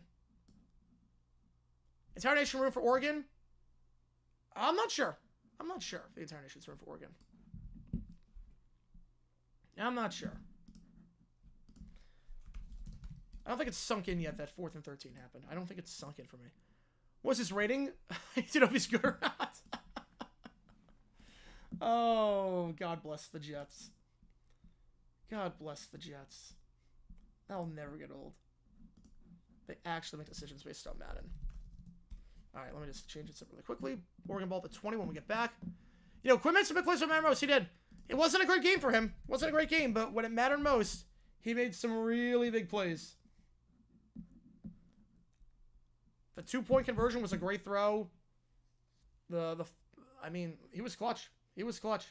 Entire nation room for Oregon? I'm not sure. I'm not sure if the entire nation's room for Oregon. I'm not sure. I don't think it's sunk in yet that 4th and 13 happened. I don't think it's sunk in for me. What's his rating? I don't know if he's good or not. Oh, God bless the Jets. God bless the Jets. That'll never get old. They actually make decisions based on Madden. All right, let me just change it up really quickly. Oregon ball at the 20 when we get back. You know, Quinn made some big plays for Matter most. He did. It wasn't a great game for him. It wasn't a great game, but when it mattered most, he made some really big plays. The 2-point conversion was a great throw. I mean, he was clutch. He was clutch.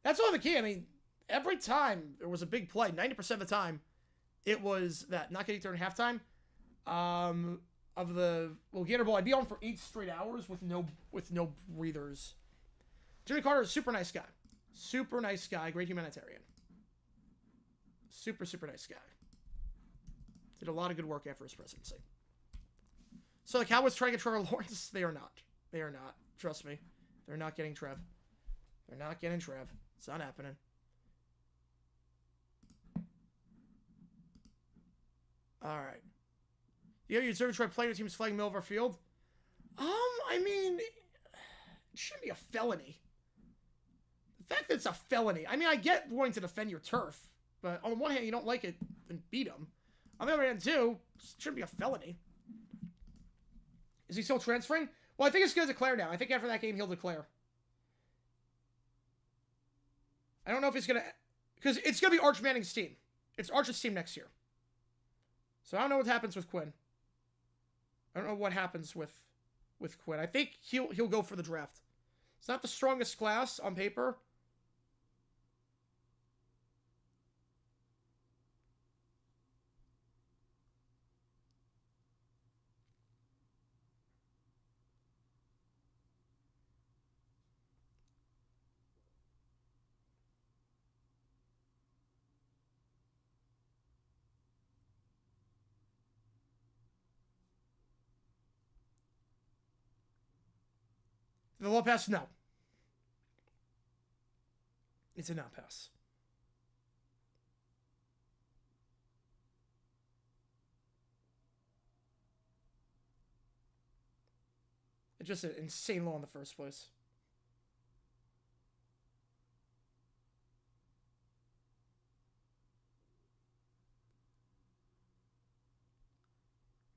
That's all the key. I mean, every time there was a big play, 90% of the time, it was that not getting thrown at halftime. Gator Bowl, I'd be on for 8 straight hours with no breathers. Jimmy Carter is a super nice guy. Super nice guy. Great humanitarian. Super, super nice guy. Did a lot of good work after his presidency. So the Cowboys trying to get Trevor Lawrence? They are not. They are not. Trust me. They're not getting Trev. They're not getting Trev. It's not happening. All right. Yeah, you deserve to try playing your team's flag middle of our field. I mean, it shouldn't be a felony. The fact that it's a felony. I mean, I get wanting to defend your turf, but on the one hand, you don't like it, then beat them. On the other hand, too, it shouldn't be a felony. Is he still transferring? Well, I think it's going to declare now. I think after that game, he'll declare. I don't know if he's going to... Because it's going to be Arch Manning's team. It's Arch's team next year. So I don't know what happens with Quinn. I don't know what happens with Quinn. I think he'll go for the draft. It's not the strongest class on paper. The low pass, no. It's a not pass. It's just an insane low in the first place.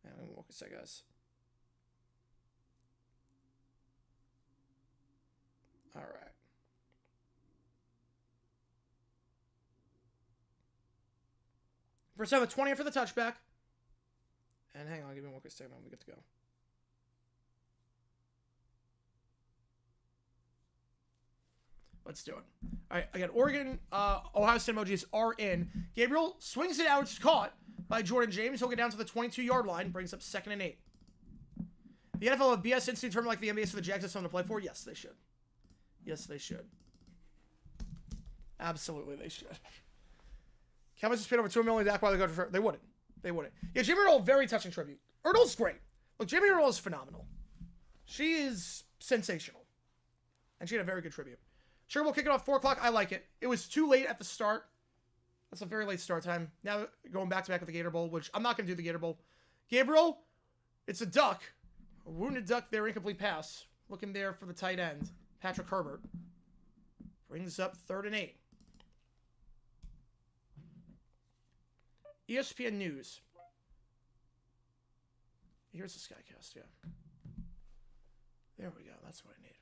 What can I say, guys? All right. First down, the 20 for the touchback. And hang on, give me one quick second. We get to go. Let's do it. All right, I got Oregon. Ohio State emojis are in. Gabriel swings it out. It's caught by Jordan James. He'll get down to the 22-yard line. Brings up 2nd and 8. The NFL have BS instant tournament like the NBA for the Jags have something to play for? Yes, they should. Yes, they should. Absolutely, they should. Cowboys just paid over $2 million back while they go to... They wouldn't. They wouldn't. Yeah, Jamie Erdahl, very touching tribute. Erdahl's great. Look, Jamie Erdahl is phenomenal. She is sensational. And she had a very good tribute. Sure, we'll kick it off 4 o'clock. I like it. It was too late at the start. That's a very late start time. Now going back to back with the Gator Bowl, which I'm not going to do the Gator Bowl. Gabriel, it's a duck. A wounded duck there, incomplete pass. Looking there for the tight end. Patrick Herbert. Brings up 3rd and 8. ESPN News. Here's the Skycast, yeah. There we go. That's what I need.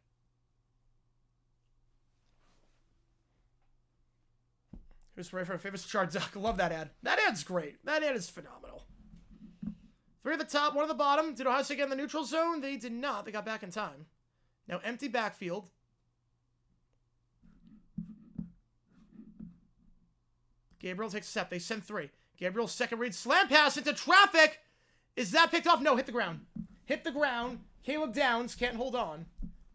Here's right for our favorite chart, Doc. Love that ad. That ad's great. That ad is phenomenal. 3 at the top, 1 at the bottom. Did Ohio State get in the neutral zone? They did not. They got back in time. Now empty backfield. Gabriel takes a step. They send 3. Gabriel's second read. Slam pass into traffic. Is that picked off? No, hit the ground. Hit the ground. Caleb Downs can't hold on.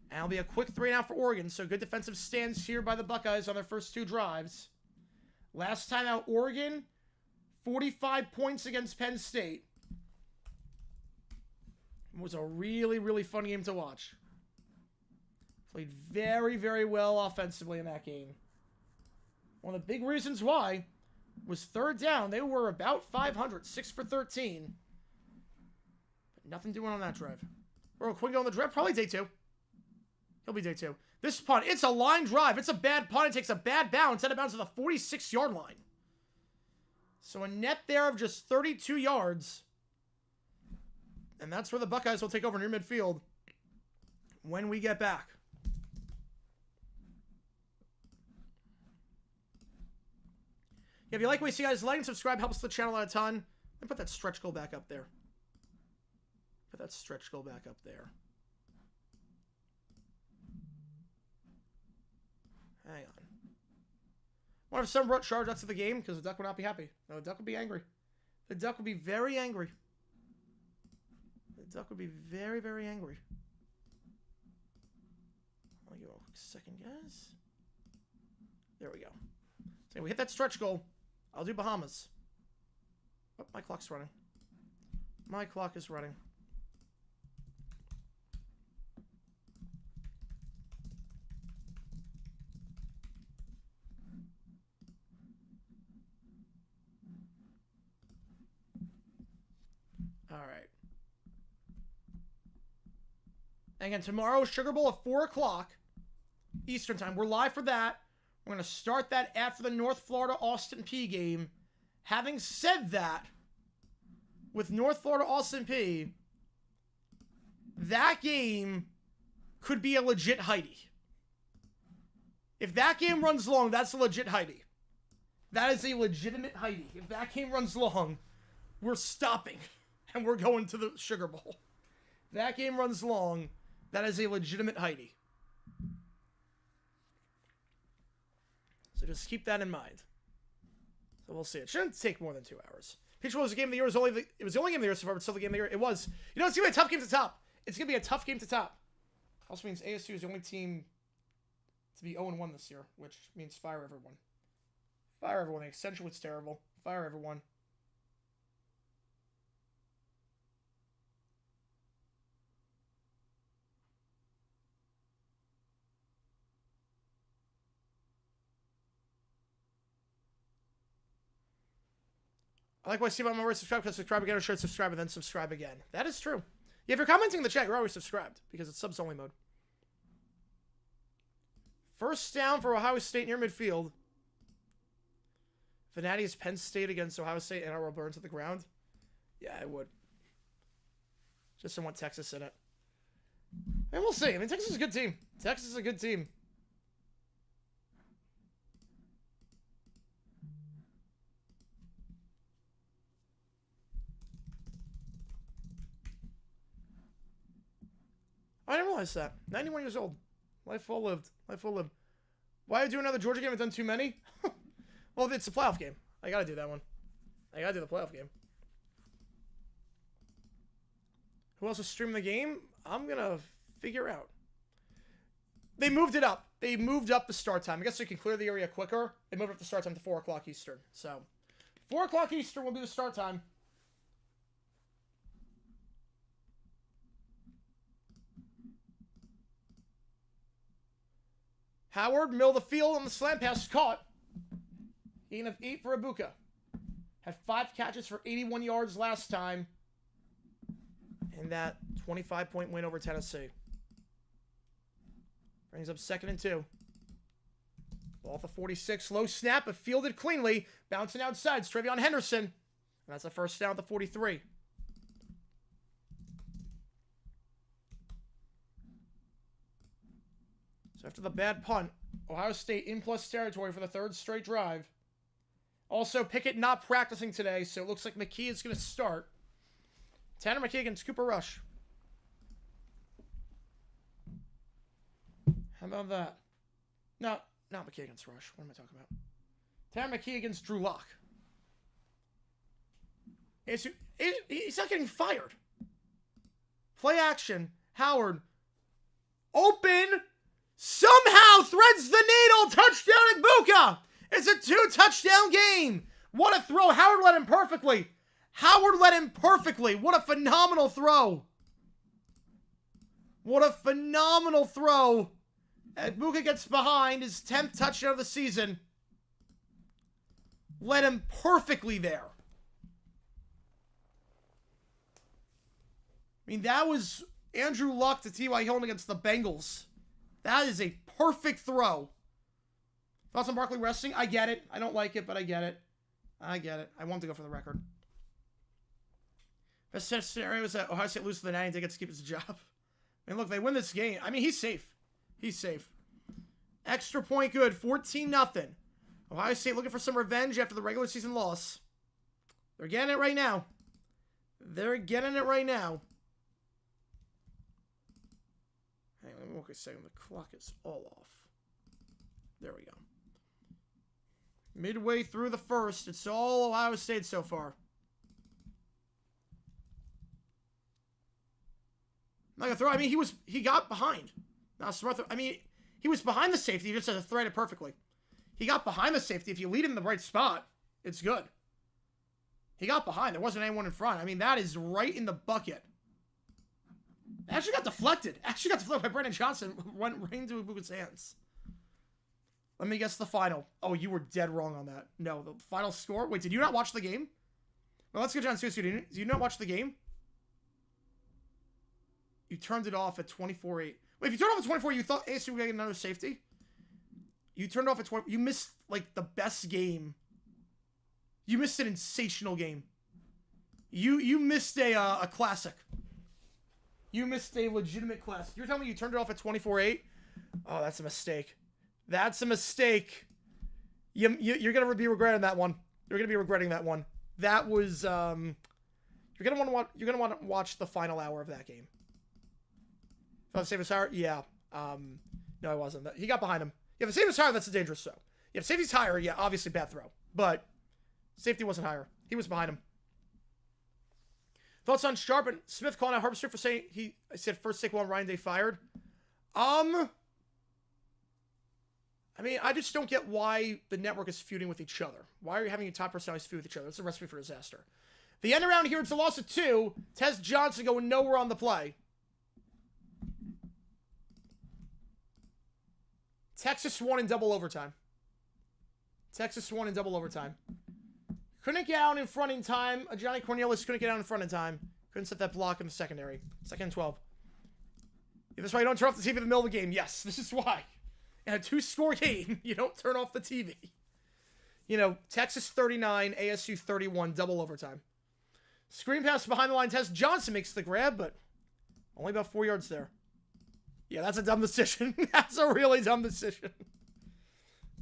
And it'll be a quick 3 and out for Oregon. So good defensive stance here by the Buckeyes on their first 2 drives. Last time out, Oregon, 45 points against Penn State. It was a really, really fun game to watch. Played very, very well offensively in that game. One of the big reasons why was 3rd down. They were about 500, 6 for 13. But nothing doing on that drive. Or Quinn on the drive, probably day 2. He'll be day 2. This punt, it's a line drive. It's a bad punt. It takes a bad bounce. Out of bounds to the 46-yard line. So a net there of just 32 yards. And that's where the Buckeyes will take over near midfield when we get back. If you like what you see, guys, like and subscribe helps the channel out a ton. Let me put that stretch goal back up there. Put that stretch goal back up there. Hang on. What if some brought charge out to the game? Because the Duck would not be happy. No, the Duck would be angry. The Duck would be very angry. The Duck would be very, very angry. I'll give it a quick second, guys. There we go. So we hit that stretch goal. I'll do Bahamas. Oh, my clock's running. My clock is running. All right. And again, tomorrow, Sugar Bowl at 4 o'clock Eastern time. We're live for that. We're going to start that after the North Florida Austin Peay game. Having said that, with North Florida Austin Peay, that game could be a legit Heidi. If that game runs long, that's a legit Heidi. That is a legitimate Heidi. If that game runs long, we're stopping and we're going to the Sugar Bowl. If that game runs long, that is a legitimate Heidi. So just keep that in mind. So we'll see. It shouldn't take more than 2 hours. Peach Bowl was the game of the year. It was the only game of the year so far, but still the game of the year. It was. You know, it's going to be a tough game to top. It's going to be a tough game to top. Also means ASU is the only team to be 0-1 this year, which means fire everyone. Fire everyone. The Accentuate's terrible. Fire everyone. I like what I see about my word subscribe because subscribe again or share subscribe and then subscribe again. That is true. Yeah, if you're commenting in the chat, you're always subscribed because it's subs only mode. First down for Ohio State near midfield. Vanatti is Penn State against Ohio State and I will burn to the ground. Yeah, I would. Just don't want Texas in it. And we'll see. I mean, Texas is a good team. Texas is a good team. I didn't realize that. 91 years old. Life well lived. Life well lived. Why do another Georgia game? I've done too many? Well, it's a playoff game. I gotta do that one. I gotta do the playoff game. Who else is streaming the game? I'm gonna figure out. They moved it up. They moved up the start time. I guess they can clear the area quicker. They moved up the start time to 4 o'clock Eastern. So, 4 o'clock Eastern will be the start time. Howard, middle of the field on the slant pass, caught. Gain of 8 for Ibuka. Had 5 catches for 81 yards last time. And that 25-point win over Tennessee. Brings up 2nd and 2. Ball at the 46. Low snap, but fielded cleanly. Bouncing outside. Trevion Henderson. And that's a first down at the 43. So after the bad punt, Ohio State in plus territory for the third straight drive. Also, Pickett not practicing today, so it looks like McKee is going to start. Tanner McKee against Cooper Rush. How about that? No, not McKee against Rush. What am I talking about? Tanner McKee against Drew Lock. He's not getting fired. Play action. Howard. Open. Somehow threads the needle. Touchdown at Buka. It's a 2-touchdown game. What a throw. Howard led him perfectly. Howard led him perfectly. What a phenomenal throw. What a phenomenal throw. And Buka gets behind his 10th touchdown of the season. Led him perfectly there. I mean, that was Andrew Luck to T.Y. Hilton against the Bengals. That is a perfect throw. Thoughts on Barkley resting? I get it. I don't like it, but I get it. I get it. I want to go for the record. Best scenario is that Ohio State loses to the 90 and gets to keep his job. I mean, look, they win this game. I mean, he's safe. He's safe. Extra point good. 14-0. Ohio State looking for some revenge after the regular season loss. They're getting it right now. They're getting it right now. Hang on, let me walk a second. The clock is all off. There we go. Midway through the first. It's all Ohio State so far. I'm not gonna throw. I mean, he got behind. Not smart. I mean, he was behind the safety. He just had to thread it perfectly. He got behind the safety. If you lead him in the right spot, it's good. He got behind. There wasn't anyone in front. I mean, that is right in the bucket. Actually got deflected. Actually got deflected by Brandon Johnson. Went right into Ibuka's hands. Let me guess the final. Oh, you were dead wrong on that. No, the final score. Wait, did you not watch the game? Well, let's go down seriously. Did you not watch the game? You turned it off at 24-8. Wait, if you turned off at 24, you thought ASU would get another safety? You turned off at 20. You missed, like, the best game. You missed an sensational game. You missed a classic. You missed a legitimate classic. You're telling me you turned it off at 24-8? Oh, that's a mistake. That's a mistake. You're going to be regretting that one. You're going to be regretting that one. That was, you're going to want to watch the final hour of that game. Oh, the safety's higher? Yeah. No, I wasn't. He got behind him. Yeah, the safety's higher, that's a dangerous throw. Yeah, if safety's higher, yeah, obviously bad throw. But safety wasn't higher. He was behind him. Thoughts on Sharp and Smith calling out Herbstreit for saying I said first Saquon Ryan Day fired. I mean, I just don't get why the network is feuding with each other. Why are you having your top personalities feud with each other? It's a recipe for disaster. The end around here, it's a loss of 2. Tez Johnson going nowhere on the play. Texas won in double overtime. Couldn't get out in front in time. Johnny Cornelius couldn't get out in front in time. Couldn't set that block in the secondary. 2nd and 12. Yeah, that's why you don't turn off the TV in the middle of the game. Yes, this is why. In a 2-score game, you don't turn off the TV. You know, Texas 39, ASU 31, double overtime. Screen pass behind the line. Tez Johnson makes the grab, but only about 4 yards there. Yeah, that's a dumb decision. That's a really dumb decision.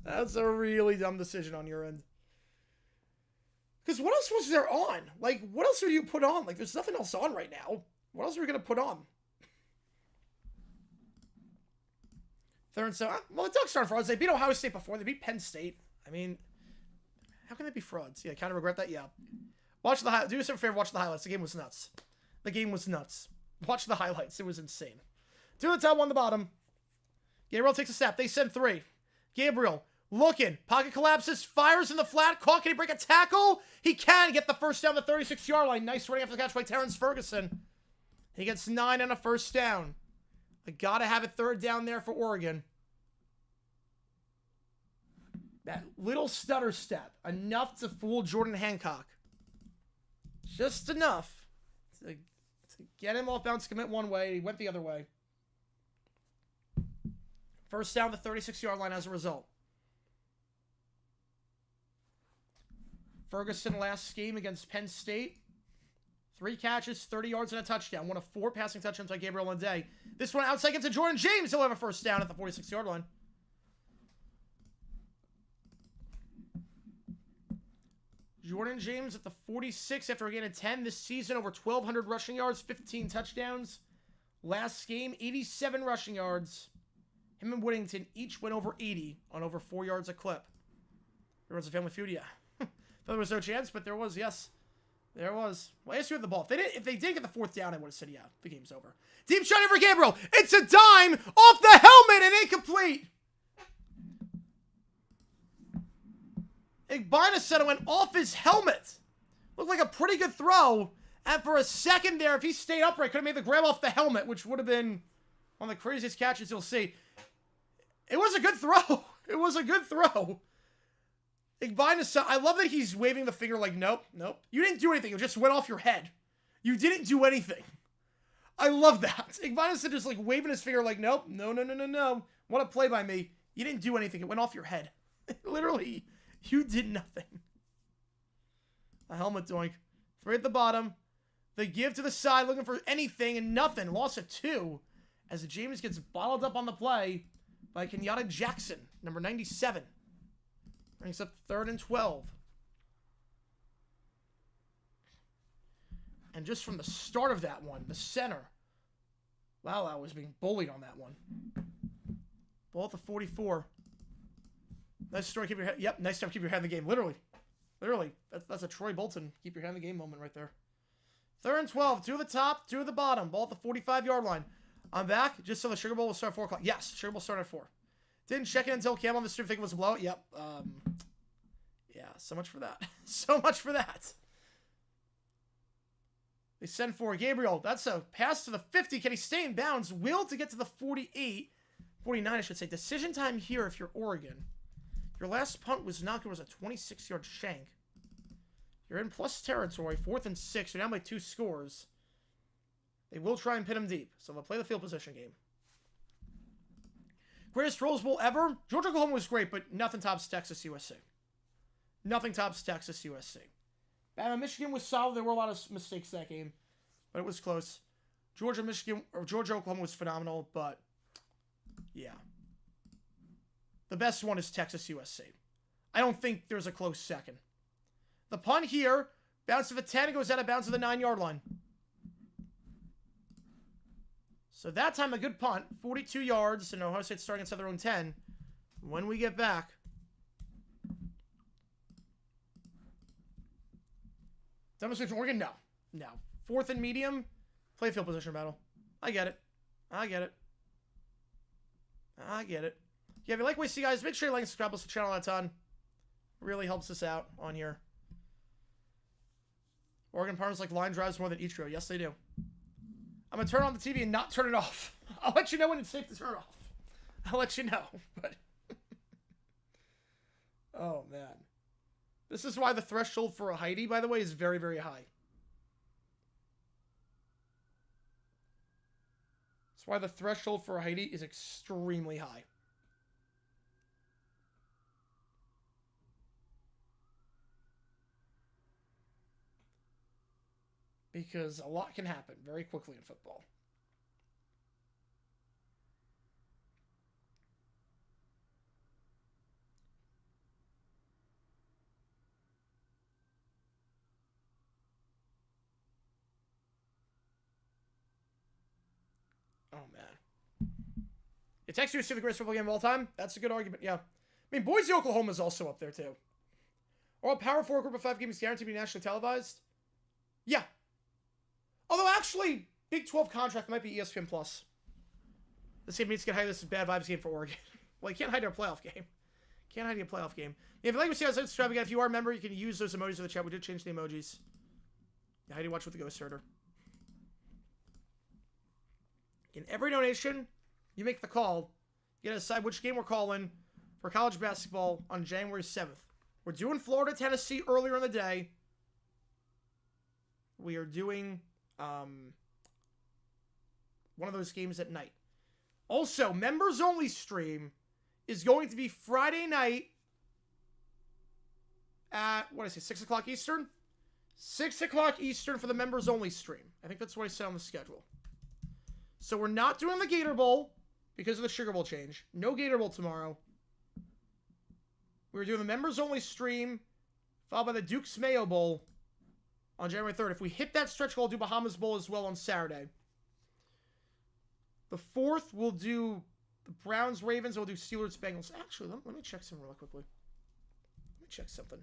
That's a really dumb decision on your end. Because what else was there on? Like, what else are you put on? Like, there's nothing else on right now. What else are we going to put on? Third and 7. Well, the Ducks aren't frauds. They beat Ohio State before. They beat Penn State. I mean, how can they be frauds? Yeah, kind of regret that. Yeah. Watch the highlights. Do yourself a favor. Watch the highlights. The game was nuts. Watch the highlights. It was insane. 2 on the top, 1 on the bottom. Gabriel takes a snap. They send 3. Gabriel looking. Pocket collapses. Fires in the flat. Caught. Can he break a tackle? He can get the first down the 36-yard line. Nice running after the catch by Terrence Ferguson. He gets 9 on a first down. I gotta have a 3rd down there for Oregon. That little stutter step. Enough to fool Jordan Hancock. Just enough to get him off bounds, commit one way. He went the other way. First down the 36-yard line as a result. Ferguson last game against Penn State. 3 catches, 30 yards, and a touchdown. 1 of 4 passing touchdowns by Gabriel on the day. This one outside gets to Jordan James. He'll have a first down at the 46-yard line. Jordan James at the 46 after a gain of 10 this season. Over 1,200 rushing yards, 15 touchdowns. Last game, 87 rushing yards. Him and Whittington each went over 80 on over 4 yards a clip. There was a family feud, yeah. There was no chance, but there was, yes. There was. Well, ASU had the ball. If they did get the 4th down, I would have said, yeah, the game's over. Deep shot in for Gabriel. It's a dime off the helmet and incomplete. Igbinaseta went off his helmet. Looked like a pretty good throw. And for a second there, if he stayed upright, could have made the grab off the helmet, which would have been one of the craziest catches you'll see. It was a good throw. It was a good throw. Igbinaseta, I love that he's waving the finger like, nope, nope. You didn't do anything. It just went off your head. You didn't do anything. I love that. Igbinaseta just like waving his finger like, nope, no, no, no, no, no. What a play by me. You didn't do anything. It went off your head. Literally, you did nothing. A helmet doink. 3 at the bottom. The give to the side, looking for anything and nothing. Loss of 2 as James gets bottled up on the play by Kenyatta Jackson, number 97. Brings up 3rd and 12. And just from the start of that one, the center, Lala was being bullied on that one. Ball at the 44. Nice story. Keep your head. Yep, nice job. Keep your head in the game. Literally. Literally. That's a Troy Bolton. Keep your head in the game moment right there. 3rd and 12. 2 at the top, 2 at the bottom. Ball at the 45-yard line. I'm back. Just so the Sugar Bowl will start at 4 o'clock. Yes, Sugar Bowl started at 4. Didn't check in until Cam on the stream thinking it was a blowout. Yep. Yeah, so much for that. So much for that. They send for Gabriel. That's a pass to the 50. Can he stay in bounds? Will to get to the 48. 49, I should say. Decision time here if you're Oregon. Your last punt was not good. It was a 26-yard shank. You're in plus territory. 4th and 6. You're down by 2 scores. They will try and pin him deep. So they'll play the field position game. Greatest Rose Bowl ever? Georgia Oklahoma was great, but nothing tops Texas USC. Nothing tops Texas USC. Bama Michigan was solid. There were a lot of mistakes that game, but it was close. Georgia Oklahoma was phenomenal, but yeah. The best one is Texas USC. I don't think there's a close second. The punt here, bounce to the 10, and goes out of bounds to the 9-yard line. So that time, a good punt. 42 yards, and Ohio State's starting inside their own 10. When we get back. Demonstration Oregon? No. No. 4th and medium. Play field position battle. I get it. I get it. I get it. Yeah, if you like what you see, guys, make sure you like and subscribe to the channel a ton. Really helps us out on here. Oregon partners like line drives more than each row. Yes, they do. I'm going to turn on the TV and not turn it off. I'll let you know when it's safe to turn off. I'll let you know. But oh, man. This is why the threshold for a Heidi, by the way, is very, very high. That's why the threshold for a Heidi is extremely high. Because a lot can happen very quickly in football. Oh, man. It Texas USC the greatest football game of all time? That's a good argument, yeah. I mean, Boise, Oklahoma is also up there, too. Or a Power 4 group of 5 games guaranteed to be nationally televised? Yeah. Although, actually, Big 12 contract might be ESPN+. This game needs to get high. This is a bad vibes game for Oregon. Well, you can't hide your playoff game. Can't hide your playoff game. Yeah, if you like to see us, subscribe again. If you are a member, you can use those emojis in the chat. We did change the emojis. Yeah, how do you watch with the Ghost Herder? In every donation, you make the call. You get to decide which game we're calling for college basketball on January 7th. We're doing Florida, Tennessee earlier in the day. We are doing one of those games at night. Also, members only stream is going to be Friday night at, 6 o'clock Eastern? 6 o'clock Eastern for the members only stream. I think that's what I said on the schedule. So we're not doing the Gator Bowl because of the Sugar Bowl change. No Gator Bowl tomorrow. We're doing the members only stream, followed by the Duke's Mayo Bowl on January 3rd. If we hit that stretch goal, we'll do Bahamas Bowl as well on Saturday. The 4th, we'll do the Browns Ravens. We'll do Steelers Bengals. Actually, let me check something real quickly. Let me check something.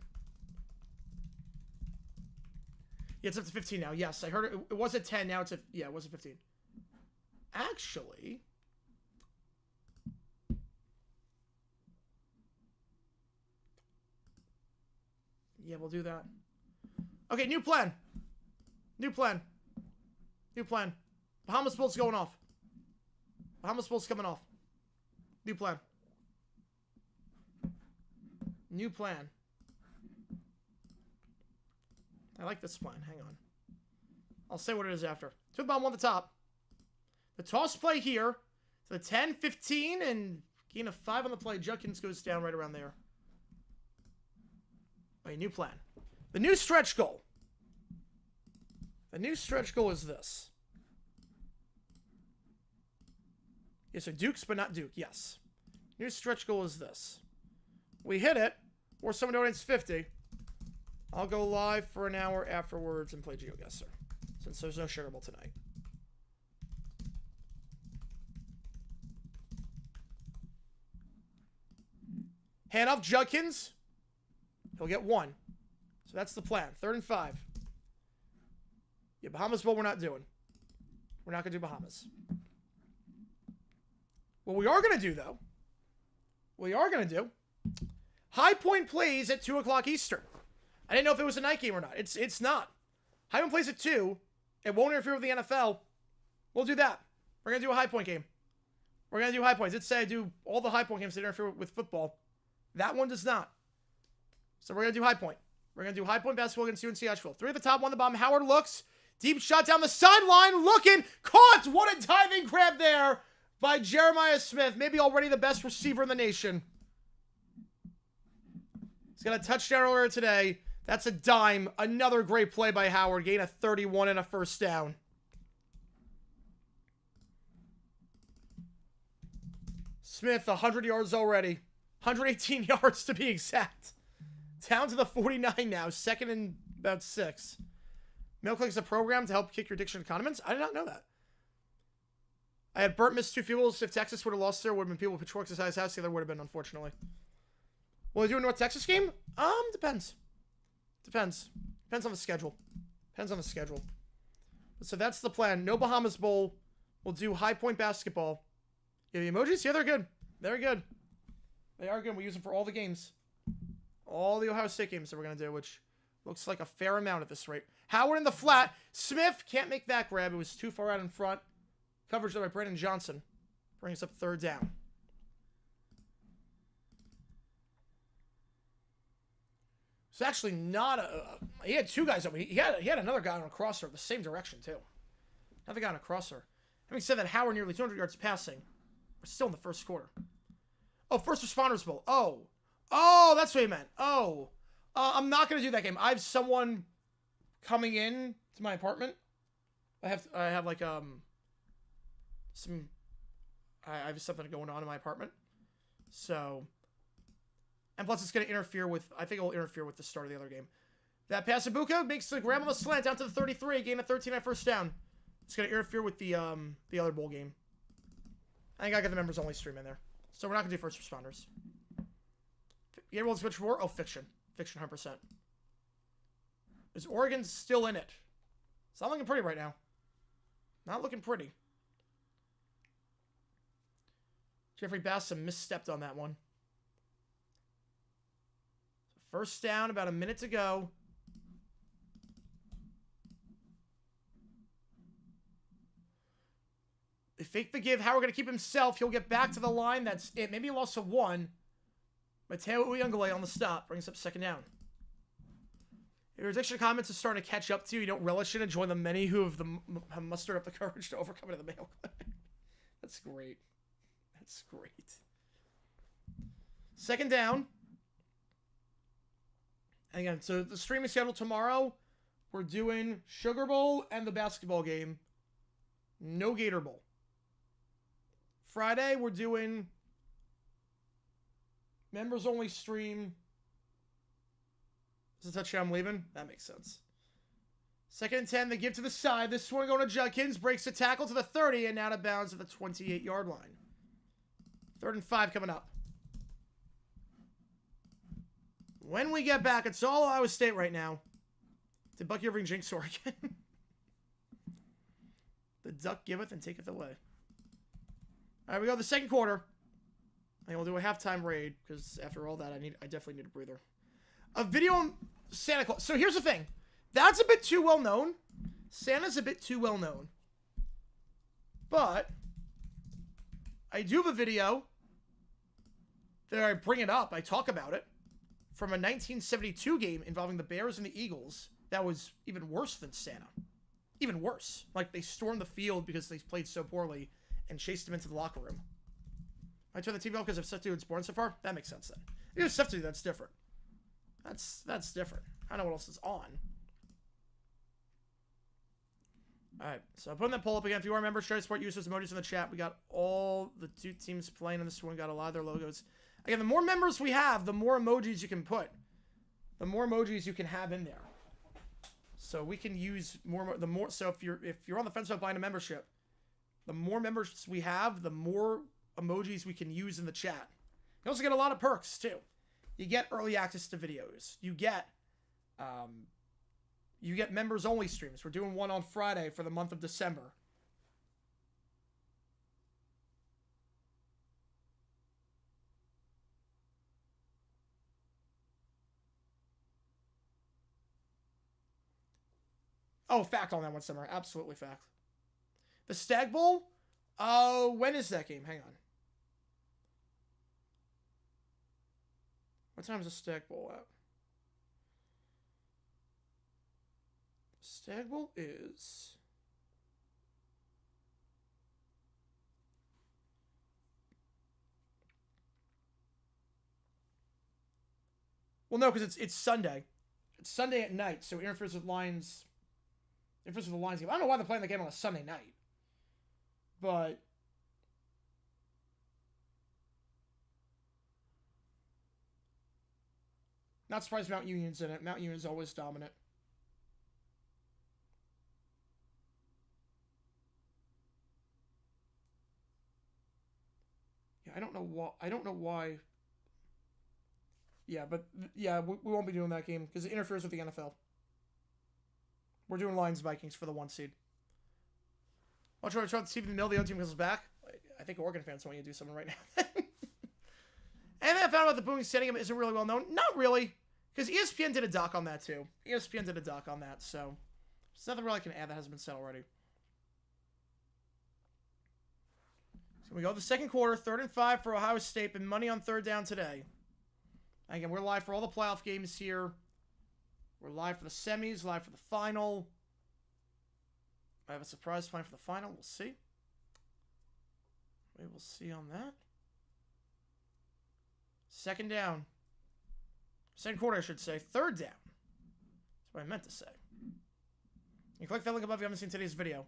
Yeah, it's up to 15 now. Yes, I heard it. It was at 10. Now it's at, yeah, it was at 15. Actually, yeah, we'll do that. Okay, new plan. New plan. New plan. Bahamas Bowl's going off. Bahamas Bowl's coming off. New plan. New plan. I like this plan. Hang on. I'll say what it is after. Two bomb on the top. The toss play here. The 10, 15, and gain of 5 on the play. Judkins goes down right around there. Okay, new plan. The new stretch goal. The new stretch goal is this. Yeah, so Dukes, but not Duke. Yes. New stretch goal is this. We hit it, or someone donates 50. I'll go live for an hour afterwards and play GeoGuessr, since there's no Sugar Bowl tonight. Hand off Judkins. He'll get 1. So that's the plan. 3rd and 5. Yeah, Bahamas Bowl we're not doing. We're not going to do Bahamas. What we are going to do, though, High Point plays at 2 o'clock Eastern. I didn't know if it was a night game or not. It's not. High Point plays at 2. It won't interfere with the NFL. We'll do that. We're going to do a High Point game. We're going to do High Points. It say I do all the High Point games that interfere with football. That one does not. So we're going to do High Point. We're going to do High Point basketball against UNC Asheville. 3 at the top, 1 at the bottom. Howard looks. Deep shot down the sideline. Looking. Caught. What a diving grab there by Jeremiah Smith. Maybe already the best receiver in the nation. He's got a touchdown earlier today. That's a dime. Another great play by Howard. Gain of 31 and a first down. Smith, 100 yards already. 118 yards to be exact. Down to the 49 now. 2nd and about 6. MailClick's a program to help kick your addiction to condiments. I did not know that. I had Burt miss 2 field goals. If Texas would have lost there, would have been people with pitchforks at his house. The other would have been, unfortunately. Will they do a North Texas game? Depends. Depends. Depends on the schedule. Depends on the schedule. So that's the plan. No Bahamas Bowl. We'll do High Point basketball. Yeah, the emojis? Yeah, they're good. They're good. They are good. We use them for all the games. All the Ohio State games that we're going to do, which looks like a fair amount at this rate. Howard in the flat. Smith can't make that grab. It was too far out in front. Coverage there by Brandon Johnson. Brings up 3rd down. It's actually not a... He had 2 guys up. He had another guy on a crosser the same direction, too. Another guy on a crosser. Having said that, Howard nearly 200 yards passing. We're still in the first quarter. Oh, First Responders Bowl. Oh, that's what he meant. I'm not going to do that game. I have someone coming in to my apartment. I have like, I have something going on in my apartment. So... And plus, it's going to interfere with... I think it'll interfere with the start of the other game. That pass Ibuka makes the grab on the slant down to the 33. Gain of 13 at first down. It's going to interfere with the other bowl game. I think I got the members only stream in there. So we're not going to do First Responders. You ever switch for? Oh, Fiction. Fiction 100%. Is Oregon still in it? It's not looking pretty right now. Not looking pretty. Jeffrey Bassam misstepped on that one. First down, about a minute to go. They fake the give. Howard going to keep himself. He'll get back to the line. That's it. Maybe he lost to 1. Mateo Uyunglele on the stop. Brings up 2nd down. If your addiction comments is starting to catch up to you, you don't relish it and join the many who have mustered up the courage to overcome it in the mail. That's great. That's great. 2nd down. And again, so the streaming schedule tomorrow, we're doing Sugar Bowl and the basketball game. No Gator Bowl. Friday, we're doing members only stream. Is the touchdown I'm leaving? That makes sense. 2nd and 10, they give to the side. This one going to Judkins, breaks the tackle to the 30 and out of bounds at the 28-yard line. 3rd and 5 coming up. When we get back, it's all Iowa State right now. Did Bucky Irving jinx Oregon? The duck giveth and taketh away. All right, we go to the second quarter. And we'll do a halftime raid, because after all that, I definitely need a breather. A video on Santa Claus. So here's the thing. That's a bit too well known. Santa's a bit too well known. But I do have a video that I bring it up. I talk about it. From a 1972 game involving the Bears and the Eagles. That was even worse than Santa. Even worse. Like, they stormed the field because they played so poorly and chased him into the locker room. I turn the TV off because I've stuff to do it's born so far? That makes sense then. You have stuff to do, that's different. That's different. I don't know what else is on. Alright, so I'm putting that poll up again. If you are a member, share support users emojis in the chat. We got all the 2 teams playing in this one. We got a lot of their logos. Again, the more members we have, the more emojis you can put. The more emojis you can have in there. So we can use more. So if you're on the fence about buying a membership, the more members we have, the more emojis we can use in the chat. You also get a lot of perks too. You get early access to videos. You get members only streams. We're doing one on Friday for the month of December. Oh, fact on that one, Summer. Absolutely fact. The Stag Bowl? When is that game? Hang on. What time is the Stag Bowl at? Stag Bowl is... Well, no, because it's Sunday. It's Sunday at night, so it interferes with Lions... Interferes with the Lions game. I don't know why they're playing the game on a Sunday night. But... Not surprised Mount Union's in it. Mount Union's always dominant. Yeah, I don't know why. Yeah, but yeah, we won't be doing that game because it interferes with the NFL. We're doing Lions Vikings for the 1 seed. I'll try to see if the middle of the other team comes back. I think Oregon fans want you to do something right now. And I found out the booing stadium isn't really well known. Not really, because ESPN did a doc on that too. ESPN did a doc on that, so there's nothing really I can add that hasn't been said already. So we go to the second quarter, 3rd and 5 for Ohio State, and money on 3rd down today. Again, we're live for all the playoff games here. We're live for the semis, live for the final. I have a surprise plan for the final. We'll see. We will see on that. 2nd down. 2nd quarter, I should say. 3rd down. That's what I meant to say. You click that link above if you haven't seen today's video.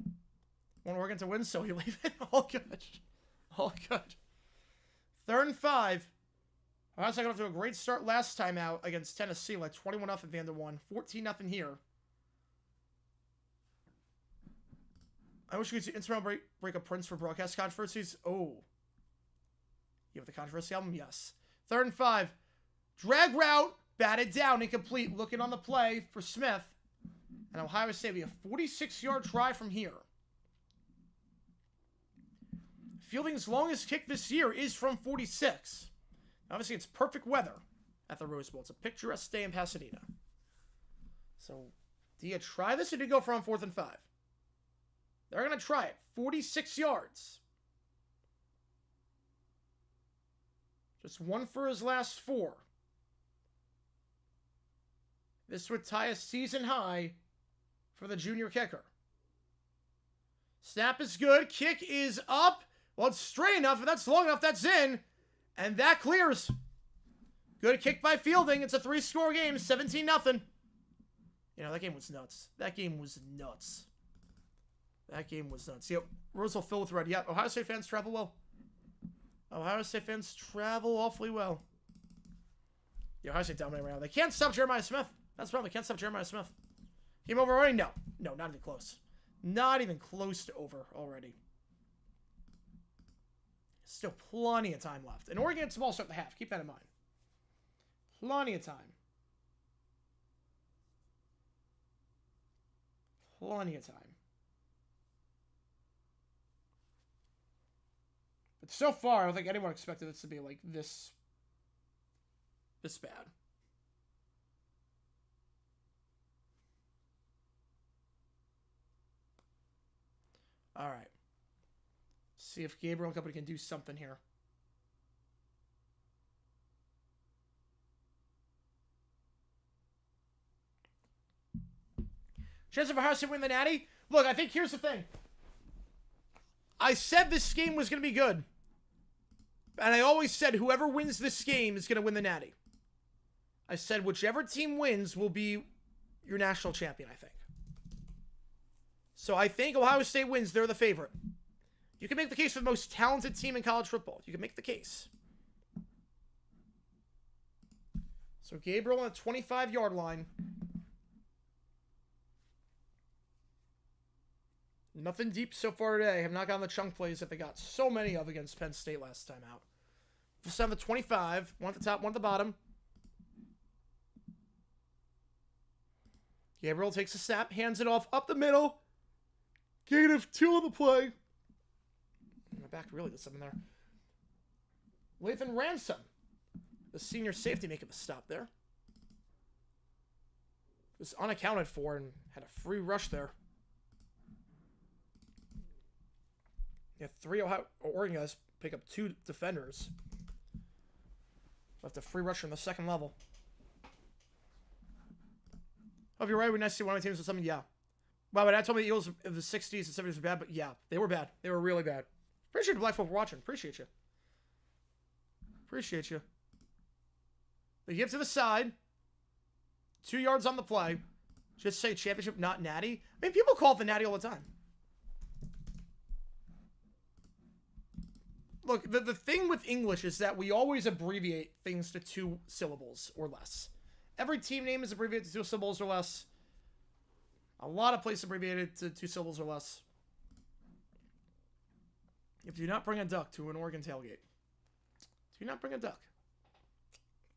Want Oregon to win, so you leave it. All good. All good. 3rd and 5. Ohio State got off to a great start last time out against Tennessee, like 21-0 Vander 1. 14-0 here. I wish we could see instrumental break of Prince for broadcast controversies. Oh. You have the controversy album? Yes. 3rd and 5. Drag route. Batted down. Incomplete. Looking on the play for Smith. And Ohio State will be a 46-yard try from here. Fielding's longest kick this year is from 46. Obviously, it's perfect weather at the Rose Bowl. It's a picturesque day in Pasadena. So, do you try this or do you go for on 4th and 5? They're going to try it. 46 yards. Just 1 for his last 4. This would tie a season high for the junior kicker. Snap is good. Kick is up. Well, it's straight enough. If that's long enough, that's in. And that clears. Good kick by Fielding. It's a 3-score game. 17-0. You know, that game was nuts. That game was nuts. That game was nuts. Yep, Roseville filled with red. Yep, Ohio State fans travel well. Ohio State fans travel awfully well. Yeah, Ohio State dominating right now. They can't stop Jeremiah Smith. That's the problem. They can't stop Jeremiah Smith. Game over already? No. No, not even close. Not even close to over already. Still plenty of time left. And Oregon gets the ball start the half. Keep that in mind. Plenty of time. Plenty of time. But so far, I don't think anyone expected this to be like this bad. All right. See if Gabriel and company can do something here. Chance of Ohio State win the Natty? Look, I think here's the thing. I said this game was going to be good. And I always said whoever wins this game is going to win the Natty. I said whichever team wins will be your national champion, I think. So I think Ohio State wins. They're the favorite. You can make the case for the most talented team in college football. You can make the case. So Gabriel on the 25-yard line. Nothing deep so far today. Have not gotten the chunk plays that they got so many of against Penn State last time out. Just on the 25. One at the top, one at the bottom. Gabriel takes a snap, hands it off up the middle. Gain of 2 on the play. My back really did something there. Lathan Ransom, the senior safety, making the stop there. Was unaccounted for and had a free rush there. Yeah, 3 Oregon guys pick up 2 defenders. Left a free rusher in the second level. Oh, if you're right, it would be nice to see one of my teams with something. Yeah. Wow, but I told me the Eagles of the 60s and 70s were bad, but yeah, they were bad. They were really bad. Appreciate the black folk for watching. Appreciate you. Appreciate you. They give to the side. 2 yards on the play. Just say championship, not natty. I mean, people call it the natty all the time. Look, the thing with English is that we always abbreviate things to 2 syllables or less. Every team name is abbreviated to 2 syllables or less. A lot of places abbreviated to 2 syllables or less. If you do not bring a duck to an Oregon tailgate, do not bring a duck.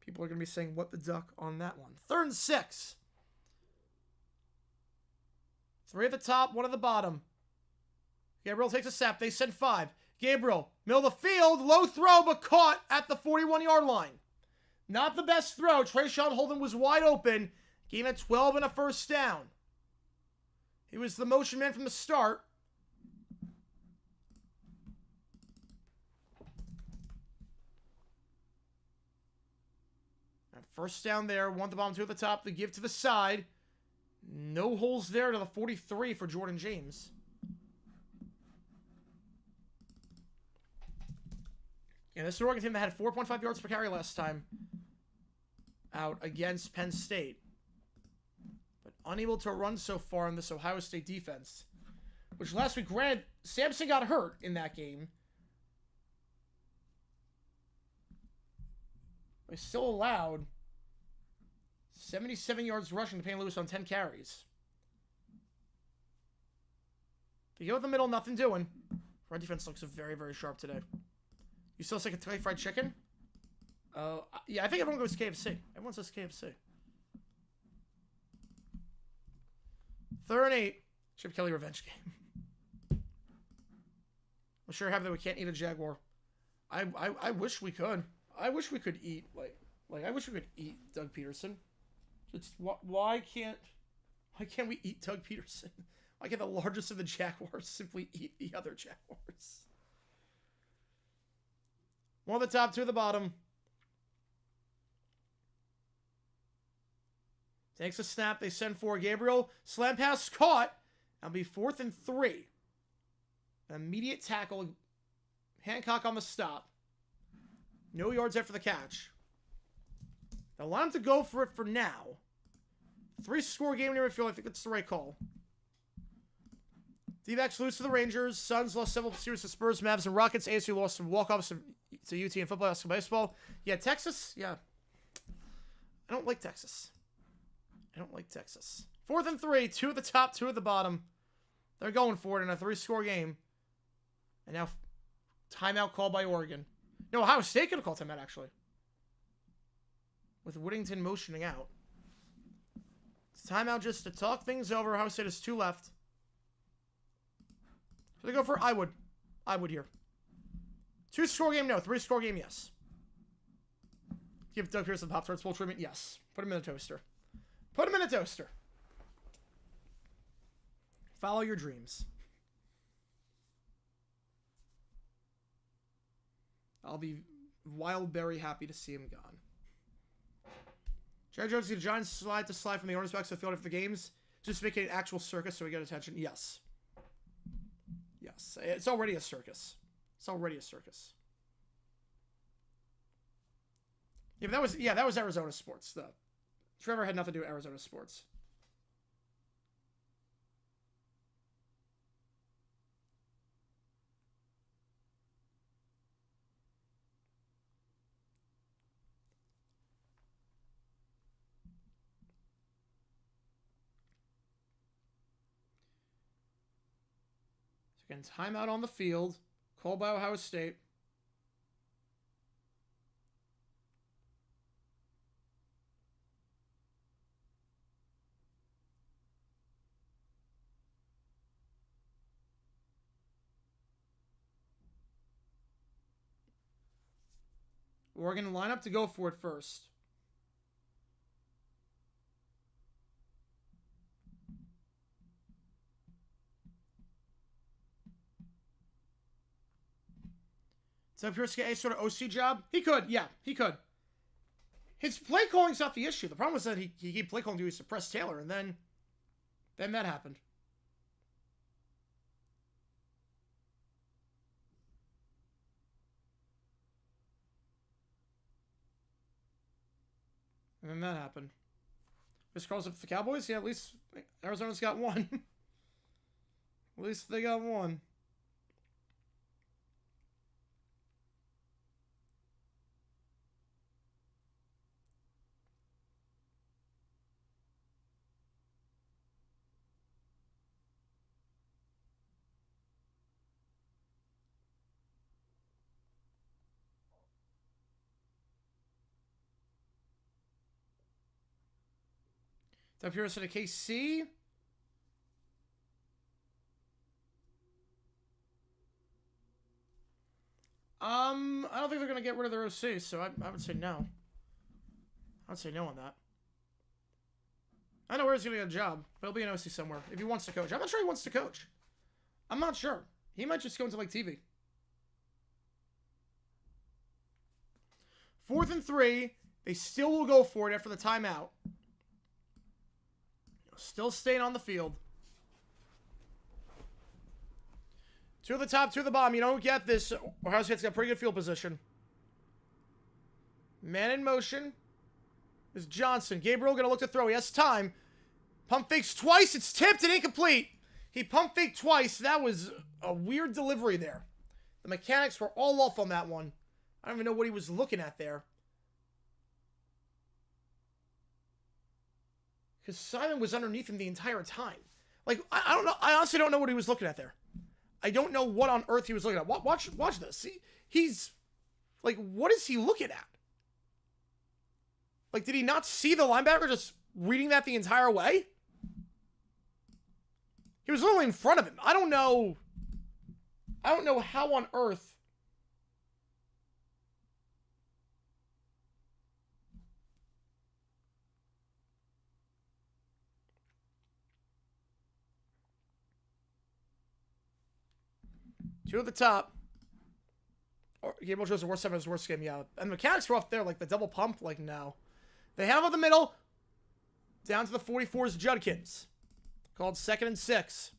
People are going to be saying, what the duck on that one. 3rd and 6. 3 at the top, 1 at the bottom. Gabriel takes a snap. They send 5. Gabriel, middle of the field, low throw, but caught at the 41-yard line. Not the best throw. Trayshawn Holden was wide open. Game at 12 and a first down. He was the motion man from the start. And first down there. 1 at the bottom, 2 at the top. The give to the side. No holes there to the 43 for Jordan James. Yeah, this is an Oregon team that had 4.5 yards per carry last time out against Penn State. But unable to run so far in this Ohio State defense. Which last week, granted, Sampson got hurt in that game. They still allowed 77 yards rushing to Payne Lewis on 10 carries. They go with the middle, nothing doing. Our defense looks very, very sharp today. You still say Kentucky Fried Chicken? Yeah, I think everyone goes KFC. Everyone says KFC. 3rd and 8. Chip Kelly revenge game. I'm sure happy that we can't eat a Jaguar. I wish we could. I wish we could eat like I wish we could eat Doug Peterson. It's why can't we eat Doug Peterson? Why can't the largest of the Jaguars simply eat the other Jaguars? 1 at the top, 2 at the bottom. Takes a snap. They send for Gabriel. Slam pass caught. That'll be 4th and 3. An immediate tackle. Hancock on the stop. No yards after the catch. They'll allow him to go for it for now. 3-score game near midfield. I think that's the right call. D-backs lose to the Rangers. Suns lost several series to Spurs, Mavs, and Rockets. ASU lost some walk-offs to UT in football, basketball, baseball. Yeah, Texas. Yeah. I don't like Texas. 4th and 3. 2 at the top, 2 at the bottom. They're going for it in a 3-score game. And now, timeout called by Oregon. No, Ohio State could have called timeout, actually. With Whittington motioning out. It's timeout just to talk things over. Ohio State has 2 left. So they go for I would here. 2-score game, no. 3-score game, yes. Give Doug Pearson the Pop-Tarts full treatment, yes. Put him in a toaster. Follow your dreams. I'll be very happy to see him gone. Jerry Jones, the Giants slide from the owners back to the field after the games. Just make it an actual circus so we get attention. Yes. It's already a circus. Yeah, but that was Arizona sports, though. Trevor had nothing to do with Arizona sports. So again, timeout on the field. Called by Ohio State. Oregon line up to go for it first. Doug Pierce get a sort of OC job? He could, yeah, he could. His play calling's not the issue. The problem was that he gave play calling to suppress Taylor, and then that happened. Chris calls up for the Cowboys? Yeah, at least Arizona's got one. At least they got one. Doug Pearson to KC. I don't think they're going to get rid of their OC, so I would say no. I would say no on that. I know where he's going to get a job, but he'll be an OC somewhere if he wants to coach. I'm not sure he wants to coach. I'm not sure. He might just go into, like, TV. 4th and 3. They still will go for it after the timeout. Still staying on the field. 2 at the top, 2 at the bottom. You don't get this. Ohio State's got pretty good field position. Man in motion is Johnson. Gabriel going to look to throw. He has time. Pump fakes twice. It's tipped and incomplete. He pump faked twice. That was a weird delivery there. The mechanics were all off on that one. I don't even know what he was looking at there. Because Simon was underneath him the entire time. Like, I don't know. I honestly don't know what he was looking at there. I don't know what on earth he was looking at. Watch this. See, he's like, what is he looking at? Like, did he not see the linebacker just reading that the entire way? He was literally in front of him. I don't know how on earth. Two at the top. Gabriel chose the worst time of his worst game, yeah. And the mechanics were off there, like the double pump, like no. They have up the middle. Down to the 44's Judkins. Called 2nd and 6.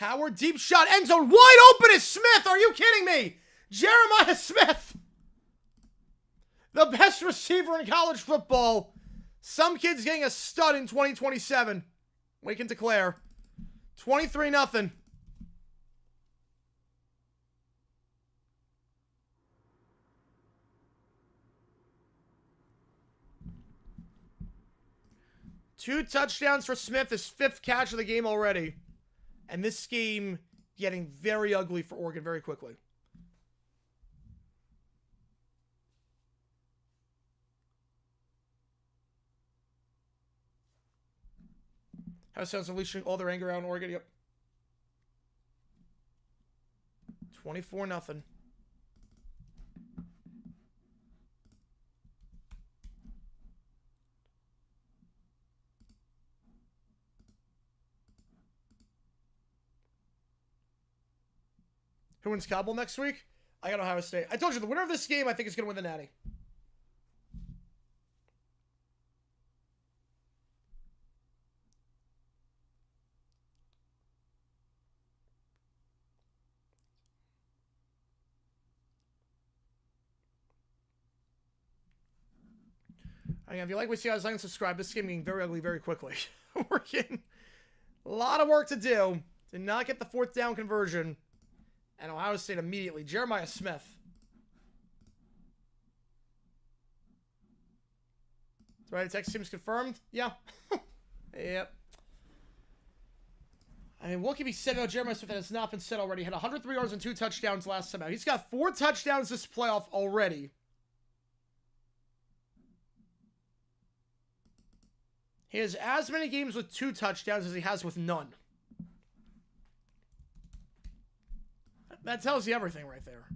Howard, deep shot, end zone, wide open is Smith. Are you kidding me? Jeremiah Smith, the best receiver in college football. Some kid's getting a stud in 2027. We can declare 23-0. Two touchdowns for Smith, his 5th catch of the game already. And this game getting very ugly for Oregon very quickly. How sounds unleashing all their anger out in Oregon? Yep. 24-0. Who wins Cobble next week? I got Ohio State. I told you, the winner of this game, I think, is going to win the Natty. Again, if you like what you see, guys, like and subscribe. This game getting very ugly very quickly. We're getting a lot of work to do. Did not get the 4th down conversion. And Ohio State immediately. Jeremiah Smith. Right, the text team's confirmed? Yeah. Yep. I mean, what can be said about Jeremiah Smith that has not been said already? He had 103 yards and 2 touchdowns last time out. He's got 4 touchdowns this playoff already. He has as many games with 2 touchdowns as he has with none. That tells you everything right there.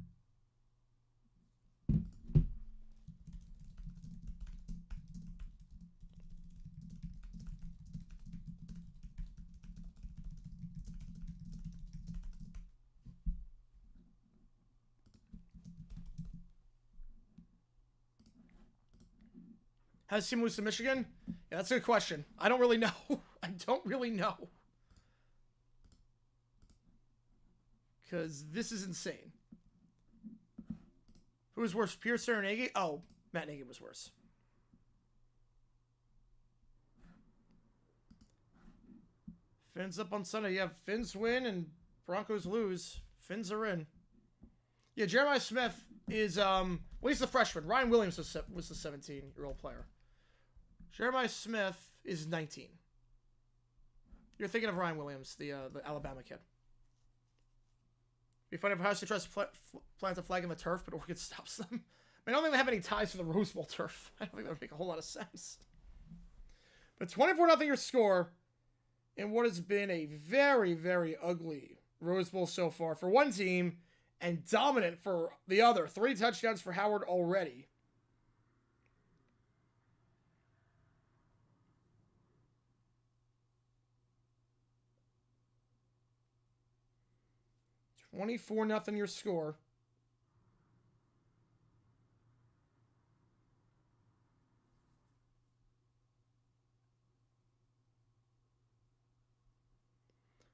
Has he moved to Michigan? Yeah, that's a good question. I don't really know. I don't really know. Because this is insane. Who was worse, Pierce or Nagy? Oh, Matt Nagy was worse. Fins up on Sunday. Yeah, Fins win and Broncos lose. Fins are in. Yeah, Jeremiah Smith is, well, he's the freshman. Ryan Williams was the 17-year-old player. Jeremiah Smith is 19. You're thinking of Ryan Williams, the Alabama kid. It'd be funny if Ohio State tries to plant a flag in the turf, but Oregon stops them. I mean, I don't think they have any ties to the Rose Bowl turf. I don't think that would make a whole lot of sense. But 24-0 your score in what has been a very, very ugly Rose Bowl so far for one team and dominant for the other. 3 touchdowns for Howard already. $24-0 your score.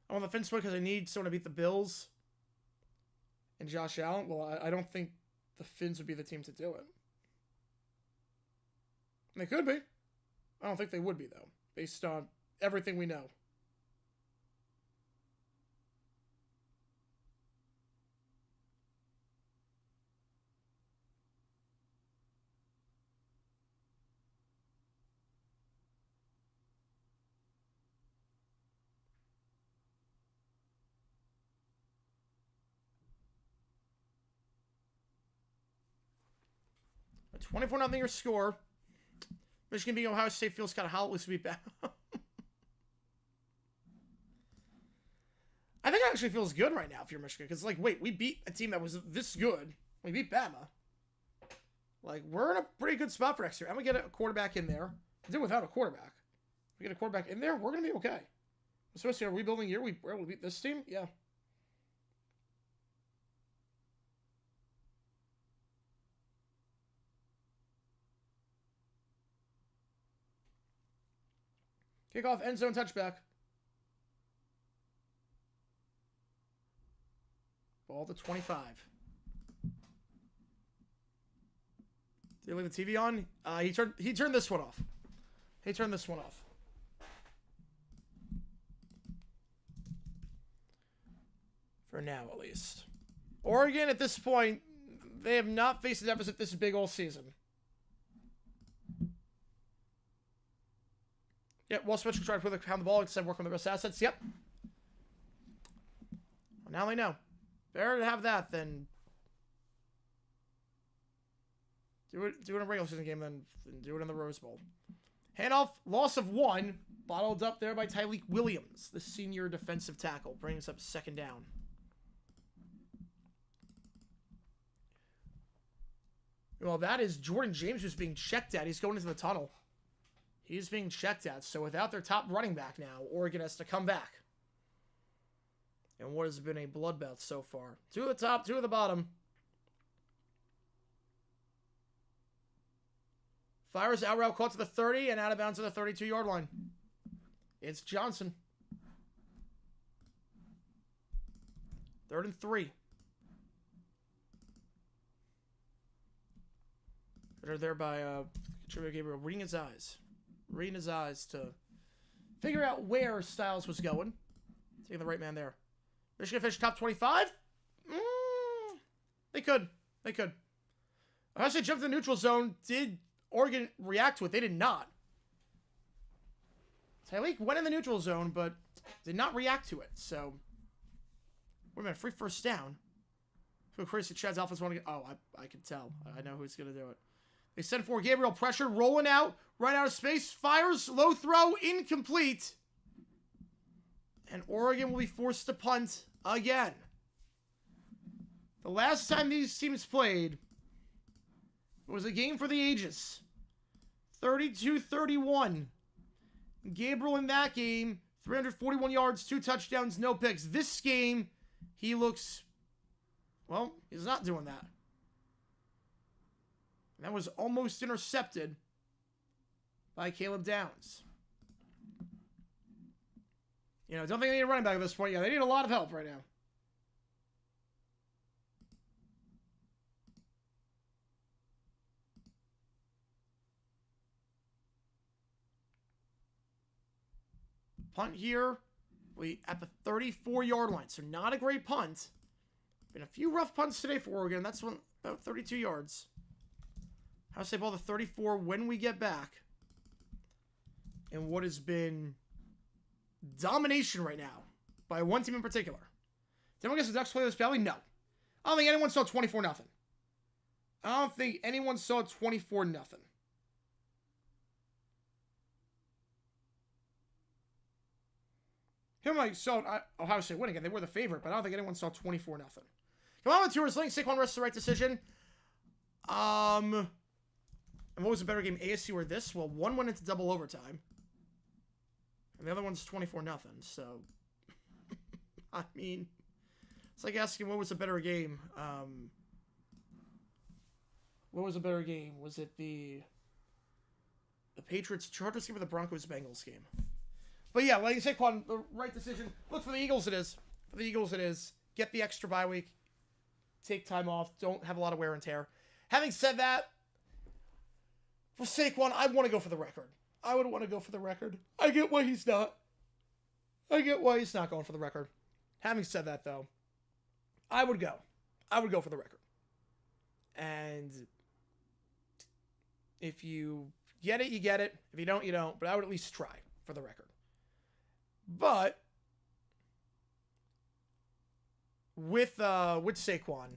I'm on the fence because I need someone to beat the Bills and Josh Allen. Well, I don't think the Finns would be the team to do it. They could be. I don't think they would be, though, based on everything we know. A 24-0 your score. Michigan beating Ohio State feels kind of how it was to beat Bama. I think it actually feels good right now if you're Michigan. Because, like, wait, we beat a team that was this good. We beat Bama. Like, we're in a pretty good spot for next year. And we get a quarterback in there. We did without a quarterback. We get a quarterback in there, we're going to be okay. Especially our rebuilding year, we were able to beat this team. Yeah. Kickoff, end zone, touchback. Ball to 25. Did he leave the TV on? He turned this one off. He turned this one off. For now, at least. Oregon, at this point, they have not faced a deficit this big all season. Yep, Wall Smith should try to put the ball instead of work on the rest assets. Yep. Well, now they know. Better to have that than do it in a regular season game than do it in the Rose Bowl. Handoff, loss of 1, bottled up there by Tyleik Williams, the senior defensive tackle, bringing us up 2nd down. Well, that is Jordan James who's being checked at. He's going into the tunnel. He's being checked at. So without their top running back now, Oregon has to come back. And what has been a bloodbath so far. 2 at the top, 2 at the bottom. Fires out route caught to the 30 and out of bounds to the 32-yard line. It's Johnson. 3rd and 3. They're there by contributor Gabriel reading his eyes. Reading his eyes to figure out where Styles was going. Taking the right man there. Michigan finished top 25? They could. They could. As they jumped to the neutral zone, did Oregon react to it? They did not. Tyleik went in the neutral zone, but did not react to it. So, wait a minute. Free first down. Who crazy Chad's offense want to get? Oh, I can tell. I know who's going to do it. They send for Gabriel, pressure, rolling out, right out of space, fires, low throw, incomplete. And Oregon will be forced to punt again. The last time these teams played, it was a game for the ages. 32-31. Gabriel in that game, 341 yards, 2 touchdowns, no picks. This game, he looks, well, he's not doing that. And that was almost intercepted by Caleb Downs. You know, don't think they need a running back at this point. Yeah, they need a lot of help right now. Punt here. At the 34-yard line. So not a great punt. Been a few rough punts today for Oregon. That's one about 32 yards. I'll say ball to 34 when we get back. And what has been domination right now by one team in particular. Did anyone guess the Ducks play this badly? No. I don't think anyone saw 24-0. I don't think anyone saw 24-0. Him like saw Ohio State winning, and they were the favorite, but I don't think anyone saw 24-0. Come on, Tours Link. Saquon rests the right decision. And what was a better game, ASU or this? Well, one went into double overtime. And the other one's 24-0. So, I mean, it's like asking what was a better game. What was a better game? Was it the Patriots-Chargers game or the Broncos-Bengals game? But yeah, like you said, Quan, the right decision. Look, for the Eagles it is. For the Eagles it is. Get the extra bye week. Take time off. Don't have a lot of wear and tear. Having said that, for Saquon, I want to go for the record. I would want to go for the record. I get why he's not. I get why he's not going for the record. Having said that, though, I would go. I would go for the record. And if you get it, you get it. If you don't, you don't. But I would at least try for the record. But with Saquon,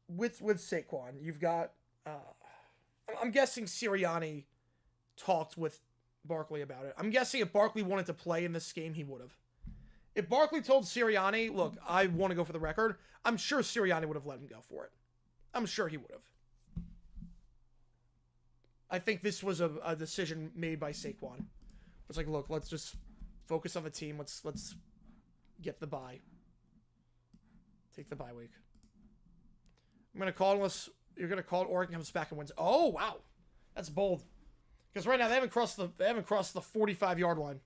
with Saquon, you've got I'm guessing Sirianni talked with Barkley about it. I'm guessing if Barkley wanted to play in this game, he would have. If Barkley told Sirianni, look, I want to go for the record, I'm sure Sirianni would have let him go for it. I'm sure he would have. I think this was a decision made by Saquon. It's like, look, let's just focus on the team. Let's get the bye. Take the bye week. I'm going to call unless you're going to call Oregon comes back and wins. Oh, wow. That's bold. Because right now they haven't crossed the 45-yard line.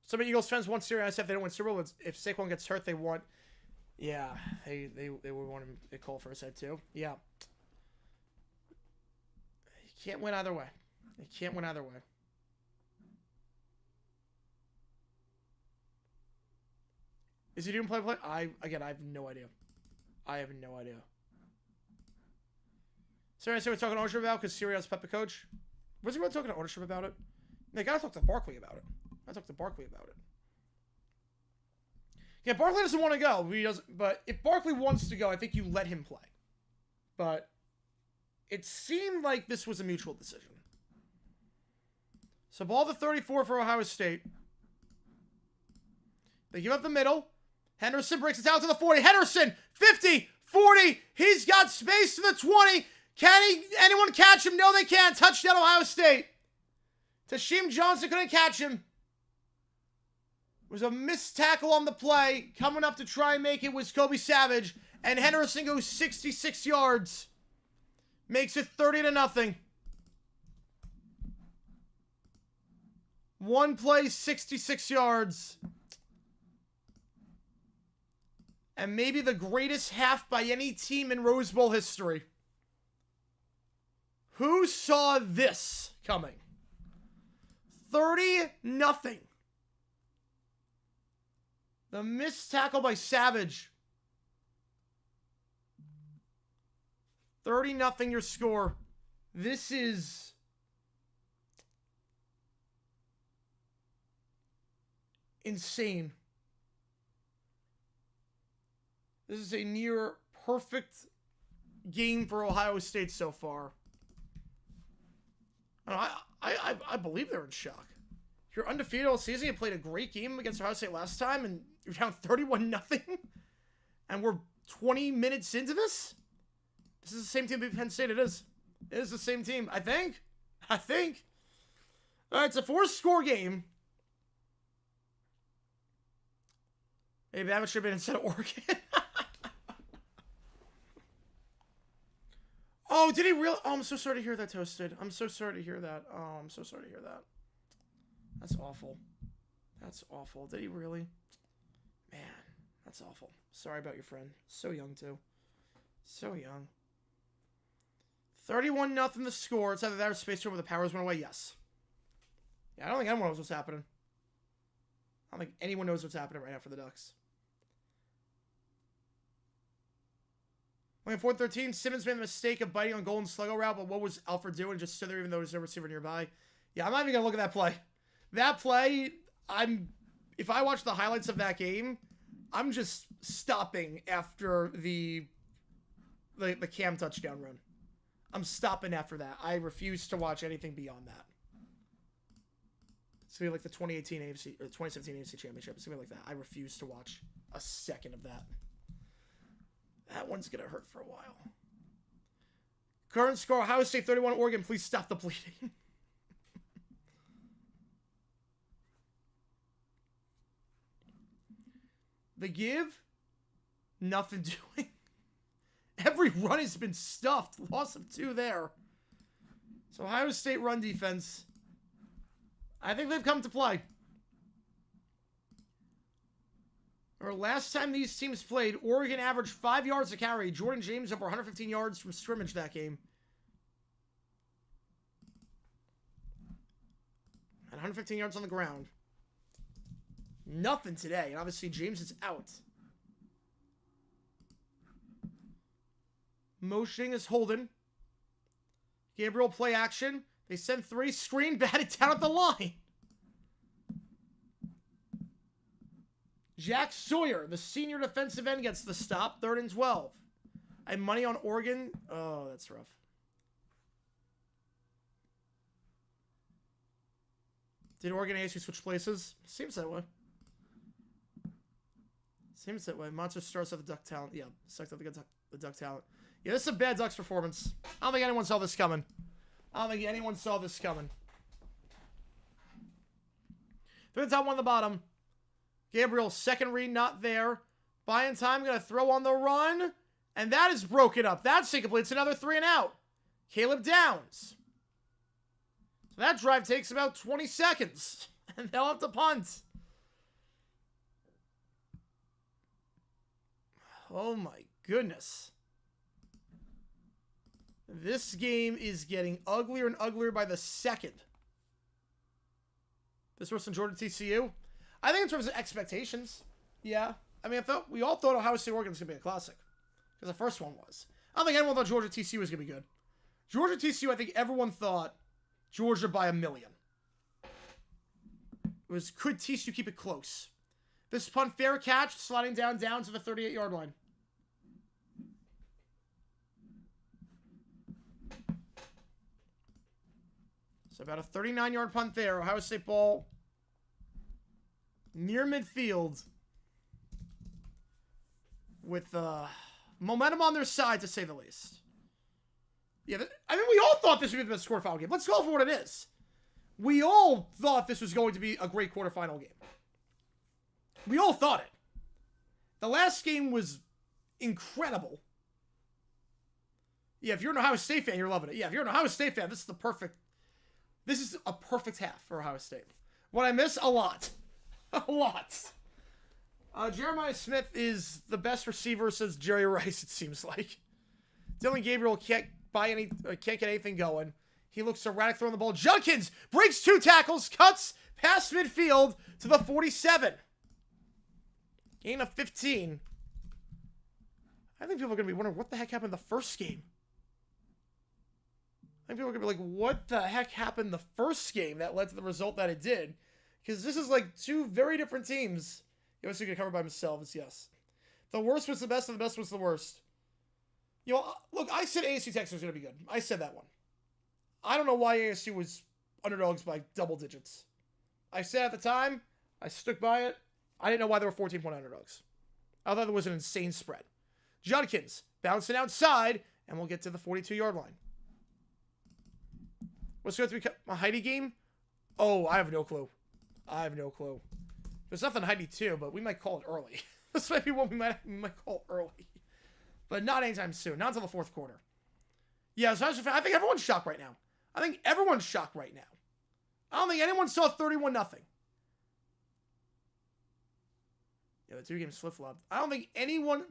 Some Eagles fans want Sirianni if they don't win Super Bowl. If Saquon gets hurt, they want. Yeah, they would want him to call for his head too. Yeah. You can't win either way. You can't win either way. Is he doing play? I have no idea. I have no idea. Sorry, we're talking ownership about because Sirianni's Peppa coach. Was he really talking to ownership about it? They gotta talk to Barkley about it. I talked to Barkley about it. Yeah, Barkley doesn't want to go. He doesn't. But if Barkley wants to go, I think you let him play. But it seemed like this was a mutual decision. So ball to 34 for Ohio State. They give up the middle. Henderson breaks it down to the 40. Henderson, 50, 40. He's got space to the 20. Can anyone catch him? No, they can't. Touchdown, Ohio State. Tasheem Johnson couldn't catch him. It was a missed tackle on the play. Coming up to try and make it was Kobe Savage. And Henderson goes 66 yards. Makes it 30-0. One play, 66 yards. And maybe the greatest half by any team in Rose Bowl history. Who saw this coming? 30-0. The missed tackle by Savage. 30-0 your score. This is insane. This is a near perfect game for Ohio State so far. I believe they're in shock. You're undefeated all season. You played a great game against Ohio State last time, and you're down 31-0. And we're 20 minutes into this? This is the same team that Penn State. It is. It is the same team. I think. All right, it's a 4-score game. Maybe that should have been instead of Oregon. Oh, did he really? Oh, I'm so sorry to hear that, Toasted. I'm so sorry to hear that. Oh, I'm so sorry to hear that. That's awful. That's awful. Did he really? Man, that's awful. Sorry about your friend. So young, too. So young. 31-0 the score. It's either that or Space Jam where the powers went away. Yes. Yeah, I don't think anyone knows what's happening. I don't think anyone knows what's happening right now for the Ducks. When 4-13, Simmons made the mistake of biting on Golden Sluggo route, but what was Alfred doing? Just stood there even though there was no receiver nearby. Yeah, I'm not even going to look at that play. That play, if I watch the highlights of that game, I'm just stopping after the Cam touchdown run. I'm stopping after that. I refuse to watch anything beyond that. It's going to be like the 2018 AFC, or 2017 AFC Championship. It's going to be like that. I refuse to watch a second of that. That one's going to hurt for a while. Current score, Ohio State 31, Oregon. Please stop the bleeding. The give, nothing doing. Every run has been stuffed. Loss of 2 there. So Ohio State run defense, I think they've come to play. Or last time these teams played, Oregon averaged 5 yards a carry. Jordan James over 115 yards from scrimmage that game. And 115 yards on the ground. Nothing today. And obviously James is out. Motioning is Holden. Gabriel play action. They send 3. Screen batted down at the line. Jack Sawyer, the senior defensive end, gets the stop. 3rd and 12. I have money on Oregon. Oh, that's rough. Did Oregon actually switch places? Seems that way. Seems that way. Monster starts with the Duck talent. Yeah, sucked up the Duck talent. Yeah, this is a bad Ducks performance. I don't think anyone saw this coming. Through the top, one on the bottom. Gabriel, second read, not there. Buying time, going to throw on the run. And that is broken up. That's incomplete. It's another 3 and out. Caleb Downs. So that drive takes about 20 seconds. And they'll have to punt. Oh my goodness. This game is getting uglier and uglier by the second. This was from Georgia TCU. I think in terms of expectations, yeah. I mean, we all thought Ohio State Oregon was going to be a classic. Because the first one was. I don't think anyone thought Georgia TCU was going to be good. Georgia TCU, I think everyone thought Georgia by 1 million. It was, could TCU keep it close? This punt, fair catch, sliding down to the 38-yard line. So about a 39-yard punt there. Ohio State ball near midfield with momentum on their side, to say the least. Yeah, I mean, we all thought this would be the best quarterfinal game. Let's call it for what it is. We all thought this was going to be a great quarterfinal game. We all thought it. The last game was incredible. Yeah, if you're an Ohio State fan, you're loving it. Yeah, if you're an Ohio State fan, this is a perfect half for Ohio State. What I miss? A lot. A lot. Jeremiah Smith is the best receiver since Jerry Rice, it seems like. Dylan Gabriel can't get anything going. He looks erratic throwing the ball. Judkins breaks 2 tackles, cuts past midfield to the 47. Gain of 15. I think people are going to be wondering what the heck happened in the first game. I think people are going to be like, what the heck happened the first game that led to the result that it did? Because this is like 2 very different teams. USC get covered by themselves, yes. The worst was the best, and the best was the worst. You know, look, I said ASU Texas was going to be good. I said that one. I don't know why ASU was underdogs by double digits. I said at the time, I stuck by it. I didn't know why they were 14-point underdogs. I thought it was an insane spread. Judkins bouncing outside, and we'll get to the 42-yard line. What's going to be a Heidi game? Oh, I have no clue. There's nothing Heidi too, but we might call it early. This might be what we might call early. But not anytime soon. Not until the 4th quarter. Yeah, so I think everyone's shocked right now. I don't think anyone saw 31-0. Yeah, the 2 games flip-flopped. I don't think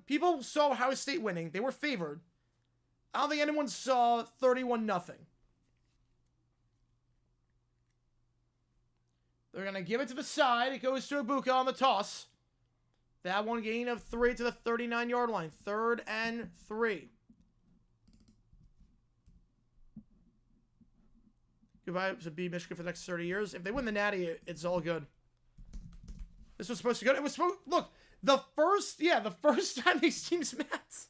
people saw Ohio State winning. They were favored. I don't think anyone saw 31-0. They're going to give it to the side. It goes to Ibuka on the toss. That one gain of 3 to the 39-yard line. 3rd and 3. Goodbye to be Michigan for the next 30 years. If they win the Natty, it's all good. This was supposed to go. It was supposed. Look, the first time these teams met,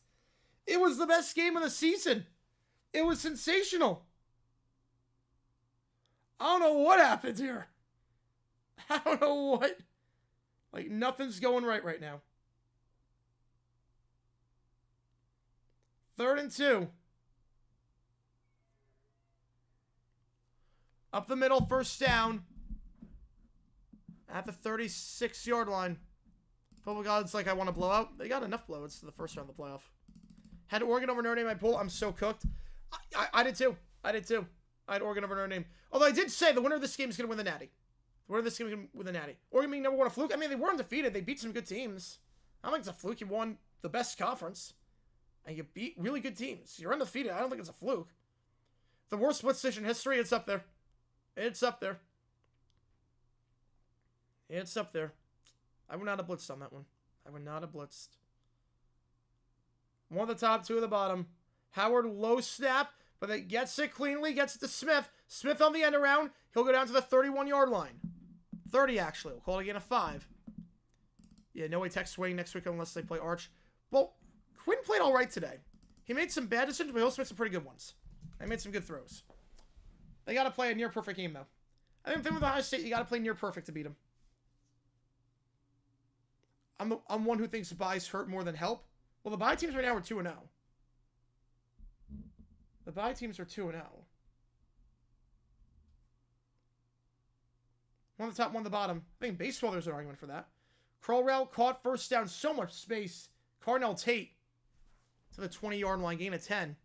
it was the best game of the season. It was sensational. I don't know what happened here. I don't know what. Like, nothing's going right now. 3rd and 2. Up the middle, first down. At the 36-yard line. Football God's like, I want to blow out. They got enough blowouts to the first round of the playoff. Had Oregon over Notre Dame in my pool. I'm so cooked. I did too. I had Oregon over Notre Dame. Although I did say the winner of this game is going to win the Natty. The winner of this game is going to win the Natty. Oregon being number 1 a fluke. I mean, they were undefeated. They beat some good teams. I don't think it's a fluke. You won the best conference. And you beat really good teams. You're undefeated. I don't think it's a fluke. The worst split decision in history, it's up there. It's up there. It's up there. I would not have blitzed on that one. I would not have blitzed. 1 at the top, 2 at the bottom. Howard low snap, but it gets it cleanly, gets it to Smith. Smith on the end around. He'll go down to the 31-yard line. 30, actually. We'll call it again a 5. Yeah, no way Tech's waiting next week unless they play Arch. Well, Quinn played all right today. He made some bad decisions, but he also made some pretty good ones. He made some good throws. They got to play a near-perfect game, though. I think with Ohio State, you got to play near-perfect to beat them. I'm one who thinks buys hurt more than help. Well, the bye teams right now are 2-0. The bye teams are 2-0. One on the top, one on the bottom. I think baseball, there's an argument for that. Curl route, caught, first down, so much space. Cardinal Tate to the 20-yard line, gain of 10.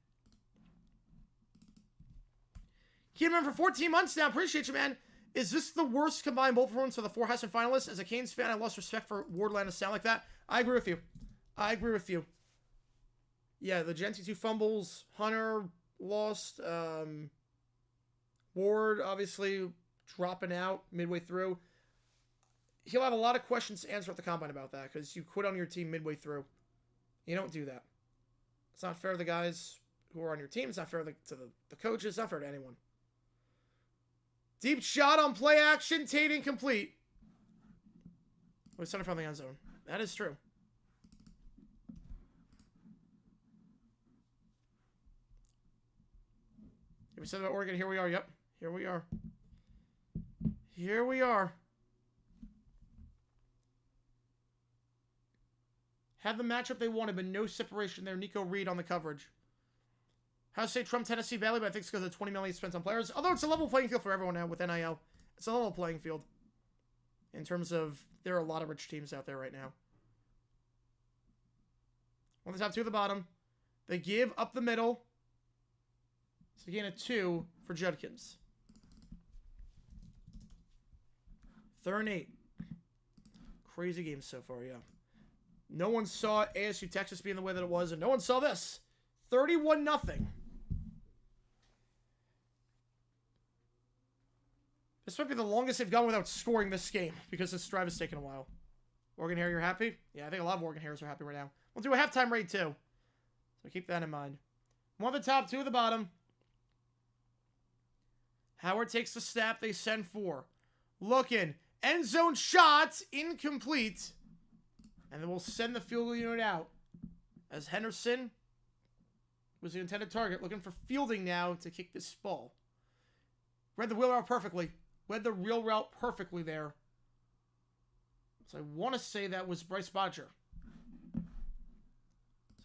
Keenan for 14 months now. Appreciate you, man. Is this the worst combined bowl performance for the 4 Heisman finalists? As a Canes fan, I lost respect for Wardland to sound like that. I agree with you. I agree with you. Yeah, the Gen 2 fumbles. Hunter lost. Ward, obviously, dropping out midway through. He'll have a lot of questions to answer at the combine about that because you quit on your team midway through. You don't do that. It's not fair to the guys who are on your team. It's not fair to the coaches. It's not fair to anyone. Deep shot on play action. Tate incomplete. We're center from the end zone. That is true. We said about Oregon. Here we are. Yep. Here we are. Here we are. Had the matchup they wanted, but no separation there. Nico Reed on the coverage. How say Trump, Tennessee badly, but I think it's because of the $20 million spent on players. Although it's a level playing field for everyone now with NIL. It's a level playing field. In terms of, there are a lot of rich teams out there right now. On the top, 2 at the bottom. They give up the middle. So gain a 2 for Judkins. 3rd and 8. Crazy game so far, yeah. No one saw ASU Texas being the way that it was, and no one saw this. 31-0. This might be the longest they've gone without scoring this game because this drive has taken a while. Oregon Hair, you're happy? Yeah, I think a lot of Oregon Hairs are happy right now. We'll do a halftime raid too. So keep that in mind. 1 at the top, 2 at the bottom. Howard takes the snap. They send 4. Looking. End zone shot. Incomplete. And then we'll send the field goal unit out. As Henderson was the intended target. Looking for fielding now to kick this ball. Read the wheel route perfectly. Read the real route perfectly there. So I want to say that was Bryce Bodger.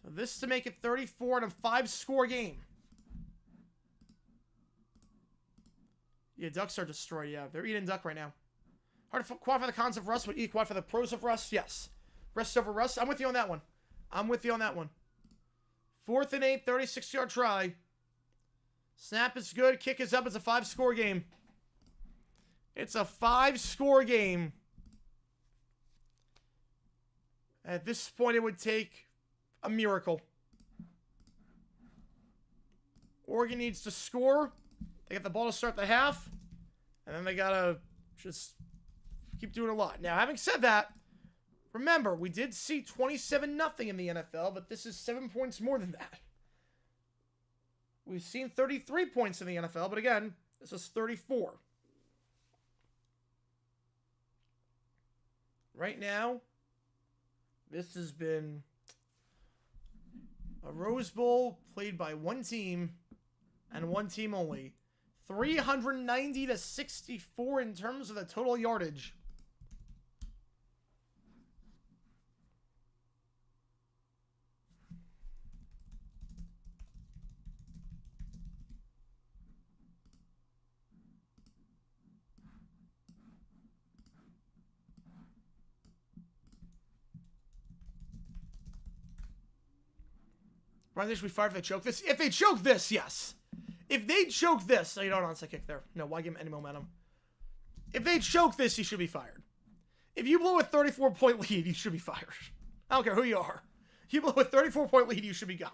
So this to make it 34 in a 5-score game. Yeah, Ducks are destroyed. Yeah, they're eating duck right now. Hard to quad for the cons of Rust, but eat quad for the pros of Rust. Yes. Rest over Rust. I'm with you on that one. I'm with you on that one. 4th and 8, 36-yard try. Snap is good. Kick is up. It's a 5-score game. It's a 5-score game. At this point, it would take a miracle. Oregon needs to score. They get the ball to start the half. And then they got to just keep doing a lot. Now, having said that, remember, we did see 27-0 in the NFL, but this is 7 points more than that. We've seen 33 points in the NFL, but again, this is 34. Right now, this has been a Rose Bowl played by one team and one team only. 390-64 in terms of the total yardage. Brian, they should be fired if they choke this. If they choke this, yes. If they choke this, no, you don't onside kick there. No, why give him any momentum? If they choke this, he should be fired. If you blow a 34-point lead, you should be fired. I don't care who you are. You blow a 34-point lead, you should be gone.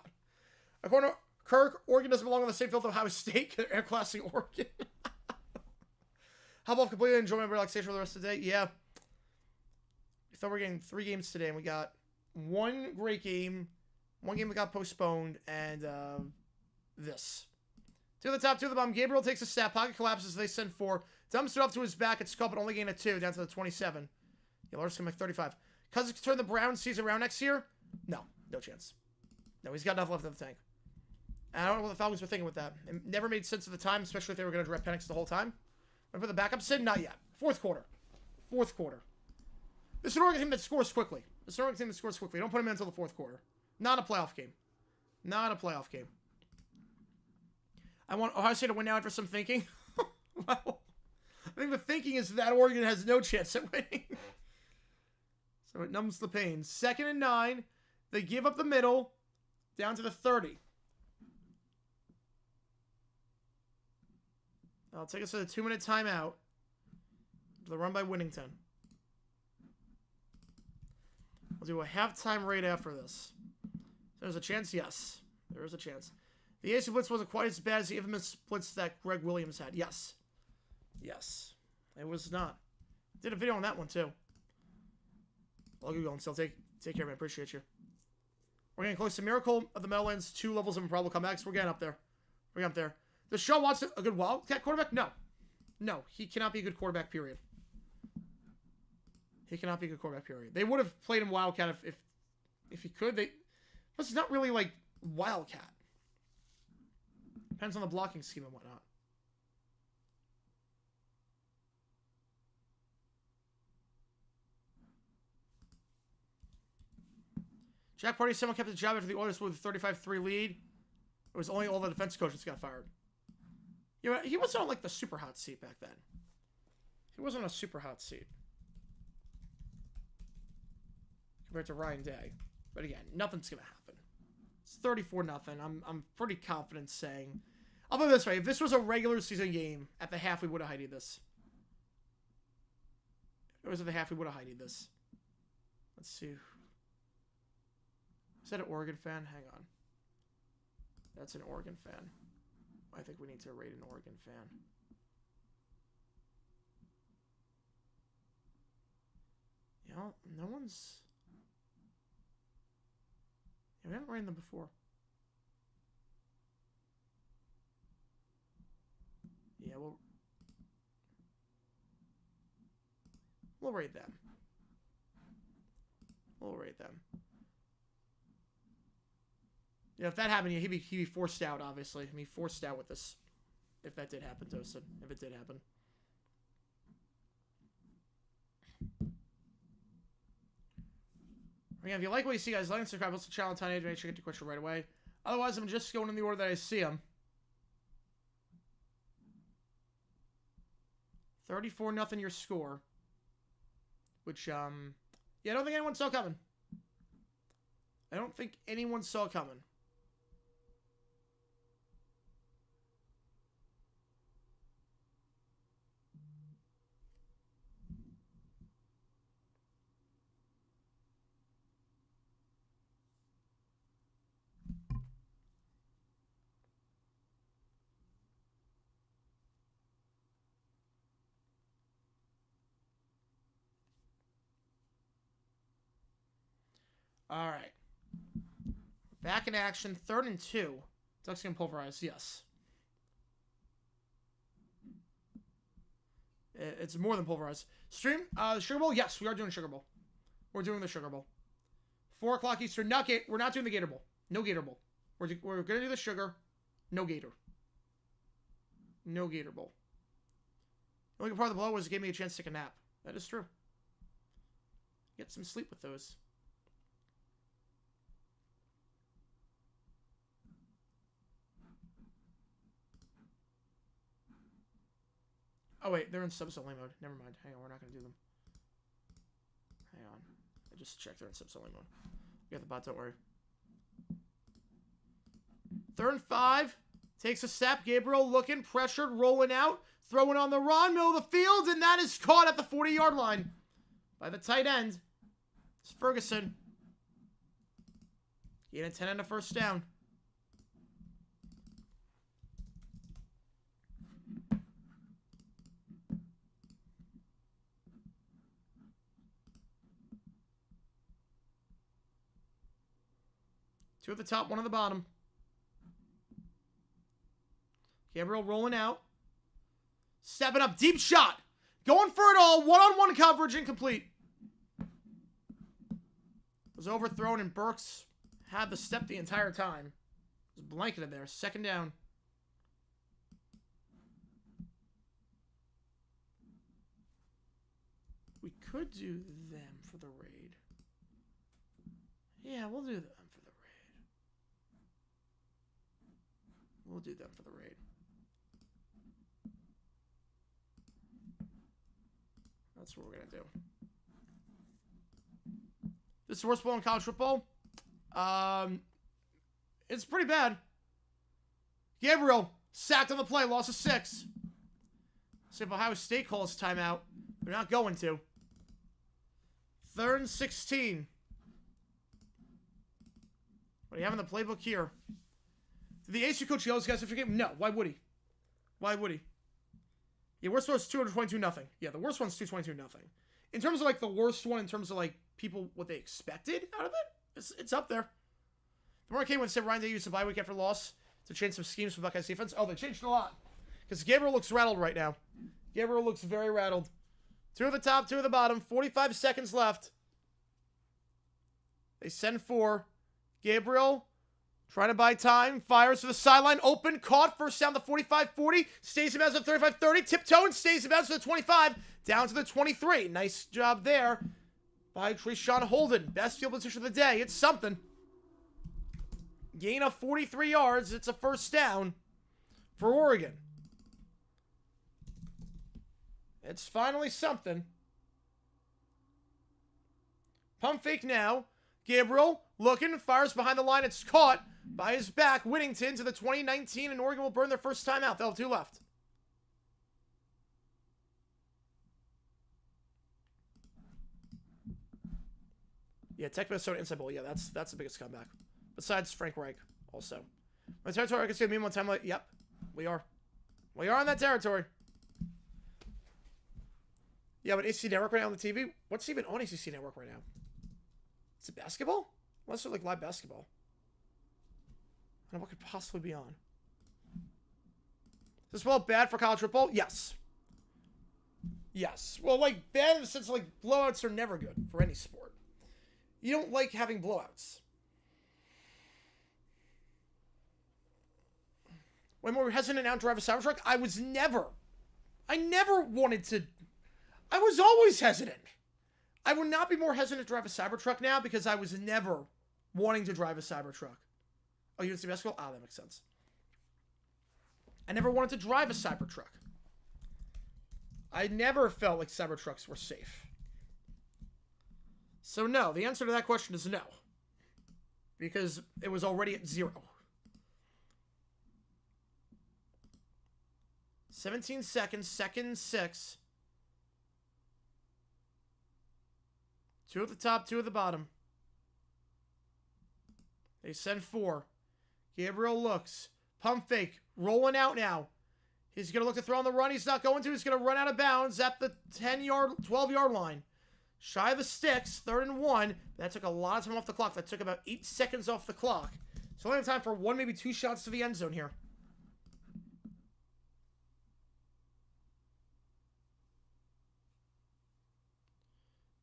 According to Kirk, Oregon doesn't belong on the same field as Ohio State. They're air-classing Oregon. How about completely enjoyment and relaxation for the rest of the day? Yeah. We thought we were getting 3 games today, and we got 1 great game. 1 game that got postponed, and this. 2 at the top, 2 at the bottom. Gabriel takes a snap. Pocket collapses. They send 4. Dumps it up to his back. It's caught, but only gain a 2 down to the 27. Yeah, Larson can make 35. Cousins can turn the Browns season around next year? No. No chance. No, he's got enough left in the tank. And I don't know what the Falcons were thinking with that. It never made sense at the time, especially if they were going to direct Penix the whole time. But for the backups in? Not yet. 4th quarter. 4th quarter. This is an Oregon team that scores quickly. This is an Oregon team that scores quickly. Don't put him in until the 4th quarter. Not a playoff game. Not a playoff game. I want Ohio State to win now after some thinking. Well, I think the thinking is that Oregon has no chance at winning. So it numbs the pain. 2nd and 9. They give up the middle down to the 30. I'll take us to the 2-minute timeout. The run by Winnington. We'll do a halftime right after this. There's a chance? Yes. There is a chance. The AC blitz wasn't quite as bad as the infamous blitz that Greg Williams had. Yes. Yes. It was not. Did a video on that one, too. I'll get going. Still, take care, man. Appreciate you. We're getting close to Miracle of the Meadowlands. 2 levels of improbable comebacks. We're getting up there. We're getting up there. Does Sean Watson a good Wildcat quarterback? No. No. He cannot be a good quarterback, period. He cannot be a good quarterback, period. They would have played him Wildcat if he could. But it's not really like Wildcat. Depends on the blocking scheme and whatnot. Jack Party someone kept his job after the Oilers with a 35-3 lead. It was only all the defense coaches got fired. You know, he wasn't on like the super hot seat back then. He wasn't on a super hot seat. Compared to Ryan Day. But again, nothing's going to happen. It's 34-0. I'm pretty confident saying... I'll put it this way. If this was a regular season game, at the half, we would have hided this. If it was at the half, we would have hided this. Let's see. Is that an Oregon fan? Hang on. That's an Oregon fan. I think we need to rate an Oregon fan. You know, no one's... Yeah, we haven't rated them before. Yeah, we'll rate them. We'll rate them. Yeah, if that happened, he'd be forced out, obviously. I mean, forced out with this. If that did happen, Toasted. If it did happen. Again, if you like what you see, guys, like and subscribe. Also, channel Tiny to make sure you get your question right away. Otherwise, I'm just going in the order that I see them. 34-0 your score. Which, yeah, I don't think anyone saw coming. I don't think anyone saw coming. All right. Back in action. 3rd and 2. Ducks can pulverize. Yes. It's more than pulverize. Stream. Sugar Bowl. Yes, we are doing Sugar Bowl. We're doing the Sugar Bowl. 4 o'clock Eastern. We're not doing the Gator Bowl. No Gator Bowl. We're going to do the Sugar. No Gator. No Gator Bowl. The only part of the blow was it gave me a chance to take a nap. That is true. Get some sleep with those. Oh, wait. They're in subs-only mode. Never mind. Hang on. We're not going to do them. Hang on. I just checked. They're in subs-only mode. We got the bot. Don't worry. 3rd and 5. Takes a step. Gabriel looking. Pressured. Rolling out. Throwing on the run. Middle of the field. And that is caught at the 40-yard line by the tight end. It's Ferguson. Getting a 10 and a first down. Two at the top, one at the bottom. Gabriel rolling out. Stepping up, deep shot. Going for it all. One-on-one coverage, incomplete. Was overthrown, and Burks had the step the entire time. Was blanketed there. 2nd down. We could do them for the raid. Yeah, we'll do them. We'll do them for the raid. That's what we're going to do. This is the worst ball in college football. It's pretty bad. Gabriel sacked on the play, loss of 6. See if Ohio State calls timeout. They're not going to. 3rd and 16. What do you have in the playbook here? Did the ASU coach yell at these guys after the game? No. Why would he? Why would he? Yeah, worst one's 222-0. Yeah, the worst one's 222-0. In terms of, like, the worst one, in terms of, like, people, what they expected out of it, it's up there. The morning came when said Ryan Day used a bye week after loss to change some schemes for Buckeyes defense. Oh, they changed a lot. Because Gabriel looks rattled right now. Gabriel looks very rattled. 2 at the top, 2 at the bottom. 45 seconds left. They send 4. Gabriel trying to buy time. Fires to the sideline. Open. Caught. First down the 45-40. Stays in bounds at 35-30. Tiptoe and stays in bounds to the 25. Down to the 23. Nice job there by Treshawn Holden. Best field position of the day. It's something. Gain of 43 yards. It's a first down for Oregon. It's finally something. Pump fake now. Gabriel looking, fires behind the line. It's caught by his back. Whittington to the 2019, and Oregon will burn their first time out. They'll have 2 left. Yeah, Tech Minnesota Inside Bowl. Yeah, that's the biggest comeback. Besides Frank Reich, also. My territory, I can say me one time. Like, yep, we are. We are on that territory. Yeah, but ACC Network right now on the TV. What's even on ACC Network right now? Is it basketball? Unless they're like live basketball. I don't know what could possibly be on. Is this well bad for college football? Yes. Yes. Well, like bad in the sense like blowouts are never good for any sport. You don't like having blowouts. When we were hesitant now to drive a Cybertruck, I never wanted to. I was always hesitant. I would not be more hesitant to drive a Cybertruck now because I was never wanting to drive a Cybertruck. Oh, you didn't see basketball? Ah, that makes sense. I never wanted to drive a Cybertruck. I never felt like Cybertrucks were safe. So no, the answer to that question is no. Because it was already at 0. 17 seconds, 2nd 6. 2 at the top, 2 at the bottom. They send 4. Gabriel looks. Pump fake. Rolling out now. He's going to look to throw on the run. He's not going to. He's going to run out of bounds at the 12-yard line. Shy of the sticks. 3rd and 1. That took a lot of time off the clock. That took about 8 seconds off the clock. So only have time for 1, maybe 2 shots to the end zone here.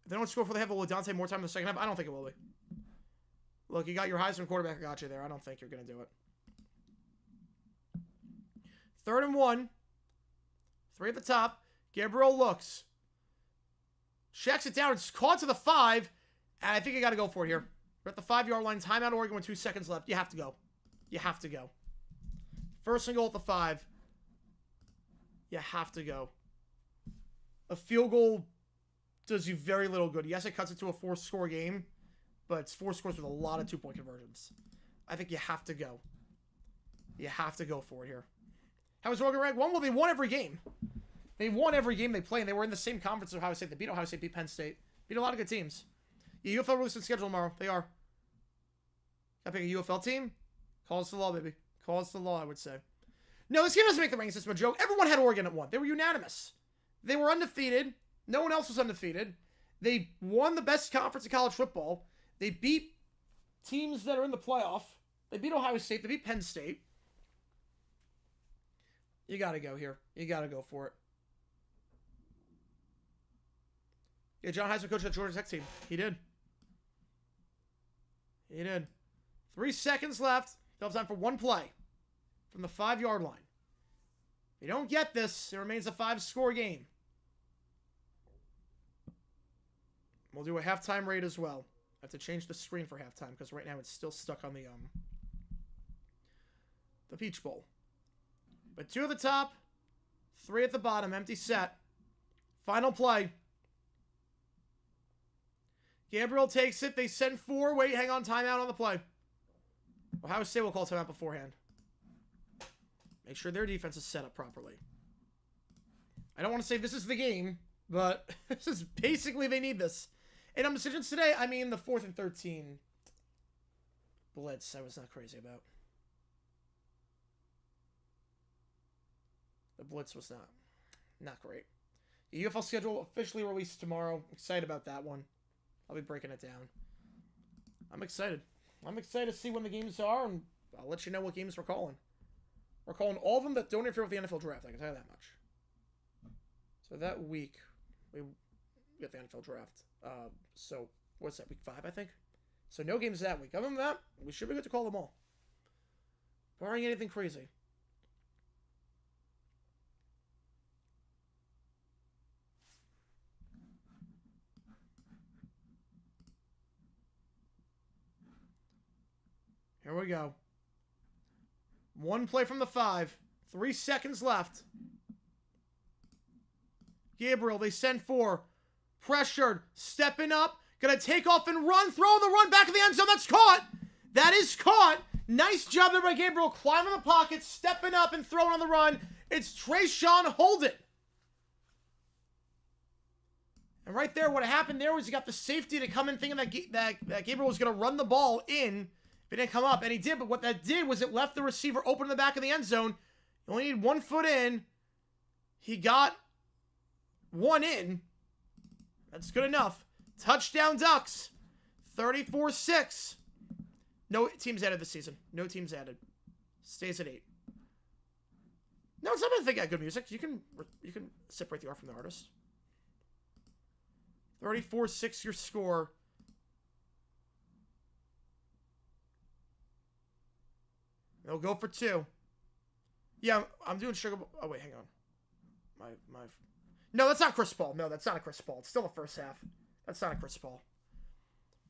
If they don't score for the half, will Dante more time in the second half? I don't think it will be. Look, you got your Heisman quarterback. I got you there. I don't think you're going to do it. 3rd and 1. 3 at the top. Gabriel looks. Checks it down. It's caught to the 5. And I think you got to go for it here. We're at the 5-yard line. Timeout Oregon with 2 seconds left. You have to go. You have to go. 1st and goal at the 5. You have to go. A field goal does you very little good. Yes, it cuts it to a 4-score game, but it's 4 scores with a lot of 2-point conversions. I think you have to go. You have to go for it here. How was Oregon ranked? Well, they won every game. They won every game they play, and they were in the same conference as Ohio State. They beat Ohio State, beat Penn State. Beat a lot of good teams. Yeah, UFL released their schedule tomorrow. They are. Gotta pick a UFL team? Call us the law, baby. Call us the law, I would say. No, this game doesn't make the rankings. It's a joke. Everyone had Oregon at 1. They were unanimous. They were undefeated. No one else was undefeated. They won the best conference in college football. They beat teams that are in the playoff. They beat Ohio State. They beat Penn State. You got to go here. You got to go for it. Yeah, John Heisman coached that Georgia Tech team. He did. He did. 3 seconds left. They'll have time for 1 play from the 5-yard line. If you don't get this, it remains a 5-score game. We'll do a halftime rate as well. I have to change the screen for halftime because right now it's still stuck on the Peach Bowl. But 2 at the top, 3 at the bottom, empty set. Final play. Gabriel takes it. They send 4. Wait, hang on. Timeout on the play. Ohio State will call timeout beforehand. Make sure their defense is set up properly. I don't want to say this is the game, but this is basically they need this. And on decisions today, I mean the 4th and 13 blitz I was not crazy about. The blitz was not great. The UFL schedule officially released tomorrow. Excited about that one. I'll be breaking it down. I'm excited. I'm excited to see when the games are, and I'll let you know what games we're calling. We're calling all of them that don't interfere with the NFL draft. I can tell you that much. So that week, we get the NFL draft. So what's that, week 5, I think? So no games that week. Other than that, we should be good to call them all. Barring anything crazy. Here we go. 1 play from the 5. 3 seconds left. Gabriel, they send 4. Pressured. Stepping up. Gonna take off and run. Throw the run back in the end zone. That's caught. That is caught. Nice job there by Gabriel. Climbing the pocket. Stepping up and throwing on the run. It's Trayshawn Holden. And right there, what happened there was he got the safety to come in thinking that Gabriel was going to run the ball in. If it didn't come up, and he did, but what that did was it left the receiver open in the back of the end zone. You only need 1 foot in. He got 1 in. That's good enough. Touchdown Ducks. 34-6. No teams added this season. No teams added. Stays at 8. No, it's not going to think that good music. You can separate the art from the artist. 34-6 your score. They'll go for 2. Yeah, I'm doing sugar. Oh wait, hang on. No, that's not Chris Paul. No, that's not a Chris Paul. It's still the first half. That's not a Chris Paul.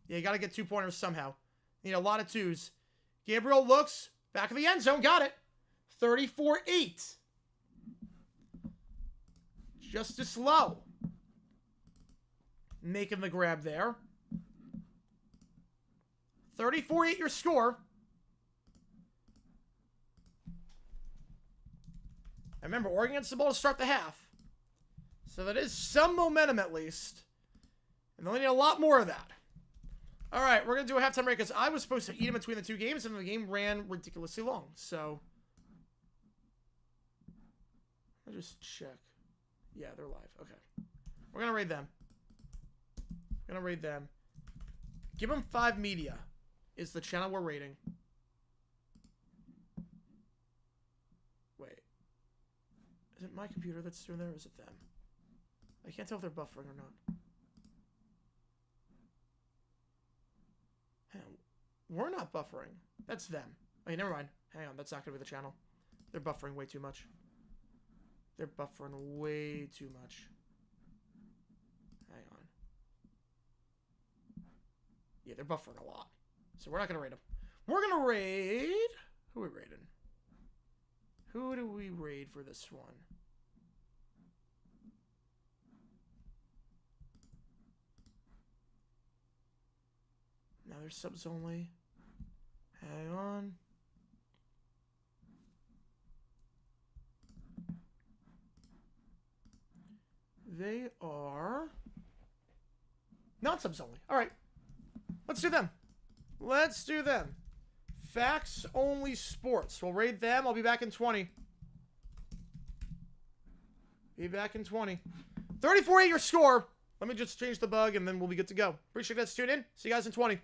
Yeah, you got to get 2-pointers somehow. You need a lot of 2s. Gabriel looks back of the end zone. Got it. 34-8. Just as slow. Making the grab there. 34-8 your score. I remember Oregon gets the ball to start the half. So that is some momentum at least. And they'll need a lot more of that. All right, we're going to do a halftime break because I was supposed to eat in between the 2 games and the game ran ridiculously long. So I'll just check. Yeah, they're live. Okay. We're going to raid them. We're going to raid them. Give them 5 media is the channel we're raiding. Wait. Is it my computer that's doing there or is it them? I can't tell if they're buffering or not. Hang on. We're not buffering. That's them. Okay, never mind. Hang on. That's not going to be the channel. They're buffering way too much. They're buffering way too much. Hang on. Yeah, they're buffering a lot. So we're not going to raid them. We're going to raid... Who are we raiding? Who do we raid for this one? Now there's subs only. Hang on. They are not subs only. All right. Let's do them. Let's do them. Facts only sports. We'll raid them. I'll be back in 20. Be back in 20. 34-8 your score. Let me just change the bug and then we'll be good to go. Appreciate you guys tuning in. See you guys in 20.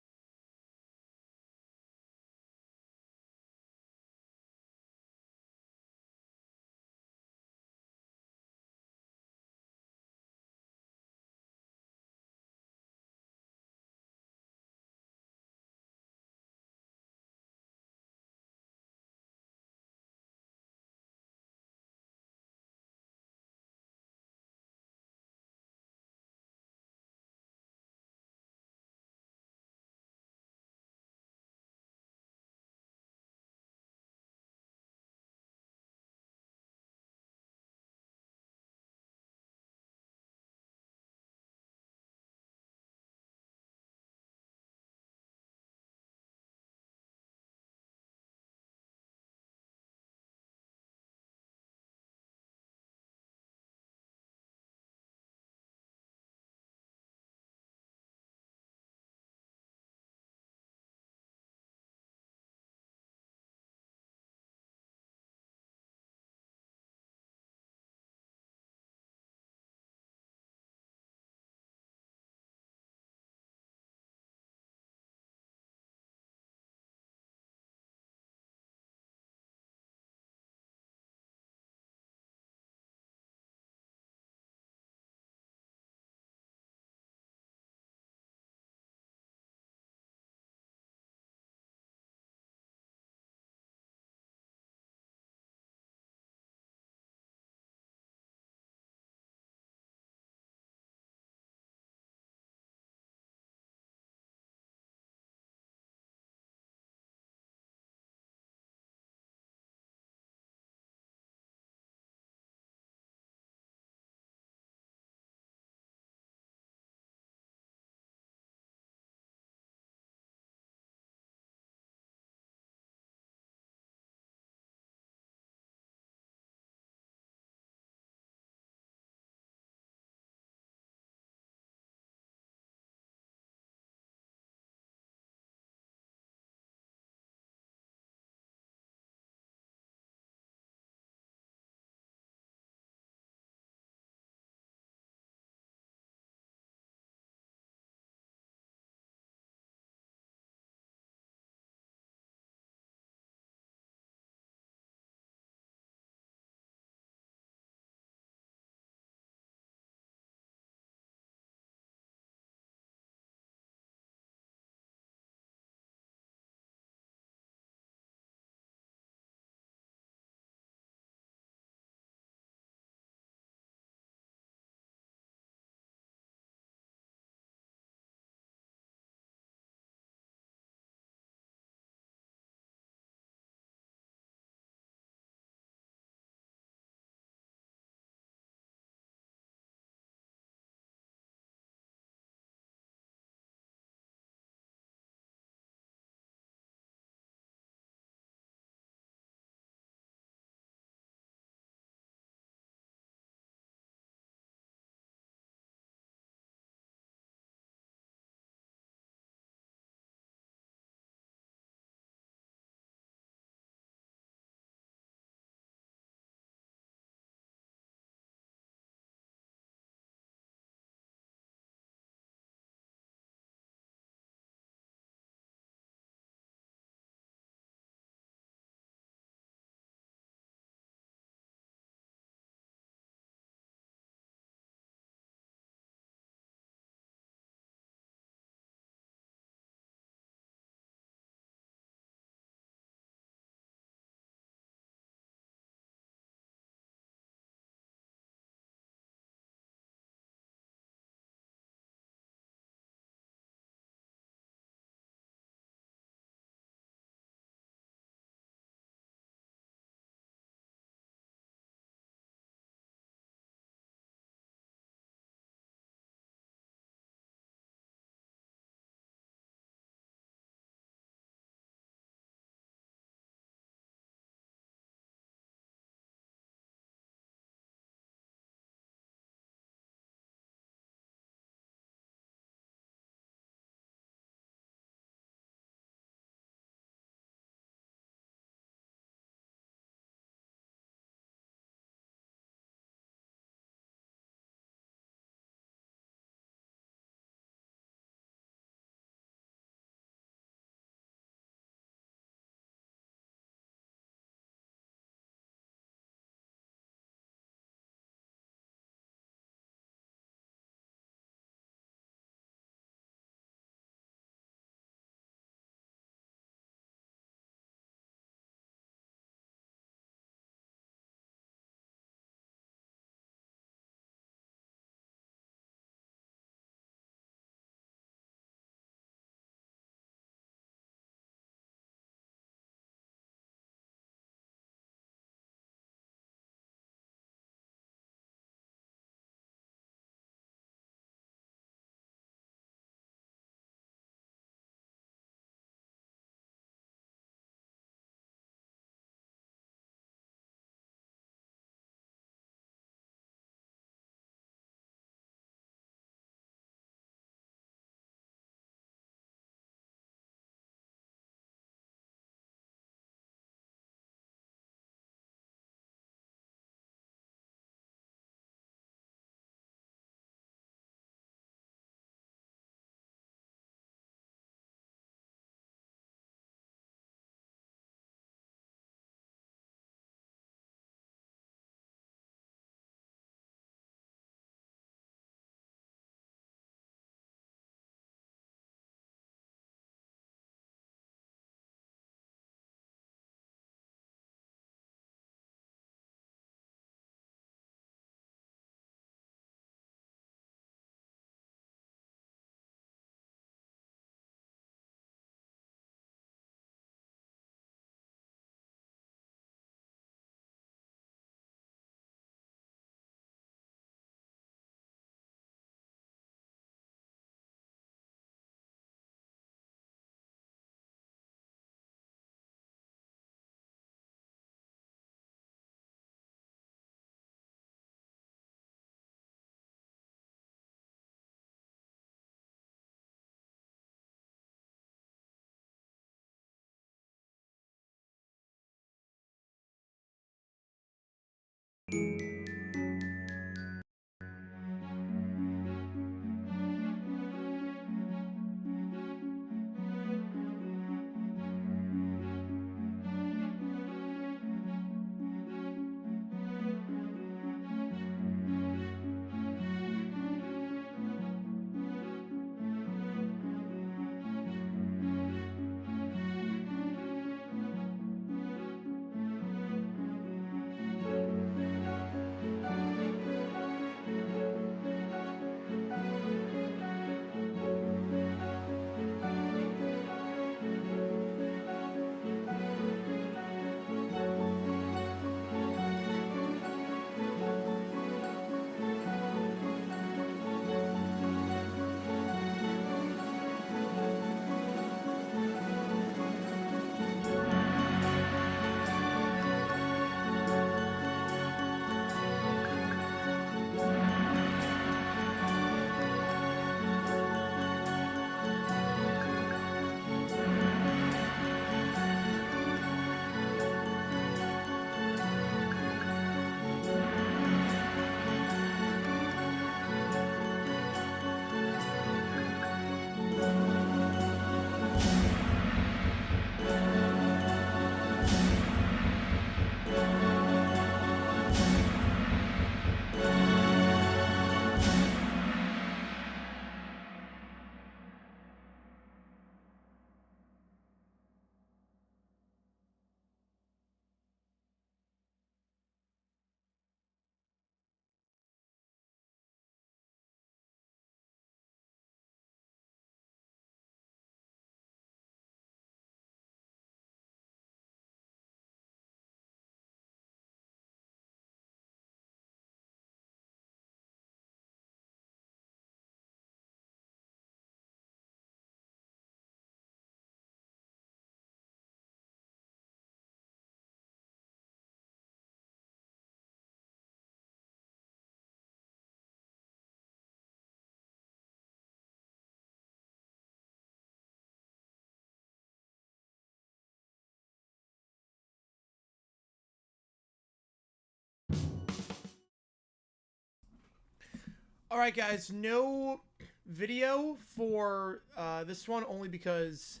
All right, guys, no video for this one only because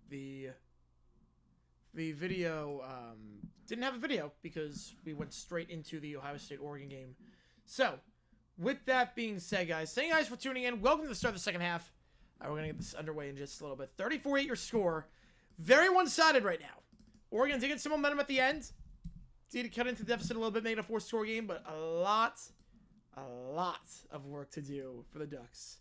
the video didn't have a video because we went straight into the Ohio State-Oregon game. So, with that being said, guys, thank you guys for tuning in. Welcome to the start of the second half. We're going to get this underway in just a little bit. 34-8 your score. Very one-sided right now. Oregon did get some momentum at the end. Did cut into the deficit a little bit, made it a 4-score game, but a lot of work to do for the Ducks,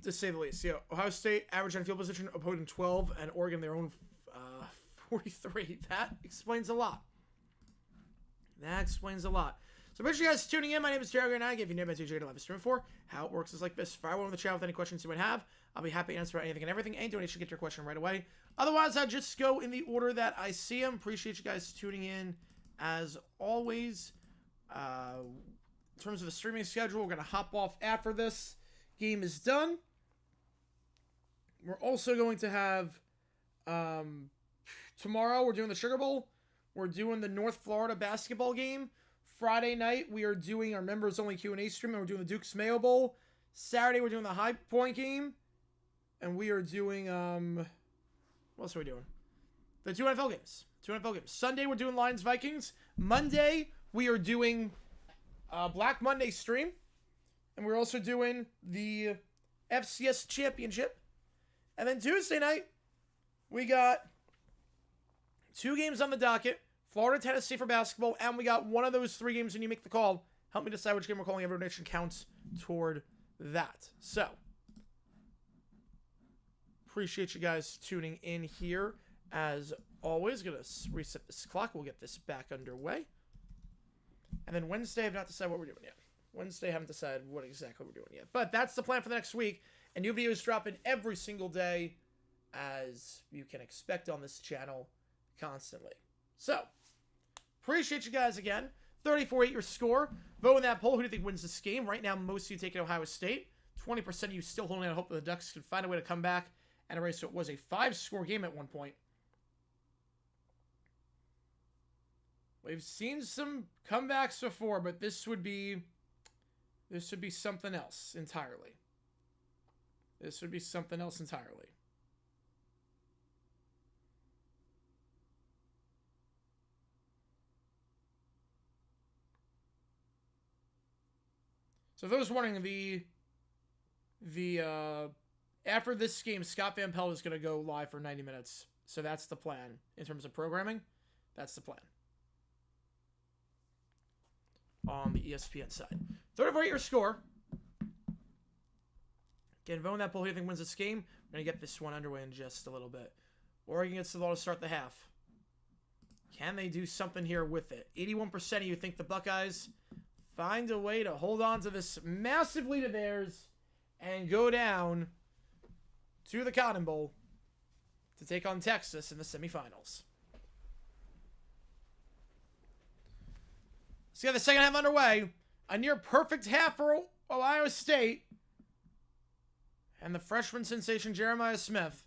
to say the least. Yeah, Ohio State average on field position, opponent 12, and Oregon their own 43. That explains a lot. That explains a lot. So make sure you guys tuning in. My name is Jerry, and I give you name to live stream for. How it works is like this. For everyone on the channel with any questions you might have, I'll be happy to answer anything and everything. Any donation, get your question right away. Otherwise, I just go in the order that I see them. Appreciate you guys tuning in as always. In terms of the streaming schedule, we're going to hop off after this game is done. We're also going to have, tomorrow we're doing the Sugar Bowl. We're doing the North Florida basketball game. Friday night, we are doing our members-only Q&A stream, and we're doing the Duke's Mayo Bowl. Saturday, we're doing the High Point game. And we are doing, what else are we doing? The two NFL games. Sunday, we're doing Lions-Vikings. Monday, we are doing Black Monday stream. And we're also doing the FCS Championship. And then Tuesday night, we got 2 games on the docket. Florida, Tennessee for basketball. And we got one of those 3 games when you make the call. Help me decide which game we're calling. Every donation counts toward that. So, appreciate you guys tuning in here. As always, going to reset this clock. We'll get this back underway. And then Wednesday, I've not decided what we're doing yet. Wednesday, I haven't decided what exactly we're doing yet. But that's the plan for the next week. And new videos dropping every single day, as you can expect on this channel constantly. So, appreciate you guys again. 34-8 your score. Vote in that poll. Who do you think wins this game? Right now, most of you taking Ohio State. 20% of you still holding out hope that the Ducks can find a way to come back and erase. So it was a 5-score game at one point. We've seen some comebacks before, but this would be something else entirely. This would be something else entirely. So those wondering, after this game, Scott Van Pelt is going to go live for 90 minutes. So that's the plan in terms of programming. That's the plan. On the ESPN side. 34 your score. Again, voting that bull who you think wins this game. We're going to get this one underway in just a little bit. Oregon gets the ball to start the half. Can they do something here with it? 81% of you think the Buckeyes find a way to hold on to this massive lead of theirs and go down to the Cotton Bowl to take on Texas in the semifinals. Let's get the second half underway. A near perfect half for Ohio State. And the freshman sensation, Jeremiah Smith.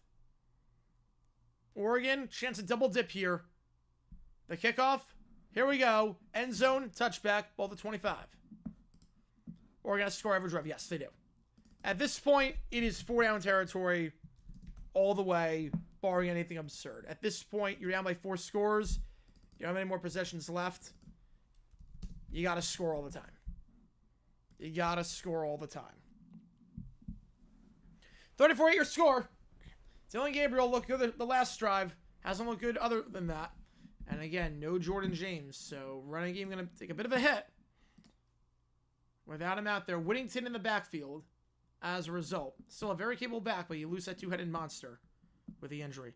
Oregon, chance to double dip here. The kickoff. Here we go. End zone, touchback, ball to 25. Oregon has to score every drive. Yes, they do. At this point, it is 4-down territory all the way, barring anything absurd. At this point, you're down by 4 scores. You don't have any more possessions left. You got to score all the time. You got to score all the time. 34-8 your score. Dylan Gabriel looked good the last drive. Hasn't looked good other than that. And again, no Jordan James. So running game going to take a bit of a hit. Without him out there. Whittington in the backfield as a result. Still a very capable back, but you lose that two-headed monster with the injury.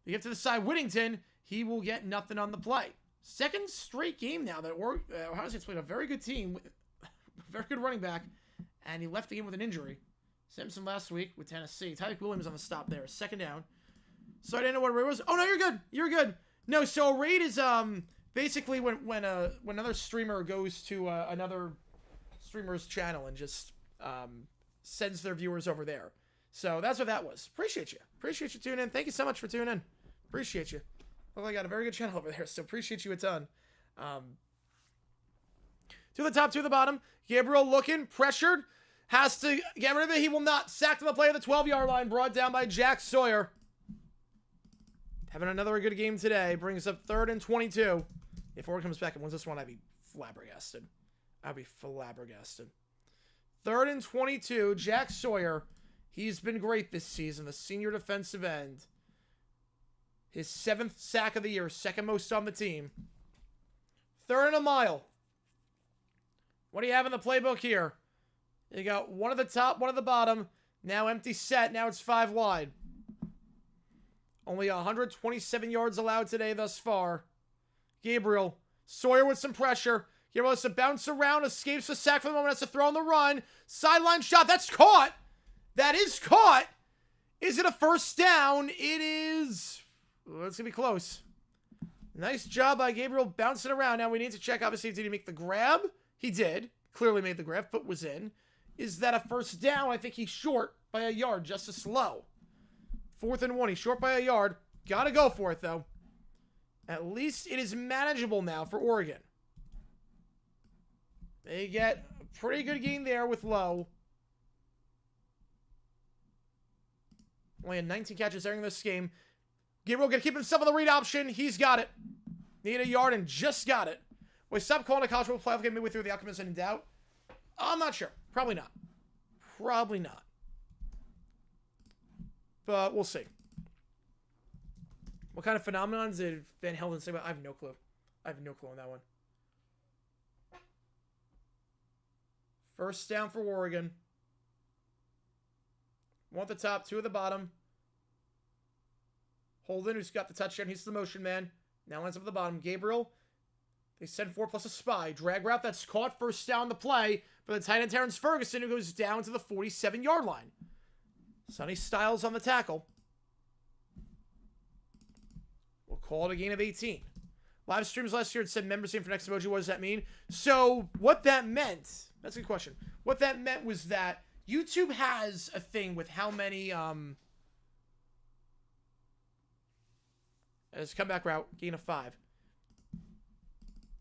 You get to the side. Whittington, he will get nothing on the play. Second straight game now that Ohio State's played a very good team. Very good running back. And he left the game with an injury. Simpson last week with Tennessee. Tyreek Williams on the stop there. Second down. So I didn't know what a raid was. Oh, no, you're good. You're good. No, so a raid is basically when another streamer goes to another streamer's channel and just sends their viewers over there. So that's what that was. Appreciate you. Appreciate you tuning in. Thank you so much for tuning in. Appreciate you. Well, I got a very good channel over there, so appreciate you a ton. To the top, to the bottom. Gabriel looking, pressured. Has to get rid of it. He will not. Sacked on the play of the 12-yard line. Brought down by Jack Sawyer. Having another good game today. Brings up 3rd and 22. If Oregon comes back and wins this one, I'd be flabbergasted. I'd be flabbergasted. 3rd and 22. Jack Sawyer. He's been great this season. The senior defensive end. His 7th sack of the year. Second most on the team. 3rd and a mile. What do you have in the playbook here? You got one at the top, one at the bottom. Now empty set. Now it's 5 wide. Only 127 yards allowed today thus far. Gabriel. Sawyer with some pressure. Gabriel has to bounce around. Escapes the sack for the moment. Has to throw on the run. Sideline shot. That's caught. That is caught. Is it a first down? It is. Well, it's going to be close. Nice job by Gabriel bouncing around. Now we need to check, obviously, did he make the grab? He did. Clearly made the grab. Foot was in. Is that a first down? I think he's short by a yard, just as slow. 4th and 1. He's short by a yard. Gotta go for it, though. At least it is manageable now for Oregon. They get a pretty good game there with Lowe. Only had 19 catches during this game. Gabriel gonna keep himself on the read option. He's got it. Need a yard and just got it. Wait, stop calling a college football playoff game midway through. The outcome is in doubt. I'm not sure. Probably not. Probably not. But we'll see. What kind of phenomenons did Van Helden say about? I have no clue. I have no clue on that one. First down for Oregon. 1 at the top, 2 at the bottom. Holden, who's got the touchdown. He's the motion man. Now lands up at the bottom. Gabriel. They send 4 plus a spy. Drag route that's caught. First down the play for the tight end Terrence Ferguson, who goes down to the 47-yard line. Sonny Styles on the tackle. We'll call it a gain of 18. Live streams last year had said member same for next emoji. What does that mean? So what that meant, that's a good question. What that meant was that YouTube has a thing with how many, as comeback route, gain of 5.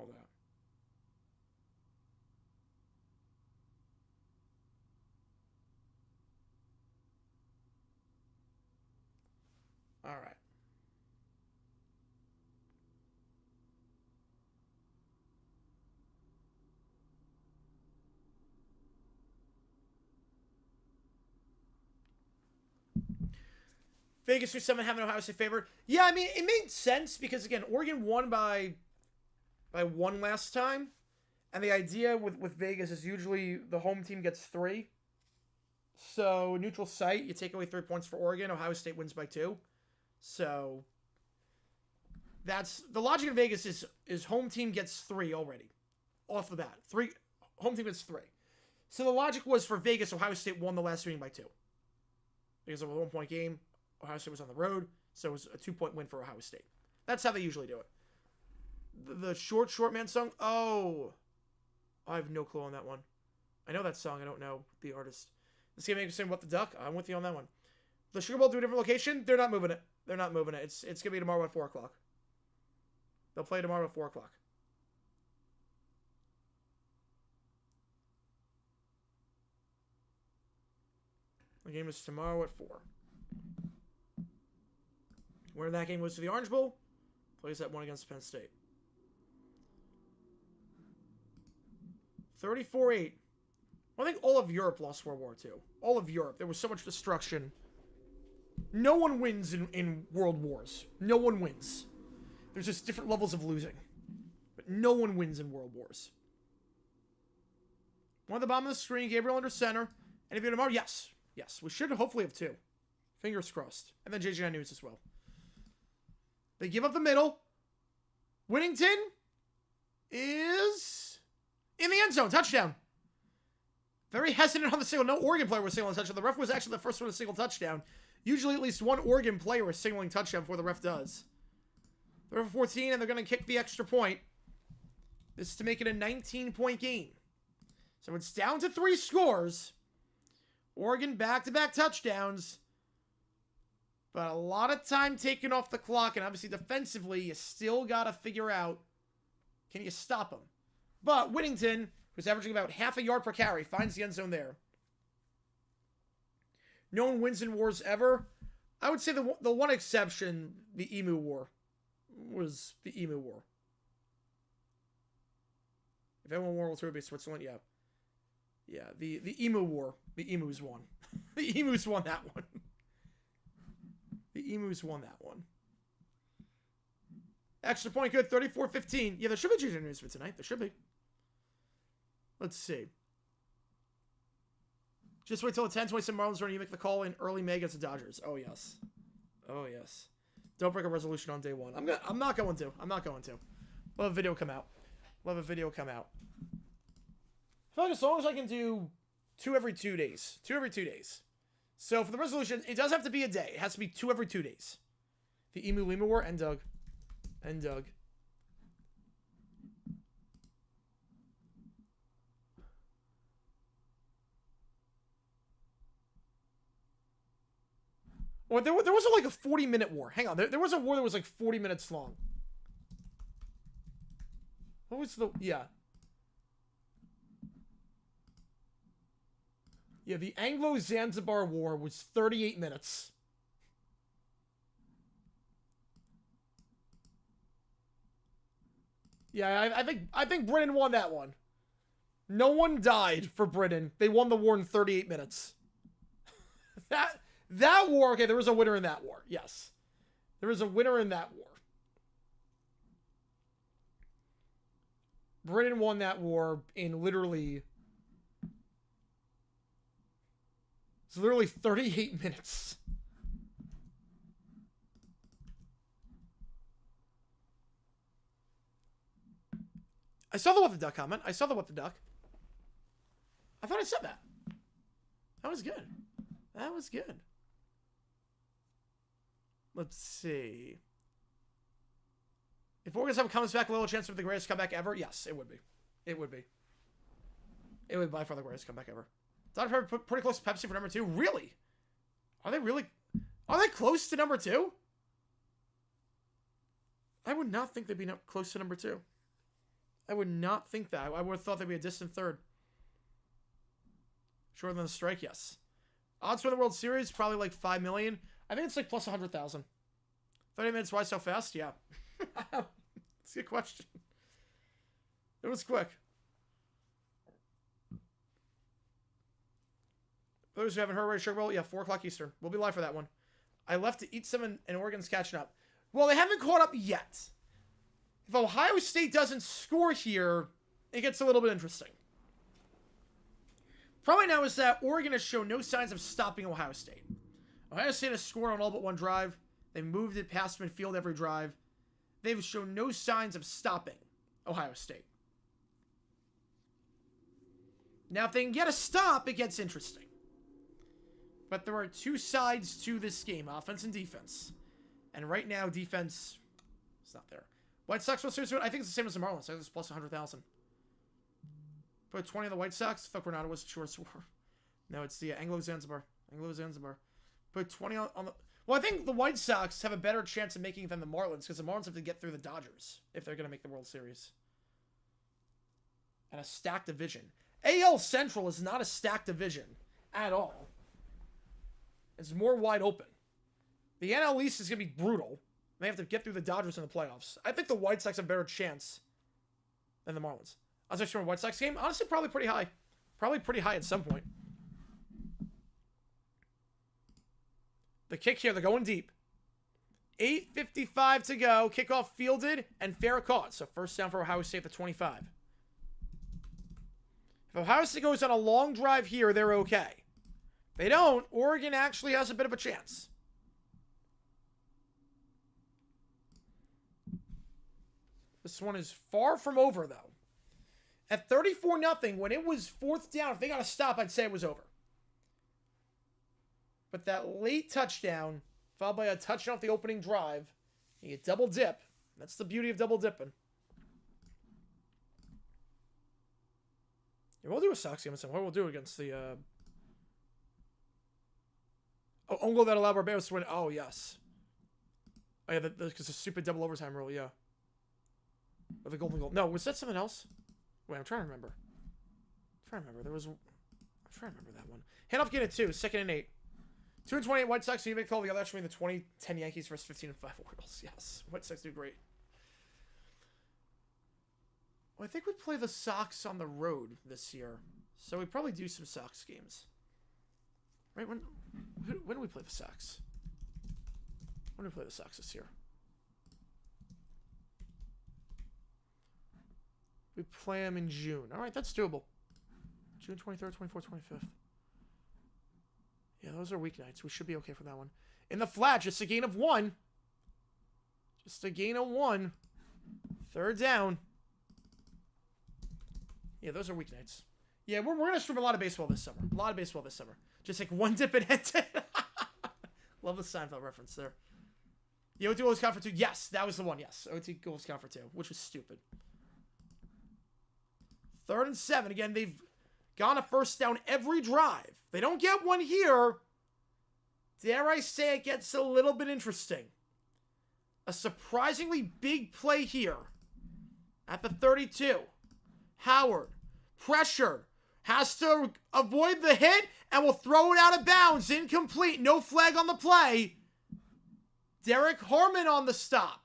all that. All right. Vegas or someone having Ohio State favor. Yeah, I mean, it made sense because, again, Oregon won by one last time. And the idea with Vegas is usually the home team gets 3. So, neutral site, you take away 3 points for Oregon. Ohio State wins by 2. So, that's the logic in Vegas is home team gets 3 already. Off the bat. 3. Home team gets 3. So, the logic was for Vegas, Ohio State won the last meeting by 2. Because of a 1-point game. Ohio State was on the road, so it was a 2-point win for Ohio State. That's how they usually do it. The short man song? Oh, I have no clue on that one. I know that song. I don't know the artist. This game makes me say, what the duck? I'm with you on that one. The Sugar Bowl to a different location? They're not moving it. They're not moving it. It's going to be tomorrow at 4 o'clock. They'll play tomorrow at 4 o'clock. The game is tomorrow at 4. Where that game goes to the Orange Bowl, plays that one against Penn State. 34-8. Well, I think all of Europe lost World War II. All of Europe. There was so much destruction. No one wins in world wars. No one wins. There's just different levels of losing. But no one wins in world wars. One at the bottom of the screen, Gabriel under center. Any video tomorrow? Yes. Yes. We should hopefully have 2. Fingers crossed. And then JJ News as well. They give up the middle. Whittington is in the end zone. Touchdown. Very hesitant on the single. No Oregon player was signaling touchdown. The ref was actually the first one to signal touchdown. Usually at least one Oregon player is signaling touchdown before the ref does. They're for 14, and they're going to kick the extra point. This is to make it a 19-point game. So it's down to 3 scores. Oregon back-to-back touchdowns. But a lot of time taken off the clock, and obviously defensively, you still got to figure out, can you stop him? But Whittington, who's averaging about half a yard per carry, finds the end zone there. No one wins in wars ever. I would say the one exception, the Emu War, was the Emu War. If anyone won World War II, it'd be Switzerland, yeah. Yeah, the Emu War. The Emus won. The Emus won that one. The Emus won that one. Extra point good, 34-15. Yeah, there should be junior news for tonight. There should be. Let's see. Just wait till the 10-27 Marlins run. You make the call in early May against the Dodgers. Oh, yes. Oh, yes. Don't break a resolution on day 1. I'm not going to. I'm not going to. We'll have a video come out. We'll have a video come out. I feel like as long as I can do 2 every 2 days. 2 every 2 days. So for the resolution, it does have to be a day. It has to be 2 every 2 days. The Emu Lima War and Doug. And Doug. Or there wasn't like a 40-minute war. Hang on. There was a war that was like 40 minutes long. What was the... Yeah. Yeah, the Anglo-Zanzibar War was 38 minutes. Yeah, I think Britain won that one. No one died for Britain. They won the war in 38 minutes. That war, okay, there was a winner in that war. Yes. There was a winner in that war. Britain won that war in literally... It's literally 38 minutes. I saw the what the duck comment. I saw the what the duck. I thought I said that. That was good. That was good. Let's see. If Oregon's have comes back, a little chance of the greatest comeback ever? Yes, it would be. It would be. It would be by far the greatest comeback ever. Dr. Pepper pretty close to Pepsi for number 2. Really? Are they really? Are they close to number 2? I would not think they'd be close to number 2. I would not think that. I would have thought they'd be a distant third. Shorter than the strike, yes. Odds for the World Series, probably like 5 million. I think it's like plus 100,000. 30 minutes, why so fast? Yeah. That's a good question. It was quick. For those who haven't heard already, Sugar Bowl, yeah, 4 o'clock Eastern. We'll be live for that one. I left to eat some and Oregon's catching up. Well, they haven't caught up yet. If Ohio State doesn't score here, it gets a little bit interesting. Problem now is that Oregon has shown no signs of stopping Ohio State. Ohio State has scored on all but one drive. They've moved it past midfield every drive. They've shown no signs of stopping Ohio State. Now, if they can get a stop, it gets interesting. But there are two sides to this game, offense and defense. And right now, defense is not there. White Sox, well, seriously, I think it's the same as the Marlins. I think it's plus 100,000. Put 20 on the White Sox. I thought Granada was short score. No, it's the Anglo-Zanzibar. Anglo-Zanzibar. Put 20 on the... Well, I think the White Sox have a better chance of making it than the Marlins, because the Marlins have to get through the Dodgers if they're going to make the World Series. And a stacked division. AL Central is not a stacked division at all. It's more wide open. The NL East is going to be brutal. They have to get through the Dodgers in the playoffs. I think the White Sox have a better chance than the Marlins. I was actually on a White Sox game. Honestly, probably pretty high. Probably pretty high at some point. The kick here, they're going deep. 8:55 to go. Kickoff fielded and fair caught. So first down for Ohio State at the 25. If Ohio State goes on a long drive here, they're okay. If they don't, Oregon actually has a bit of a chance. This one is far from over, though. At 34-0, when it was fourth down, if they got a stop, I'd say it was over. But that late touchdown, followed by a touchdown off the opening drive, you get double dip. That's the beauty of double dipping. Yeah, we'll do a Sox game. What we'll do against the... Oh, own goal that allowed Barbados to win. Oh, yes. Oh, yeah, because the stupid double overtime rule, yeah. Or the golden goal. No, was that something else? Wait, I'm trying to remember. I'm trying to remember that one. Hand off, get it 2. 2nd and 8. 2-28 White Sox. So you may call the other actually the 2010 Yankees versus 15-5 Orioles. Yes, White Sox do great. Well, I think we play the Sox on the road this year, so we probably do some Sox games. Right? When do we play the Sox? When do we play the Sox this year? We play them in June. All right, that's doable. June 23rd, 24th, 25th. Yeah, those are weeknights. We should be okay for that one. In the flat, just a gain of 1. Just a gain of 1. 3rd down. Yeah, those are weeknights. Yeah, we're going to stream a lot of baseball this summer. A lot of baseball this summer. Just like one dip and head to... Love the Seinfeld reference there. The OT goals count for 2. Yes, that was the one. Yes, OT goals count for 2, which was stupid. 3rd and 7. Again, they've gone a first down every drive. They don't get one here. Dare I say it gets a little bit interesting. A surprisingly big play here. At the 32. Howard. Pressured. Has to avoid the hit and will throw it out of bounds. Incomplete. No flag on the play. Derek Harmon on the stop.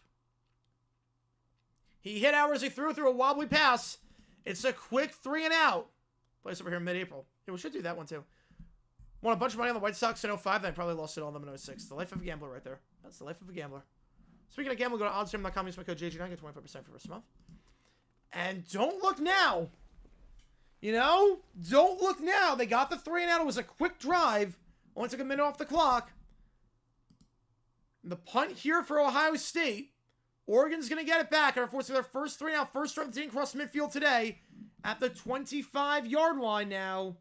He hit Howard as he threw a wobbly pass. It's a quick 3 and out. Place over here in mid-April. Yeah, we should do that one too. Won a bunch of money on the White Sox in 05, then I probably lost it all on them in 06. The life of a gambler right there. That's the life of a gambler. Speaking of gambling, go to oddsstream.com, use my code JG9, get 25% for the first month. And don't look now. You know? Don't look now. They got the 3 and out. It was a quick drive. Only took a minute off the clock. And the punt here for Ohio State. Oregon's going to get it back. And unfortunately, their first 3 and out. First drive team across midfield today. At the 25-yard line now.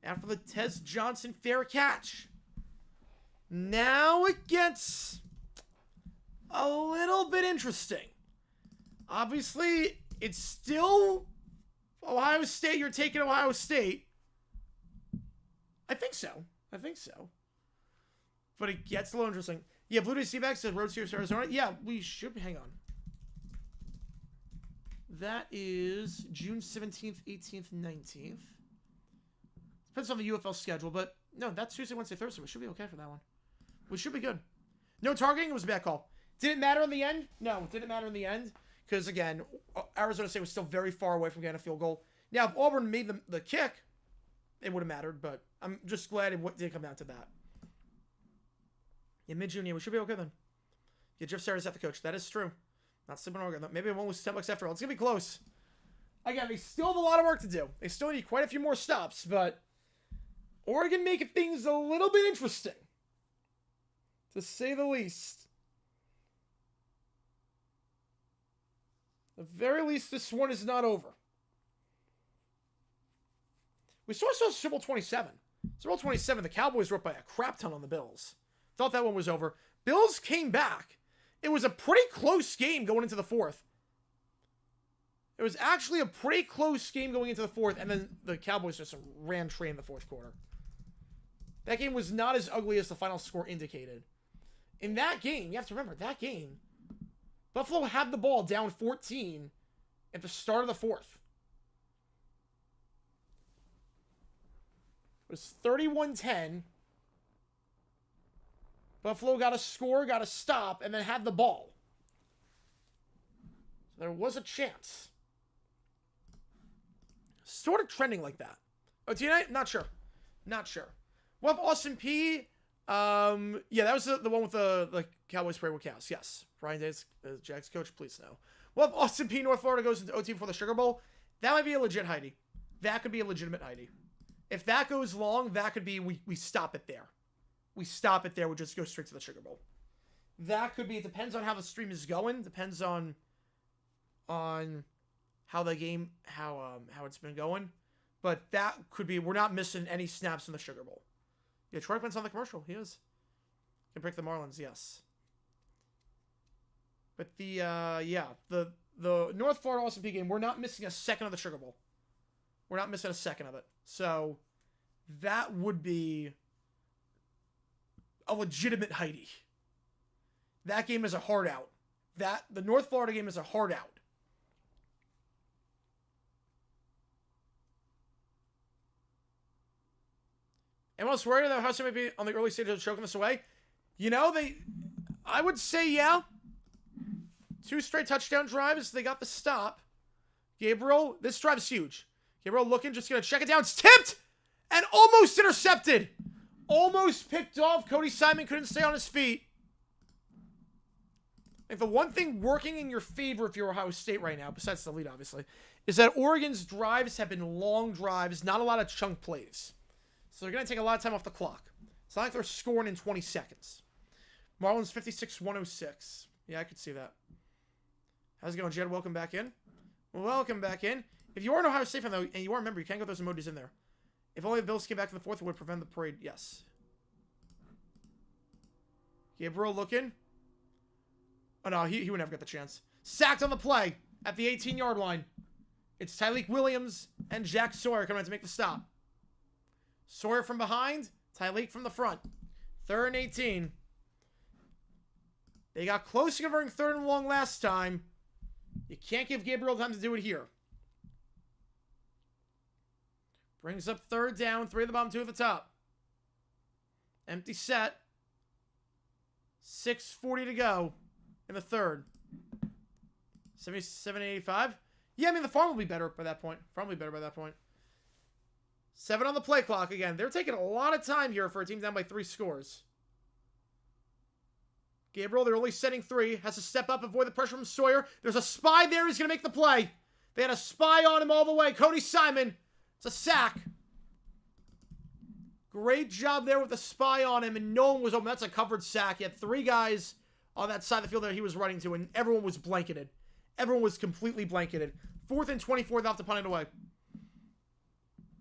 After the Tez Johnson fair catch. Now it gets a little bit interesting. Obviously, it's still Ohio State. You're taking Ohio State. I think so. But it gets a little interesting. Yeah, Blue Jays D-backs said Road Series Arizona. Yeah, we should. Hang on. That is June 17th, 18th, 19th. Depends on the UFL schedule, but no, that's Tuesday, Wednesday, Thursday. We should be okay for that one. We should be good. No targeting. It was a bad call. Did it matter in the end? No, it didn't matter in the end. Because, again, Arizona State was still very far away from getting a field goal. Now, if Auburn made the kick, it would have mattered. But I'm just glad it didn't come down to that. In mid-June, yeah, we should be okay then. Yeah, Jeff Sarah's at the coach. That is true. Not sleeping on Oregon. Maybe it won't lose 10 bucks after all. It's going to be close. Again, they still have a lot of work to do. They still need quite a few more stops. But Oregon making things a little bit interesting, to say the least. At the very least, this one is not over. We saw Super Bowl 27. Super Bowl 27, the Cowboys were up by a crap ton on the Bills. Thought that one was over. Bills came back. It was a pretty close game going into the fourth. It was actually a pretty close game going into the fourth, and then the Cowboys just ran train in the fourth quarter. That game was not as ugly as the final score indicated. In that game, you have to remember, that game, Buffalo had the ball down 14 at the start of the fourth. It was 31-10. Buffalo got a score, got a stop, and then had the ball. So there was a chance. Sort of trending like that. OT night? Not sure. Not sure. We'll have Austin P. Yeah, that was the one with the Cowboys prayer with cows. Yes. Brian Days, Jags coach, please no. We'll have Austin P. North Florida goes into OT before the Sugar Bowl. That might be a legit Heidi. That could be a legitimate Heidi. If that goes long, that could be we stop it there. We stop it there. We just go straight to the Sugar Bowl. That could be. It depends on how the stream is going. Depends on how the game how it's been going. But that could be. We're not missing any snaps in the Sugar Bowl. Yeah, Troy Quint's on the commercial. He is. Can pick the Marlins. Yes. But the North Florida Austin P game. We're not missing a second of the Sugar Bowl. We're not missing a second of it. So that would be a legitimate Heidi. That game is a hard out. The North Florida game is a hard out. Anyone else worried that Hudson might be on the early stages of choking this away? You know, I would say, yeah. 2 straight touchdown drives. They got the stop. Gabriel, this drive is huge. Gabriel looking, just going to check it down. It's tipped and almost intercepted. Almost picked off. Cody Simon couldn't stay on his feet. Like the one thing working in your favor if you're Ohio State right now, besides the lead, obviously, is that Oregon's drives have been long drives, not a lot of chunk plays. So they're going to take a lot of time off the clock. It's not like they're scoring in 20 seconds. Marlins 56-106. Yeah, I could see that. How's it going, Jed? Welcome back in. Welcome back in. If you are an Ohio State fan, though, and you are a member, you can't get those emojis in there. If only the Bills came back to the fourth, it would prevent the parade. Yes. Gabriel looking. Oh, no, he would never get the chance. Sacked on the play at the 18-yard line. It's Tyleik Williams and Jack Sawyer coming in to make the stop. Sawyer from behind. Tyleik from the front. 3rd and 18. They got close to converting 3rd and long last time. You can't give Gabriel time to do it here. Brings up 3rd down. 3 at the bottom, 2 at the top. Empty set. 6:40 to go in the 3rd. 77-85. Yeah, I mean, the farm will be better by that point. Farm will be better by that point. 7 on the play clock again. They're taking a lot of time here for a team down by 3 scores. Gabriel, they're only setting 3. Has to step up, avoid the pressure from Sawyer. There's a spy there. He's going to make the play. They had a spy on him all the way. Cody Simon. It's a sack. Great job there with the spy on him, and no one was open. That's a covered sack. He had 3 guys on that side of the field that he was running to, and everyone was blanketed. Everyone was completely blanketed. 4th and 24, they'll have to punt it away.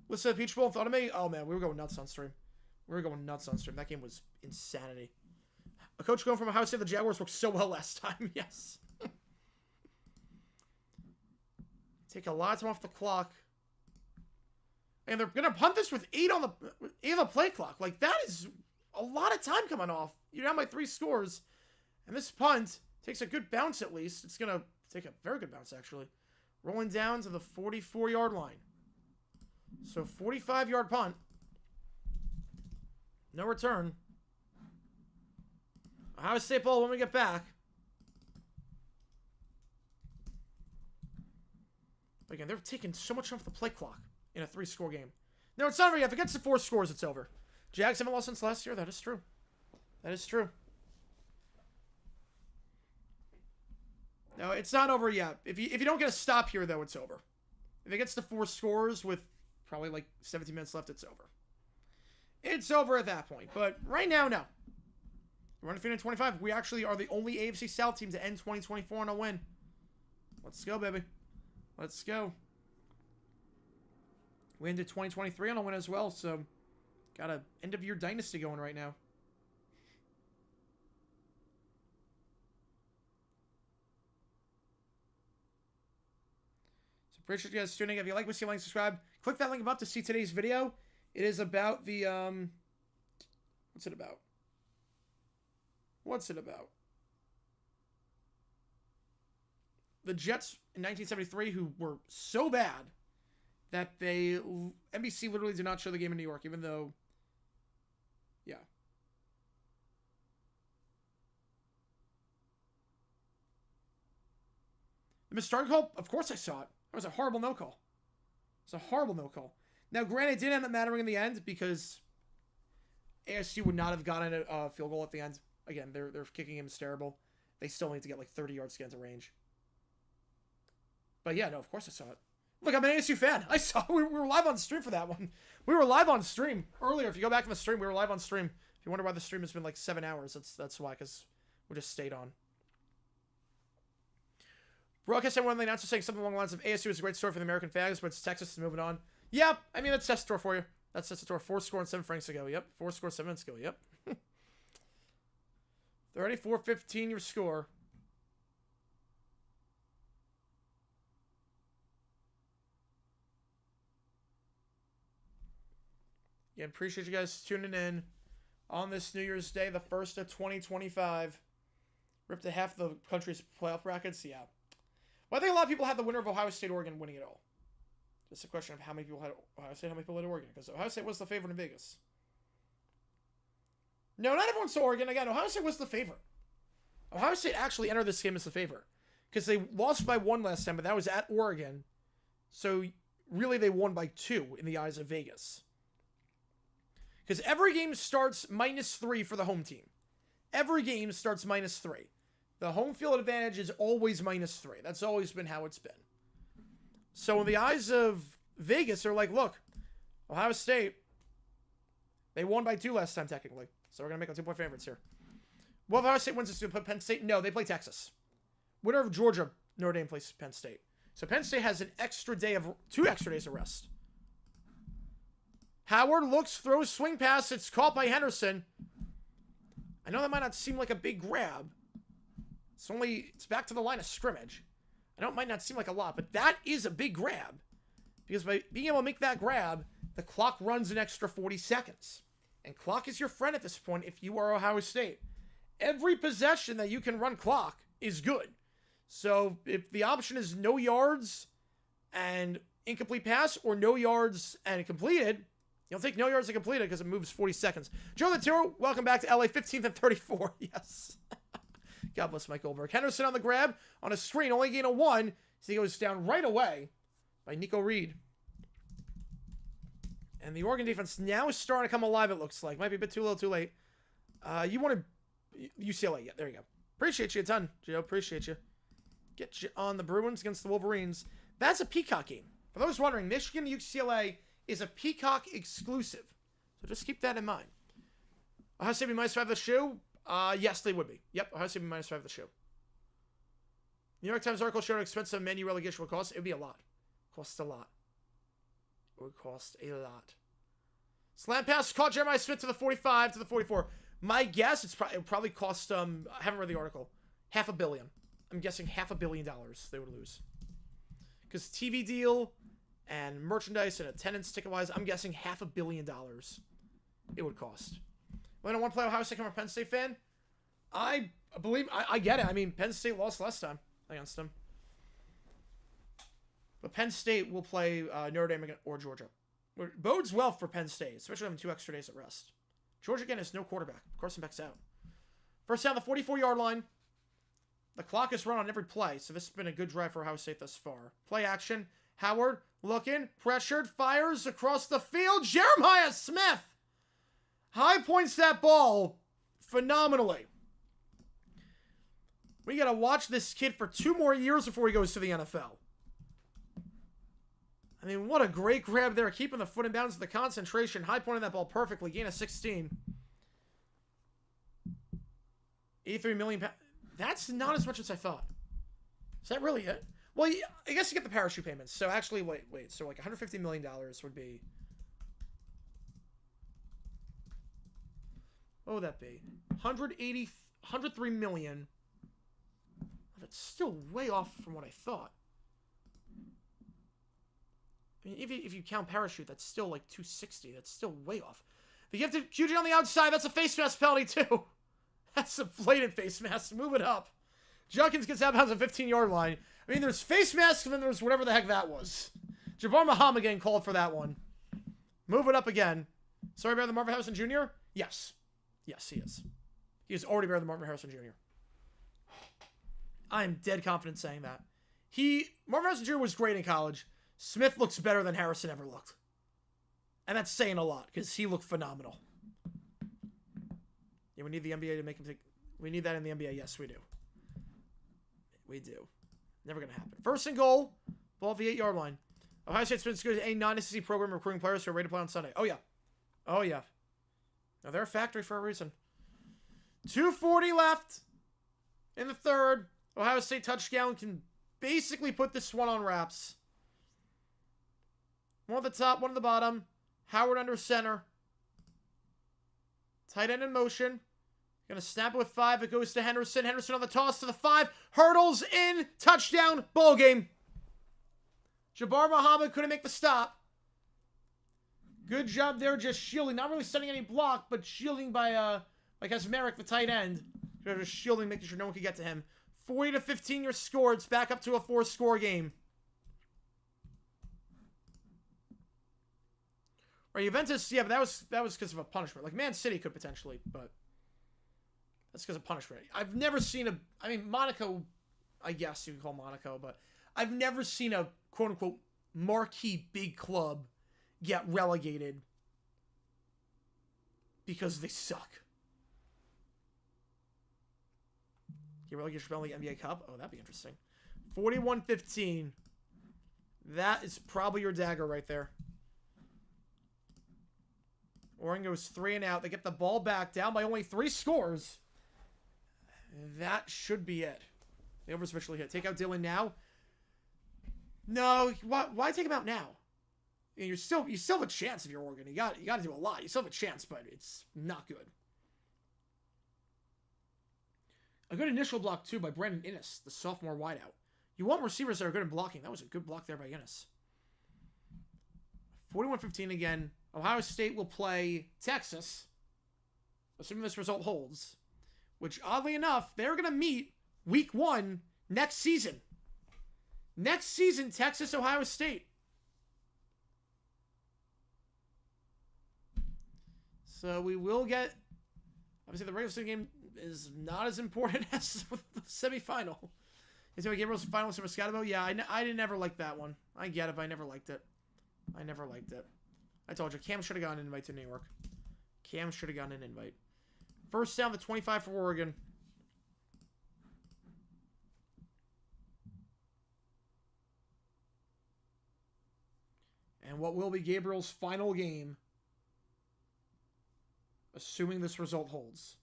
Listen to the Peach Bowl and thought of me. Oh, man, we were going nuts on stream. That game was insanity. A coach going from Ohio State, the Jaguars worked so well last time. Yes. Take a lot of time off the clock. And they're going to punt this with 8 on the play clock. Like, that is a lot of time coming off. You're down by 3 scores. And this punt takes a good bounce at least. It's going to take a very good bounce, actually. Rolling down to the 44-yard line. So 45-yard punt. No return. Ohio State ball when we get back. But again, they're taking so much off the play clock in a 3-score game. No, it's not over yet. If it gets to 4 scores, it's over. Jags haven't lost since last year. That is true. That is true. No, it's not over yet. If you don't get a stop here, though, it's over. If it gets to 4 scores with probably like 17 minutes left, it's over. It's over at that point. But right now, no. We're undefeated 25. We actually are the only AFC South team to end 2024 on a win. Let's go, baby. Let's go. We ended 2023 on a win as well, so got a end-of-year dynasty going right now. So appreciate you guys tuning in. If you like what you see, like, subscribe. Click that link above to see today's video. It is about the, what's it about? What's it about? The Jets in 1973, who were so bad that NBC literally did not show the game in New York, even though, yeah. The missed target call? Of course I saw it. That was a horrible no call. It was a horrible no call. Now, granted, it did end up mattering in the end because ASU would not have gotten a field goal at the end. Again, their kicking game is terrible. They still need to get like 30 yards to get into range. But yeah, no, of course I saw it. Look, I'm an ASU fan. I saw we were live on stream for that one. We were live on stream earlier. If you go back in the stream, we were live on stream. If you wonder why the stream has been like 7 hours, that's why, because we just stayed on. Broadcast everyone, the announcer saying something along the lines of ASU is a great story for the American fans, but it's Texas is moving on. Yeah, I mean, that's test store for you. That's test store. 4 score and 7 francs ago. Yep. 4 score, 7 minutes ago. Yep. 34-15 your score. Yeah, appreciate you guys tuning in on this New Year's Day, the 1st of 2025. Ripped to half the country's playoff brackets. Yeah. Well, I think a lot of people had the winner of Ohio State, Oregon winning it all. Just a question of how many people had Ohio State, how many people had Oregon. Because Ohio State was the favorite in Vegas. No, not everyone saw Oregon. Again, Ohio State was the favorite. Ohio State actually entered this game as the favorite. Because they lost by 1 last time, but that was at Oregon. So, really, they won by 2 in the eyes of Vegas. Because every game starts -3 for the home team. Every game starts -3. The home field advantage is always -3. That's always been how it's been. So in the eyes of Vegas, they're like, look, Ohio State, they won by 2 last time technically. So we're going to make them 2-point favorites here. Well, if Ohio State wins this to Penn State, no, they play Texas. Winner of Georgia, Notre Dame plays Penn State. So Penn State has an extra day of 2 extra days of rest. Howard looks, throws, swing pass. It's caught by Henderson. I know that might not seem like a big grab. It's back to the line of scrimmage. I know it might not seem like a lot, but that is a big grab. Because by being able to make that grab, the clock runs an extra 40 seconds. And clock is your friend at this point if you are Ohio State. Every possession that you can run clock is good. So if the option is no yards and incomplete pass or no yards and completed, you'll take no yards and completed because it moves 40 seconds. Joe Latiro, welcome back to LA, 15th and 34. Yes. God bless Mike Goldberg. Henderson on the grab on a screen, only gain a 1. So he goes down right away by Nico Reed. And the Oregon defense now is starting to come alive, it looks like. Might be a bit too little, too late. You wanted UCLA. Yeah, there you go. Appreciate you a ton, Joe. Appreciate you. Get you on the Bruins against the Wolverines. That's a Peacock game. For those wondering, Michigan UCLA is a Peacock exclusive. So just keep that in mind. Ohio State be -5 the shoe? Yes, they would be. Yep, Ohio State be -5 the shoe. New York Times article showed how expensive menu relegation would cost. It would be a lot. Cost a lot. It would cost a lot. Slam pass caught Jeremiah Smith to the 45 to the 44. My guess, it would probably cost, I haven't read the article, $500 million. I'm guessing $500 million they would lose. Because TV deal and merchandise and attendance ticket-wise, I'm guessing $500 million it would cost. Well, I don't want to play Ohio State. I'm a Penn State fan. I believe, I get it. I mean, Penn State lost last time against them. But Penn State will play Notre Dame or Georgia. It bodes well for Penn State, especially having 2 extra days at rest. Georgia, again, has no quarterback. Carson Beck's out. First down, the 44-yard line. The clock is run on every play, so this has been a good drive for Ohio State thus far. Play action. Howard looking, pressured, fires across the field. Jeremiah Smith high points that ball phenomenally. We got to watch this kid for 2 more years before he goes to the NFL. I mean, what a great grab there. Keeping the foot in bounds of the concentration. High pointing that ball perfectly. Gain of 16. 83 million pounds. That's not as much as I thought. Is that really it? Well, I guess you get the parachute payments. So actually, wait. So like $150 million would be... What would that be? 103 million. That's still way off from what I thought. I mean, if you count parachute, that's still like 260. That's still way off. The gift of QG on the outside. That's a face mask penalty too. That's a blatant face mask. Move it up. Junkins gets out of bounds on the 15-yard line. I mean, there's face masks and then there's whatever the heck that was. Jabbar Muhammad getting called for that one. Move it up again. Sorry about the Marvin Harrison Jr.? Yes. Yes, he is. He is already better than Marvin Harrison Jr. I am dead confident saying that. Marvin Harrison Jr. was great in college. Smith looks better than Harrison ever looked. And that's saying a lot, because he looked phenomenal. Yeah, we need the NBA to make him take... We need that in the NBA. Yes, we do. We do. Never going to happen. First and goal. Ball at the 8-yard line. Ohio State's been good a non-SEC program recruiting players who are ready to play on Sunday. Oh, yeah. Oh, yeah. Now, they're a factory for a reason. 2:40 left in the third. Ohio State touchdown can basically put this one on wraps. One at the top, one at the bottom. Howard under center. Tight end in motion. Gonna snap it with 5. It goes to Henderson. Henderson on the toss to the 5. Hurdles in. Touchdown. Ball game. Jabbar Muhammad couldn't make the stop. Good job there just shielding. Not really setting any block, but shielding by, like Merrick, the tight end. Just shielding, making sure no one could get to him. 40-15 your score. It's back up to a 4-score game. Right, Juventus, yeah, but that was because of a punishment. Like, Man City could potentially, but that's because of punishment. I've never seen Monaco, I guess you could call Monaco, but I've never seen a quote-unquote marquee big club get relegated because they suck. Get relegation from the NBA Cup? Oh, that'd be interesting. 41-15. That is probably your dagger right there. Oregon goes 3 and out. They get the ball back, down by only 3 scores. That should be it. The over's officially hit. Take out Dylan now. No, why take him out now? You still have a chance if you're Oregon. You got to do a lot. You still have a chance, but it's not good. A good initial block too by Brandon Innes, the sophomore wideout. You want receivers that are good in blocking. That was a good block there by Innes. 41-15 again. Ohio State will play Texas, assuming this result holds, which oddly enough, they're going to meet week 1 next season. Next season, Texas, Ohio State. So we will get, obviously the regular season game is not as important as the semifinal. Is it Gabriel's final with Scotabo? Yeah, I didn't ever like that one. I get it, but I never liked it. I told you, Cam should have gotten an invite to New York. Cam should have gotten an invite. First down, the 25 for Oregon. And what will be Gabriel's final game, assuming this result holds.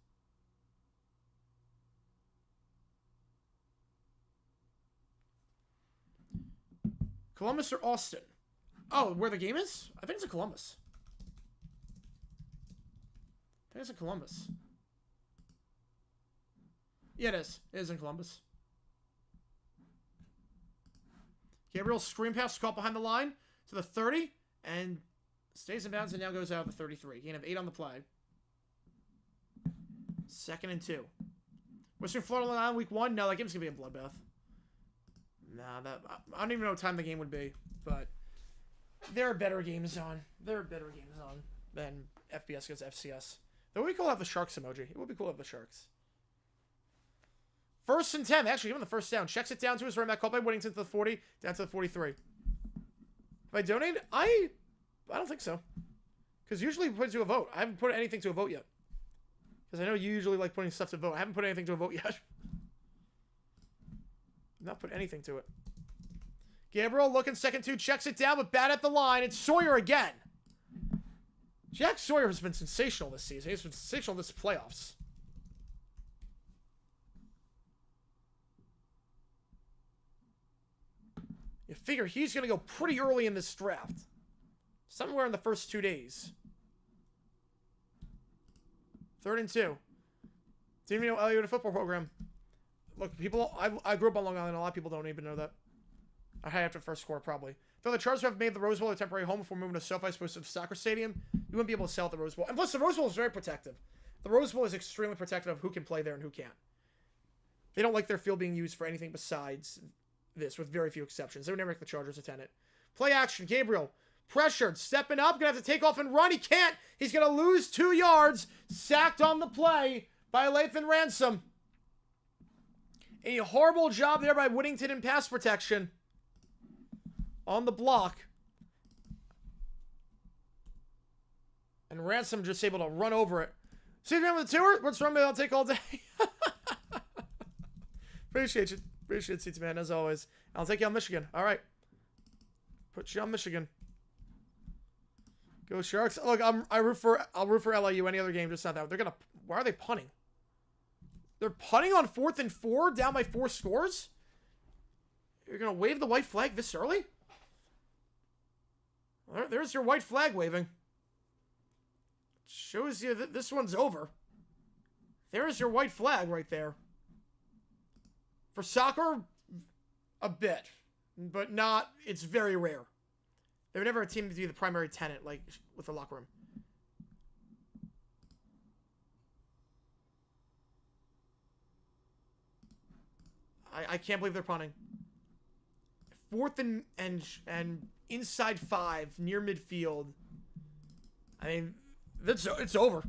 Columbus or Austin? Oh, where the game is? I think it's in Columbus. Yeah, it is. It is in Columbus. Gabriel screen pass caught behind the line to the 30 and stays in bounds and now goes out of the 33. Gain of 8 on the play. 2nd and 2. Western Florida line week 1. No, that game's going to be a bloodbath. Nah, I don't even know what time the game would be, but there are better games on. There are better games on than FPS against FCS. Though it would be cool to have the Sharks emoji. It would be cool to have the Sharks. 1st and 10. Actually, give him the first down. Checks it down to his running back. Called by Whittington to the 40, down to the 43. If I donate, I don't think so. Because usually we put it to a vote. I haven't put anything to a vote yet. Because I know you usually like putting stuff to vote. I haven't put anything to a vote yet. Not put anything to it. Gabriel looking second two, checks it down, but bad at the line. It's Sawyer again. Jack Sawyer has been sensational this season. He's been sensational this playoffs. You figure he's going to go pretty early in this draft. Somewhere in the first 2 days. 3rd and 2. Didn't even know LU had a football program. Look, people, I grew up on Long Island. A lot of people don't even know that. I had after the first score, probably. Though the Chargers have made the Rose Bowl a temporary home before moving to SoFi, supposed to Soccer Stadium, you wouldn't be able to sell at the Rose Bowl. And plus, the Rose Bowl is very protective. The Rose Bowl is extremely protective of who can play there and who can't. They don't like their field being used for anything besides this, with very few exceptions. They would never make the Chargers attend it. Play action. Gabriel, pressured, stepping up, gonna have to take off and run. He can't. He's gonna lose 2 yards. Sacked on the play by Lathan Ransom. A horrible job there by Whittington in pass protection. On the block. And Ransom just able to run over it. See you with the tour? What's wrong with I'll take all day. Appreciate you. Appreciate it, man, as always. I'll take you on Michigan. All right. Put you on Michigan. Go Sharks. Look, I'll root for LIU any other game, just not that. They're gonna. Why are they punting? They're punting on 4th and 4, down by 4 scores? You're gonna wave the white flag this early? There's your white flag waving. Shows you that this one's over. There's your white flag right there. For soccer, a bit. But not, it's very rare. They were never a team to be the primary tenant, like, with the locker room. I can't believe they're punting. 4th and inside 5 near midfield. I mean, it's over.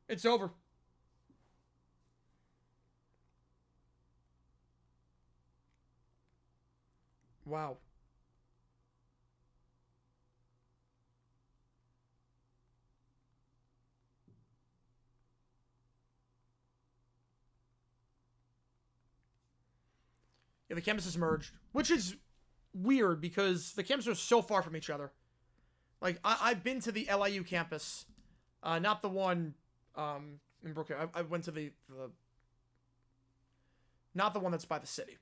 It's over. Wow. Yeah, the campuses merged, which is weird because the campuses are so far from each other. Like, I've been to the LIU campus, not the one in Brooklyn. I went to the not the one that's by the city.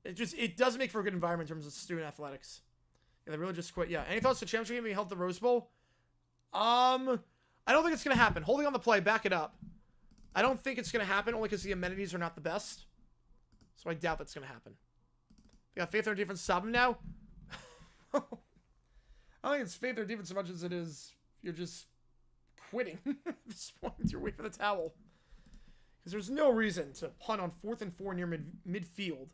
It doesn't make for a good environment in terms of student athletics. Yeah, they really just quit. Yeah. Any thoughts to championship game being held at the Rose Bowl? I don't think it's gonna happen. Holding on the play, back it up. I don't think it's gonna happen only because the amenities are not the best. So I doubt that's going to happen. They got faith in their defense to stop him now? I don't think it's faith in their defense so much as it is you're just quitting. Just pointing your way for the towel. Because there's no reason to punt on 4th and 4 near midfield.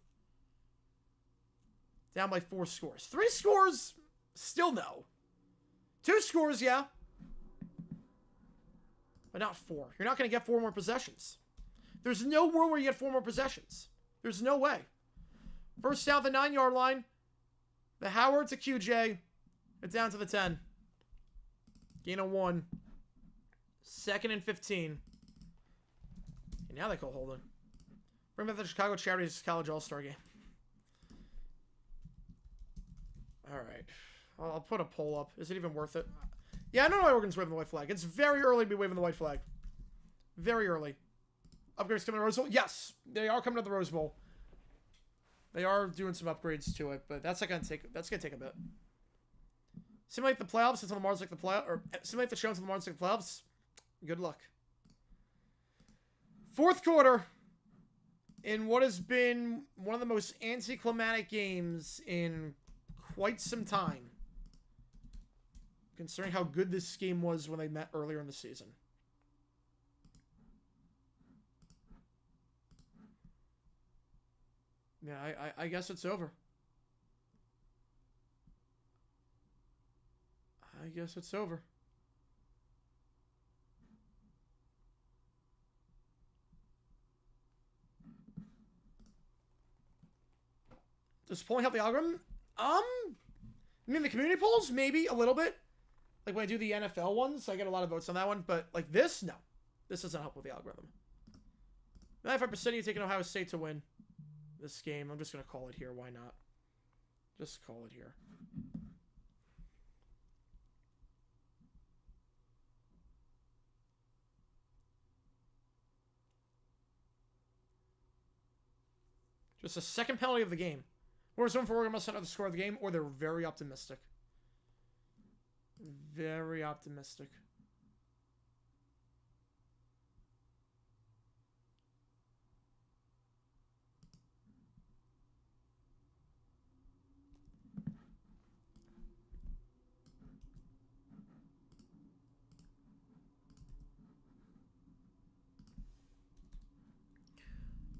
Down by 4 scores. 3 scores? Still no. 2 scores, yeah. But not 4. You're not going to get 4 more possessions. There's no world where you get 4 more possessions. There's no way. First down the 9-yard line. The Howard to QJ. It's down to the 10. Gain of 1. 2nd and 15. And now they call holding. Bring back the Chicago Charities College All-Star game. Alright. I'll put a poll up. Is it even worth it? Yeah, I don't know why Oregon's waving the white flag. It's very early to be waving the white flag. Very early. Upgrades coming to the Rose Bowl? Yes, they are coming to the Rose Bowl. They are doing some upgrades to it, but that's gonna take a bit. Simulate the playoffs until the Mars like the playoffs, or simulate the show until the Mars like the playoffs. Good luck. 4th quarter in what has been one of the most anticlimactic games in quite some time, considering how good this game was when they met earlier in the season. Yeah, I guess it's over. I guess it's over. Does polling help the algorithm? I mean, the community polls, maybe a little bit. Like when I do the NFL ones, I get a lot of votes on that one. But like this, no. This doesn't help with the algorithm. 95% you taking Ohio State to win this game. I'm just going to call it here. Why not? Just call it here. Just a second penalty of the game. Or someone for Oregon must not know the score of the game, or they're very optimistic. Very optimistic.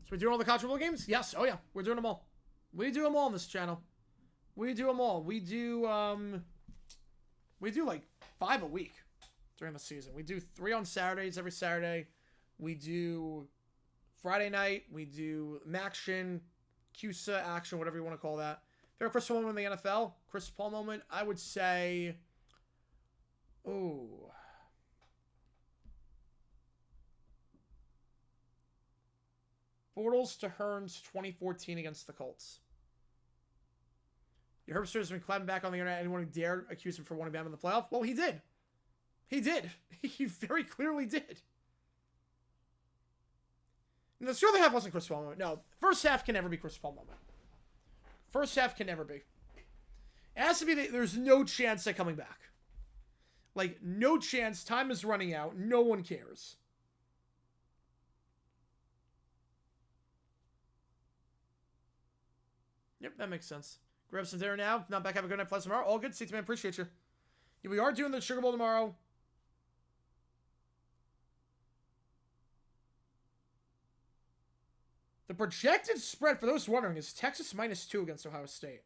So we're doing all the college football games? Yes. Oh, yeah. We're doing them all. We do them all on this channel. We do them all. We do like 5 a week during the season. We do 3 on Saturdays every Saturday. We do Friday night. We do Maction, CUSA action, whatever you want to call that. Favorite Chris Paul moment in the NFL? Chris Paul moment, I would say, Bortles to Hearns 2014 against the Colts. Your Herbster has been climbing back on the internet. Anyone who dared accuse him for wanting Bama in the playoff? Well, he did. He did. He very clearly did. And the other half wasn't Chris Paul moment. No, first half can never be Chris Paul moment. First half can never be. It has to be that there's no chance they're coming back. Like, no chance. Time is running out. No one cares. Yep, that makes sense. Grab some dinner now. Not back. Have a good night. Plus tomorrow. All good. See you, man. Appreciate you. Yeah, we are doing the Sugar Bowl tomorrow. The projected spread, for those wondering, is Texas -2 against Ohio State.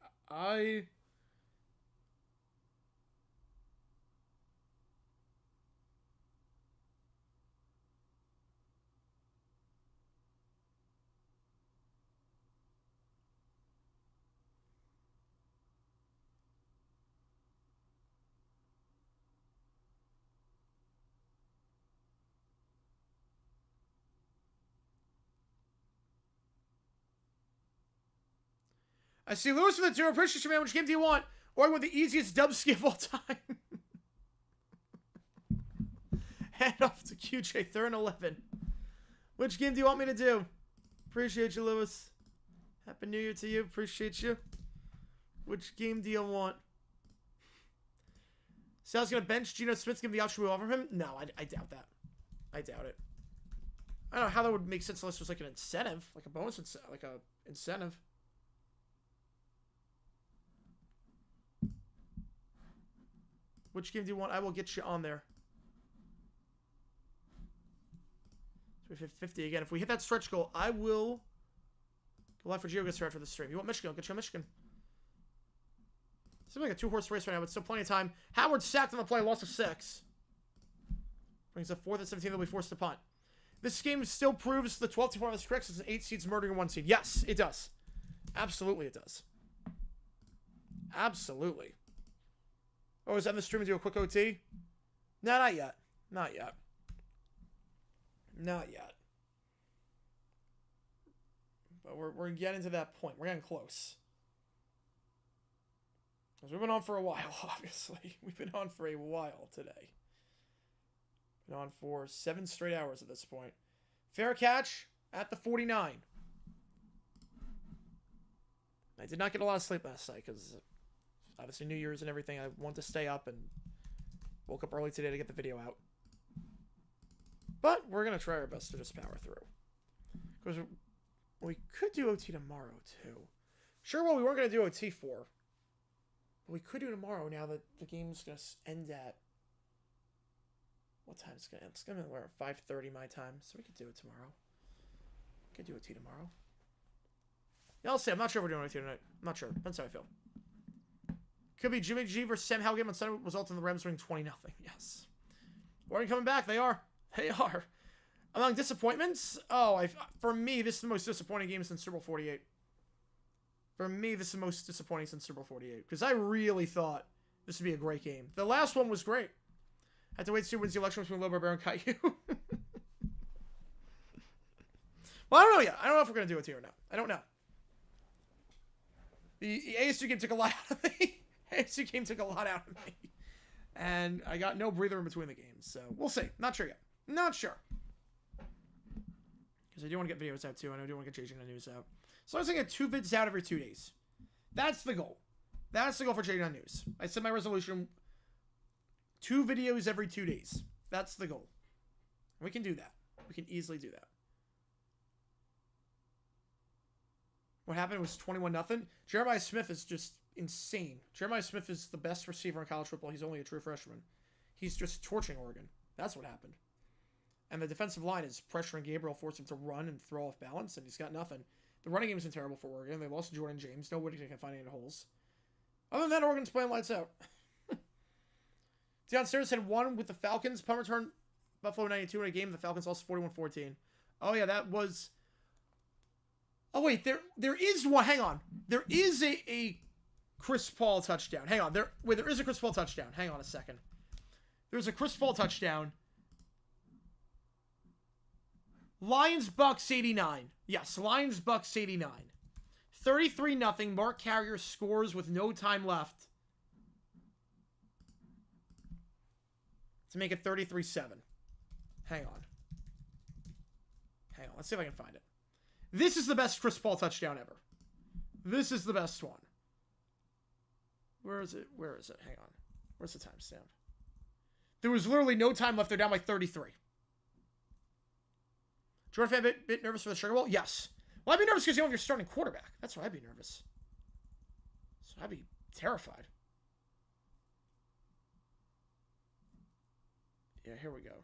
I see Lewis with the 2. Appreciate you, man. Which game do you want? Or with the easiest dub ski of all time? Head off to QJ, 3rd and 11. Which game do you want me to do? Appreciate you, Lewis. Happy New Year to you. Appreciate you. Which game do you want? Sal's going to bench Geno Smith's going to be the option we offer him? No, I doubt that. I doubt it. I don't know how that would make sense unless it was like an incentive. Like a bonus, like a incentive. Which game do you want? I will get you on there. So we hit 50 again. If we hit that stretch goal, I will go live for Geo gets right for the stream. You want Michigan? I'll get you on Michigan. Seems like a 2-horse race right now, but still plenty of time. Howard sacked on the play, loss of 6. Brings up 4th and 17. They'll be forced to punt. This game still proves the 12 team is correct. It's an 8 seeds murdering 1 seed. Yes, it does. Absolutely, it does. Absolutely. Oh, is that in the stream to do a quick OT? No, not yet. Not yet. Not yet. But we're getting to that point. We're getting close. Because we've been on for a while, obviously. We've been on for a while today. Been on for 7 straight hours at this point. Fair catch at the 49. I did not get a lot of sleep last night because obviously New Year's and everything. I wanted to stay up and woke up early today to get the video out. But we're going to try our best to just power through. Because we could do OT tomorrow, too. Sure, well, we weren't going to do OT for. But we could do tomorrow now that the game's going to end at... What time is it going to end? It's going to end at 5:30 my time. So we could do it tomorrow. We could do OT tomorrow. Yeah, I'll see. I'm not sure if we're doing it here tonight. I'm not sure. Depends how I feel. Could be Jimmy G versus Sam Howgate on Sunday, resulting in the Rams winning 20-0. Yes. Warren coming back. They are. They are. Among disappointments, for me, this is the most disappointing game since Super Bowl 48. For me, this is the most disappointing since Super Bowl 48. Because I really thought this would be a great game. The last one was great. Had to wait to see who wins the election between Lobo Bear and Caillou. Well, I don't know yet. I don't know if we're going to do it here or not. I don't know. The ASU game took a lot out of me. ASU game took a lot out of me. And I got no breather in between the games. So, we'll see. Not sure yet. Not sure. Because I do want to get videos out, too. And I do want to get changing the news out. So, I was going to get 2 vids out every 2 days. That's the goal. That's the goal for changing on news. I set my resolution. 2 videos every 2 days. That's the goal. We can do that. We can easily do that. What happened was 21-0. Jeremiah Smith is just insane. Jeremiah Smith is the best receiver in college football. He's only a true freshman. He's just torching Oregon. That's what happened. And the defensive line is pressuring Gabriel, forcing him to run and throw off balance, and he's got nothing. The running game has been terrible for Oregon. They lost Jordan James. Nobody can find any holes. Other than that, Oregon's playing lights out. Deion Sanders had 1 with the Falcons. Punt return, Buffalo 92 in a game. The Falcons lost 41-14. Oh, yeah, that was... Oh, wait, there is one. Hang on. There is a Chris Paul touchdown. Hang on. There is a Chris Paul touchdown. Hang on a second. There's a Chris Paul touchdown. Lions-Bucks 89. Yes, Lions-Bucks 89. 33-0. Mark Carrier scores with no time left to make it 33-7. Hang on. Let's see if I can find it. This is the best Chris Paul touchdown ever. This is the best one. Where is it? Hang on. Where's the timestamp? There was literally no time left. They're down by 33. Jordan fan bit nervous for the Sugar Bowl? Yes. Well, I'd be nervous because you don't have your starting quarterback. That's why I'd be nervous. So I'd be terrified. Yeah, here we go.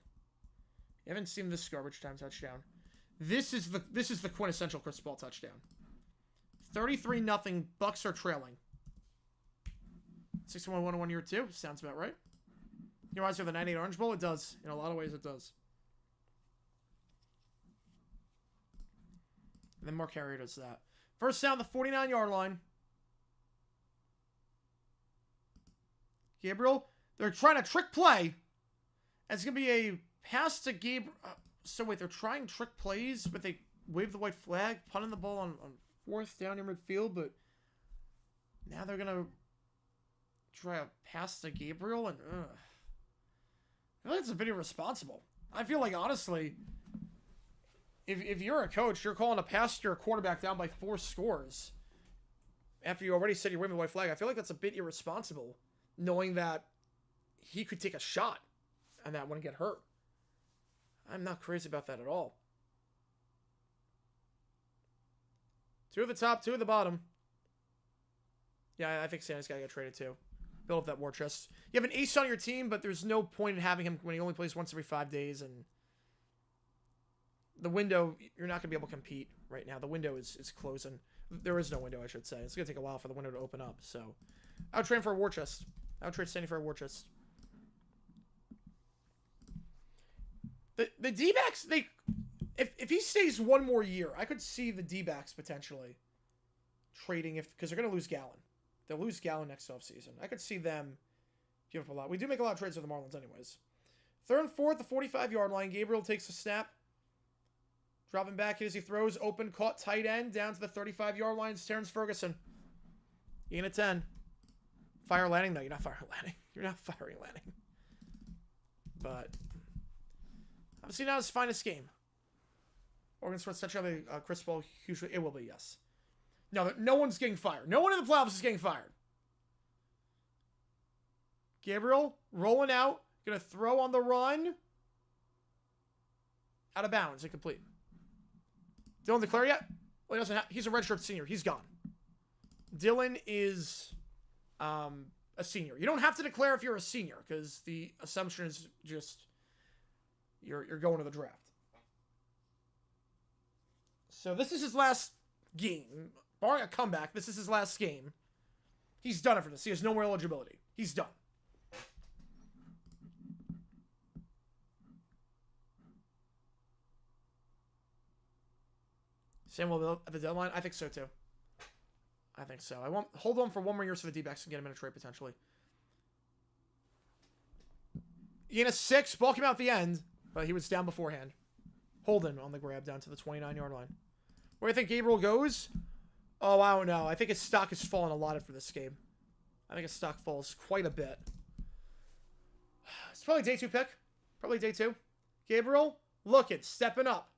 You haven't seen this garbage time touchdown. This is the quintessential Chris Paul touchdown. 33-0. Bucks are trailing. 61-1 year 2. Sounds about right. You reminds me of the 98 Orange Bowl? It does. In a lot of ways, it does. And then Mark Carrier does that. First down, the 49-yard line. Gabriel, they're trying to trick play. And it's going to be a pass to Gabriel. So wait, they're trying trick plays, but they wave the white flag, punting the ball on 4th down near midfield, but now they're going to try a pass to Gabriel, and I feel like it's a bit irresponsible. I feel like, honestly, if you're a coach, you're calling a pass to your quarterback down by 4 scores after you already said you're waving the white flag. I feel like that's a bit irresponsible, knowing that he could take a shot and that wouldn't get hurt. I'm not crazy about that at all. 2 at the top, 2 at the bottom. Yeah, I think Santa's got to get traded too. Build up that war chest. You have an ace on your team, but there's no point in having him when he only plays once every 5 days. And the window, you're not going to be able to compete right now. The window is closing. There is no window, I should say. It's going to take a while for the window to open up. So I would trade for a war chest. I would trade Sandy for a war chest. The D-backs, if he stays 1 more year, I could see the D-backs potentially trading because they're going to lose Gallon. They'll lose Gallon next offseason. I could see them give up a lot. We do make a lot of trades with the Marlins anyways. 3rd and 4 at the 45-yard line. Gabriel takes a snap. Dropping back as he throws. Open, caught tight end. Down to the 35-yard line. It's Terrence Ferguson. Gain of 10. Fire Lanning? No, you're not firing Lanning. You're not firing Lanning. But obviously not his finest game. Oregon Sports touchdown by Chris Paul. Hugely, it will be, yes. No one's getting fired. No one in the playoffs is getting fired. Gabriel rolling out. Going to throw on the run. Out of bounds. Incomplete. Dylan declare yet? Well, he doesn't have, he's a redshirt senior. He's gone. Dylan is a senior. You don't have to declare if you're a senior because the assumption is just you're going to the draft. So this is his last game. barring a comeback, this is his last game. He's done it for this. He has no more eligibility. He's done. Sam will at the deadline? I think so, too. I think so. I won't hold on for one more year so the D-backs can get him in a trade, potentially. In a 6, ball came out at the end, but he was down beforehand. Holden on the grab down to the 29-yard line. Where do you think Gabriel goes? Oh, I don't know. I think his stock has fallen a lot for this game. I think his stock falls quite a bit. It's probably day 2 pick. Probably day 2. Gabriel, looking, stepping up.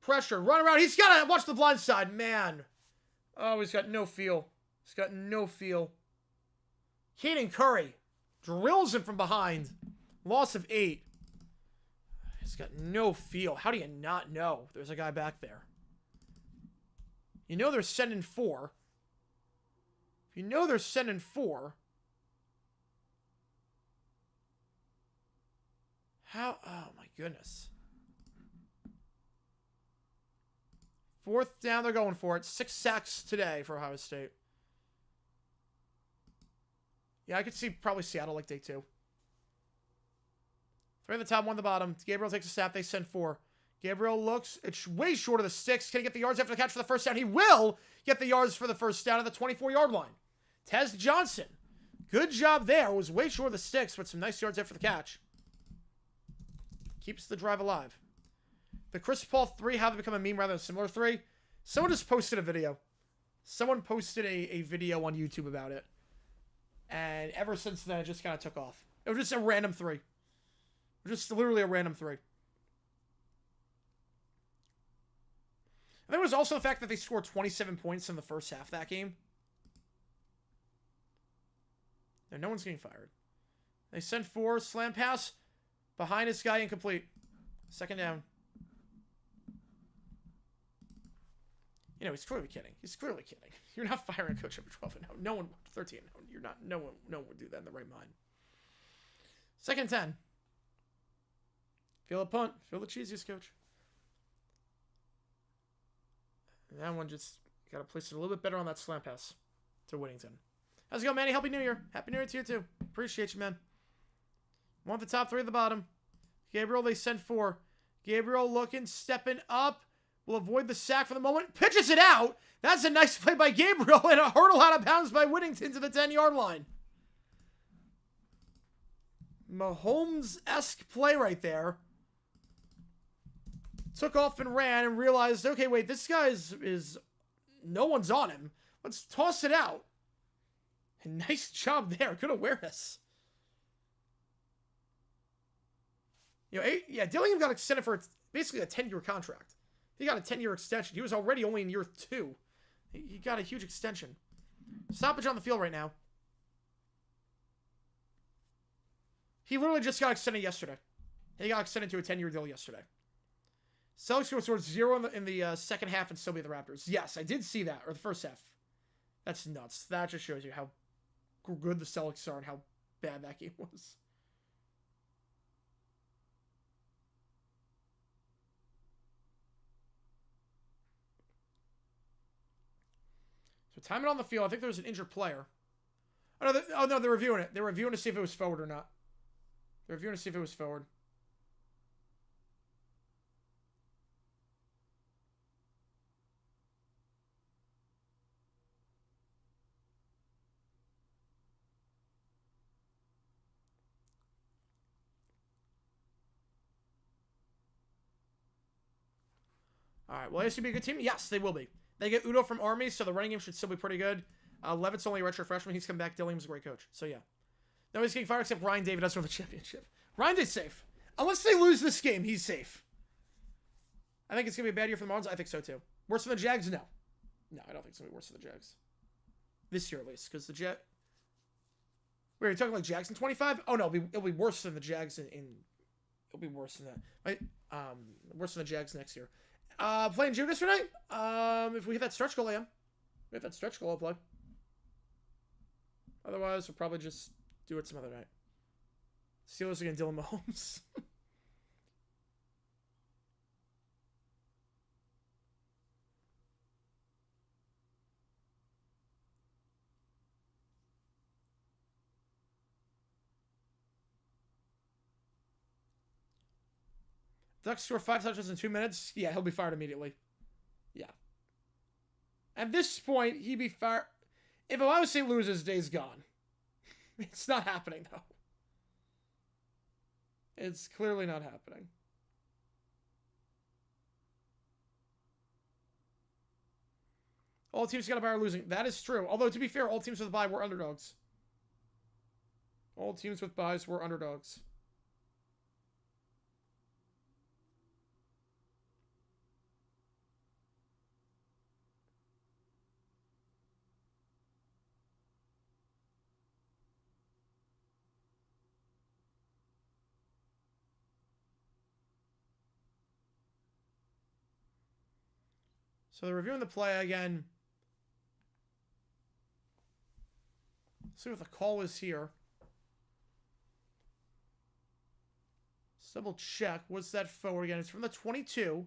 Pressure, run around. He's got to watch the blind side, man. Oh, he's got no feel. He's got no feel. Keaton Curry drills him from behind. Loss of 8. He's got no feel. How do you not know there's a guy back there? You know they're sending 4. If you know they're sending 4. How? Oh, my goodness. 4th down, they're going for it. 6 sacks today for Ohio State. Yeah, I could see probably Seattle like day 2. 3 at the top, 1 at the bottom. Gabriel takes a snap. They send 4. Gabriel looks. It's way short of the 6. Can he get the yards after the catch for the first down? He will get the yards for the first down at the 24-yard line. Tez Johnson. Good job there. It was way short of the 6, but some nice yards after the catch. Keeps the drive alive. The Chris Paul 3, how to become a meme rather than a similar 3. Someone just posted a video. Someone posted a video on YouTube about it. And ever since then, it just kind of took off. It was just a random 3. Just literally a random 3. And there was also the fact that they scored 27 points in the first half of that game. And no one's getting fired. They sent 4, slam pass. Behind this guy, incomplete. 2nd down. You know, he's clearly kidding. He's clearly kidding. You're not firing a coach over 12 and 0. No one, 13 and 0. You're not, no one would do that in the right mind. 2nd and 10. Feel a punt. Feel the cheesiest, coach. And that one just got to place it a little bit better on that slam pass to Whittington. How's it going, Manny? Happy New Year. Happy New Year to you, too. Appreciate you, man. 1 at the top, 3 at the bottom. Gabriel, they sent 4. Gabriel looking, stepping up. Will avoid the sack for the moment. Pitches it out. That's a nice play by Gabriel and a hurdle out of bounds by Whittington to the 10-yard line. Mahomes-esque play right there. Took off and ran and realized, okay, wait, this guy is no one's on him. Let's toss it out. And nice job there. Good awareness. You know, yeah, Dillingham got extended for basically a 10-year contract. He got a 10-year extension. He was already only in year 2. He got a huge extension. Stoppage on the field right now. He literally just got extended yesterday. He got extended to a 10-year deal yesterday. Celtics go towards 0 in the second half and still beat the Raptors. Yes, I did see that, or the first half. That's nuts. That just shows you how good the Celtics are and how bad that game was. So time it on the field. I think there was an injured player. Oh, no, they're reviewing it. They're reviewing to see if it was forward or not. They're reviewing to see if it was forward. All right, will ASU be a good team? Yes, they will be. They get Udo from Army, so the running game should still be pretty good. Levitt's only a redshirt freshman. He's come back. Dillingham's a great coach. So, yeah. Nobody's getting fired except Ryan David doesn't win the championship. Ryan David's safe. Unless they lose this game, he's safe. I think it's going to be a bad year for the Marlins. I think so, too. Worse than the Jags? No. No, I don't think it's going to be worse than the Jags. This year, at least. Because the Wait, are you talking like Jags in 25? Oh, no. It'll be worse than the Jags in... It'll be worse than that. Right? Worse than the Jags next year. Playing Judas tonight? If we hit that stretch goal, I am. If we hit that stretch goal, I'll play. Otherwise, we'll probably just do it some other night. Steelers against Dylan Mahomes. Ducks score 5 touchdowns in 2 minutes. Yeah, he'll be fired immediately. Yeah. At this point, he'd be fired. If Ohio State loses, day's gone. It's not happening, though. It's clearly not happening. All teams got a bye are losing. That is true. Although, to be fair, all teams with a bye were underdogs. All teams with byes were underdogs. So they're reviewing the play again. See what the call is here. Let's double check. What's that forward again? It's from the 22.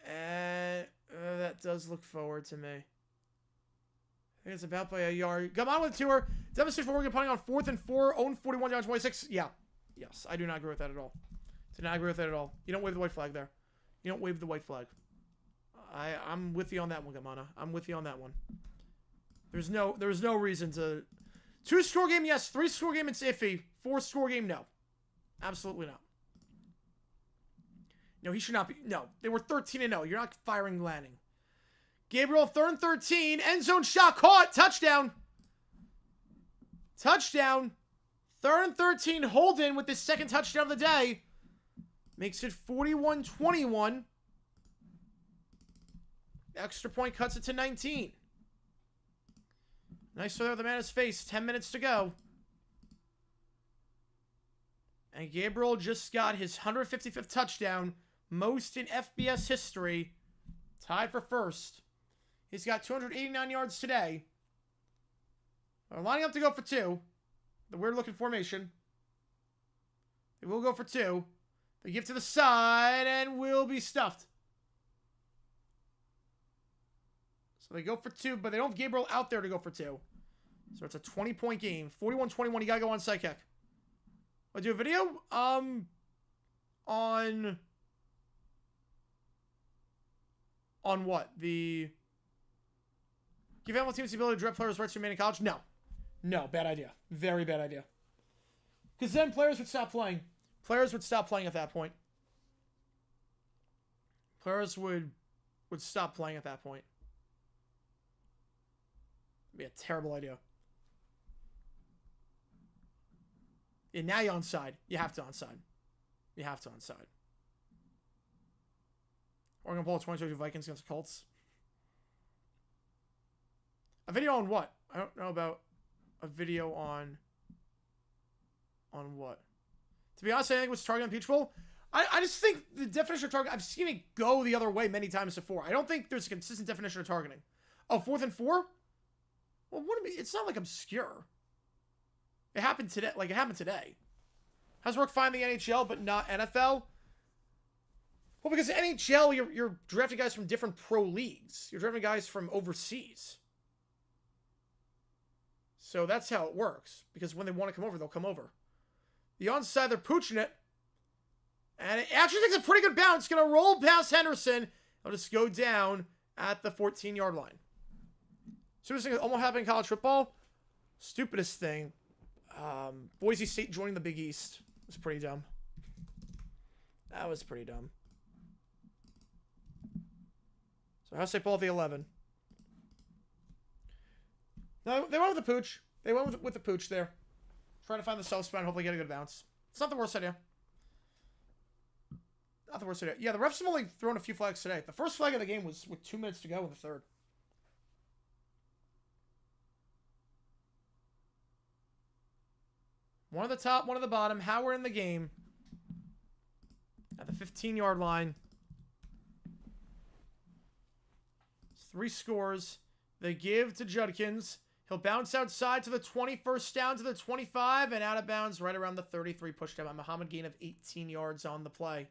And that does look forward to me. I think it's about by a yard. Come on with the tour. Demonstrate for Oregon punting on 4th and 4. Own 41 down 26. Yeah. Yes, I do not agree with that at all. Do not agree with that at all. You don't wave the white flag there. You don't wave the white flag. I'm with you on that one, Gamana. I'm with you on that one. There's no reason to... 2-score game, yes. 3-score game, it's iffy. 4-score game, no. Absolutely not. No, he should not be... No, they were 13-0. You're not firing Lanning. Gabriel, 3rd and 13. End zone shot caught. Touchdown. Touchdown. 3rd and 13. Holden with his 2nd touchdown of the day. Makes it 41-21. Extra point cuts it to 19. Nice throw there, the man has faced. 10 minutes to go. And Gabriel just got his 155th touchdown. Most in FBS history. Tied for first. He's got 289 yards today. They're lining up to go for 2. The weird looking formation. They will go for 2. They give to the side and will be stuffed. So they go for 2, but they don't have Gabriel out there to go for 2. So it's a 20-point game. 41-21, you gotta go on side kick. I'll do a video? On what? The... Give animal teams the ability to direct players' rights to remain in college? No. No, bad idea. Very bad idea. Because then players would stop playing. Players would stop playing at that point. Players would stop playing at that point. It'd be a terrible idea. Yeah, now you're onside. You have to onside. You have to onside. Oregon Bowl 2022 Vikings against the Colts. A video on what? I don't know about a video on what? To be honest, I think it was target on Peach Bowl. I just think the definition of target, I've seen it go the other way many times before. I don't think there's a consistent definition of targeting. Oh, 4th and 4? Well, it's not like obscure. It happened today. Like, it happened today. How's it work fine in the NHL, but not NFL? Well, because NHL, you're drafting guys from different pro leagues. You're drafting guys from overseas. So that's how it works. Because when they want to come over, they'll come over. The onside, they're pooching it. And it actually takes a pretty good bounce. Going to roll past Henderson. It'll just go down at the 14-yard line. Stupidest thing that almost happened in college football. Stupidest thing. Boise State joining the Big East. It was pretty dumb. That was pretty dumb. So Ohio State ball at the 11. No, they went with the pooch. They went with the pooch there. Trying to find the soft spot and hopefully get a good bounce. It's not the worst idea. Not the worst idea. Yeah, the refs have only thrown a few flags today. The first flag of the game was with 2 minutes to go in the third. One at the top, one at the bottom. How we're in the game. At the 15-yard line. 3 scores. They give to Judkins. He'll bounce outside to the 21st down to the 25 and out of bounds right around the 33. Pushed down by Muhammad. Gain of 18 yards on the play.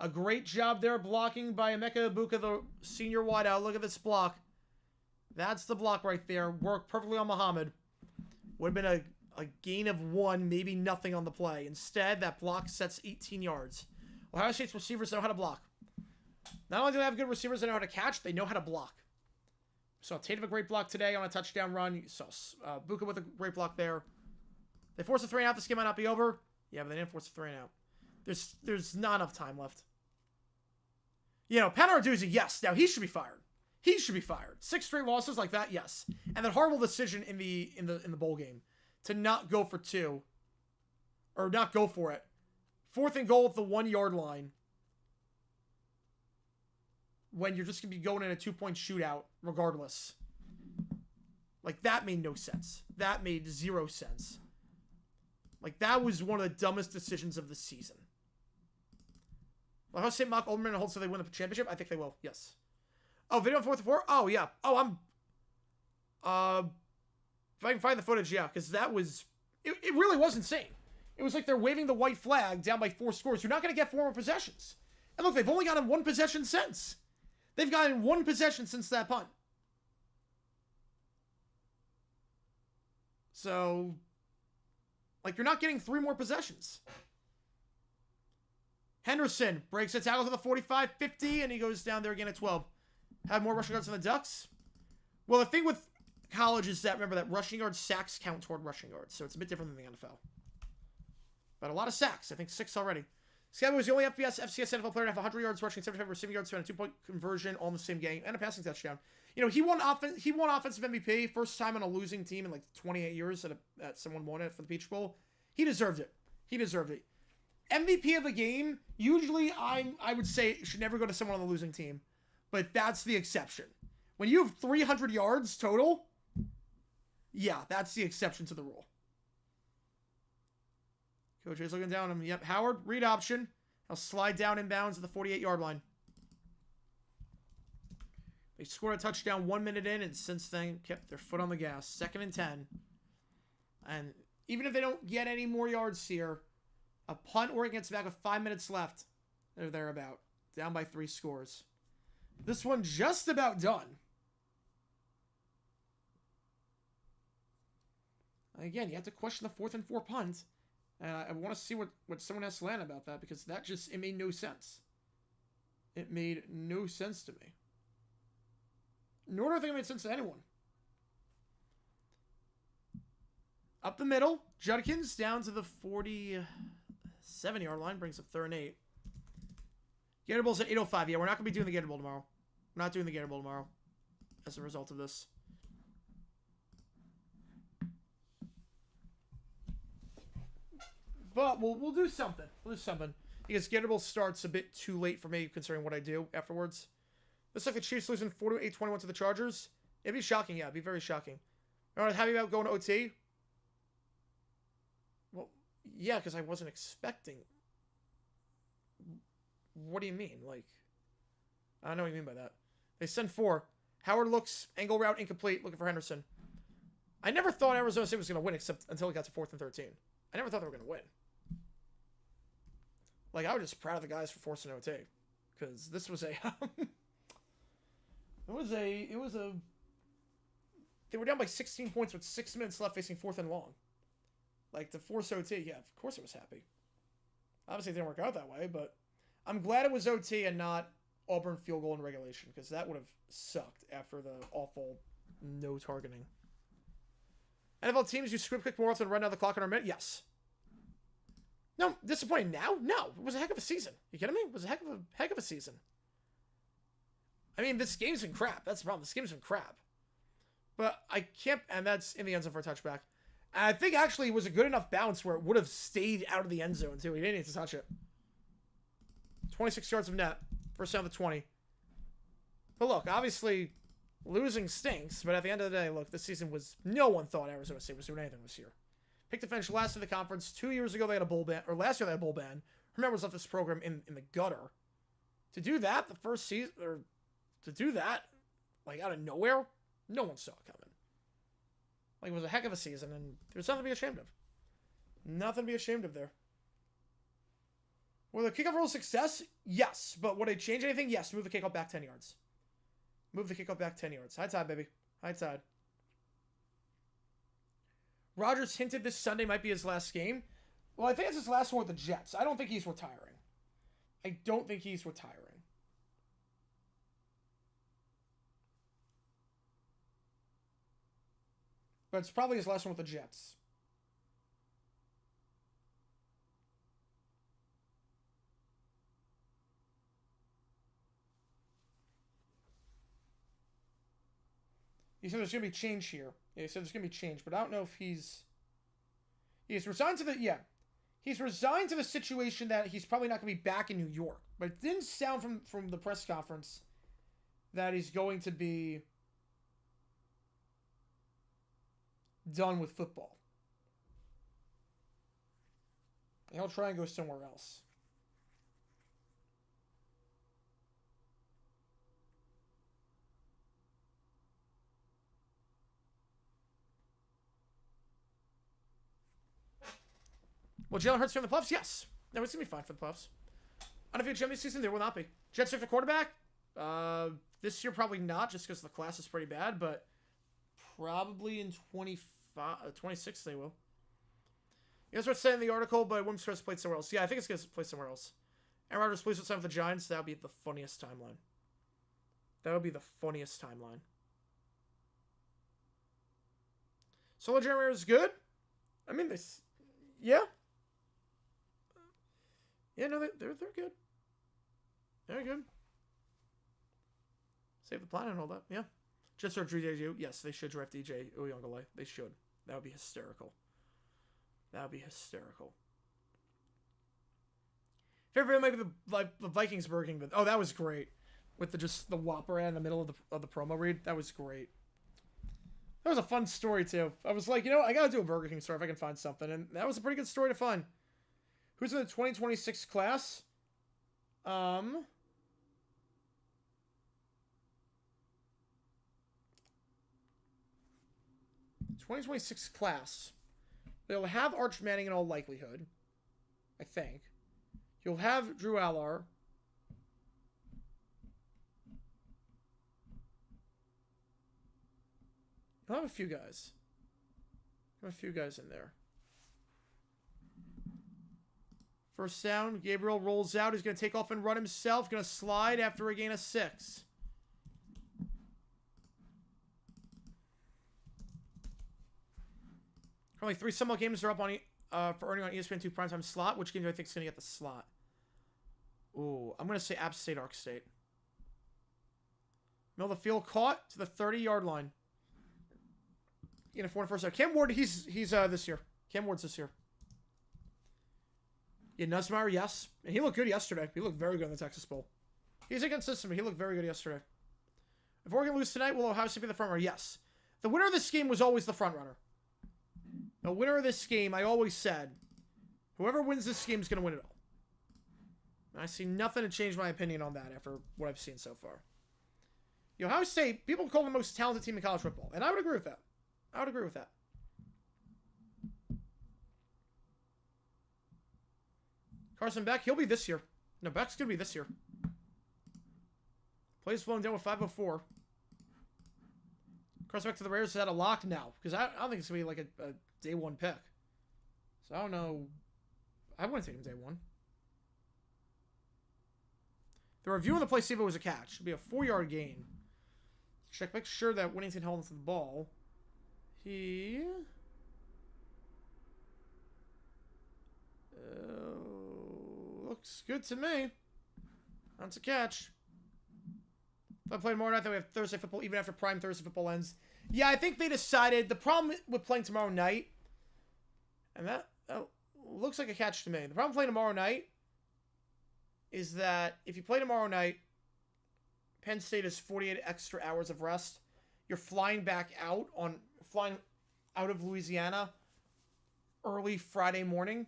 A great job there blocking by Emeka Ibuka, the senior wideout. Look at this block. That's the block right there. Worked perfectly on Muhammad. Would have been a gain of 1, maybe nothing on the play. Instead, that block sets 18 yards. Ohio State's receivers know how to block. Not only do they have good receivers that know how to catch, they know how to block. So Tate of a great block today on a touchdown run. You saw Buka with a great block there. They forced a 3-and-out. This game might not be over. Yeah, but they didn't force a 3-and-out. There's not enough time left. You know, Pat Narduzzi, yes. Now he should be fired. He should be fired. 6 straight losses like that, yes. And that horrible decision in the bowl game to not go for 2, or not go for it. 4th and goal at the 1-yard line, when you're just gonna be going in a 2-point shootout regardless. Like, that made no sense. That made 0 sense. Like, that was one of the dumbest decisions of the season. Ohio State mock Oldman and hold so they win the championship? I think they will, yes. Oh, video on 4th and 4? Oh, yeah. Oh, if I can find the footage, yeah, because that was... It really was insane. It was like they're waving the white flag down by 4 scores. You're not going to get 4 more possessions. And look, they've only gotten 1 possession since. They've gotten 1 possession since that punt. So, like, you're not getting 3 more possessions. Henderson breaks a tackle to the 45, 50, and he goes down there again at 12. Have more rushing yards than the Ducks? Well, the thing with college is that, remember, that rushing yards, sacks count toward rushing yards, so it's a bit different than the NFL. But a lot of sacks. I think 6 already. Scabby was the only FCS NFL player to have 100 yards rushing, 75 receiving yards, and a 2-point conversion all in the same game, and a passing touchdown. You know, he won offensive MVP, first time on a losing team in like 28 years that someone won it for the Peach Bowl. He deserved it. He deserved it. MVP of the game, usually I would say should never go to someone on the losing team, but that's the exception. When you have 300 yards total, yeah, that's the exception to the rule. Coach is looking down on him. Yep, Howard, read option. He'll slide down inbounds at the 48-yard line. They scored a touchdown 1 minute in, and since then kept their foot on the gas. 2nd and 10. And even if they don't get any more yards here, a punt or it gets back with 5 minutes left, they're thereabout. Down by 3 scores. This one just about done. Again, you have to question the 4th and 4 punt. And I want to see what someone has to land about that, because that just, it made no sense. It made no sense to me. Nor do I think it made sense to anyone. Up the middle, Judkins down to the 47-yard line, brings up 3rd and 8. Gator Bowl's at 8:05. Yeah, we're not going to be doing the Gator Bowl tomorrow. We're not doing the Gator Bowl tomorrow as a result of this. But we'll do something. We'll do something. Because Gator Bowl starts a bit too late for me, considering what I do afterwards. Looks like the Chiefs losing 48-21 to the Chargers. It'd be shocking, yeah. It'd be very shocking. All right, happy about going to OT? Well, yeah, because I wasn't expecting. What do you mean? Like, I don't know what you mean by that. They send 4. Howard looks, angle route incomplete, looking for Henderson. I never thought Arizona State was going to win, except until it got to 4th and 13. I never thought they were going to win. Like, I was just proud of the guys for forcing OT. Because this was a... They were down by 16 points with 6 minutes left facing 4th and long. Like, to force OT, yeah, of course I was happy. Obviously, it didn't work out that way, but I'm glad it was OT and not Auburn field goal in regulation, because that would have sucked after the awful no targeting. NFL teams use script kick more often than run down the clock in our minute? Yes. No, disappointing now? No. It was a heck of a season. You kidding me? It was a heck of a season. I mean, this game's been crap. That's the problem. This game's been crap. But I can't... And that's in the end zone for a touchback. And I think actually it was a good enough bounce where it would have stayed out of the end zone, too. He didn't need to touch it. 26 yards of net. First down to 20. But look, obviously, losing stinks. But at the end of the day, look, this season was... No one thought Arizona State was doing anything this year. Picked to finish last in the conference. 2 years ago, they had a bowl ban. Or last year, they had a bowl ban. Remember, left this program in the gutter. To do that, the first season... Or to do that, like, out of nowhere, no one saw it coming. Like, it was a heck of a season, and there's nothing to be ashamed of. Nothing to be ashamed of there. Were the kickoff rule a success? Yes. But would it change anything? Yes. Move the kickoff back 10 yards. Move the kickoff back 10 yards. High tide, baby. High tide. Rodgers hinted this Sunday might be his last game. Well, I think it's his last one with the Jets. I don't think he's retiring. I don't think he's retiring. But it's probably his last one with the Jets. He said there's going to be change here. Yeah, he said there's going to be change, but I don't know if he's resigned to the, yeah. He's resigned to the situation that he's probably not going to be back in New York. But it didn't sound from the press conference that he's going to be done with football. He'll try and go somewhere else. Will Jalen Hurts be in the playoffs? Yes. No, it's going to be fine for the playoffs. Undefeated champion season, there will not be. Jets are the quarterback? This year, probably not, just because the class is pretty bad, but probably in 26 they will. You guys were saying in the article, but Williams first played somewhere else. Yeah, I think it's going to play somewhere else. Aaron Rodgers plays with some of the Giants. That would be the funniest timeline. That would be the funniest timeline. Solo Jeremy is good. I mean, this, yeah. Yeah, no, they're good. They're good. Save the planet and all that. Yeah. Just for DJ. Yes, they should draft DJ Uyunglele. They should. That would be hysterical. That would be hysterical. Favorite maybe the Vikings Burger King. Oh, that was great. With the Whopper ad in the middle of the promo read. That was great. That was a fun story too. I was like, I gotta do a Burger King store if I can find something, and that was a pretty good story to find. Who's in the 2026 class? 2026 class. They'll have Arch Manning in all likelihood. I think. You'll have Drew Allar. You'll have a few guys. You'll have a few guys in there. First down, Gabriel rolls out. He's going to take off and run himself. Going to slide after a gain of 6. Currently 3 somewhat games are up on for earning on ESPN2 primetime slot. Which game do I think is going to get the slot? Ooh, I'm going to say App State, Arc State. Middle of the field caught to the 30-yard line. In a 4-first down. Cam Ward, he's this year. Cam Ward's this year. Yeah, Nussmeier, yes. And he looked good yesterday. He looked very good in the Texas Bowl. He's inconsistent, but he looked very good yesterday. If Oregon lose tonight, will Ohio State be the front runner? Yes. The winner of this game was always the front runner. The winner of this game, I always said, whoever wins this game is going to win it all. And I see nothing to change my opinion on that after what I've seen so far. Ohio State, people call them the most talented team in college football. And I would agree with that. I would agree with that. Carson Beck, he'll be this year. No, Beck's going to be this year. Plays flowing down with 5:04. Carson Beck to the Raiders is at a lock now. Because I don't think it's going to be like a day 1 pick. So I don't know. I wouldn't take him day 1. The review on the play, see if it was a catch. It'll be a 4-yard gain. Check, make sure that Whittington held onto the ball. He... looks good to me. That's a catch. If I play tomorrow night, then we have Thursday football, even after prime Thursday football ends. Yeah, I think they decided, the problem with playing tomorrow night, and that looks like a catch to me. The problem with playing tomorrow night is that if you play tomorrow night, Penn State has 48 extra hours of rest. You're flying out of Louisiana early Friday morning.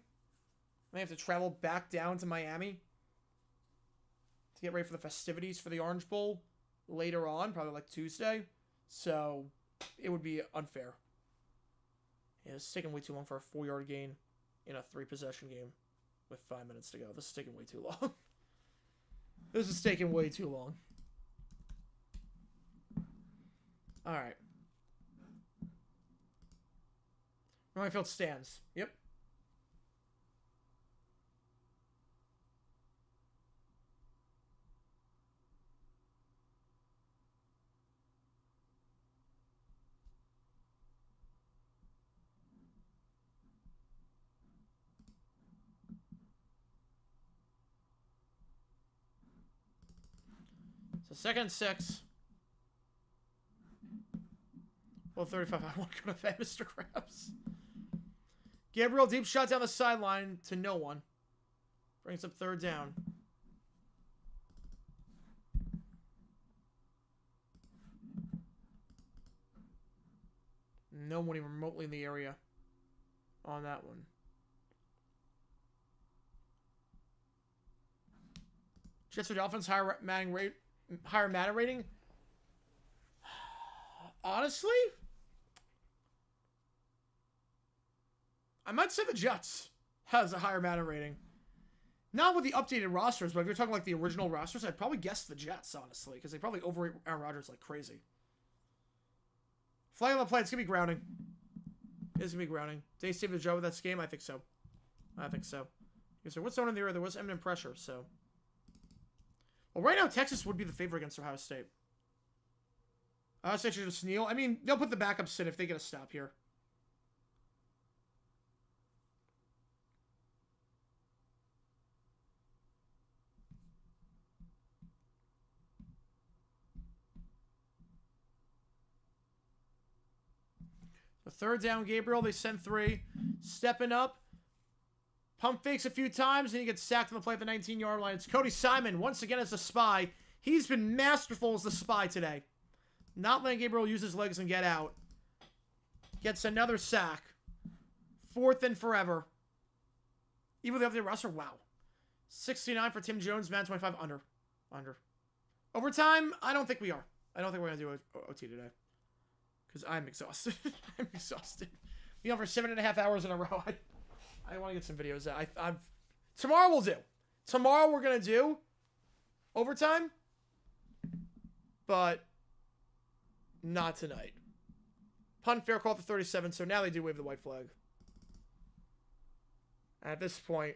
They have to travel back down to Miami to get ready for the festivities for the Orange Bowl later on, probably like Tuesday. So it would be unfair. Yeah, it's taking way too long for a 4-yard gain in a 3-possession game with 5 minutes to go. This is taking way too long. This is taking way too long. All right. My field stands. Yep. So second and 6. Well, 35. I want to go to bed, Mr. Krabs. Gabriel, deep shot down the sideline to no one. Brings up third down. No one even remotely in the area on that one. Jets for Dolphins, higher Madden rating? Honestly? I might say the Jets has a higher Madden rating. Not with the updated rosters, but if you're talking like the original rosters, I'd probably guess the Jets, honestly, because they probably overrate Aaron Rodgers like crazy. Flag on the play, it's going to be grounding. It's going to be grounding. Did they save the job with that game? I think so. I think so. Because there was someone in the area, there was imminent pressure, so. Well, right now, Texas would be the favorite against Ohio State. Ohio State should just kneel. I mean, they'll put the backups in if they get a stop here. The third down, Gabriel. They send 3. Stepping up. Pump fakes a few times, and he gets sacked on the play at the 19-yard line. It's Cody Simon, once again as the spy. He's been masterful as the spy today. Not letting Gabriel use his legs and get out. Gets another sack. 4th and forever. Even with the updated roster, wow. 69 for Tim Jones, man, 25 under. Under. Overtime, I don't think we are. I don't think we're going to do OT today. Because I'm exhausted. I'm exhausted. You know, for 7.5 hours in a row, I want to get some videos out. Tomorrow we'll do. Tomorrow we're going to do overtime. But not tonight. Punt fair call to 37, so now they do wave the white flag. At this point,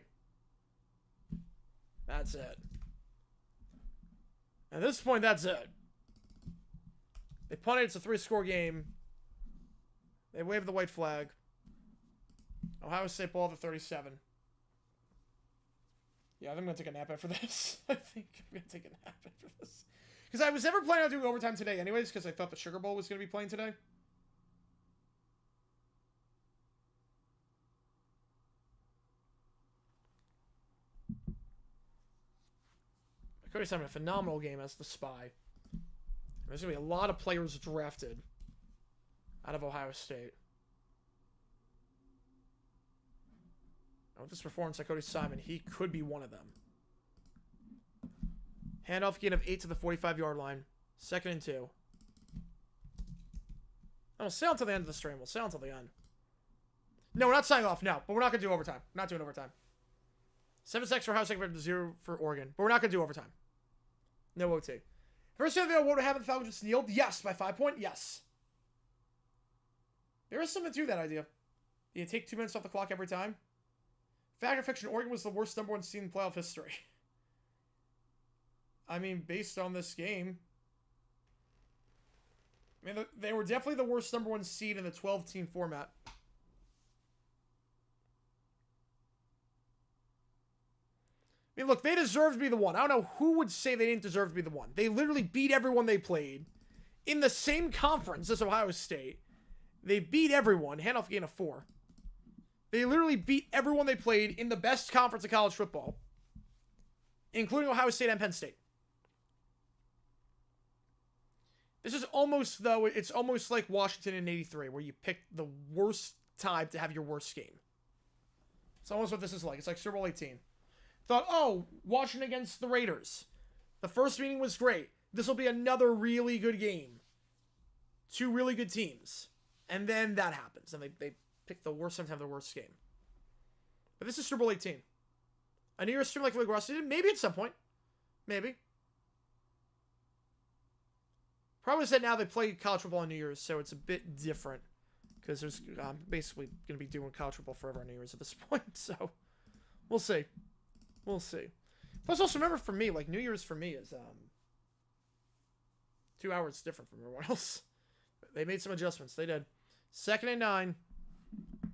that's it. At this point, that's it. They punted, it's a 3-score game. They wave the white flag. Ohio State ball to 37. Yeah, I think I'm going to take a nap after this. I think I'm going to take a nap after this. Because I was never planning on doing overtime today anyways, because I thought the Sugar Bowl was going to be playing today. Cody's having a phenomenal game as the spy. There's going to be a lot of players drafted out of Ohio State. With this performance by Cody Simon, he could be one of them. Handoff gain of 8 to the 45-yard line. 2nd and 2. And we'll sail until the end of the stream. We'll sail until the end. No, we're not signing off. No, but we're not going to do overtime. Not doing overtime. 7 sacks for Ohio State, 0 for Oregon. But we're not going to do overtime. No OT. First video, what would happen if the Falcons just kneeled? Yes. By 5 point? Yes. There is something to that idea. You take 2 minutes off the clock every time. Fact or fiction, Oregon was the worst number 1 seed in playoff history. I mean, based on this game. I mean, they were definitely the worst number 1 seed in the 12-team format. I mean, look, they deserve to be the one. I don't know who would say they didn't deserve to be the one. They literally beat everyone they played in the same conference as Ohio State. They beat everyone. Handoff gain of 4. They literally beat everyone they played in the best conference of college football, including Ohio State and Penn State. This is almost, though, it's almost like Washington in '83, where you picked the worst time to have your worst game. It's almost what this is like. It's like Super Bowl 18. Thought, oh, Washington against the Raiders. The first meeting was great. This will be another really good game. 2 really good teams. And then that happens. And they pick the worst time to have the worst game. But this is Super Bowl 18. A New Year's stream like Ross did? Maybe at some point. Maybe. Probably said now they play college football on New Year's, so it's a bit different Because I'm basically going to be doing college football forever on New Year's at this point. So, we'll see. We'll see. Plus, also remember for me, like, New Year's for me is 2 hours different from everyone else. They made some adjustments. They did. 2nd and 9.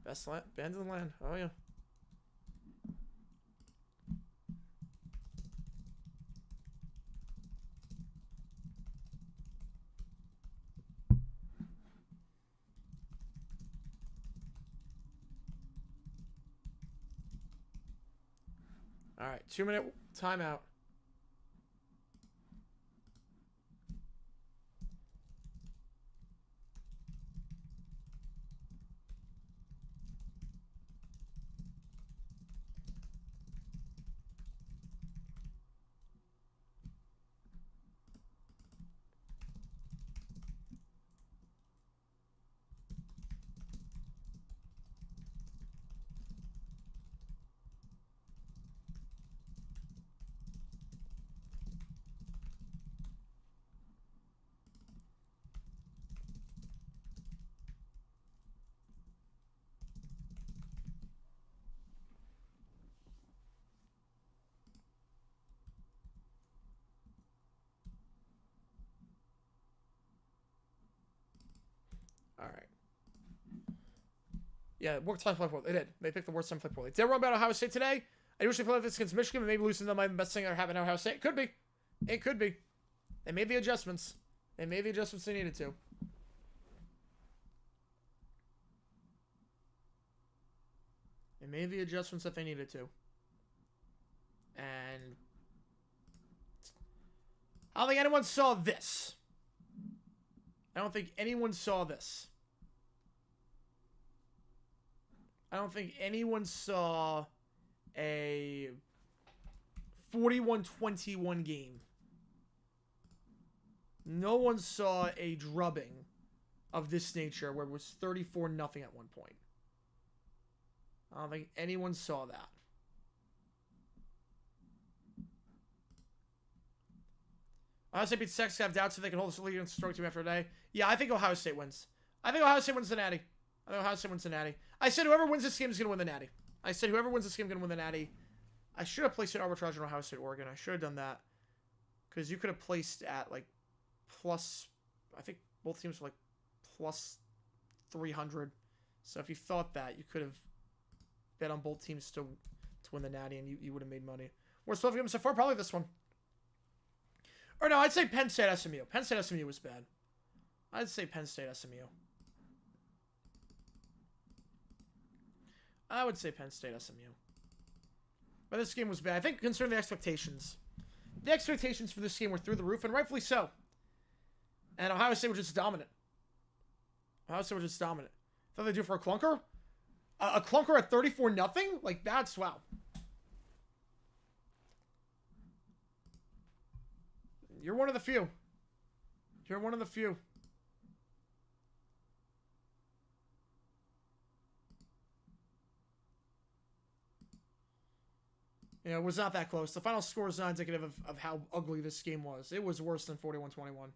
Best band in the land. Oh, yeah. All right, 2-minute timeout. All right. Yeah, worst time to play for. They did. They picked the worst time to play for. They did wrong about Ohio State today. I usually play this against Michigan, but maybe losing them might be the best thing I have in Ohio State. It could be. It could be. They made the adjustments. They made the adjustments they needed to. They made the adjustments that they needed to. And I don't think anyone saw this. I don't think anyone saw this. I don't think anyone saw a 41-21 game. No one saw a drubbing of this nature where it was 34-0 at one point. I don't think anyone saw that. Ohio State beats Texas. I have doubts if they can hold this lead against the strong team after today. Yeah, I think Ohio State wins. I think Ohio State wins the Natty. I think Ohio State wins the Natty. I said whoever wins this game is going to win the Natty. I said whoever wins this game is going to win the Natty. I should have placed an arbitrage on Ohio State, Oregon. I should have done that. Because you could have placed at, like, plus... I think both teams were, like, plus 300. So if you thought that, you could have bet on both teams to win the Natty, and you would have made money. Worst 12 games so far? Probably this one. Or no, I'd say Penn State SMU. Penn State SMU was bad. I'd say Penn State SMU. I would say Penn State SMU. But this game was bad. I think considering the expectations. The expectations for this game were through the roof, and rightfully so. And Ohio State was just dominant. Ohio State was just dominant. Thought they'd do for a clunker? A clunker at 34-0? Like, that's wow. You're one of the few. You're one of the few. You know, it was not that close. The final score is not indicative of how ugly this game was. It was worse than 41-21.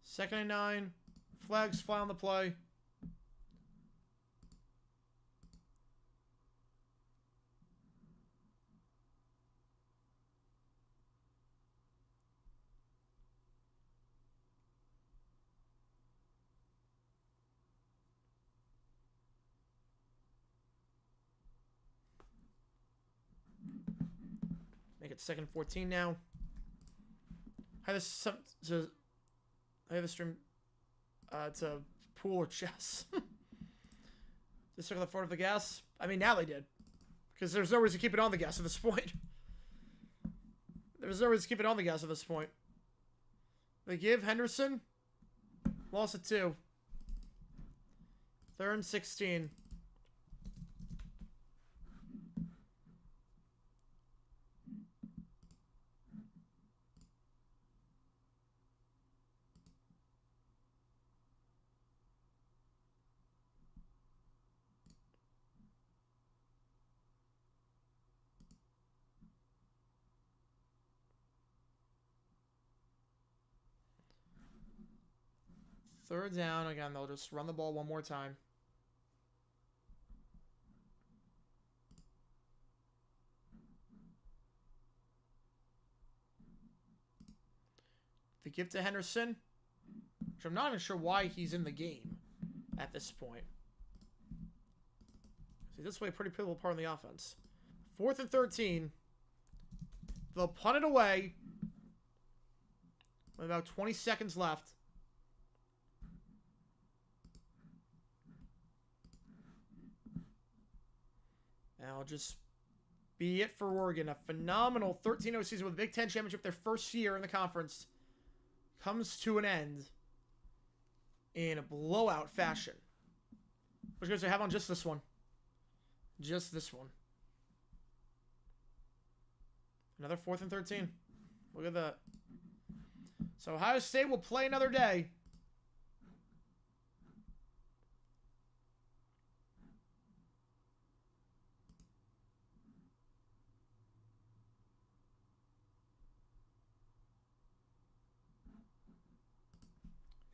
Second and 9. Flags fly on the play. Make it 2nd and 14 now. I have this stream to pool or chess. Just circle the front of the gas. I mean, now they did. Because there's no reason to keep it on the gas at this point. There's no reason to keep it on the gas at this point. They give Henderson. Lost it 2. 3rd and 16. Third down. Again, they'll just run the ball one more time. The gift to Henderson, which I'm not even sure why he's in the game at this point. See, this way, pretty pivotal part of the offense. 4th and 13. They'll punt it away with about 20 seconds left. That'll just be it for Oregon. A phenomenal 13-0 season with the Big Ten Championship, their first year in the conference, comes to an end in a blowout fashion. Which goes to have on just this one. Just this one. Another 4th and 13. Look at that. So Ohio State will play another day.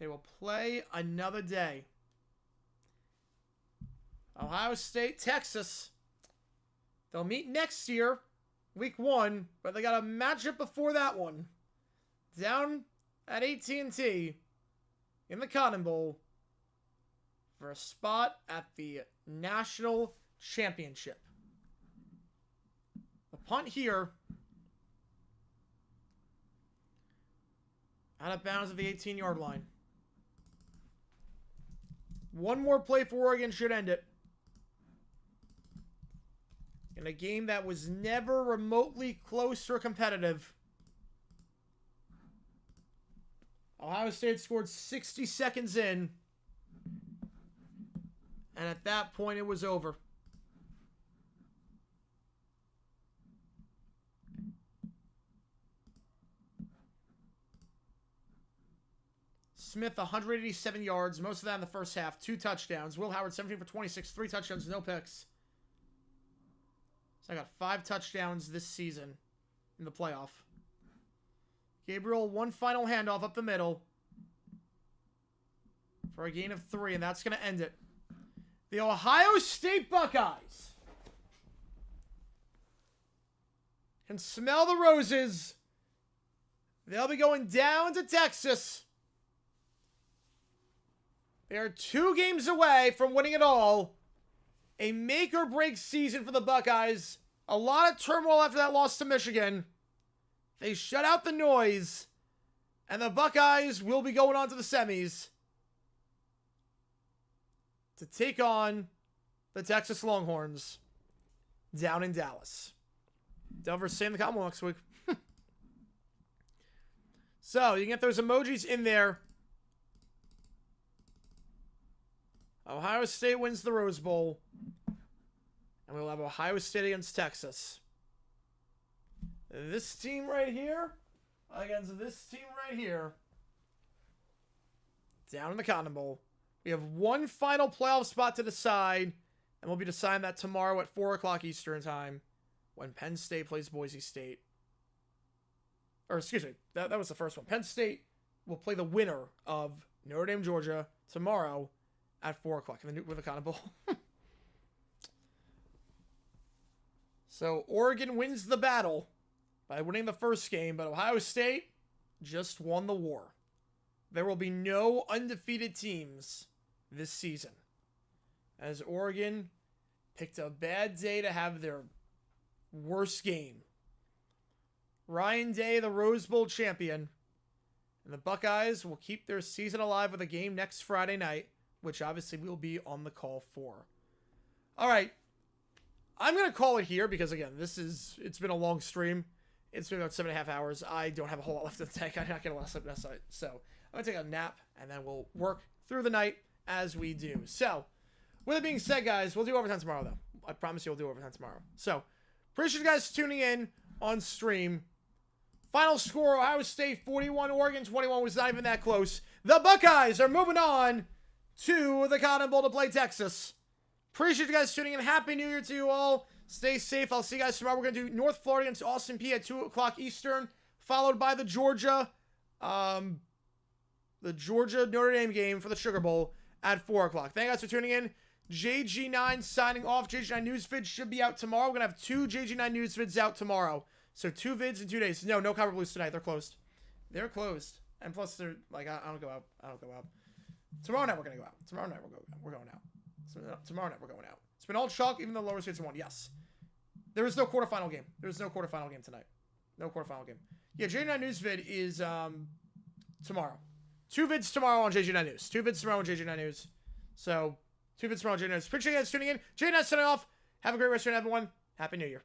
They will play another day. Ohio State, Texas. They'll meet next year, week 1, but they got a matchup before that one. Down at AT&T in the Cotton Bowl for a spot at the National Championship. The punt here. Out of bounds at the 18-yard line. One more play for Oregon should end it. In a game that was never remotely close or competitive. Ohio State scored 60 seconds in. And at that point, it was over. Smith, 187 yards, most of that in the first half. 2 touchdowns. Will Howard, 17 for 26, 3 touchdowns, no picks. So I got 5 touchdowns this season in the playoff. Gabriel, one final handoff up the middle for a gain of 3, and that's going to end it. The Ohio State Buckeyes can smell the roses. They'll be going down to Texas. They are 2 games away from winning it all. A make-or-break season for the Buckeyes. A lot of turmoil after that loss to Michigan. They shut out the noise. And the Buckeyes will be going on to the semis to take on the Texas Longhorns down in Dallas. Denver stay in the Commonwealth next week. So, you can get those emojis in there. Ohio State wins the Rose Bowl. And we'll have Ohio State against Texas. This team right here against this team right here. Down in the Cotton Bowl. We have one final playoff spot to decide. And we'll be deciding that tomorrow at 4 o'clock Eastern time. When Penn State plays Boise State. Or excuse me, that was the first one. Penn State will play the winner of Notre Dame, Georgia tomorrow at 4 o'clock in the Cotton Bowl. So Oregon wins the battle by winning the first game, but Ohio State just won the war. There will be no undefeated teams this season, as Oregon picked a bad day to have their worst game. Ryan Day, the Rose Bowl champion, and the Buckeyes will keep their season alive with a game next Friday night, which obviously we'll be on the call for. All right. I'm going to call it here because, again, it's been a long stream. It's been about 7.5 hours. I don't have a whole lot left in the tank. I'm not going to last up next night. So I'm going to take a nap, and then we'll work through the night as we do. So with it being said, guys, we'll do overtime tomorrow, though. I promise you we'll do overtime tomorrow. So appreciate you guys tuning in on stream. Final score, Ohio State 41, Oregon 21 was not even that close. The Buckeyes are moving on to the Cotton Bowl to play Texas. Appreciate you guys tuning in. Happy New Year to you all. Stay safe. I'll see you guys tomorrow. We're going to do North Florida against Austin Peay at 2 o'clock Eastern, followed by the Georgia the Georgia Notre Dame game for the Sugar Bowl at 4 o'clock. Thank you guys for tuning in. JG9 signing off. JG9 news vids should be out tomorrow. We're going to have 2 JG9 news vids out tomorrow. So 2 vids in 2 days. No Copper Blues tonight. They're closed. They're closed. And plus, they're like, I don't go out. I don't go out. Tomorrow night, we're going to go out. Tomorrow night, we're going out. Tomorrow night, we're going out. It's been all chalk, even though lower states won. Yes. There is no quarterfinal game. There is no quarterfinal game tonight. No quarterfinal game. Yeah, JG9 news vid is tomorrow. 2 vids tomorrow on JG9 news. 2 vids tomorrow on JG9 news. So, 2 vids tomorrow on JG9 news. Appreciate you guys tuning in. JG9 signing off. Have a great rest of your night, everyone. Happy New Year.